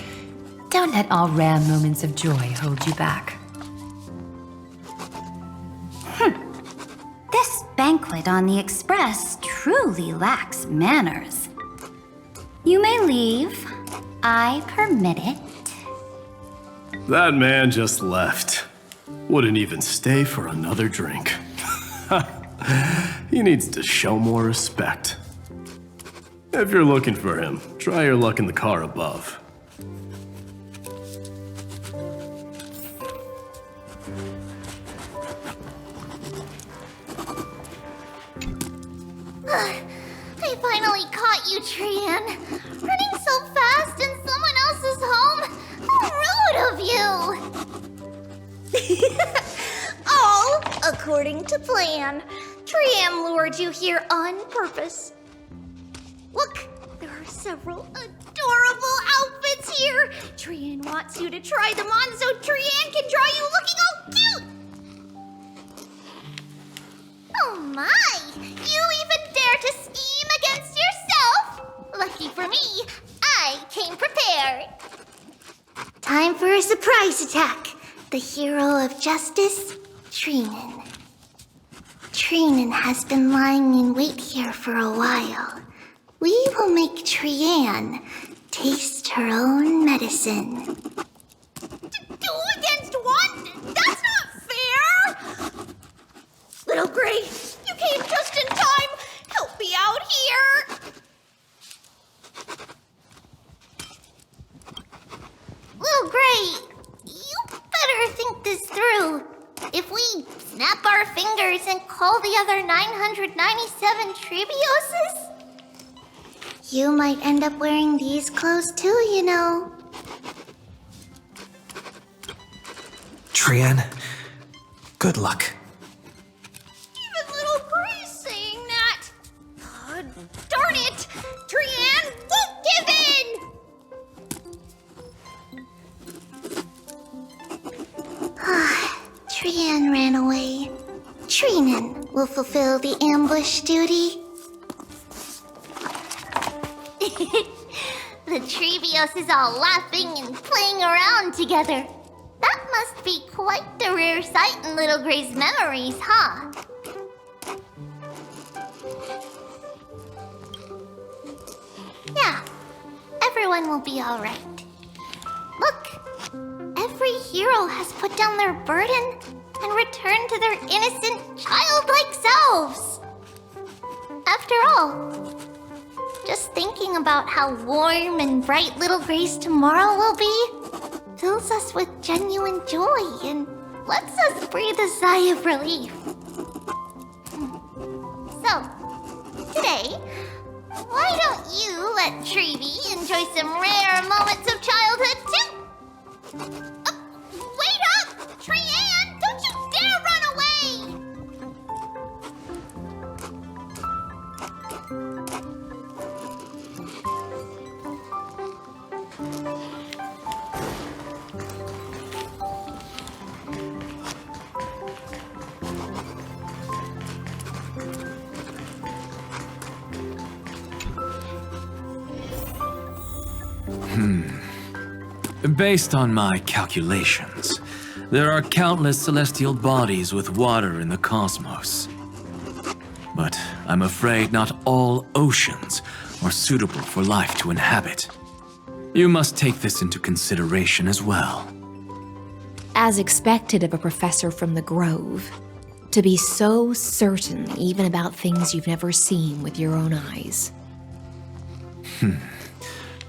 Don't let our rare moments of joy hold you back. This banquet on the Express truly lacks manners. You may leave. I permit it. That man just left. Wouldn't even stay for another drink. He needs to show more respect. If you're looking for him, try your luck in the car above. I finally caught you, Trian. Running so fast in someone else's home. How rude of you! All according to plan. Trian lured you here on purpose. Look, there are several adorable outfits here. Trian wants you to try them on so Trian can draw you looking all cute. Oh my! You even dare to scheme against yourself! Lucky for me, I came prepared. Time for a surprise attack. The hero of justice, Trinan. Trinan has been lying in wait here for a while. We will make Trian taste her own medicine. 2 against 1? That's not fair! Little Gray, you came just in time. Help me out here. Little Gray, you better think this through. If we snap our fingers and call the other 997 Trebioses, you might end up wearing these clothes too, you know. Trian, good luck. Even little Gray's saying that. Darn it! Trian won't give in! Trian ran away. Trinan will fulfill the ambush duty. The Trebios is all laughing and playing around together. That must be quite a rare sight in Little Gray's memories, huh? Yeah, everyone will be alright. Look, every hero has put down their burden and returned to their innocent, childlike selves. After all, just thinking about how warm and bright Little Gray's tomorrow will be fills us with genuine joy and Let's just breathe a sigh of relief. So, today, why don't you let Treevy enjoy some rare moments of childhood too? Wait up! Trianne, don't you dare run away! Based on my calculations, there are countless celestial bodies with water in the cosmos. But I'm afraid not all oceans are suitable for life to inhabit. You must take this into consideration as well. As expected of a professor from the Grove, to be so certain even about things you've never seen with your own eyes.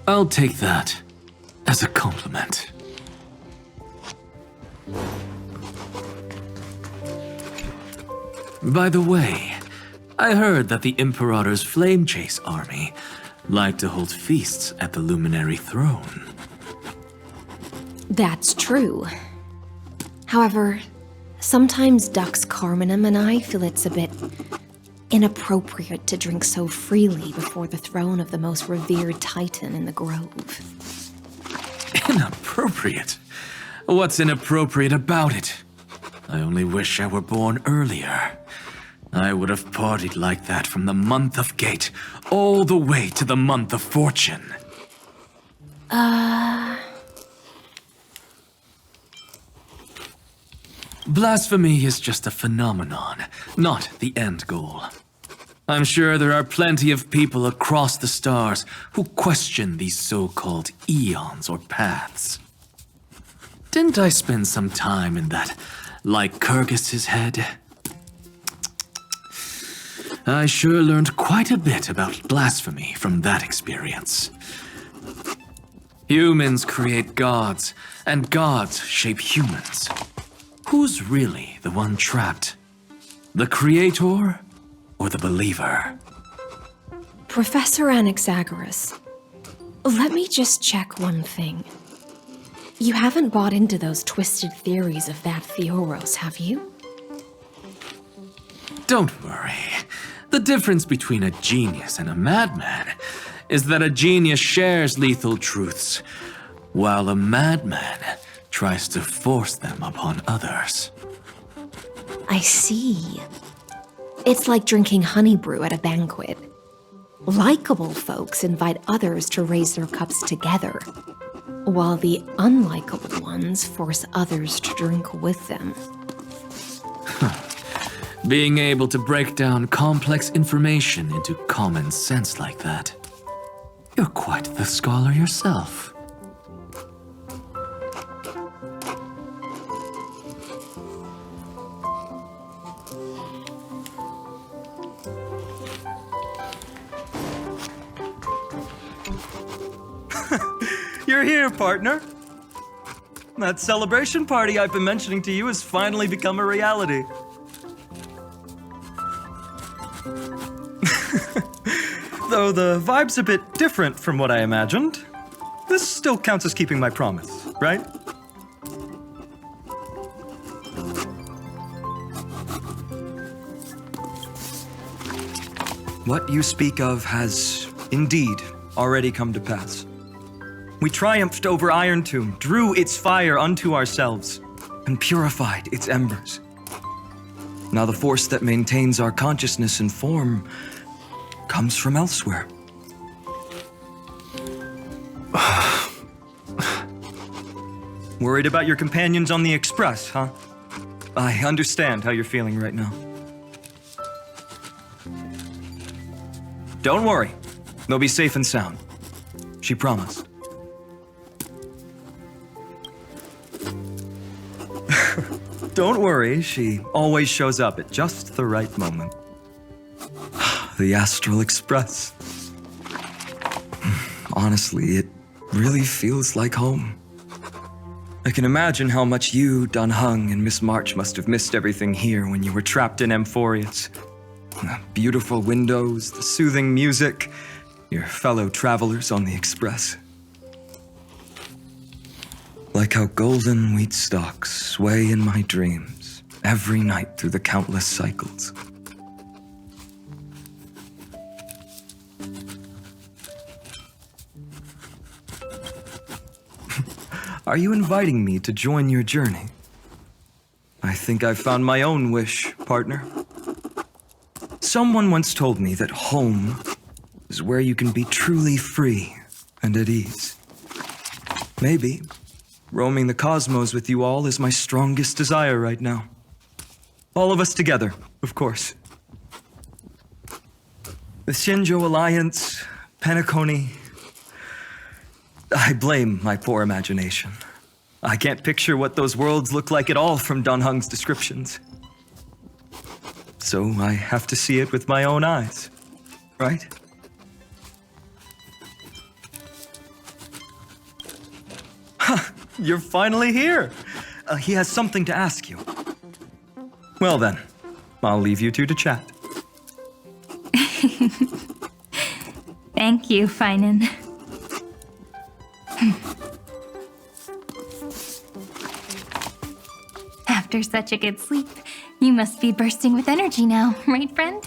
I'll take that as a compliment. By the way, I heard that the Imperator's Flame Chase army like to hold feasts at the Luminary Throne. That's true. However, sometimes Dux Carminum and I feel it's a bit inappropriate to drink so freely before the throne of the most revered Titan in the Grove. Inappropriate? What's inappropriate about it? I only wish I were born earlier. I would have partied like that from the month of Gate all the way to the month of Fortune. Blasphemy is just a phenomenon, not the end goal. I'm sure there are plenty of people across the stars who question these so-called eons or paths. Didn't I spend some time in that Lycurgus's head? I sure learned quite a bit about blasphemy from that experience. Humans create gods, and gods shape humans. Who's really the one trapped? The creator or the believer? Professor Anaxagoras, let me just check one thing. You haven't bought into those twisted theories of that Theoros, have you? Don't worry. The difference between a genius and a madman is that a genius shares lethal truths, while a madman tries to force them upon others. I see. It's like drinking honey brew at a banquet. Likeable folks invite others to raise their cups together, while the unlikable ones force others to drink with them. Being able to break down complex information into common sense like that. You're quite the scholar yourself. You're here, partner. That celebration party I've been mentioning to you has finally become a reality. Though the vibe's a bit different from what I imagined, this still counts as keeping my promise, right? What you speak of has indeed already come to pass. We triumphed over Iron Tomb, drew its fire unto ourselves, and purified its embers. Now the force that maintains our consciousness and form comes from elsewhere. Worried about your companions on the Express, huh? I understand how you're feeling right now. Don't worry. They'll be safe and sound. She promised. Don't worry, she always shows up at just the right moment. The Astral Express. Honestly, it really feels like home. I can imagine how much you, Dan Heng, and Miss March must have missed everything here when you were trapped in Amphoreus. The beautiful windows, the soothing music, your fellow travelers on the express. Like how golden wheat stalks sway in my dreams every night through the countless cycles. Are you inviting me to join your journey? I think I've found my own wish, partner. Someone once told me that home is where you can be truly free and at ease. Maybe roaming the cosmos with you all is my strongest desire right now. All of us together, of course. The Shinjo Alliance, Penacony. I blame my poor imagination. I can't picture what those worlds look like at all from Dan Heng's descriptions. So I have to see it with my own eyes, right? Ha! You're finally here! He has something to ask you. Well then, I'll leave you two to chat. Thank you, Finan. After such a good sleep, you must be bursting with energy now, right, friend?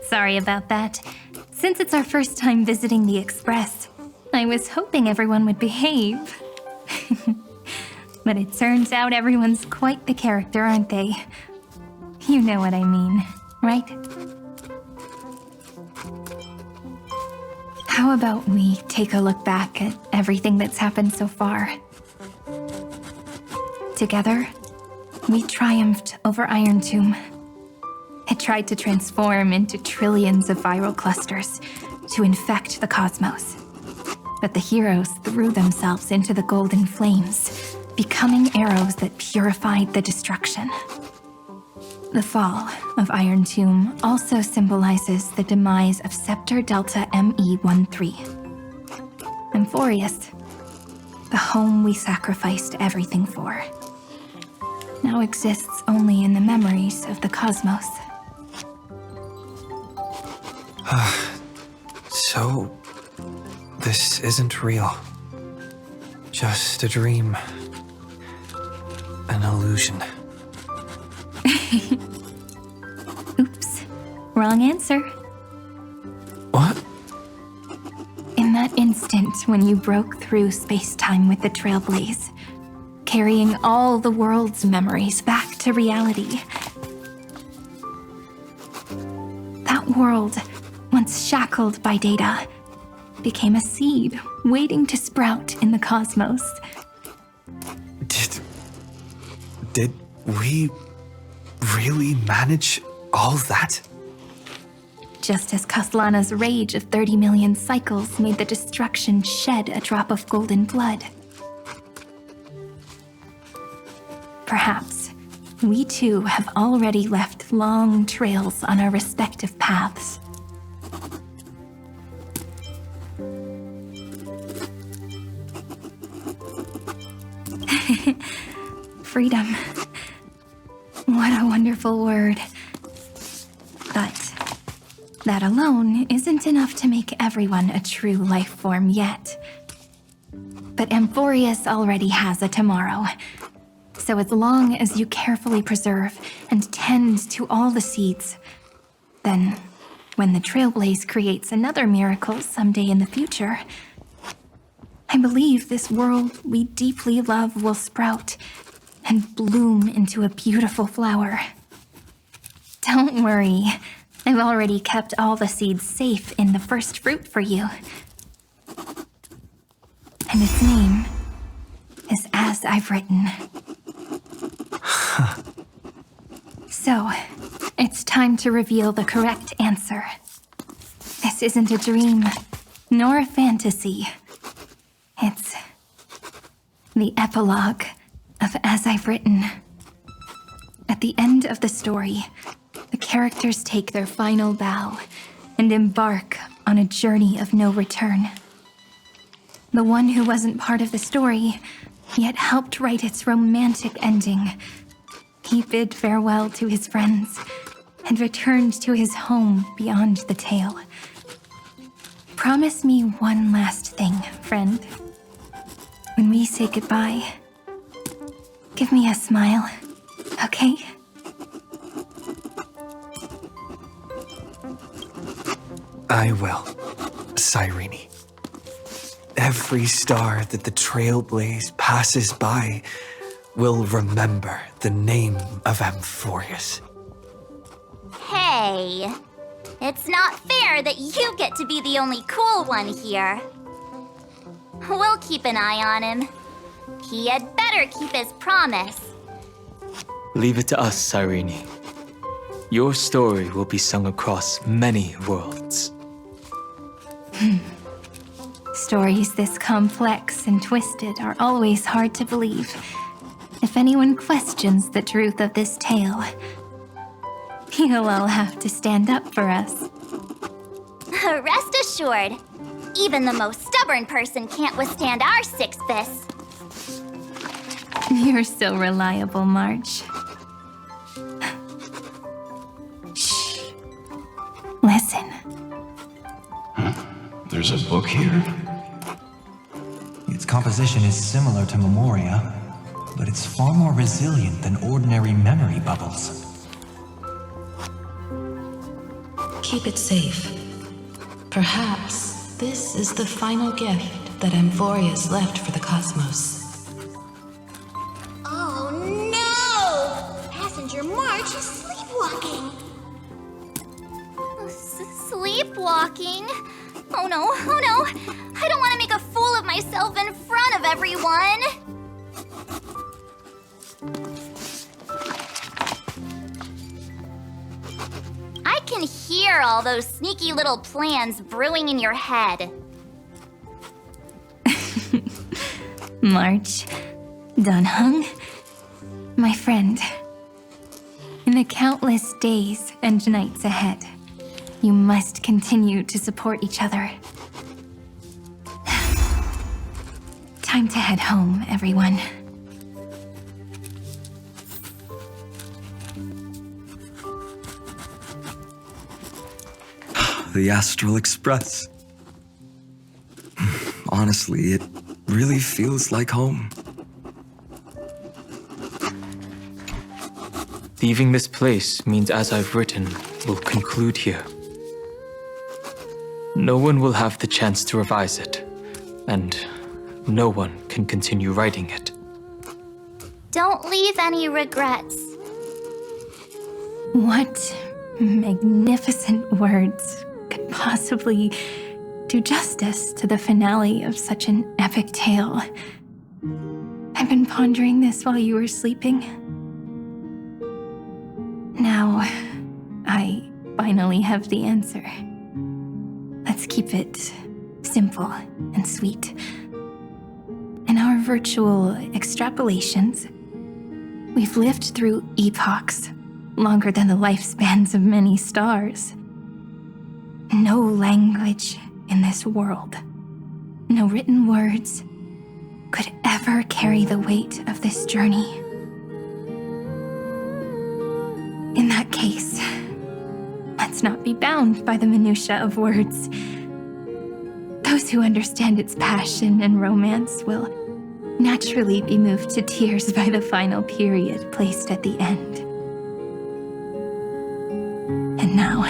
Sorry about that. Since it's our first time visiting the Express, I was hoping everyone would behave. But it turns out everyone's quite the character, aren't they? You know what I mean, right? How about we take a look back at everything that's happened so far? Together, we triumphed over Iron Tomb. It tried to transform into trillions of viral clusters to infect the cosmos. But the heroes threw themselves into the golden flames, becoming arrows that purified the destruction. The fall of Iron Tomb also symbolizes the demise of Scepter Delta ME13. Amphoreus, the home we sacrificed everything for, now exists only in the memories of the cosmos. So, this isn't real. Just a dream. An illusion. Oops, wrong answer. What? In that instant when you broke through space-time with the Trailblaze, carrying all the world's memories back to reality. That world, once shackled by data, became a seed waiting to sprout in the cosmos. Did we really manage all that? Just as Kaslana's rage of 30 million cycles made the destruction shed a drop of golden blood. Perhaps we too have already left long trails on our respective paths. Freedom. What a wonderful word. But that alone isn't enough to make everyone a true life form yet. But Amphoreus already has a tomorrow. So as long as you carefully preserve and tend to all the seeds, then when the Trailblaze creates another miracle someday in the future, I believe this world we deeply love will sprout and bloom into a beautiful flower. Don't worry, I've already kept all the seeds safe in the first fruit for you. And its name is As I've Written. So, it's time to reveal the correct answer. This isn't a dream, nor a fantasy. It's the epilogue of As I've Written. At the end of the story, the characters take their final bow and embark on a journey of no return. The one who wasn't part of the story, yet helped write its romantic ending. He bid farewell to his friends and returned to his home beyond the tale. Promise me one last thing, friend. When we say goodbye, give me a smile, okay? I will, Cyrene. Every star that the Trailblaze passes by will remember the name of Amphoreus. Hey, it's not fair that you get to be the only cool one here. We'll keep an eye on him. He had better keep his promise. Leave it to us, Cyrene. Your story will be sung across many worlds. Stories this complex and twisted are always hard to believe. If anyone questions the truth of this tale, you'll all have to stand up for us. Rest assured, even the most stubborn person can't withstand our six fists. You're so reliable, March. Shh. Listen. There's a book here? Its composition is similar to Memoria, but it's far more resilient than ordinary memory bubbles. Keep it safe. Perhaps this is the final gift that Amphoreus left for the cosmos. Oh no! Passenger March is sleepwalking. Sleepwalking? Oh no, oh no! I don't want to make a fool of myself in front of everyone! I can hear all those sneaky little plans brewing in your head. March, Dunhung, my friend. In the countless days and nights ahead, you must continue to support each other. Time to head home, everyone. The Astral Express. Honestly, it really feels like home. Leaving this place means As I've Written will conclude here. No one will have the chance to revise it, and no one can continue writing it. Don't leave any regrets. What magnificent words could possibly do justice to the finale of such an epic tale? I've been pondering this while you were sleeping. Now, I finally have the answer. Let's keep it simple and sweet. In our virtual extrapolations, we've lived through epochs longer than the lifespans of many stars. No language in this world, no written words, could ever carry the weight of this journey. In that case, let's not be bound by the minutiae of words. Those who understand its passion and romance will naturally be moved to tears by the final period placed at the end. And now,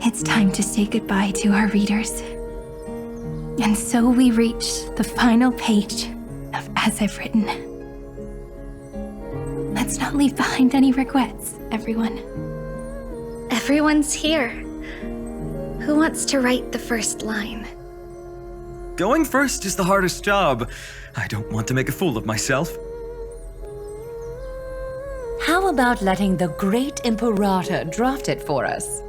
it's time to say goodbye to our readers. And so we reach the final page of As I've Written. Let's not leave behind any regrets, everyone. Everyone's here. Who wants to write the first line? Going first is the hardest job. I don't want to make a fool of myself. How about letting the great Imperator draft it for us?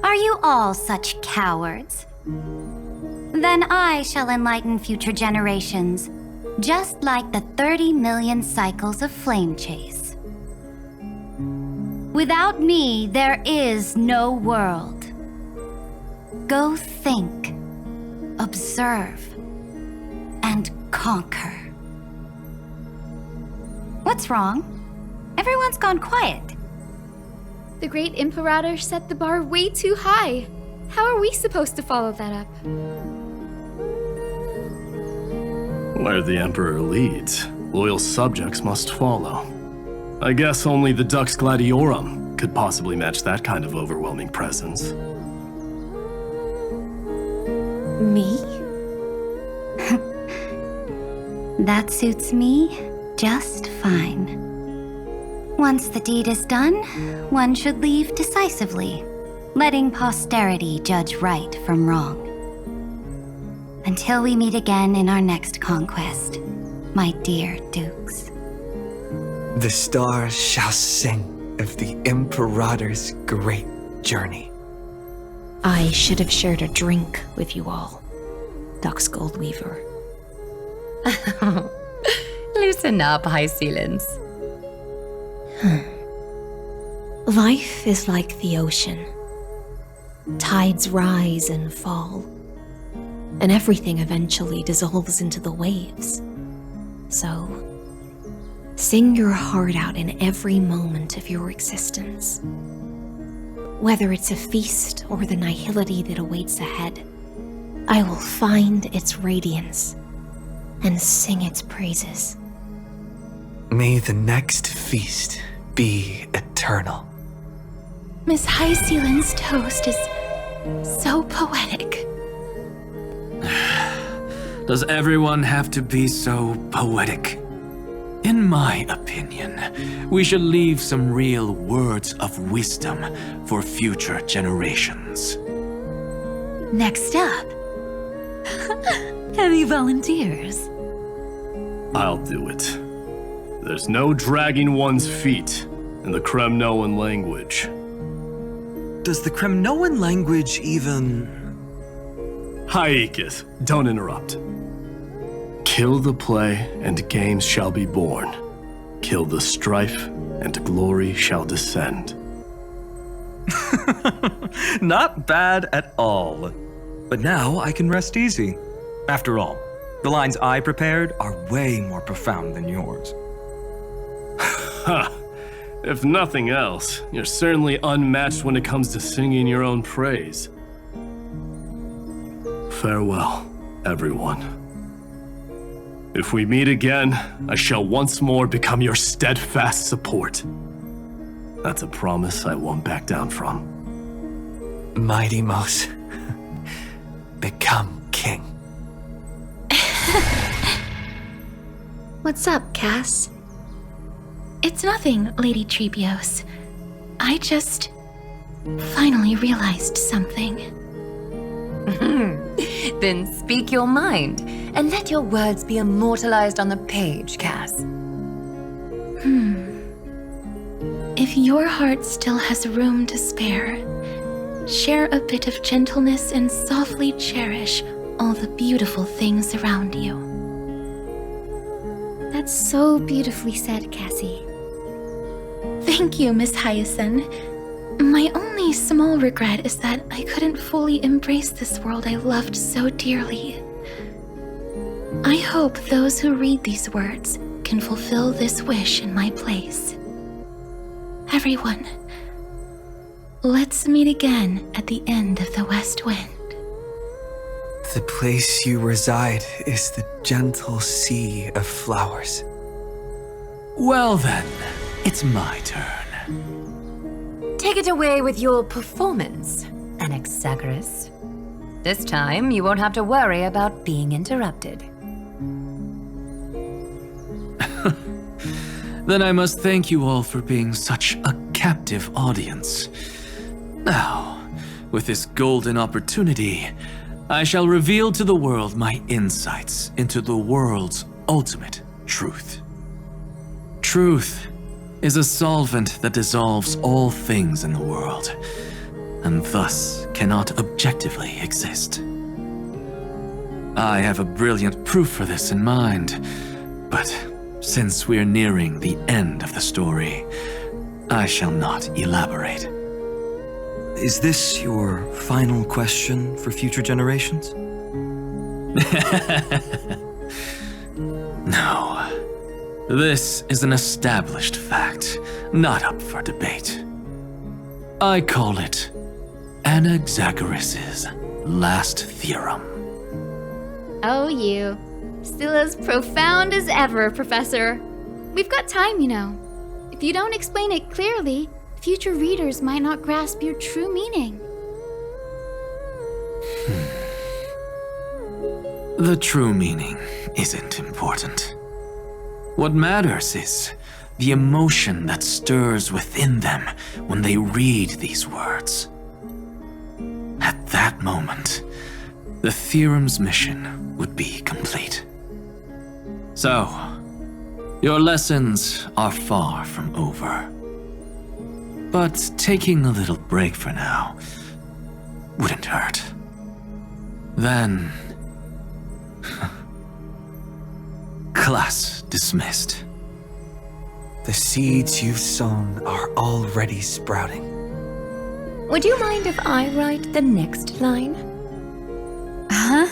Are you all such cowards? Then I shall enlighten future generations, just like the 30 million cycles of flame chase. Without me, there is no world. Go think. observe, and conquer. What's wrong? Everyone's gone quiet. The great Imperator set the bar way too high. How are we supposed to follow that up? Where the Emperor leads, loyal subjects must follow. I guess only the Dux Gladiorum could possibly match that kind of overwhelming presence. Me? That suits me just fine. Once the deed is done, one should leave decisively, letting posterity judge right from wrong. Until we meet again in our next conquest, my dear dukes. The stars shall sing of the Imperator's great journey. I should have shared a drink with you all, Dux Goldweaver. Loosen up, High Ceilings. Life is like the ocean. Tides rise and fall, and everything eventually dissolves into the waves. So, sing your heart out in every moment of your existence. Whether it's a feast or the nihility that awaits ahead, I will find its radiance and sing its praises. May the next feast be eternal. Miss High Ceiling's toast is so poetic. Does everyone have to be so poetic? In my opinion, we should leave some real words of wisdom for future generations. Next up, any volunteers? I'll do it. There's no dragging one's feet in the Kremnoan language. Does the Kremnoan language even... Haikis, don't interrupt. Kill the play, and games shall be born. Kill the strife, and glory shall descend. Not bad at all. But now I can rest easy. After all, the lines I prepared are way more profound than yours. Ha! If nothing else, you're certainly unmatched when it comes to singing your own praise. Farewell, everyone. If we meet again, I shall once more become your steadfast support. That's a promise I won't back down from. Mighty Mouse, become king. What's up, Cass? It's nothing, Lady Trebios. I just finally realized something. Then speak your mind, and let your words be immortalized on the page, Cass. If your heart still has room to spare, share a bit of gentleness and softly cherish all the beautiful things around you. That's so beautifully said, Cassie. Thank you, Miss Hyacinth. My only small regret is that I couldn't fully embrace this world I loved so dearly. I hope those who read these words can fulfill this wish in my place. Everyone, let's meet again at the end of the West Wind. The place you reside is the gentle sea of flowers. Well then, it's my turn. Take it away with your performance, Anaxagoras. This time, you won't have to worry about being interrupted. Then I must thank you all for being such a captive audience. Now, with this golden opportunity, I shall reveal to the world my insights into the world's ultimate truth. Truth is a solvent that dissolves all things in the world, and thus cannot objectively exist. I have a brilliant proof for this in mind, but since we're nearing the end of the story, I shall not elaborate. Is this your final question for future generations? No. This is an established fact, not up for debate. I call it Anaxagoras' last theorem. Oh, you. Still as profound as ever, Professor. We've got time, you know. If you don't explain it clearly, future readers might not grasp your true meaning. The true meaning isn't important. What matters is the emotion that stirs within them when they read these words. At that moment, the theorem's mission would be complete. So, your lessons are far from over. But taking a little break for now wouldn't hurt. Then... class dismissed. The seeds you've sown are already sprouting. Would you mind if I write the next line? Huh?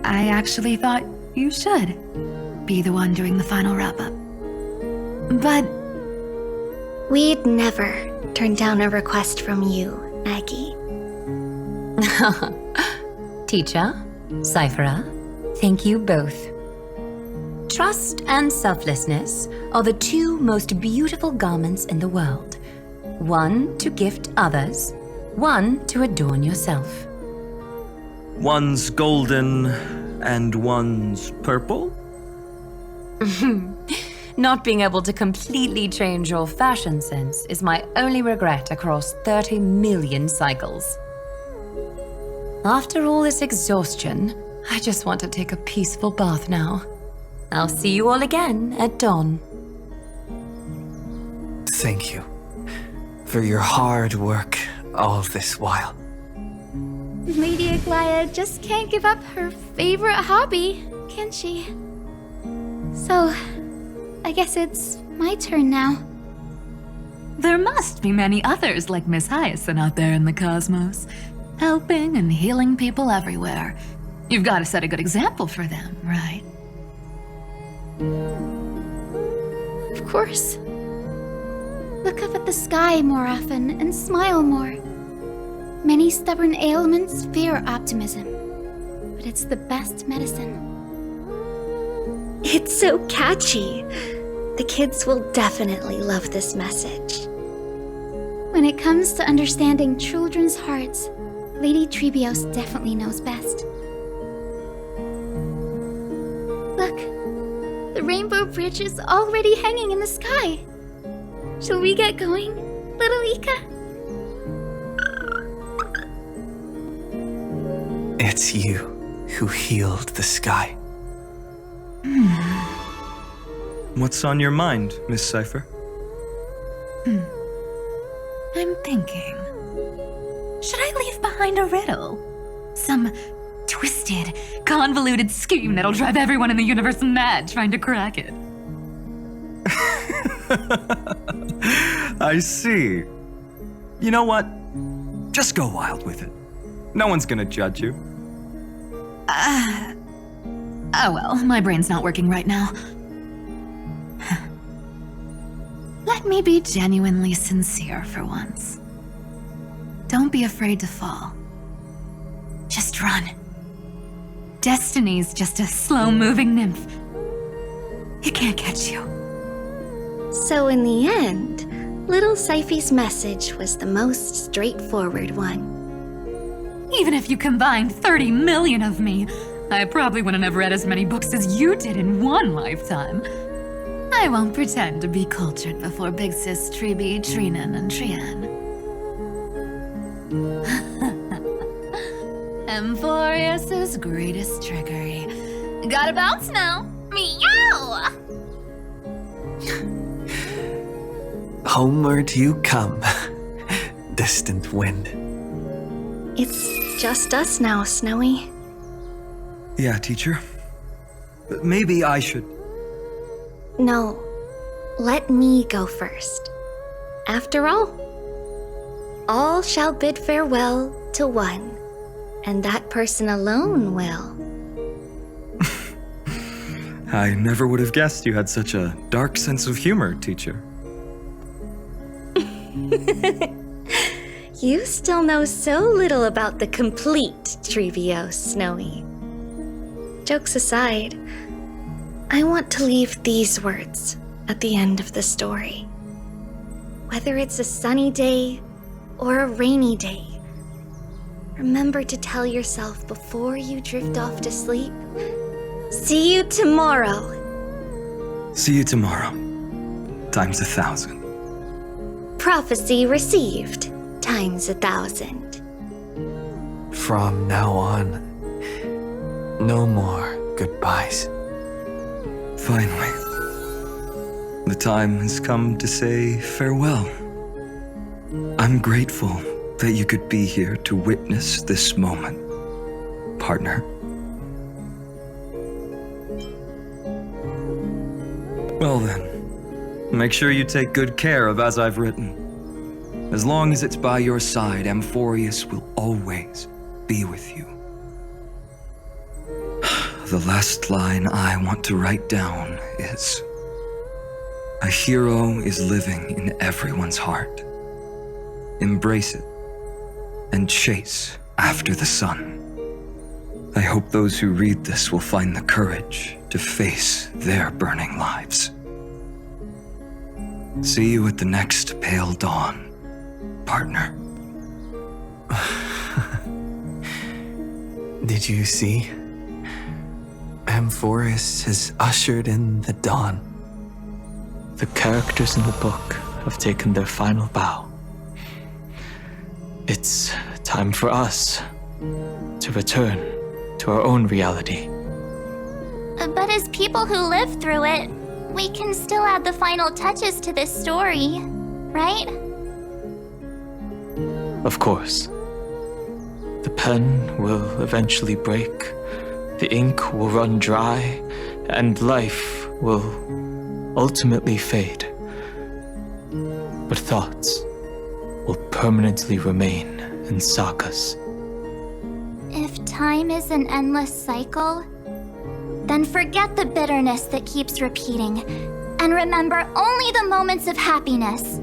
I actually thought you should be the one doing the final wrap-up. But... we'd never turn down a request from you, Aggie. Teacher, Cyphera, thank you both. Trust and selflessness are the two most beautiful garments in the world. One to gift others, one to adorn yourself. One's golden and one's purple? Not being able to completely change your fashion sense is my only regret across 30 million cycles. After all this exhaustion, I just want to take a peaceful bath now. I'll see you all again at dawn. Thank you for your hard work all this while. Lady Aglaya just can't give up her favorite hobby, can she? So, I guess it's my turn now. there must be many others like Miss Hyacinth out there in the cosmos, helping and healing people everywhere. You've got to set a good example for them, right? Of course. Look up at the sky more often and smile more. Many stubborn ailments fear optimism, but it's the best medicine. It's so catchy. The kids will definitely love this message. When it comes to understanding children's hearts, Lady Trebios definitely knows best. Look, the Rainbow Bridge is already hanging in the sky. Shall we get going, little Ika? It's you who healed the sky. What's on your mind, Miss Cypher? I'm thinking. Should I leave behind a riddle? Some twisted, convoluted scheme that'll drive everyone in the universe mad trying to crack it. I see. You know what? Just go wild with it. No one's gonna judge you. Oh well, my brain's not working right now. Let me be genuinely sincere for once. Don't be afraid to fall. Just run. Destiny's just a slow-moving nymph. It can't catch you. So in the end, little Cyphy's message was the most straightforward one. Even if you combined 30 million of me, I probably wouldn't have read as many books as you did in one lifetime. I won't pretend to be cultured before Big Sis Treeby, Trinan, and Trian. Amphoreus' greatest trickery. Gotta bounce now. Meow! Homeward you come, distant wind. It's just us now, Snowy. Yeah, teacher. But maybe I should... No, let me go first. After all shall bid farewell to one And that person alone will. I never would have guessed you had such a dark sense of humor, teacher. You still know so little about the complete Trivio, Snowy. Jokes aside, I want to leave these words at the end of the story. Whether it's a sunny day or a rainy day, remember to tell yourself before you drift off to sleep, see you tomorrow. See you tomorrow. Times 1,000. Prophecy received. Times 1,000. From now on, no more goodbyes. Finally, the time has come to say farewell. I'm grateful that you could be here to witness this moment, partner. Well then, make sure you take good care of As I've Written. As long as it's by your side, Amphoreus will always be with you. The last line I want to write down is, a hero is living in everyone's heart. Embrace it and chase after the sun. I hope those who read this will find the courage to face their burning lives. See you at the next pale dawn, partner. Did you see? Amphoreus has ushered in the dawn. The characters in the book have taken their final bow. It's time for us to return to our own reality. But as people who lived through it, we can still add the final touches to this story, right? Of course. The pen will eventually break, the ink will run dry, and life will ultimately fade. But thoughts will permanently remain in sagas. If time is an endless cycle, then forget the bitterness that keeps repeating, and remember only the moments of happiness.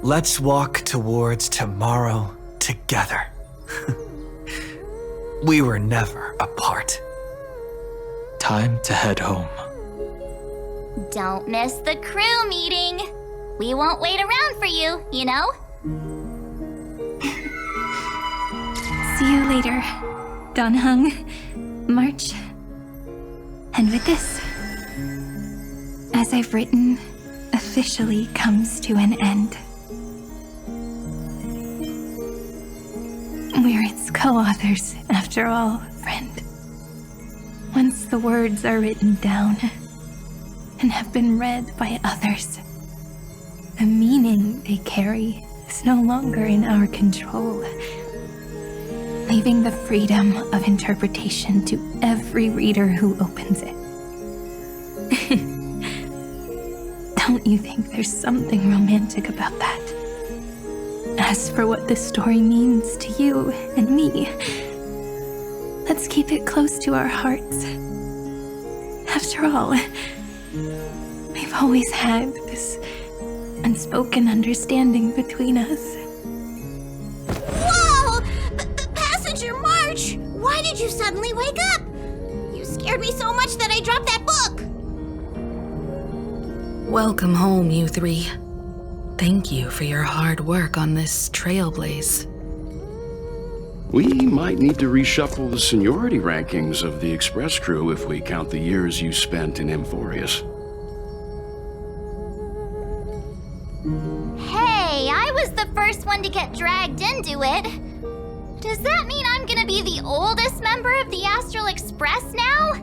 Let's walk towards tomorrow together. We were never apart. Time to head home. Don't miss the crew meeting. We won't wait around for you, you know? See you later, Donhung, March. And with this, As I've Written officially comes to an end. We're its co-authors, after all, friend. Once the words are written down and have been read by others, the meaning they carry is no longer in our control, leaving the freedom of interpretation to every reader who opens it. Don't you think there's something romantic about that? As for what this story means to you and me, let's keep it close to our hearts. After all, we've always had this unspoken understanding between us. Whoa! Passenger March! Why did you suddenly wake up? You scared me so much that I dropped that book! Welcome home, you three. Thank you for your hard work on this Trailblaze. We might need to reshuffle the seniority rankings of the Express crew if we count the years you spent in Amphoreus. Hey, I was the first one to get dragged into it. Does that mean I'm gonna be the oldest member of the Astral Express now?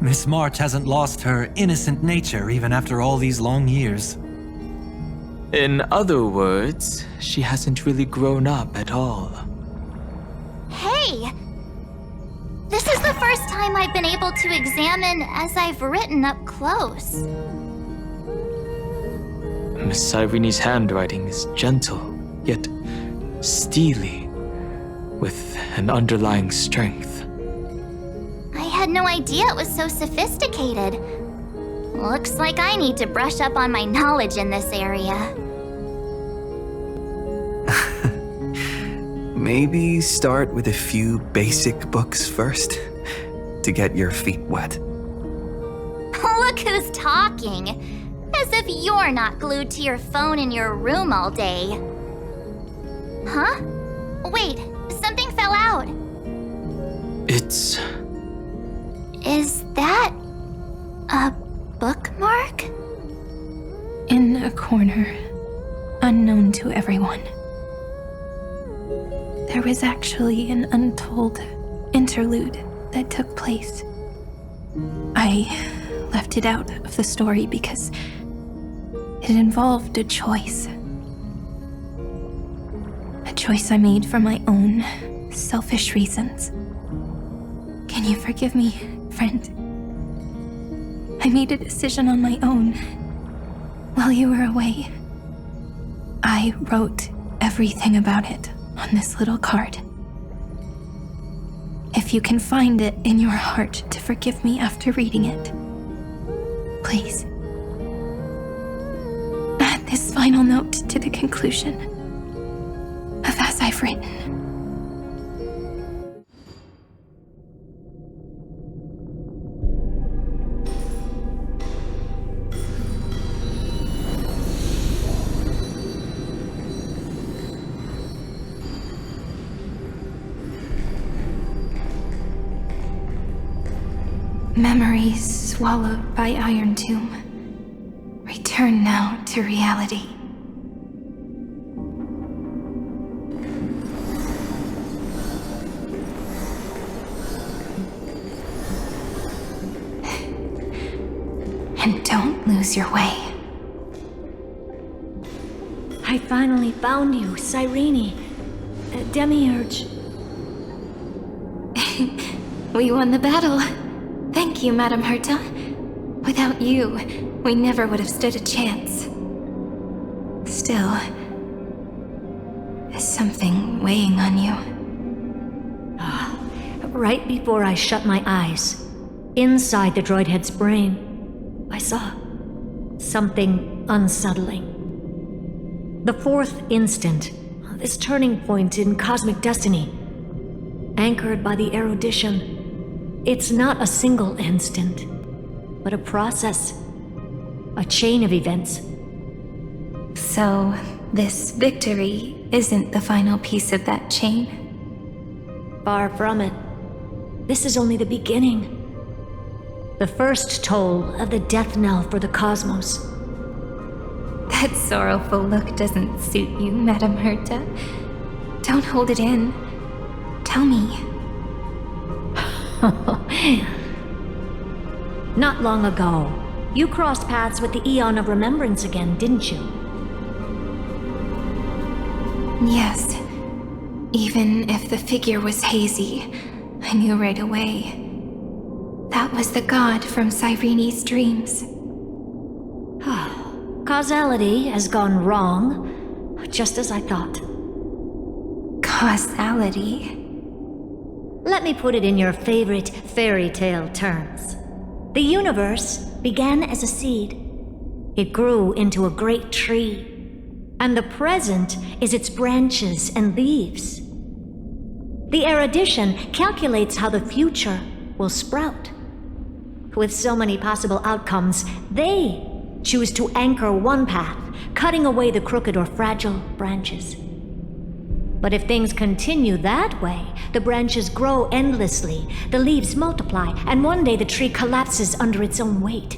Miss March hasn't lost her innocent nature even after all these long years. In other words, she hasn't really grown up at all. Hey! This is the first time I've been able to examine As I've Written up close. Miss Cyrene's handwriting is gentle, yet steely, with an underlying strength. I had no idea it was so sophisticated. Looks like I need to brush up on my knowledge in this area. Maybe start with a few basic books first, to get your feet wet. Look who's talking. As if you're not glued to your phone in your room all day. Huh? Wait, something fell out. It's... Is that a bookmark? In a corner, unknown to everyone. There was actually an untold interlude that took place. I left it out of the story because it involved a choice. A choice I made for my own selfish reasons. Can you forgive me, friend? I made a decision on my own while you were away. I wrote everything about it on this little card. If you can find it in your heart to forgive me after reading it, please. Add this final note to the conclusion of As I've Written. Memories swallowed by Iron Tomb. Return now to reality. And don't lose your way. I finally found you, Cyrene. Demiurge. We won the battle. Thank you, Madam Herta. Without you, we never would have stood a chance. Still, is something weighing on you? Right before I shut my eyes, inside the droid head's brain, I saw something unsettling. The fourth instant, this turning point in cosmic destiny, anchored by the erudition. It's not a single instant, but a process, a chain of events. So, this victory isn't the final piece of that chain? Far from it. This is only the beginning. The first toll of the death knell for the cosmos. That sorrowful look doesn't suit you, Madam Herta. Don't hold it in. Tell me. Not long ago, you crossed paths with the Eon of Remembrance again, didn't you? Yes. Even if the figure was hazy, I knew right away. That was the god from Cyrene's dreams. Causality has gone wrong, just as I thought. Causality? Let me put it in your favorite fairy tale terms. The universe began as a seed. It grew into a great tree. And the present is its branches and leaves. The erudition calculates how the future will sprout. With so many possible outcomes, they choose to anchor one path, cutting away the crooked or fragile branches. But if things continue that way, the branches grow endlessly, the leaves multiply, and one day the tree collapses under its own weight.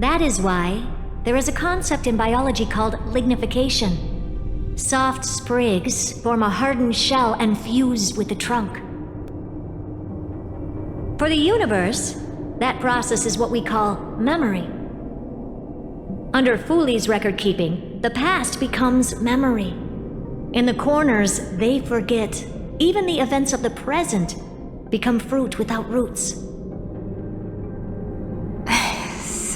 That is why there is a concept in biology called lignification. Soft sprigs form a hardened shell and fuse with the trunk. For the universe, that process is what we call memory. Under Fooley's record-keeping, the past becomes memory. In the corners, they forget. Even the events of the present become fruit without roots.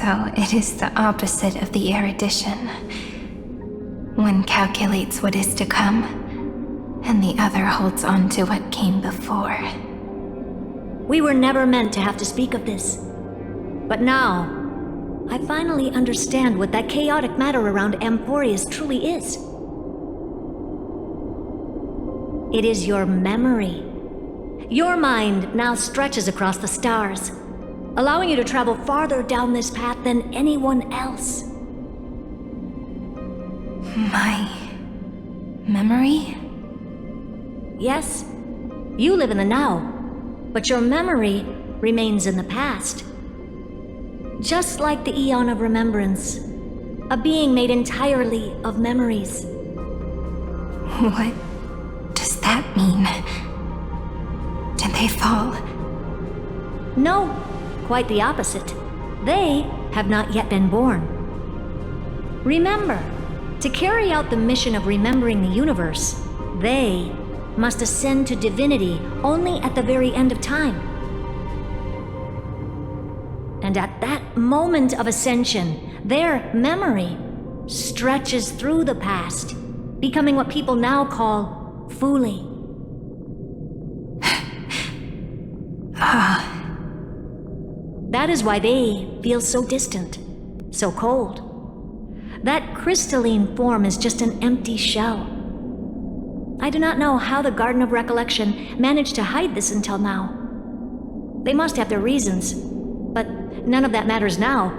So it is the opposite of the erudition. One calculates what is to come, and the other holds on to what came before. We were never meant to have to speak of this. But now, I finally understand what that chaotic matter around Amphoreus truly is. It is your memory. Your mind now stretches across the stars, allowing you to travel farther down this path than anyone else. My memory? Yes, you live in the now, but your memory remains in the past. Just like the Eon of Remembrance, a being made entirely of memories. What does that mean? Did they fall? No, quite the opposite. They have not yet been born. Remember, to carry out the mission of remembering the universe, they must ascend to divinity only at the very end of time. And at that moment of ascension, their memory stretches through the past, becoming what people now call Fuli. That is why they feel so distant, so cold. That crystalline form is just an empty shell. I do not know how the Garden of Recollection managed to hide this until now. They must have their reasons, but none of that matters now.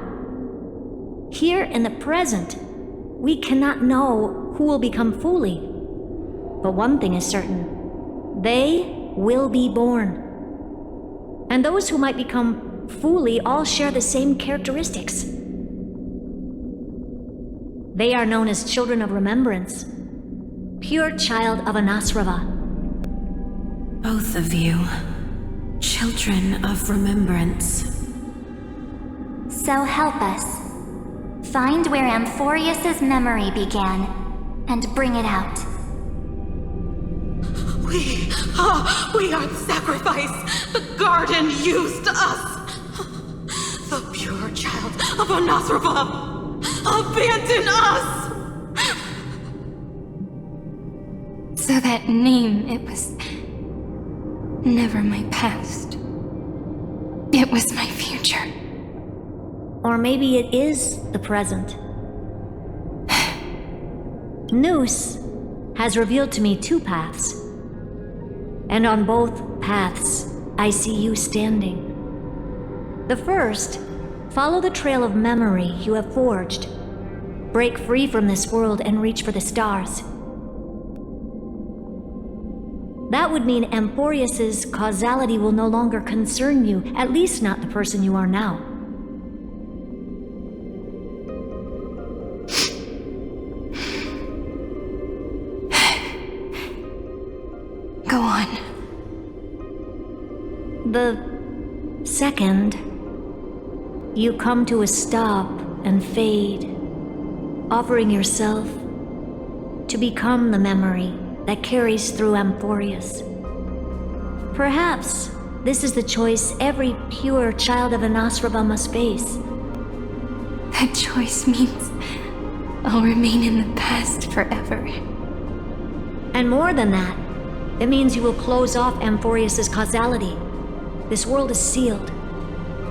Here in the present, we cannot know who will become Fuli. But one thing is certain. They will be born. And those who might become Fuli all share the same characteristics. They are known as Children of Remembrance, pure child of Anasrava. Both of you, Children of Remembrance. So help us. Find where Amphoreus' memory began, and bring it out. We are the sacrifice. The garden used us. The pure child of Anasrava. Abandon us! So that name, it was never my past. It was my future. Or maybe it is the present. Noose has revealed to me two paths. And on both paths, I see you standing. The first, follow the trail of memory you have forged. Break free from this world and reach for the stars. That would mean Amphoreus' causality will no longer concern you, at least not the person you are now. Go on. The second, you come to a stop and fade, offering yourself to become the memory that carries through Amphoreus. Perhaps this is the choice every pure child of Anasrava must face. That choice means I'll remain in the past forever. And more than that, it means you will close off Amphoreus' causality. This world is sealed.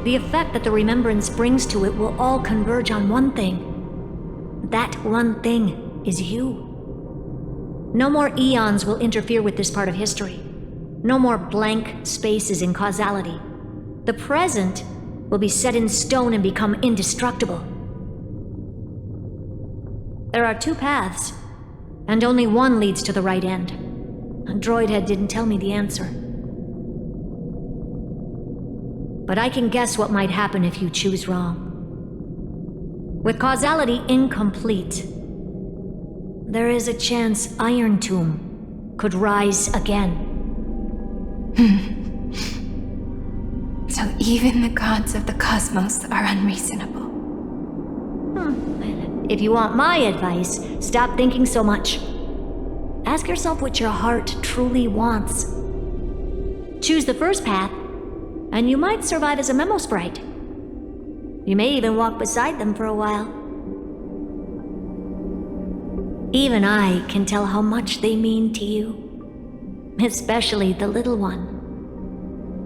The effect that the remembrance brings to it will all converge on one thing. That one thing is you. No more eons will interfere with this part of history. No more blank spaces in causality. The present will be set in stone and become indestructible. There are two paths, and only one leads to the right end. Droidhead didn't tell me the answer. But I can guess what might happen if you choose wrong. With causality incomplete, there is a chance Iron Tomb could rise again. So even the gods of the cosmos are unreasonable. If you want my advice, stop thinking so much. Ask yourself what your heart truly wants. Choose the first path, and you might survive as a memo sprite. You may even walk beside them for a while. Even I can tell how much they mean to you, especially the little one.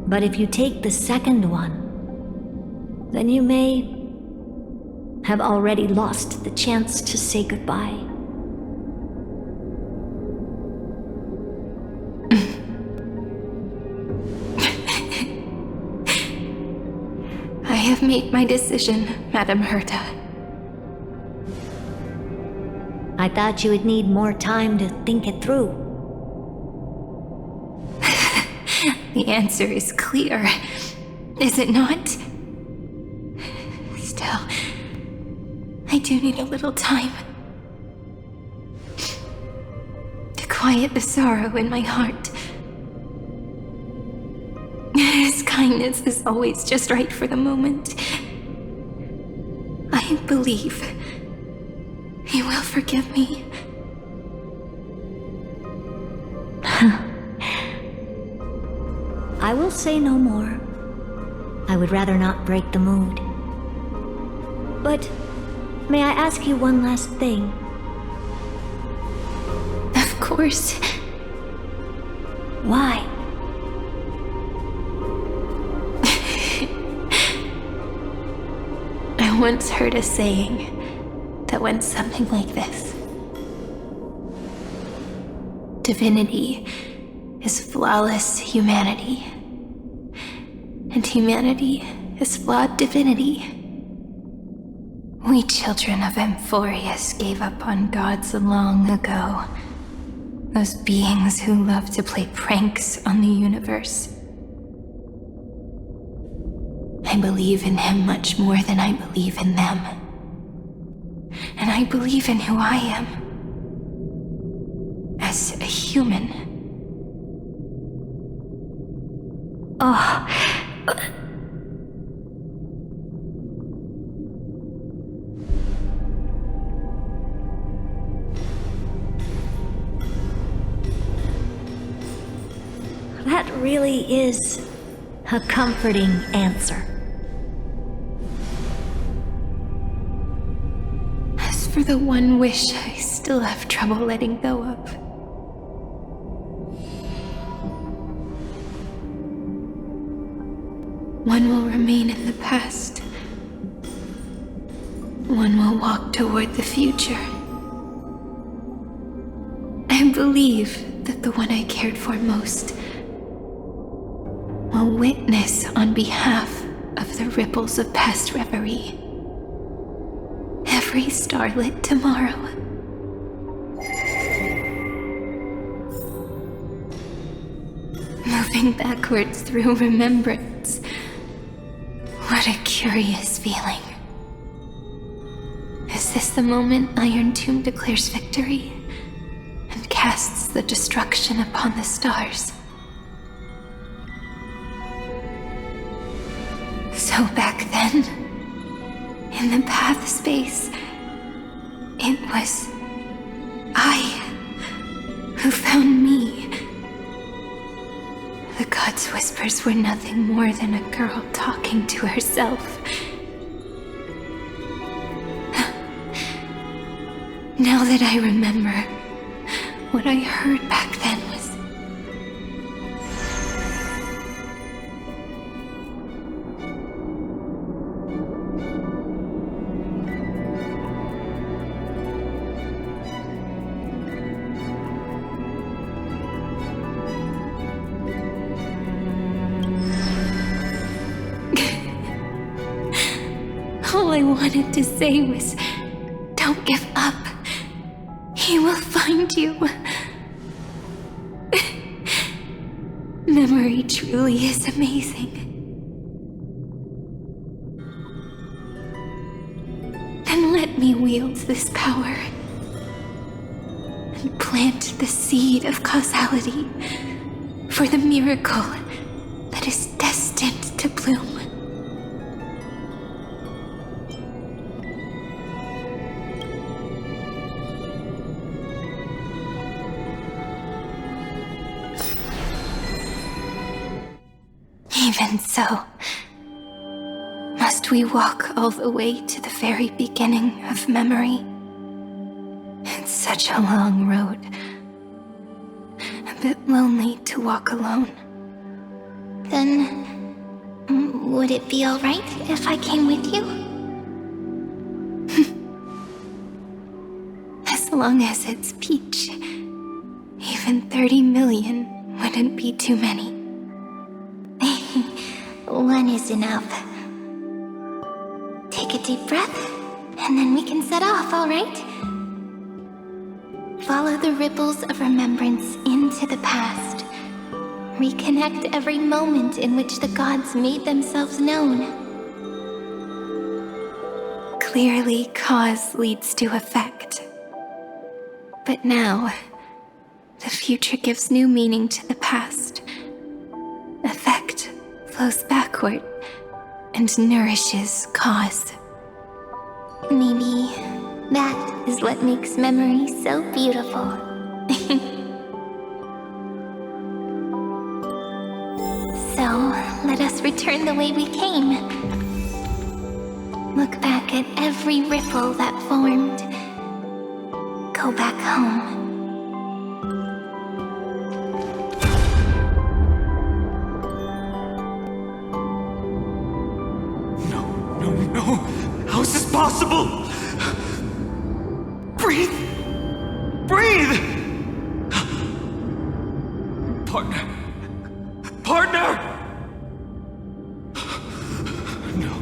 But if you take the second one, then you may have already lost the chance to say goodbye. I have made my decision, Madame Herta. I thought you would need more time to think it through. The answer is clear, is it not? Still, I do need a little time to quiet the sorrow in my heart. His kindness is always just right for the moment. I believe he will forgive me. I will say no more. I would rather not break the mood. But may I ask you one last thing? Of course. Why? I once heard a saying that went something like this. Divinity is flawless humanity, and humanity is flawed divinity. We children of Amphoreus gave up on gods long ago. Those beings who love to play pranks on the universe. I believe in him much more than I believe in them. And I believe in who I am. As a human. Oh. That really is a comforting answer. As for the one wish I still have trouble letting go of. One will remain in the past. One will walk toward the future. I believe that the one I cared for most will witness on behalf of the ripples of past reverie. Every starlit tomorrow. Moving backwards through remembrance. What a curious feeling. Is this the moment Iron Tomb declares victory and casts the destruction upon the stars? So back then, in the path space, it was I who found me. The gods' whispers were nothing more than a girl talking to herself. Now that I remember, what I heard back then was all I wanted to say was, don't give up. He will find you. Memory truly is amazing. Then let me wield this power and plant the seed of causality for the miracle that is destined to bloom. Even so, must we we walk all the way to the very beginning of memory? It's such a long road. A bit lonely to walk alone. Then, would it be alright if I came with you? As long as it's Peach. Even 30 million wouldn't be too many. One is enough. Take a deep breath, and then we can set off, alright? Follow the ripples of remembrance into the past. Reconnect every moment in which the gods made themselves known. Clearly, cause leads to effect. But now, the future gives new meaning to the past. Effect flows backward and nourishes cause. Maybe that is what makes memory so beautiful. So, let us return the way we came. Look back at every ripple that formed. Go back home. No! How is this possible? Breathe! Breathe! Partner! No.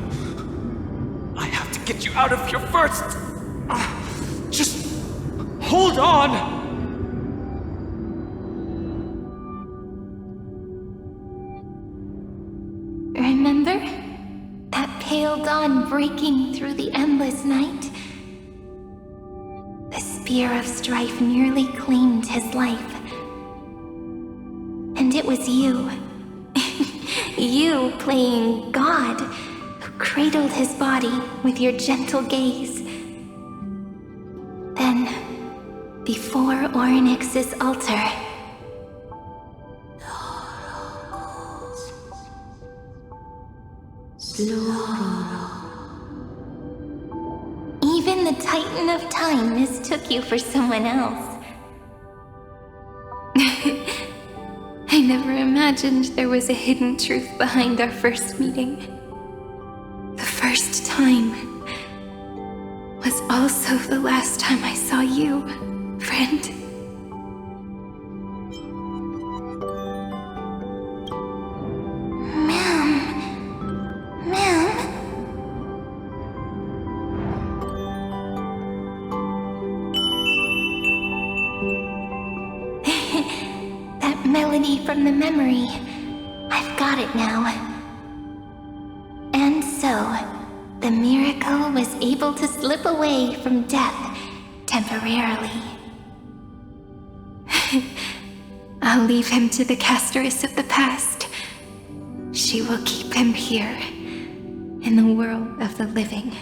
I have to get you out of here first! Just hold on! Remember? That pale dawn breaking through the endless night? The spear of strife nearly claimed his life. And it was you. You playing God, who cradled his body with your gentle gaze. Then, before Orynyx's altar, even the Titan of Time mistook you for someone else. I never imagined there was a hidden truth behind our first meeting. The first time was also the last time I saw you, friend. From the memory. I've got it now. And so, the miracle was able to slip away from death temporarily. I'll leave him to the casteress of the past. She will keep him here, in the world of the living.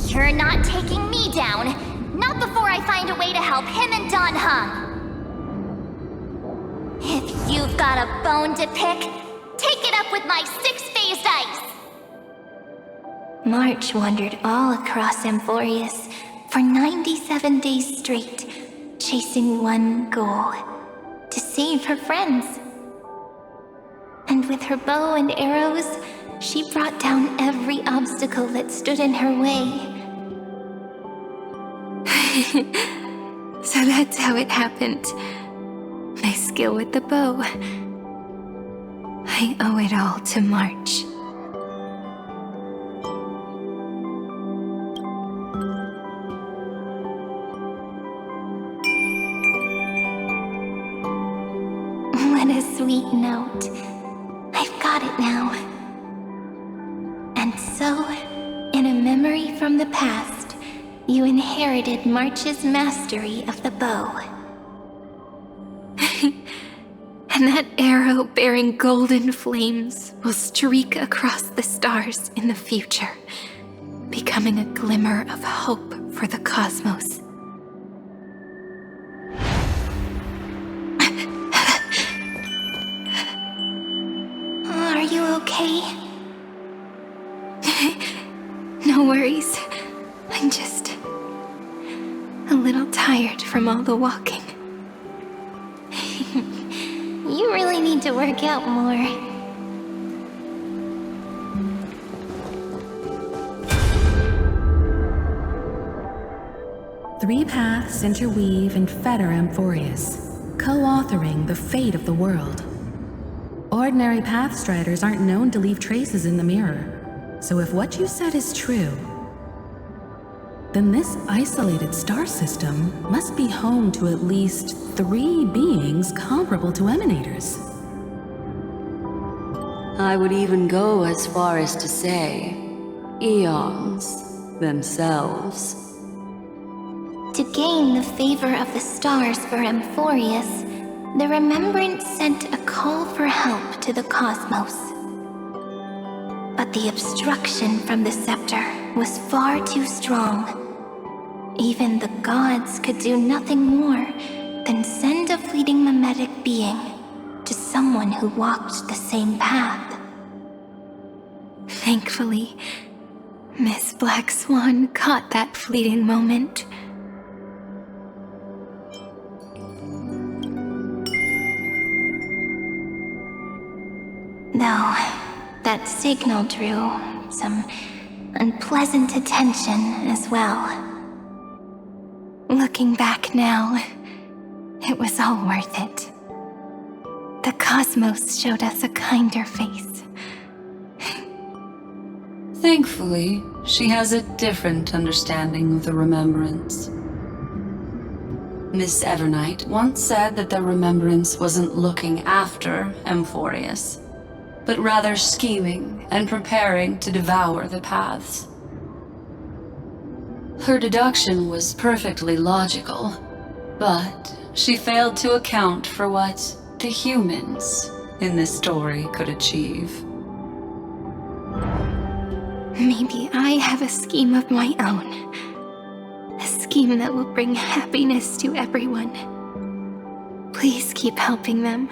You're not taking me down. Not before I find a way to help him and Don Hung. If you've got a bone to pick, take it up with my six-phased ice. March wandered all across Amphoreus for 97 days straight, chasing one goal: to save her friends. And with her bow and arrows, she brought down every obstacle that stood in her way. So that's how it happened. My skill with the bow. I owe it all to March. What a sweet note. I've got it now. And so, in a memory from the past, you inherited March's mastery of the bow. And And that arrow bearing golden flames will streak across the stars in the future, becoming a glimmer of hope for the cosmos. Are you okay? No worries. I'm just a little tired from all the walking. You really need to work out more. Three paths interweave and fetter Amphoreus, co-authoring the fate of the world. Ordinary pathstriders aren't known to leave traces in the mirror, so if what you said is true, then this isolated star system must be home to at least 3 beings comparable to emanators. I would even go as far as to say, eons themselves. To gain the favor of the stars for Amphoreus, the Remembrance sent a call for help to the cosmos. But the obstruction from the Scepter was far too strong. Even the gods could do nothing more than send a fleeting mimetic being to someone who walked the same path. Thankfully, Miss Black Swan caught that fleeting moment. Though that signal drew some unpleasant attention as well. Looking back now, it was all worth it. The cosmos showed us a kinder face. Thankfully, she has a different understanding of the Remembrance. Miss Evernight once said that the Remembrance wasn't looking after Amphoreus, but rather scheming and preparing to devour the paths. Her deduction was perfectly logical, but she failed to account for what the humans in this story could achieve. Maybe I have a scheme of my own. A scheme that will bring happiness to everyone. Please keep helping them.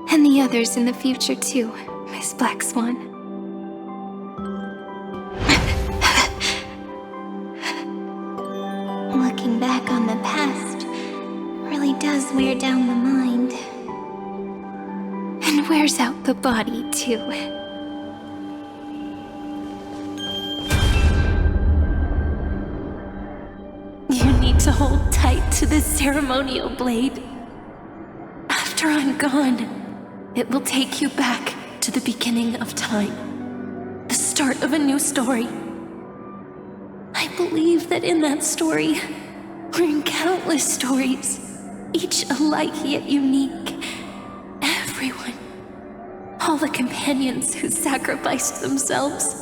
And the others in the future too, Miss Black Swan. Looking back on the past really does wear down the mind. And wears out the body too. You need to hold tight to this ceremonial blade. After I'm gone, it will take you back to the beginning of time. The start of a new story. I believe that in that story, or in countless stories, each alike yet unique, everyone, all the companions who sacrificed themselves,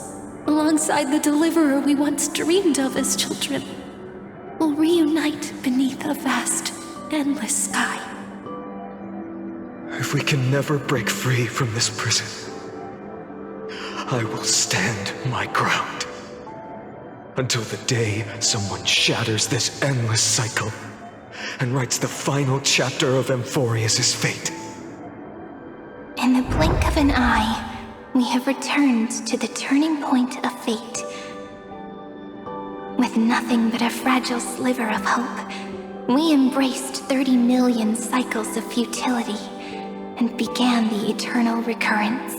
alongside the deliverer we once dreamed of as children, will reunite beneath a vast, endless sky. If we can never break free from this prison, I will stand my ground. Until the day someone shatters this endless cycle and writes the final chapter of Amphoreus' fate. In the blink of an eye, we have returned to the turning point of fate. With nothing but a fragile sliver of hope, we embraced 30 million cycles of futility and began the eternal recurrence.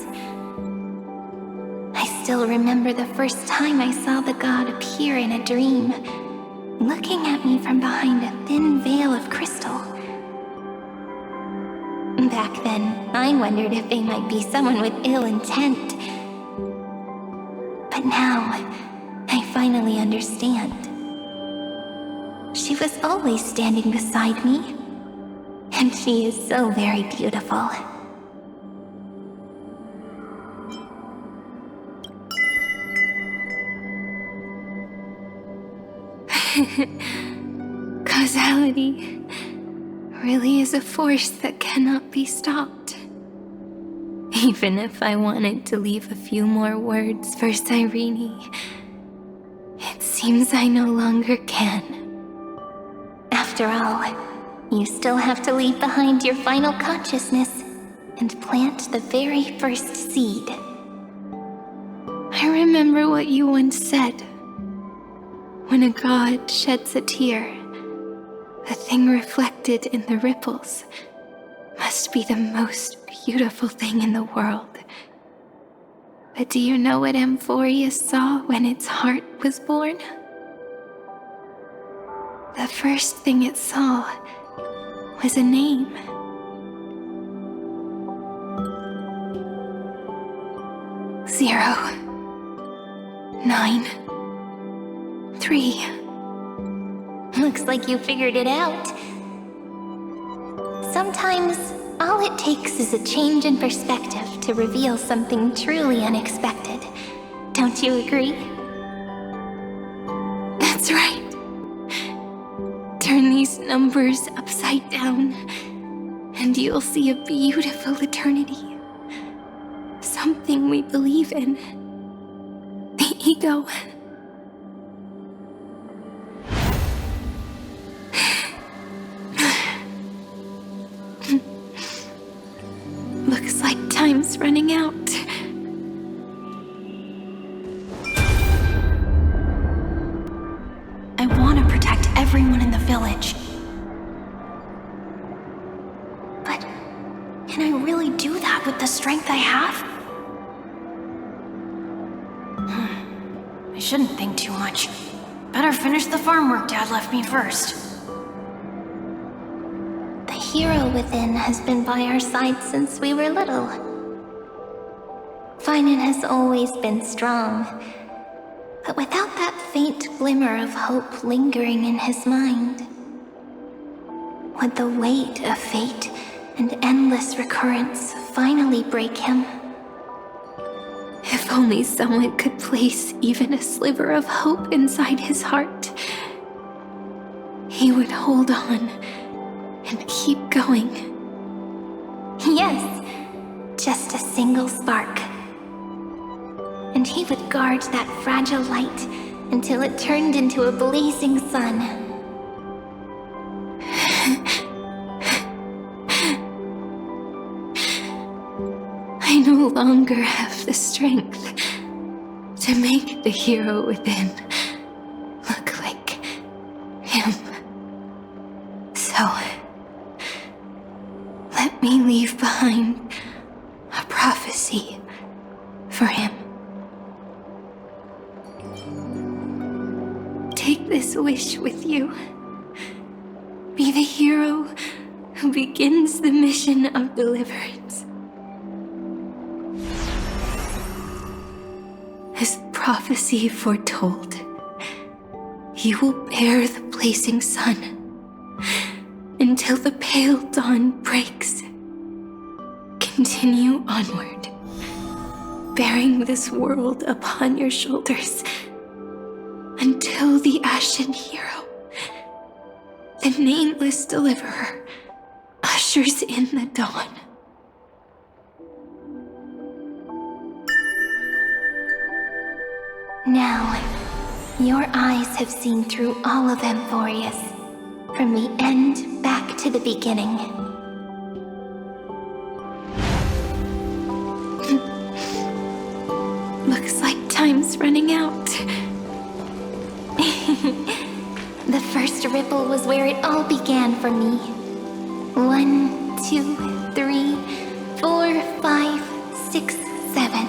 I still remember the first time I saw the god appear in a dream, looking at me from behind a thin veil of crystal. Back then, I wondered if they might be someone with ill intent. But now, I finally understand. She was always standing beside me, and she is so very beautiful. Causality. really is a force that cannot be stopped. Even if I wanted to leave a few more words for Cyrene, it seems I no longer can. After all, you still have to leave behind your final consciousness and plant the very first seed. I remember what you once said. When a god sheds a tear, the thing reflected in the ripples must be the most beautiful thing in the world. But do you know what Amphoreus saw when its heart was born? The first thing it saw was a name. 093. Looks like you figured it out. Sometimes, all it takes is a change in perspective to reveal something truly unexpected. Don't you agree? That's right. Turn these numbers upside down, and you'll see a beautiful eternity. Something we believe in. The ego. Looks like time's running out. I want to protect everyone in the village. But can I really do that with the strength I have? I shouldn't think too much. Better finish the farm work Dad left me first. The hero within has been by our side since we were little. Finan has always been strong, but without that faint glimmer of hope lingering in his mind, would the weight of fate and endless recurrence finally break him? If only someone could place even a sliver of hope inside his heart, he would hold on and keep going. Yes, just a single spark. And he would guard that fragile light until it turned into a blazing sun. I no longer have the strength to make the hero within look like him. So, let me leave behind a prophecy for him. Take this wish with you. Be the hero who begins the mission of deliverance. As prophecy foretold, you will bear the blazing sun until the pale dawn breaks. Continue onward, bearing this world upon your shoulders until the Ashen Hero, the nameless deliverer, ushers in the dawn. Now, your eyes have seen through all of Amphoreus, from the end back to the beginning. Looks like time's running out. The first ripple was where it all began for me. 1, 2, 3, 4, 5, 6, 7.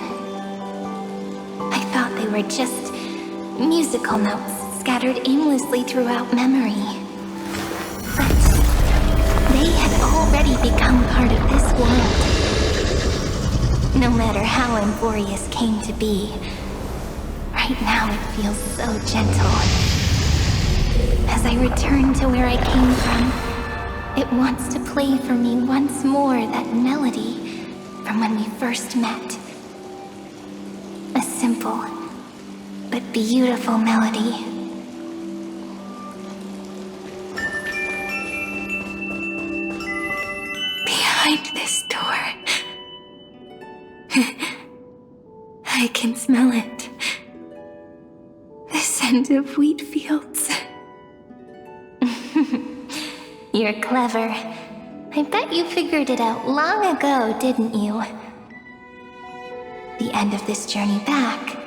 I thought they were just musical notes scattered aimlessly throughout memory. But they had already become part of this world. No matter how Amphoreus came to be, right now it feels so gentle. As I return to where I came from, it wants to play for me once more that melody from when we first met. A simple but beautiful melody. this door. I can smell it. The scent of wheat fields. You're clever. I bet you figured it out long ago, didn't you? The end of this journey back.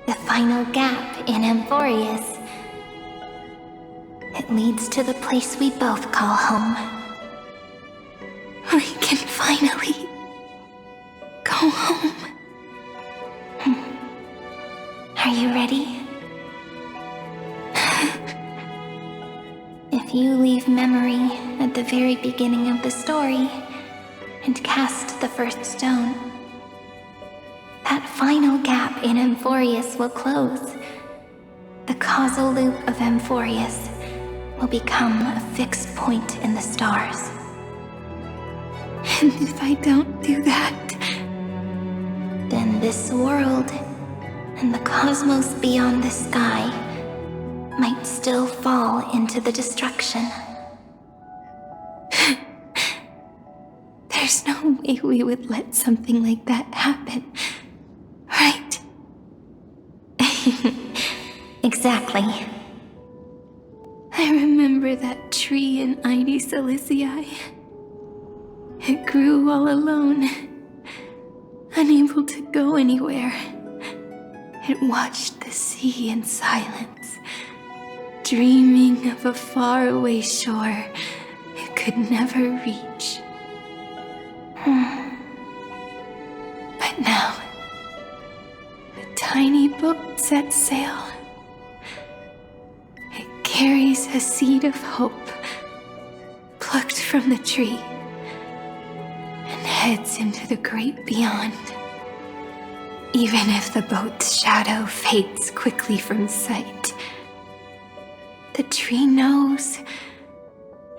The final gap in Amphoreus. It leads to the place we both call home. We can finally go home. Are you ready? If you leave memory at the very beginning of the story and cast the first stone, that final gap in Amphoreus will close. The causal loop of Amphoreus will become a fixed point in the stars. And if I don't do that, then this world and the cosmos beyond the sky might still fall into the destruction. There's no way we would let something like that happen, right? Exactly. I remember that tree in Ide Silicii. It grew all alone, unable to go anywhere. It watched the sea in silence, dreaming of a faraway shore it could never reach. But now, the tiny boat sets sail. It carries a seed of hope, plucked from the tree, and heads into the great beyond. Even if the boat's shadow fades quickly from sight, the tree knows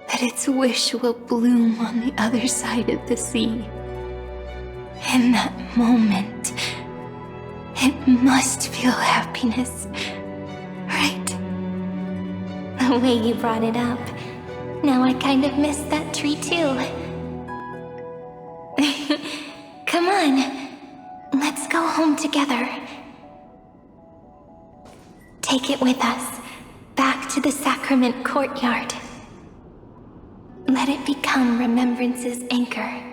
that its wish will bloom on the other side of the sea. In that moment, it must feel happiness, right? The way you brought it up, now I kind of miss that tree too. Come on, let's go home together. Take it with us, back to the sacrament courtyard. Let it become Remembrance's anchor,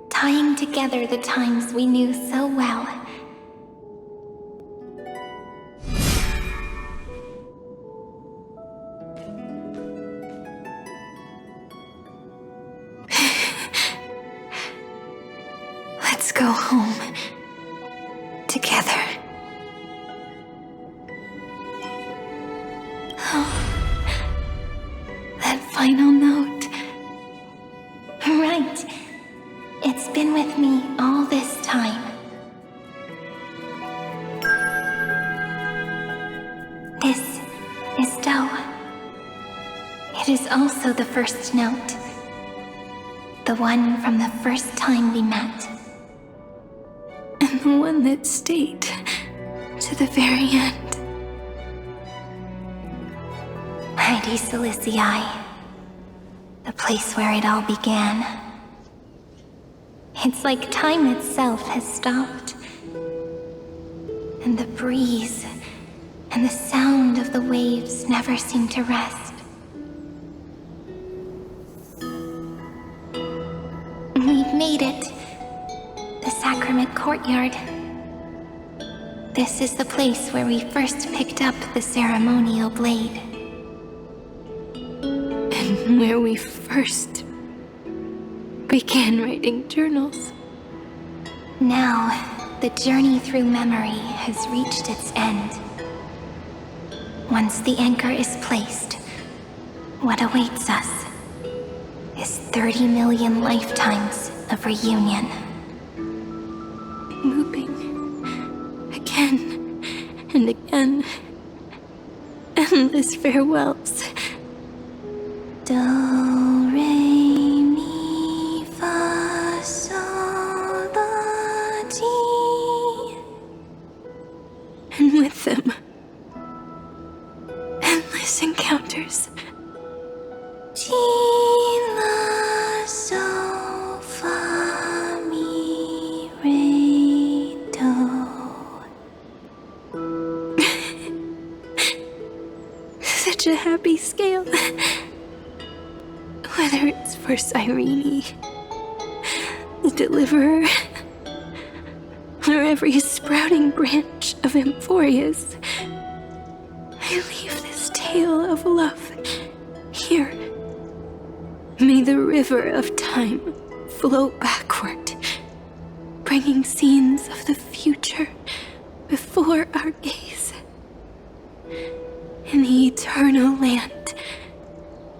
tying together the times we knew so well. Let's go home together. Oh, that final note. Right. It's been with me all this time. This is Do. It is also the first note. The one from the first time we met. And the one that stayed to the very end. Ide Silicii. The place where it all began. It's like time itself has stopped. And the breeze and the sound of the waves never seem to rest. We've made it. The sacrament courtyard. This is the place where we first picked up the ceremonial blade. And where we first began writing journals. Now, the journey through memory has reached its end. Once the anchor is placed, what awaits us is 30 million lifetimes of reunion. Looping again and again. Endless farewells. Do, re, mi, fa, sol, la, ti. And with them, endless encounters. Ti, la, sol, fa. such a happy scale. Whether it's for Cyrene, the Deliverer, or every sprouting branch of Amphoreus, I leave this tale of love here. May the river of time flow backward, bringing scenes of the future before our gaze. In the eternal land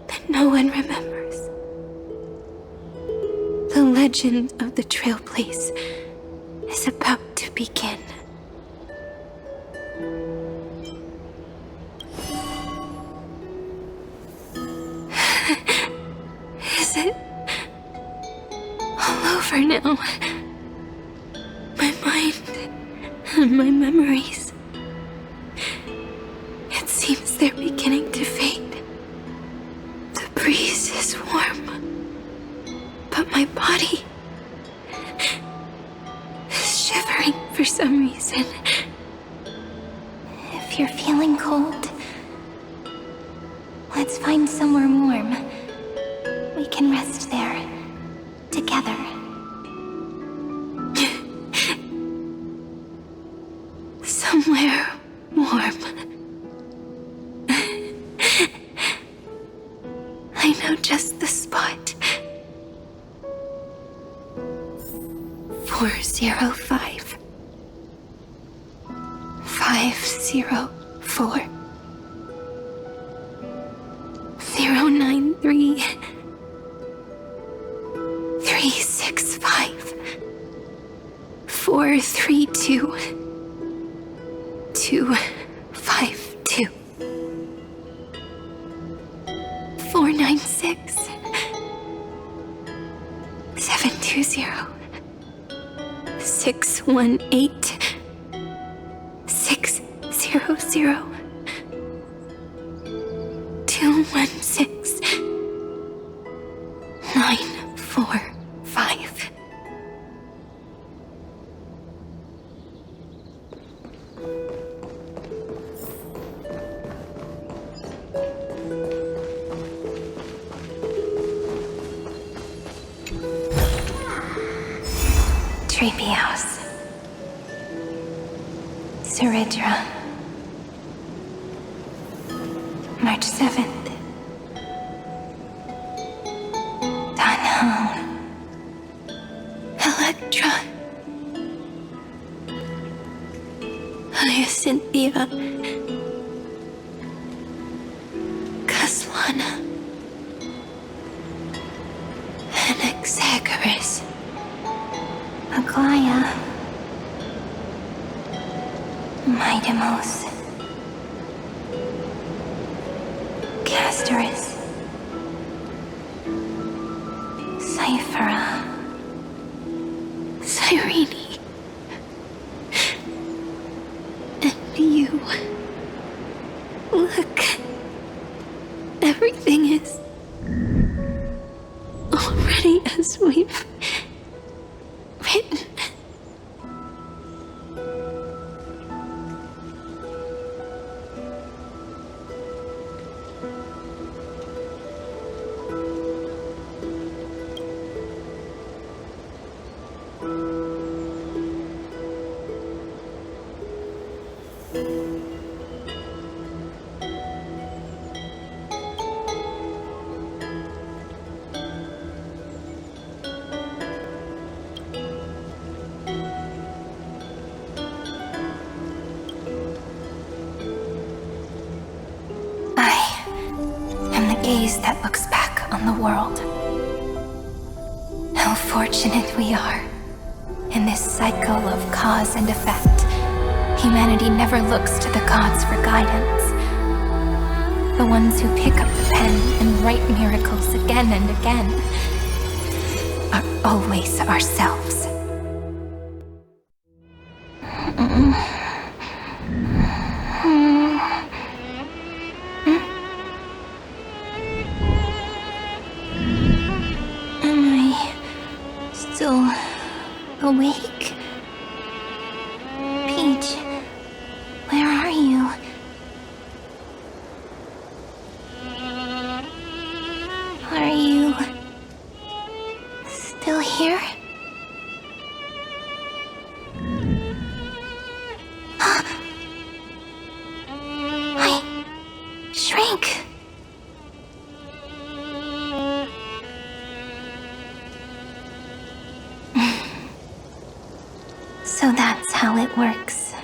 that no one remembers. The legend of the Trailblaze is about to begin. Is it all over now? My mind and my memories. It seems they're beginning to fade. The breeze is warm, but my body is shivering for some reason. If you're feeling cold, let's find somewhere warm. We can rest there, together. Somewhere warm. I know just the spot. 405. 504. 093. 365. 432. 252. 496. 720. 618. 600. 216. 945. Trailblaze. Ceridra. March 7th. Danhong. Electra. Hyacinthia. Caslana. Anaxagoras. Aglaya. Midemos. Castoris. Cyphera. Cyrene. And you. Look. Everything is already as we've written. Gaze that looks back on the world. How fortunate we are. In this cycle of cause and effect, humanity never looks to the gods for guidance. The ones who pick up the pen and write miracles again and again are always ourselves. Awake? Peach, where are you? Shrink! So that's how it works.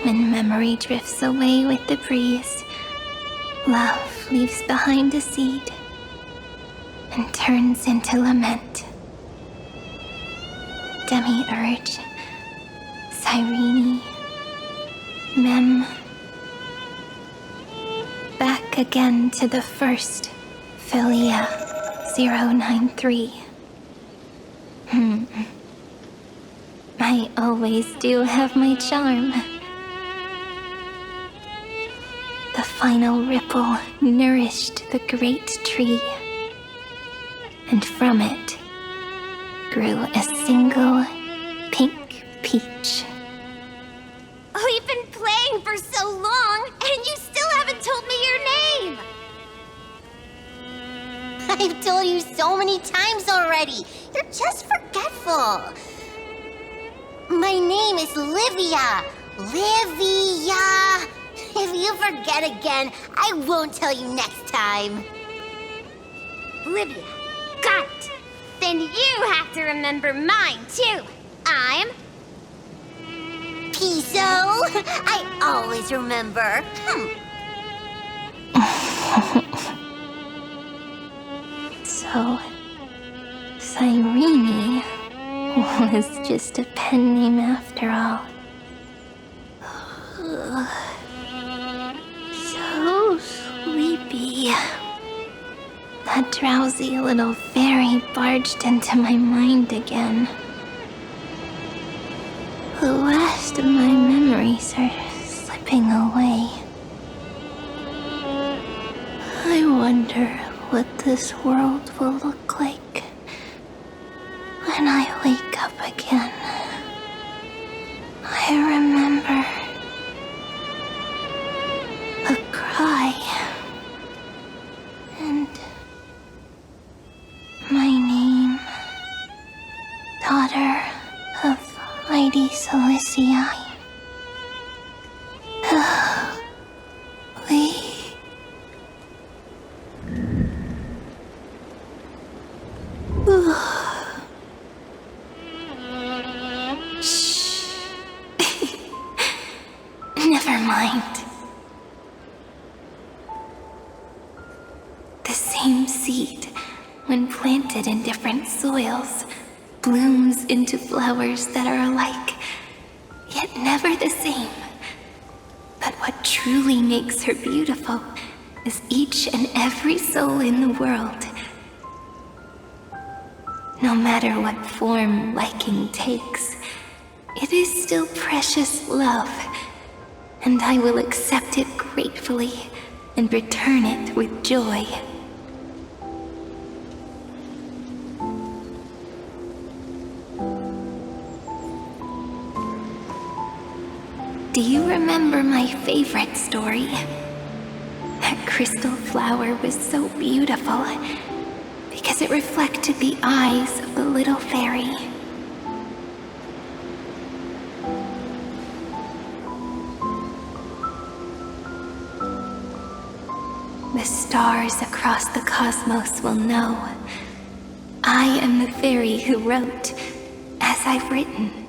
When memory drifts away with the breeze, love leaves behind a seed and turns into lament. Demiurge, Cyrene, Mem. Back again to the first, Philia 093. I always do have my charm. The final ripple nourished the great tree, and from it grew a single pink peach. We've been playing for so long, and you still haven't told me your name! I've told you so many times already. You're just forgetful. My name is Livia. Livia. If you forget again, I won't tell you next time. Livia. Got it. Then you have to remember mine, too. I'm... Piso. I always remember. So, Cyrene was just a pen name after all. So sleepy. That drowsy little fairy barged into my mind again. The last of my memories are slipping away. I wonder what this world will look like when I wake up again. I remember a cry and my name, daughter of Lady Celestii. Shh. Never mind. The same seed, when planted in different soils, blooms into flowers that are alike, yet never the same. But what truly makes her beautiful is each and every soul in the world. No matter what form liking takes, it is still precious love, and I will accept it gratefully and return it with joy. Do you remember my favorite story? That crystal flower was so beautiful because it reflected the eyes of the little fairy. The stars across the cosmos will know I am the fairy who wrote, as I've written,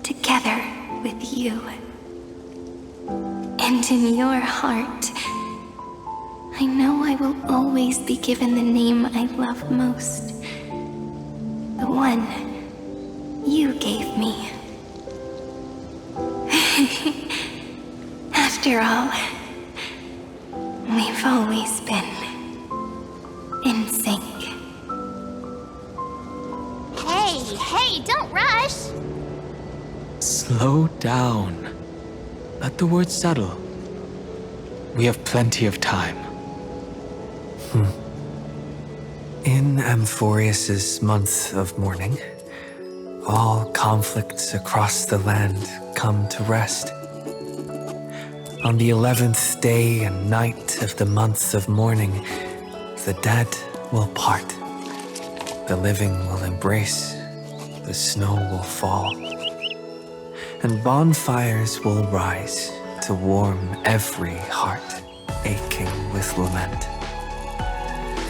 together with you. And in your heart, I know I will always be given the name I love most. The one you gave me. After all, we've always been in sync. Hey, don't rush! Slow down. Let the words settle. We have plenty of time. In Amphoreus' month of mourning, all conflicts across the land come to rest. On the 11th day and night of the month of mourning, the dead will part. The living will embrace, the snow will fall, and bonfires will rise to warm every heart. aching with lament.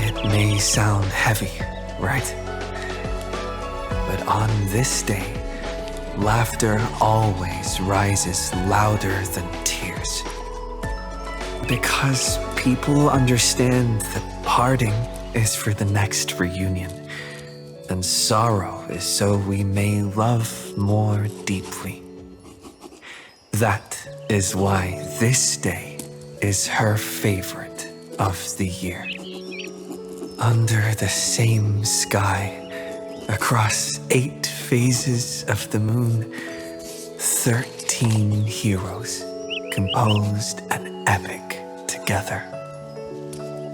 It may sound heavy, right? But on this day, laughter always rises louder than tears. Because people understand that parting is for the next reunion, and sorrow is so we may love more deeply. That is why this day is her favorite of the year. Under the same sky, across 8 phases of the moon, 13 heroes composed an epic together.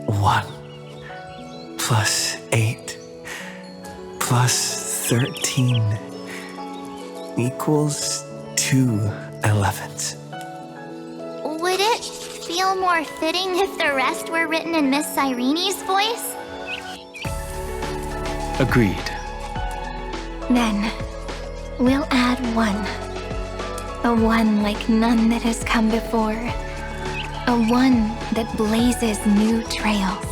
1 plus 8 plus 13 equals 2 11s. Would it feel more fitting if the rest were written in Miss Cyrene's voice? Agreed. Then, we'll add 1. A 1 like none that has come before. A 1 that blazes new trails.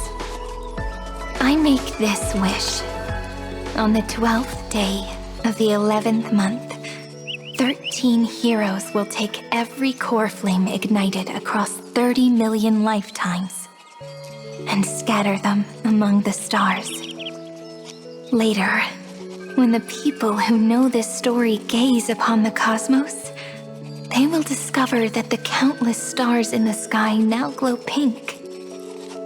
I make this wish. On the 12th day of the 11th month, 13 heroes will take every core flame ignited across 30 million lifetimes and scatter them among the stars. Later, when the people who know this story gaze upon the cosmos, they will discover that the countless stars in the sky now glow pink.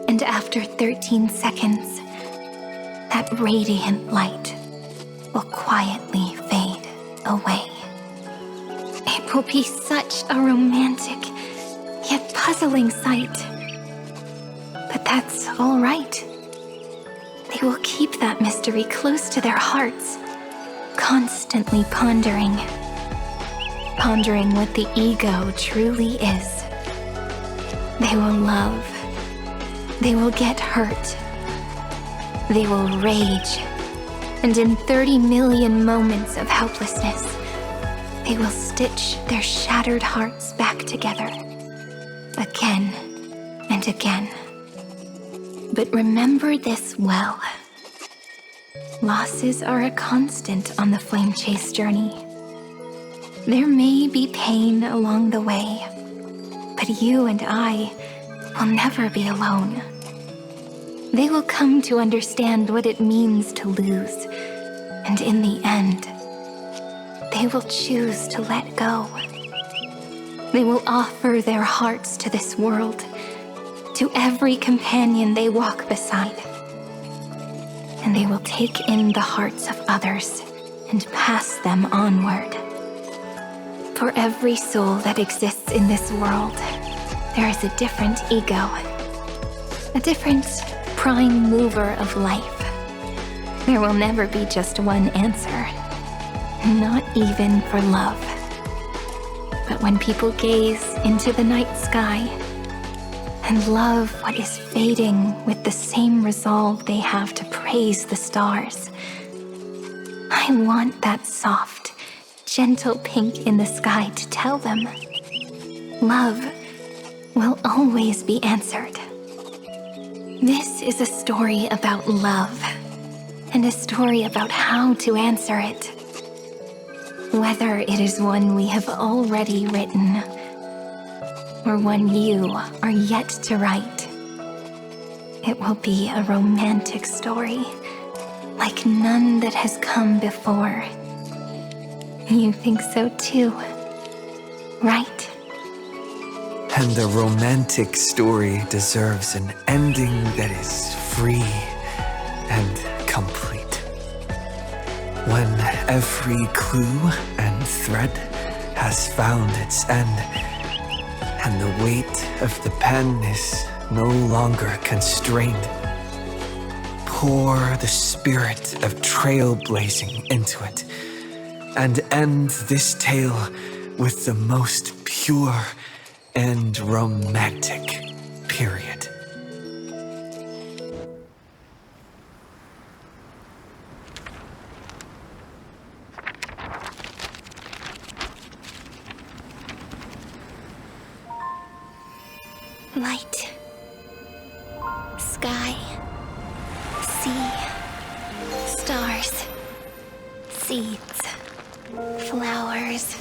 And after 13 seconds, that radiant light will quietly fade away. It will be such a romantic, yet puzzling sight. But that's all right. They will keep that mystery close to their hearts, constantly pondering what the ego truly is. They will love. They will get hurt. They will rage. And in 30 million moments of helplessness, they will stitch their shattered hearts back together, again and again. But remember this well. Losses are a constant on the Flame Chase journey. There may be pain along the way, but you and I will never be alone. They will come to understand what it means to lose, and in the end, they will choose to let go. They will offer their hearts to this world, to every companion they walk beside. And they will take in the hearts of others and pass them onward. For every soul that exists in this world, there is a different ego, a different prime mover of life. There will never be just one answer, not even for love. But when people gaze into the night sky and love what is fading with the same resolve they have to praise the stars, I want that soft, gentle pink in the sky to tell them, love will always be answered. This is a story about love, and a story about how to answer it. Whether it is one we have already written, or one you are yet to write, it will be a romantic story, like none that has come before. You think so too, right? And the romantic story deserves an ending that is free and complete. When every clue and thread has found its end, and the weight of the pen is no longer constrained, pour the spirit of trailblazing into it, and end this tale with the most pure and romantic period. Light Sky, sea, stars, seeds, flowers,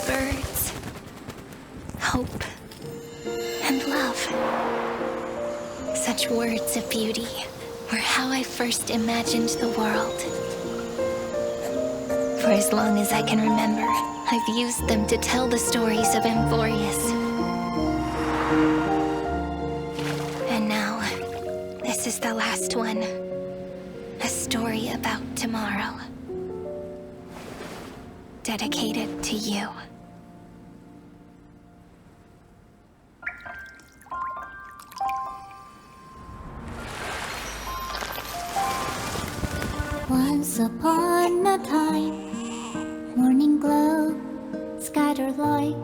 birds, hope, and love. Such words of beauty were how I first imagined the world. For as long as I can remember, I've used them to tell the stories of Amphoreus. And now, this is the last one. A story about tomorrow. Dedicated to you. Once upon a time, morning glow, scattered light,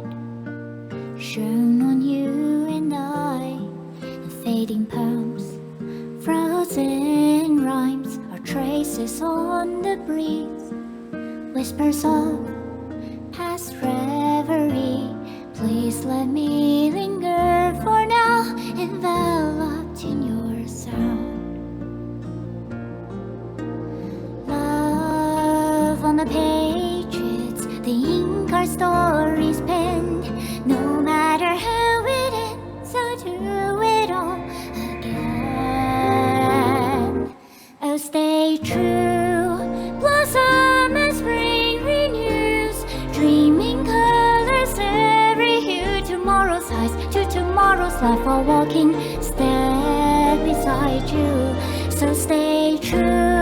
shone on you and I. The fading poems, frozen rhymes, are traces on the breeze, whispers of past reverie. Please let me linger for now, enveloped in your sound. On the pages, the ink our stories penned. No matter how it ends, I'll do it all again. Oh, stay true, blossom as spring renews, dreaming colors every hue. Tomorrow's eyes to tomorrow's life, while walking step beside you. So stay true.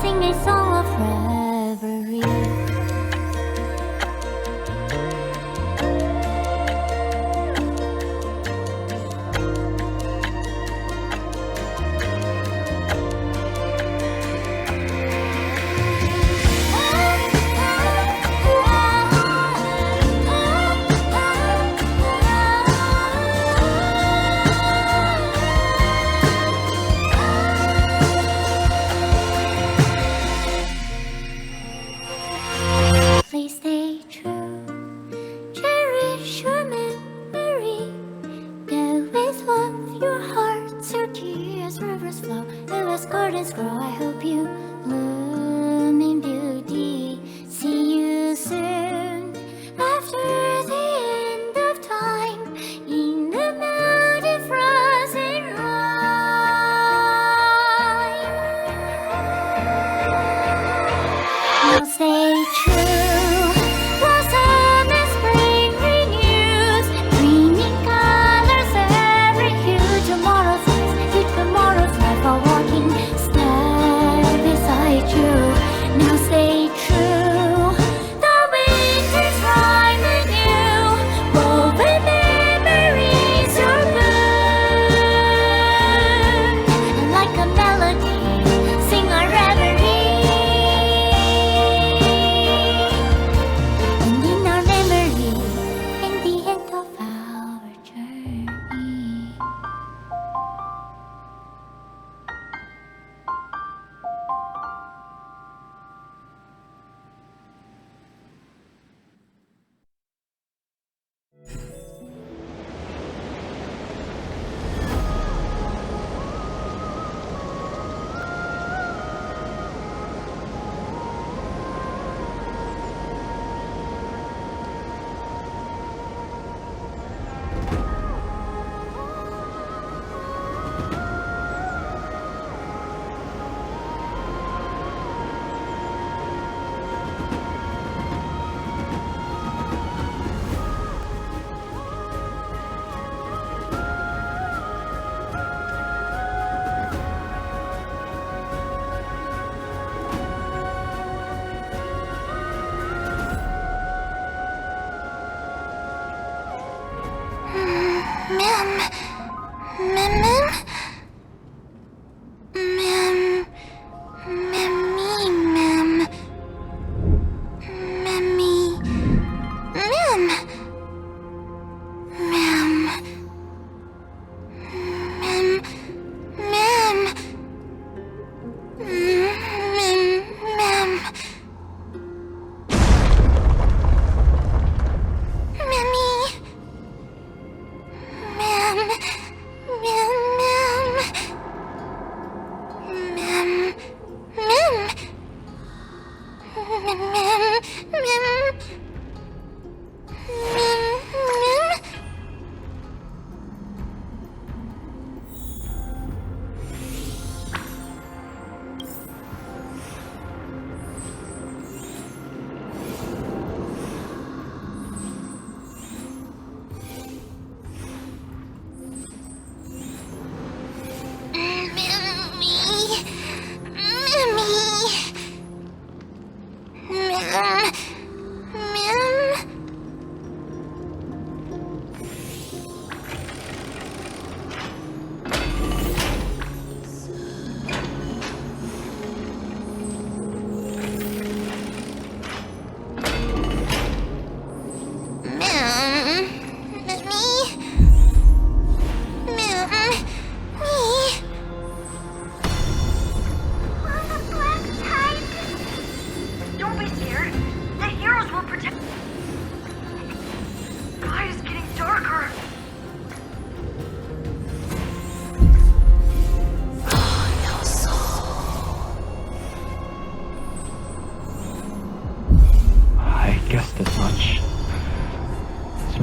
Sing a song of reverie.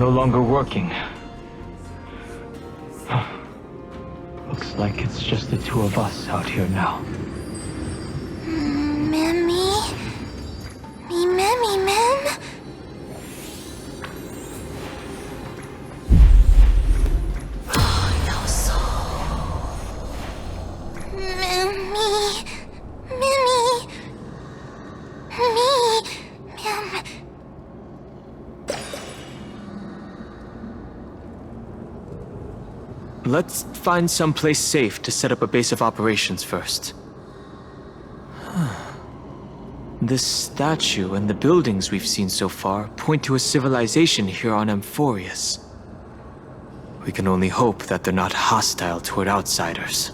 no longer working. Looks like it's just the two of us out here now. Mem. Let's find someplace safe to set up a base of operations first. This statue and the buildings we've seen so far point to a civilization here on Amphoreus. We can only hope that they're not hostile toward outsiders.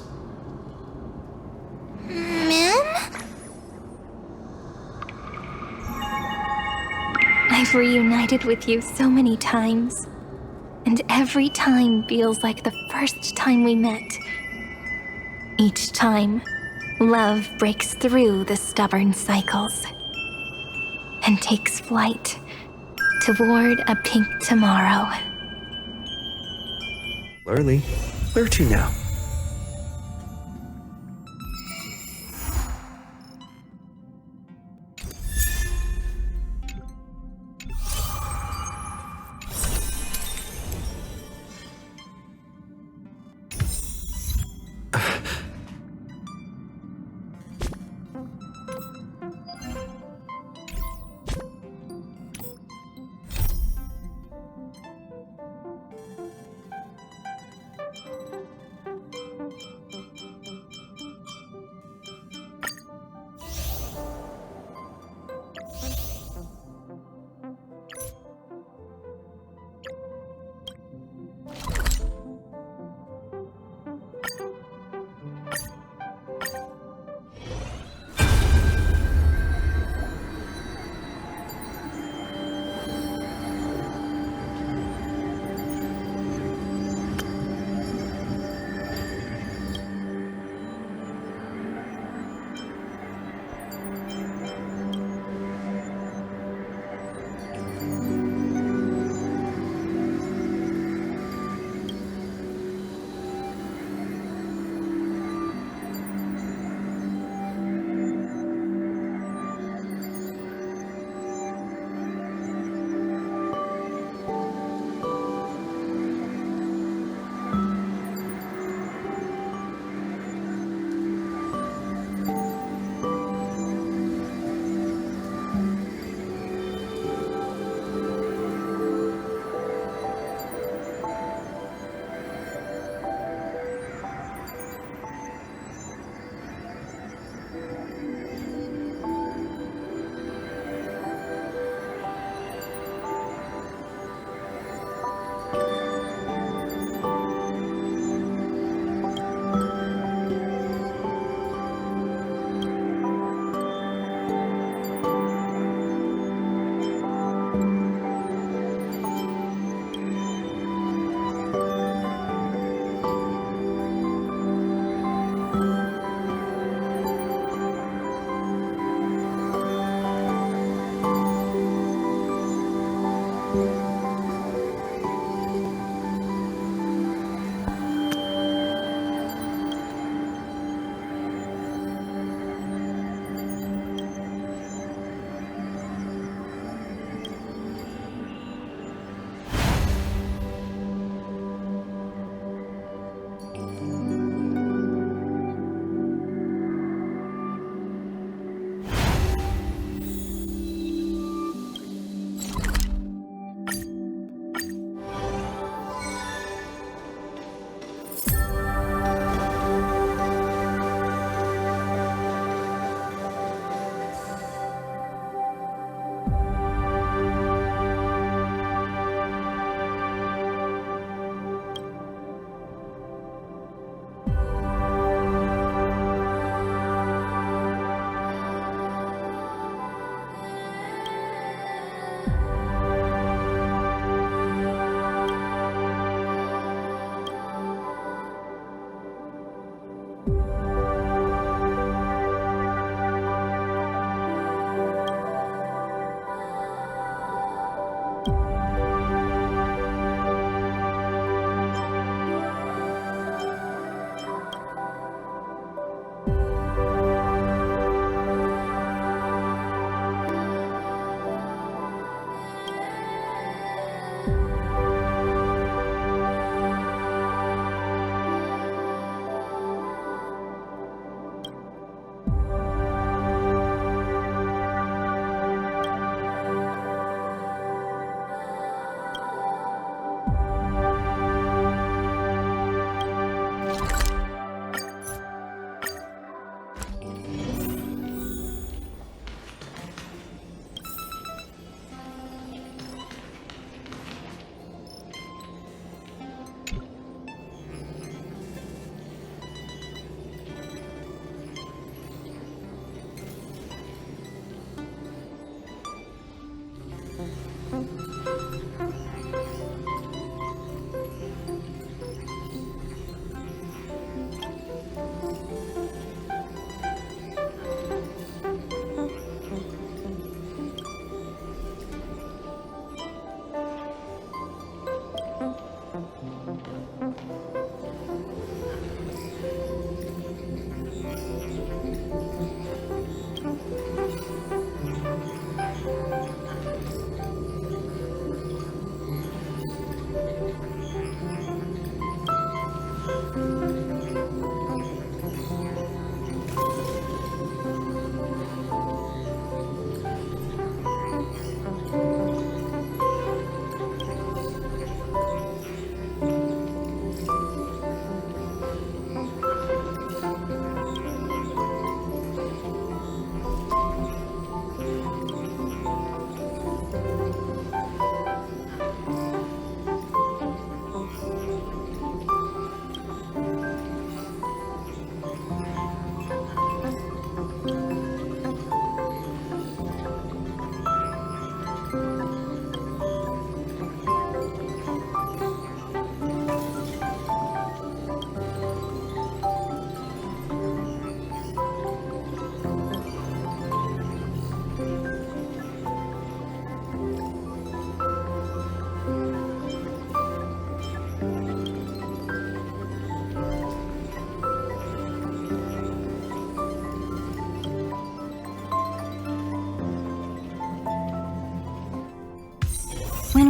I've reunited with you so many times, and every time feels like the first time we met. Each time, love breaks through the stubborn cycles and takes flight toward a pink tomorrow. Early. Where to now?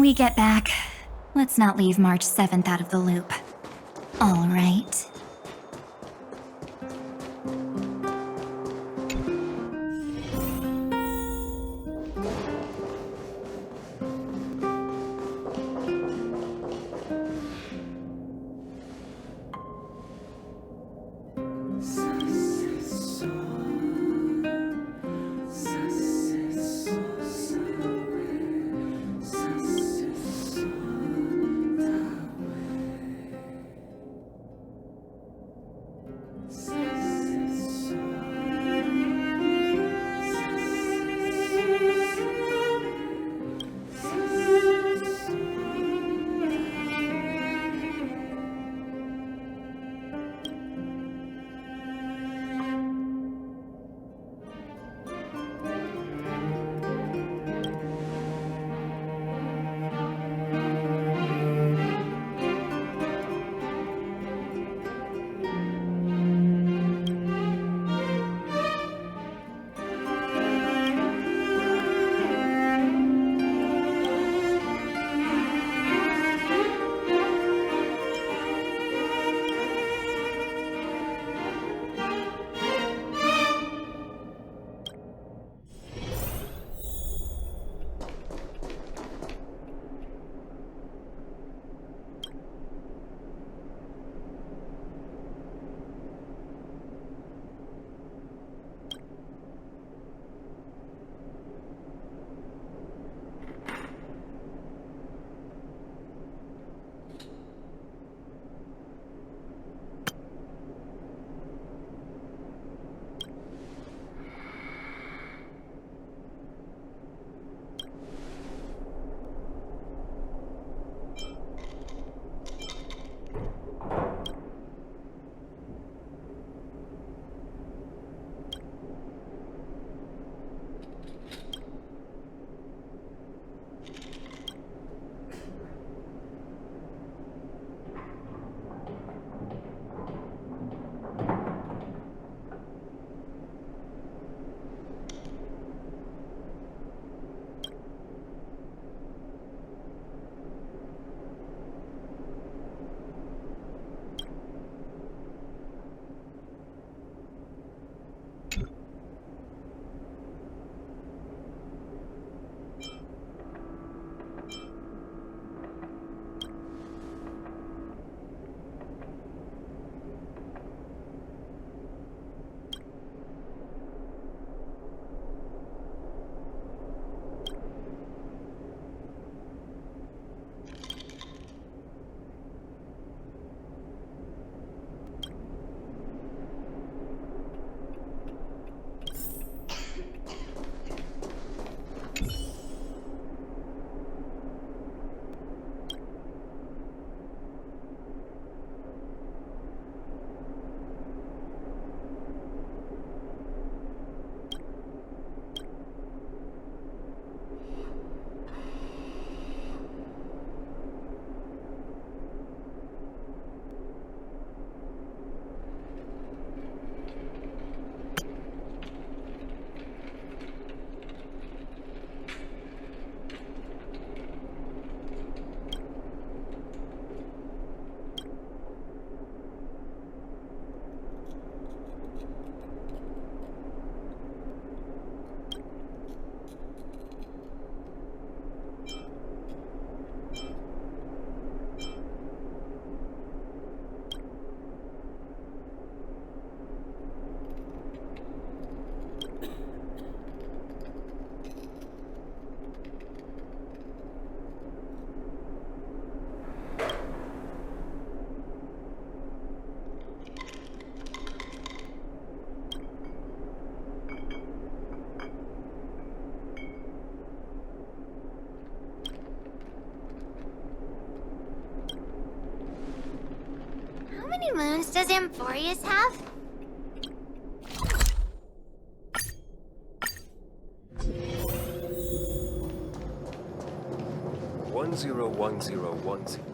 we get back, let's not leave March 7th out of the loop. All right. many moons does Amphoreus have? One zero 1010.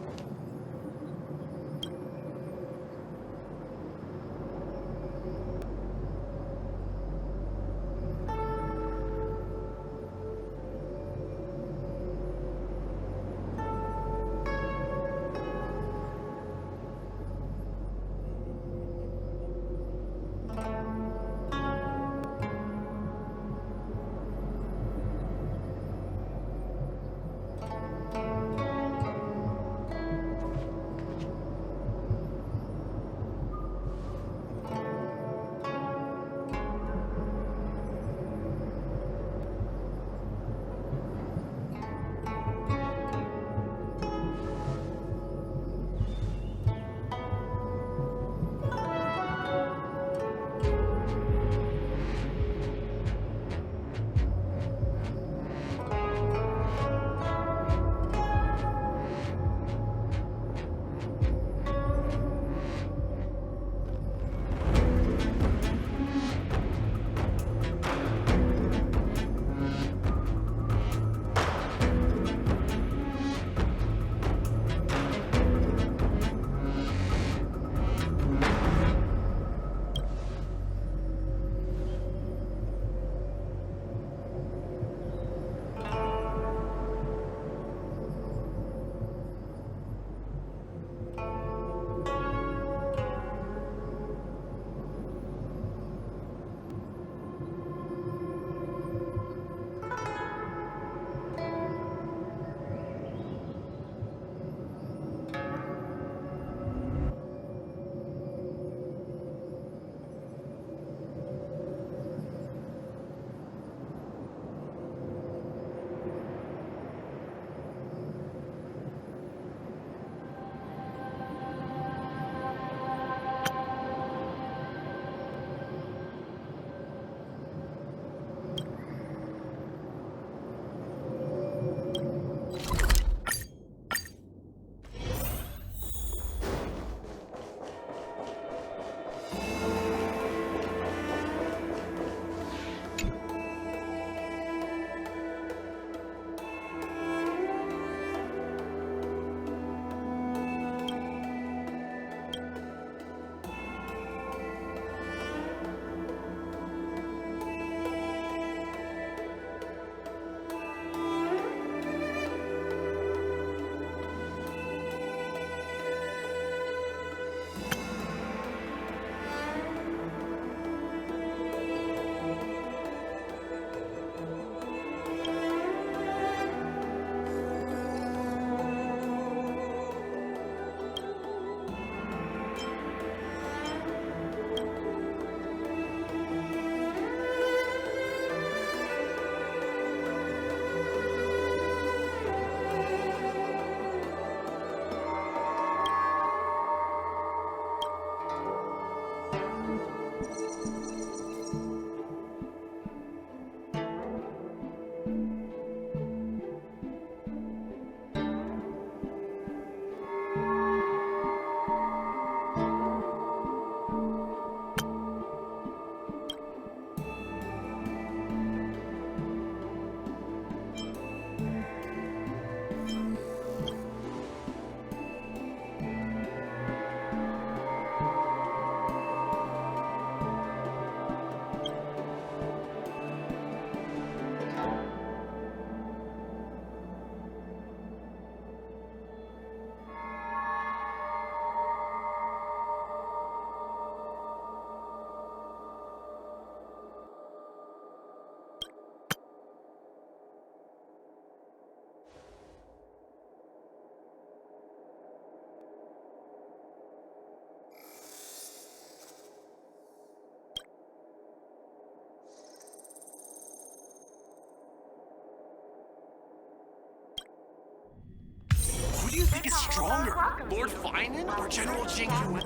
think is stronger, Lord Finan or General Jing Yuan?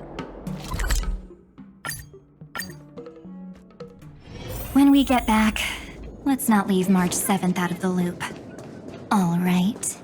When we get back, let's not leave March 7th out of the loop. All right.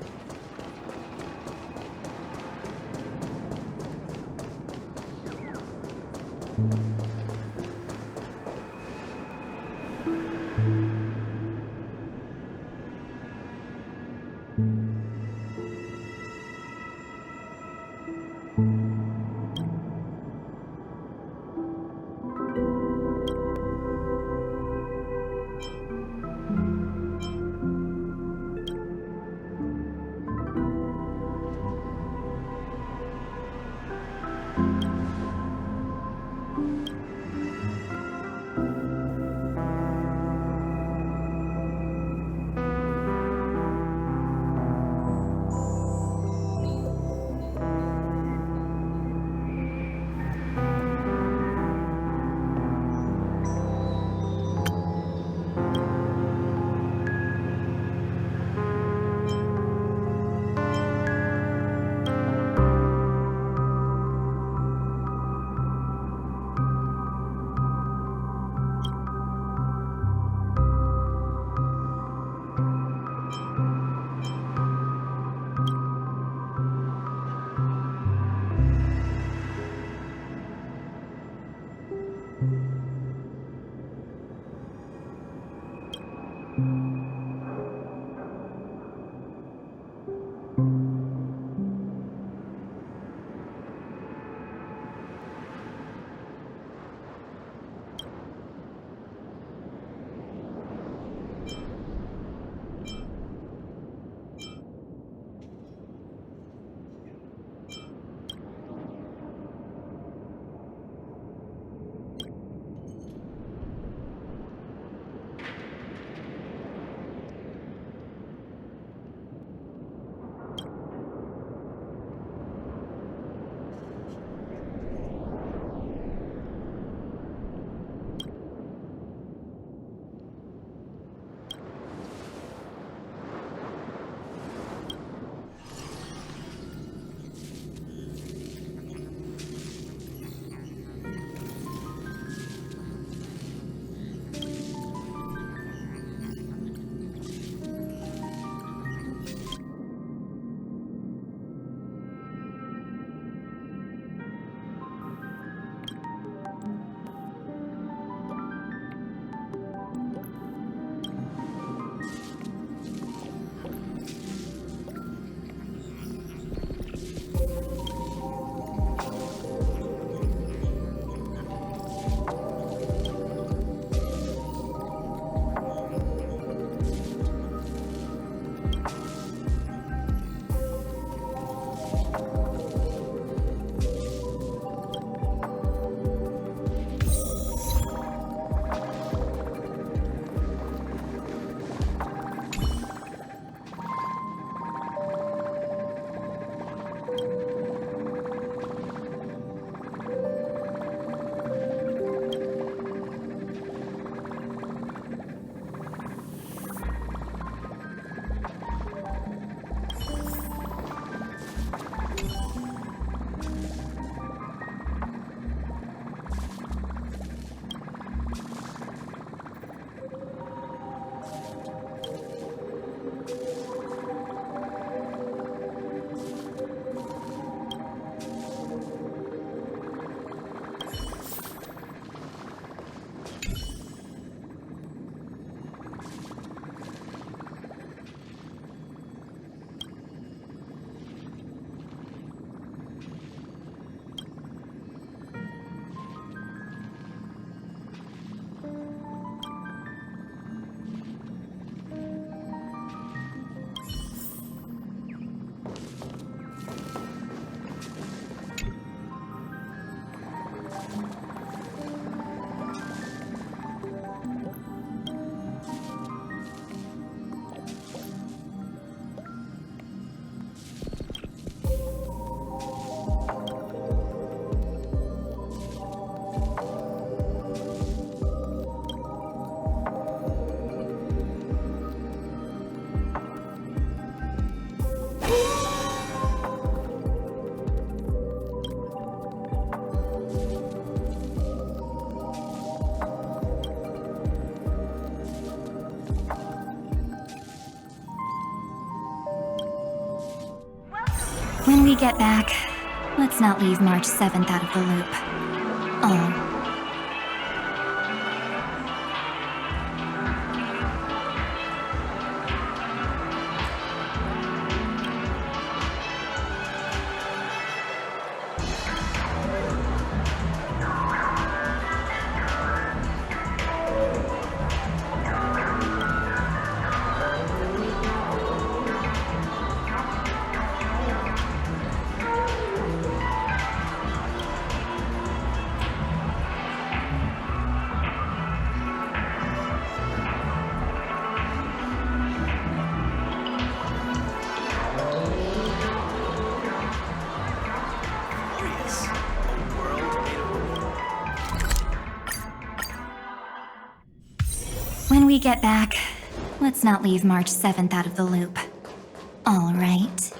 When we get back, let's not leave March 7th out of the loop. Oh. When we get back, let's not leave March 7th out of the loop. All right.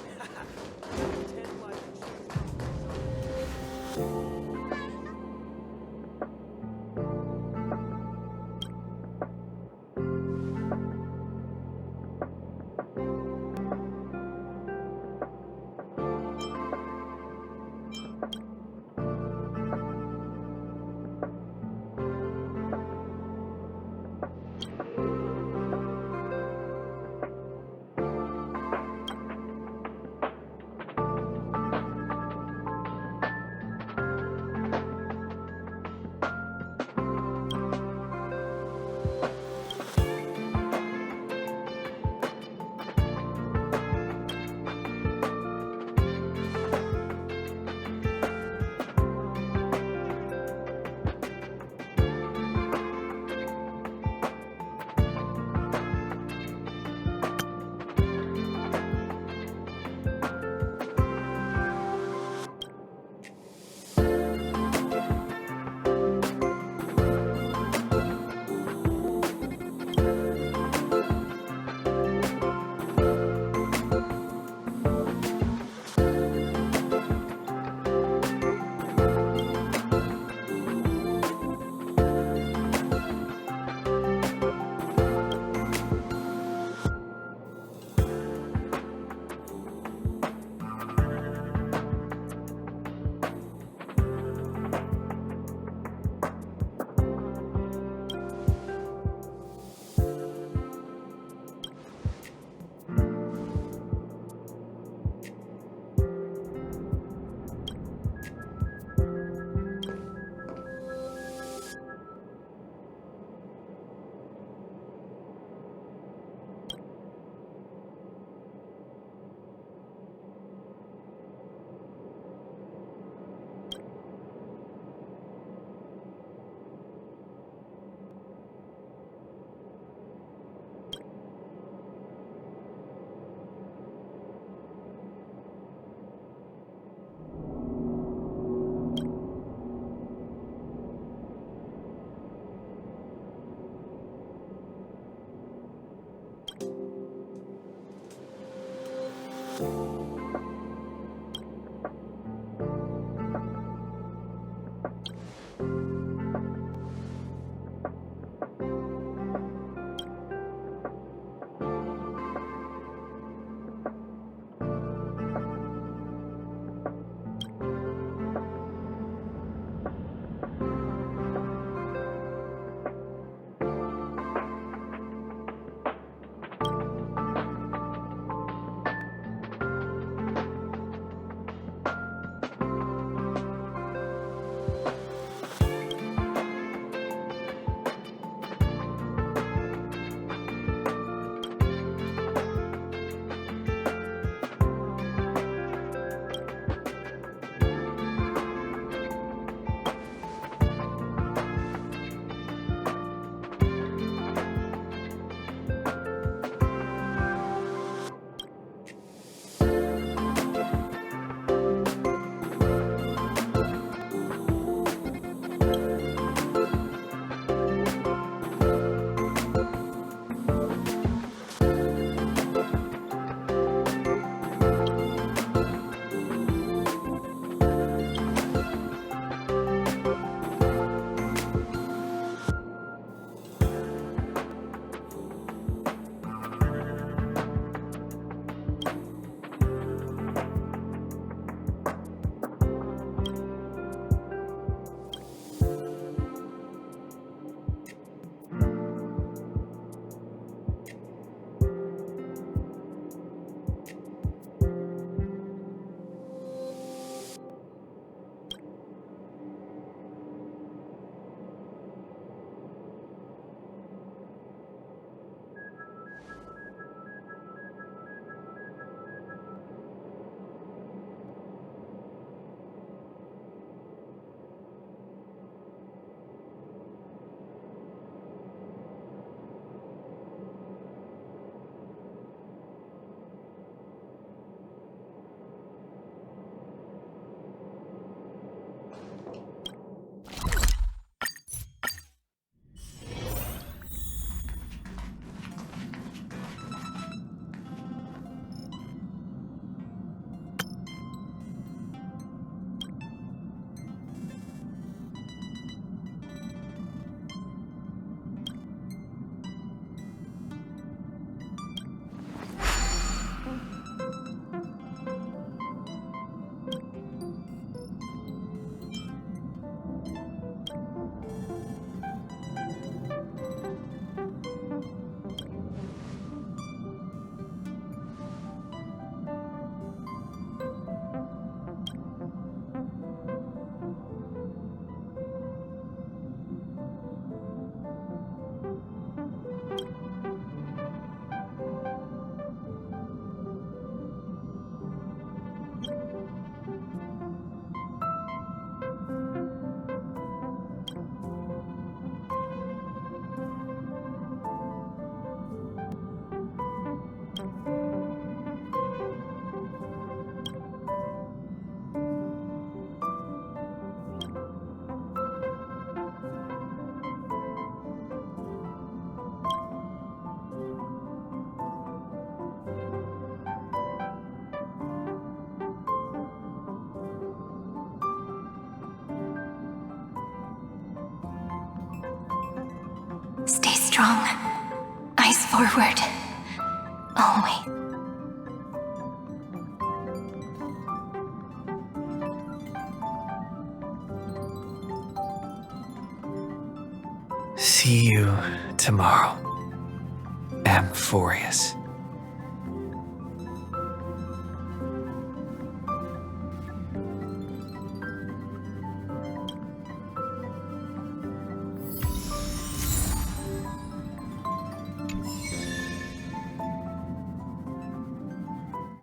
strong. Eyes forward. Always. See you tomorrow, Amphoreus.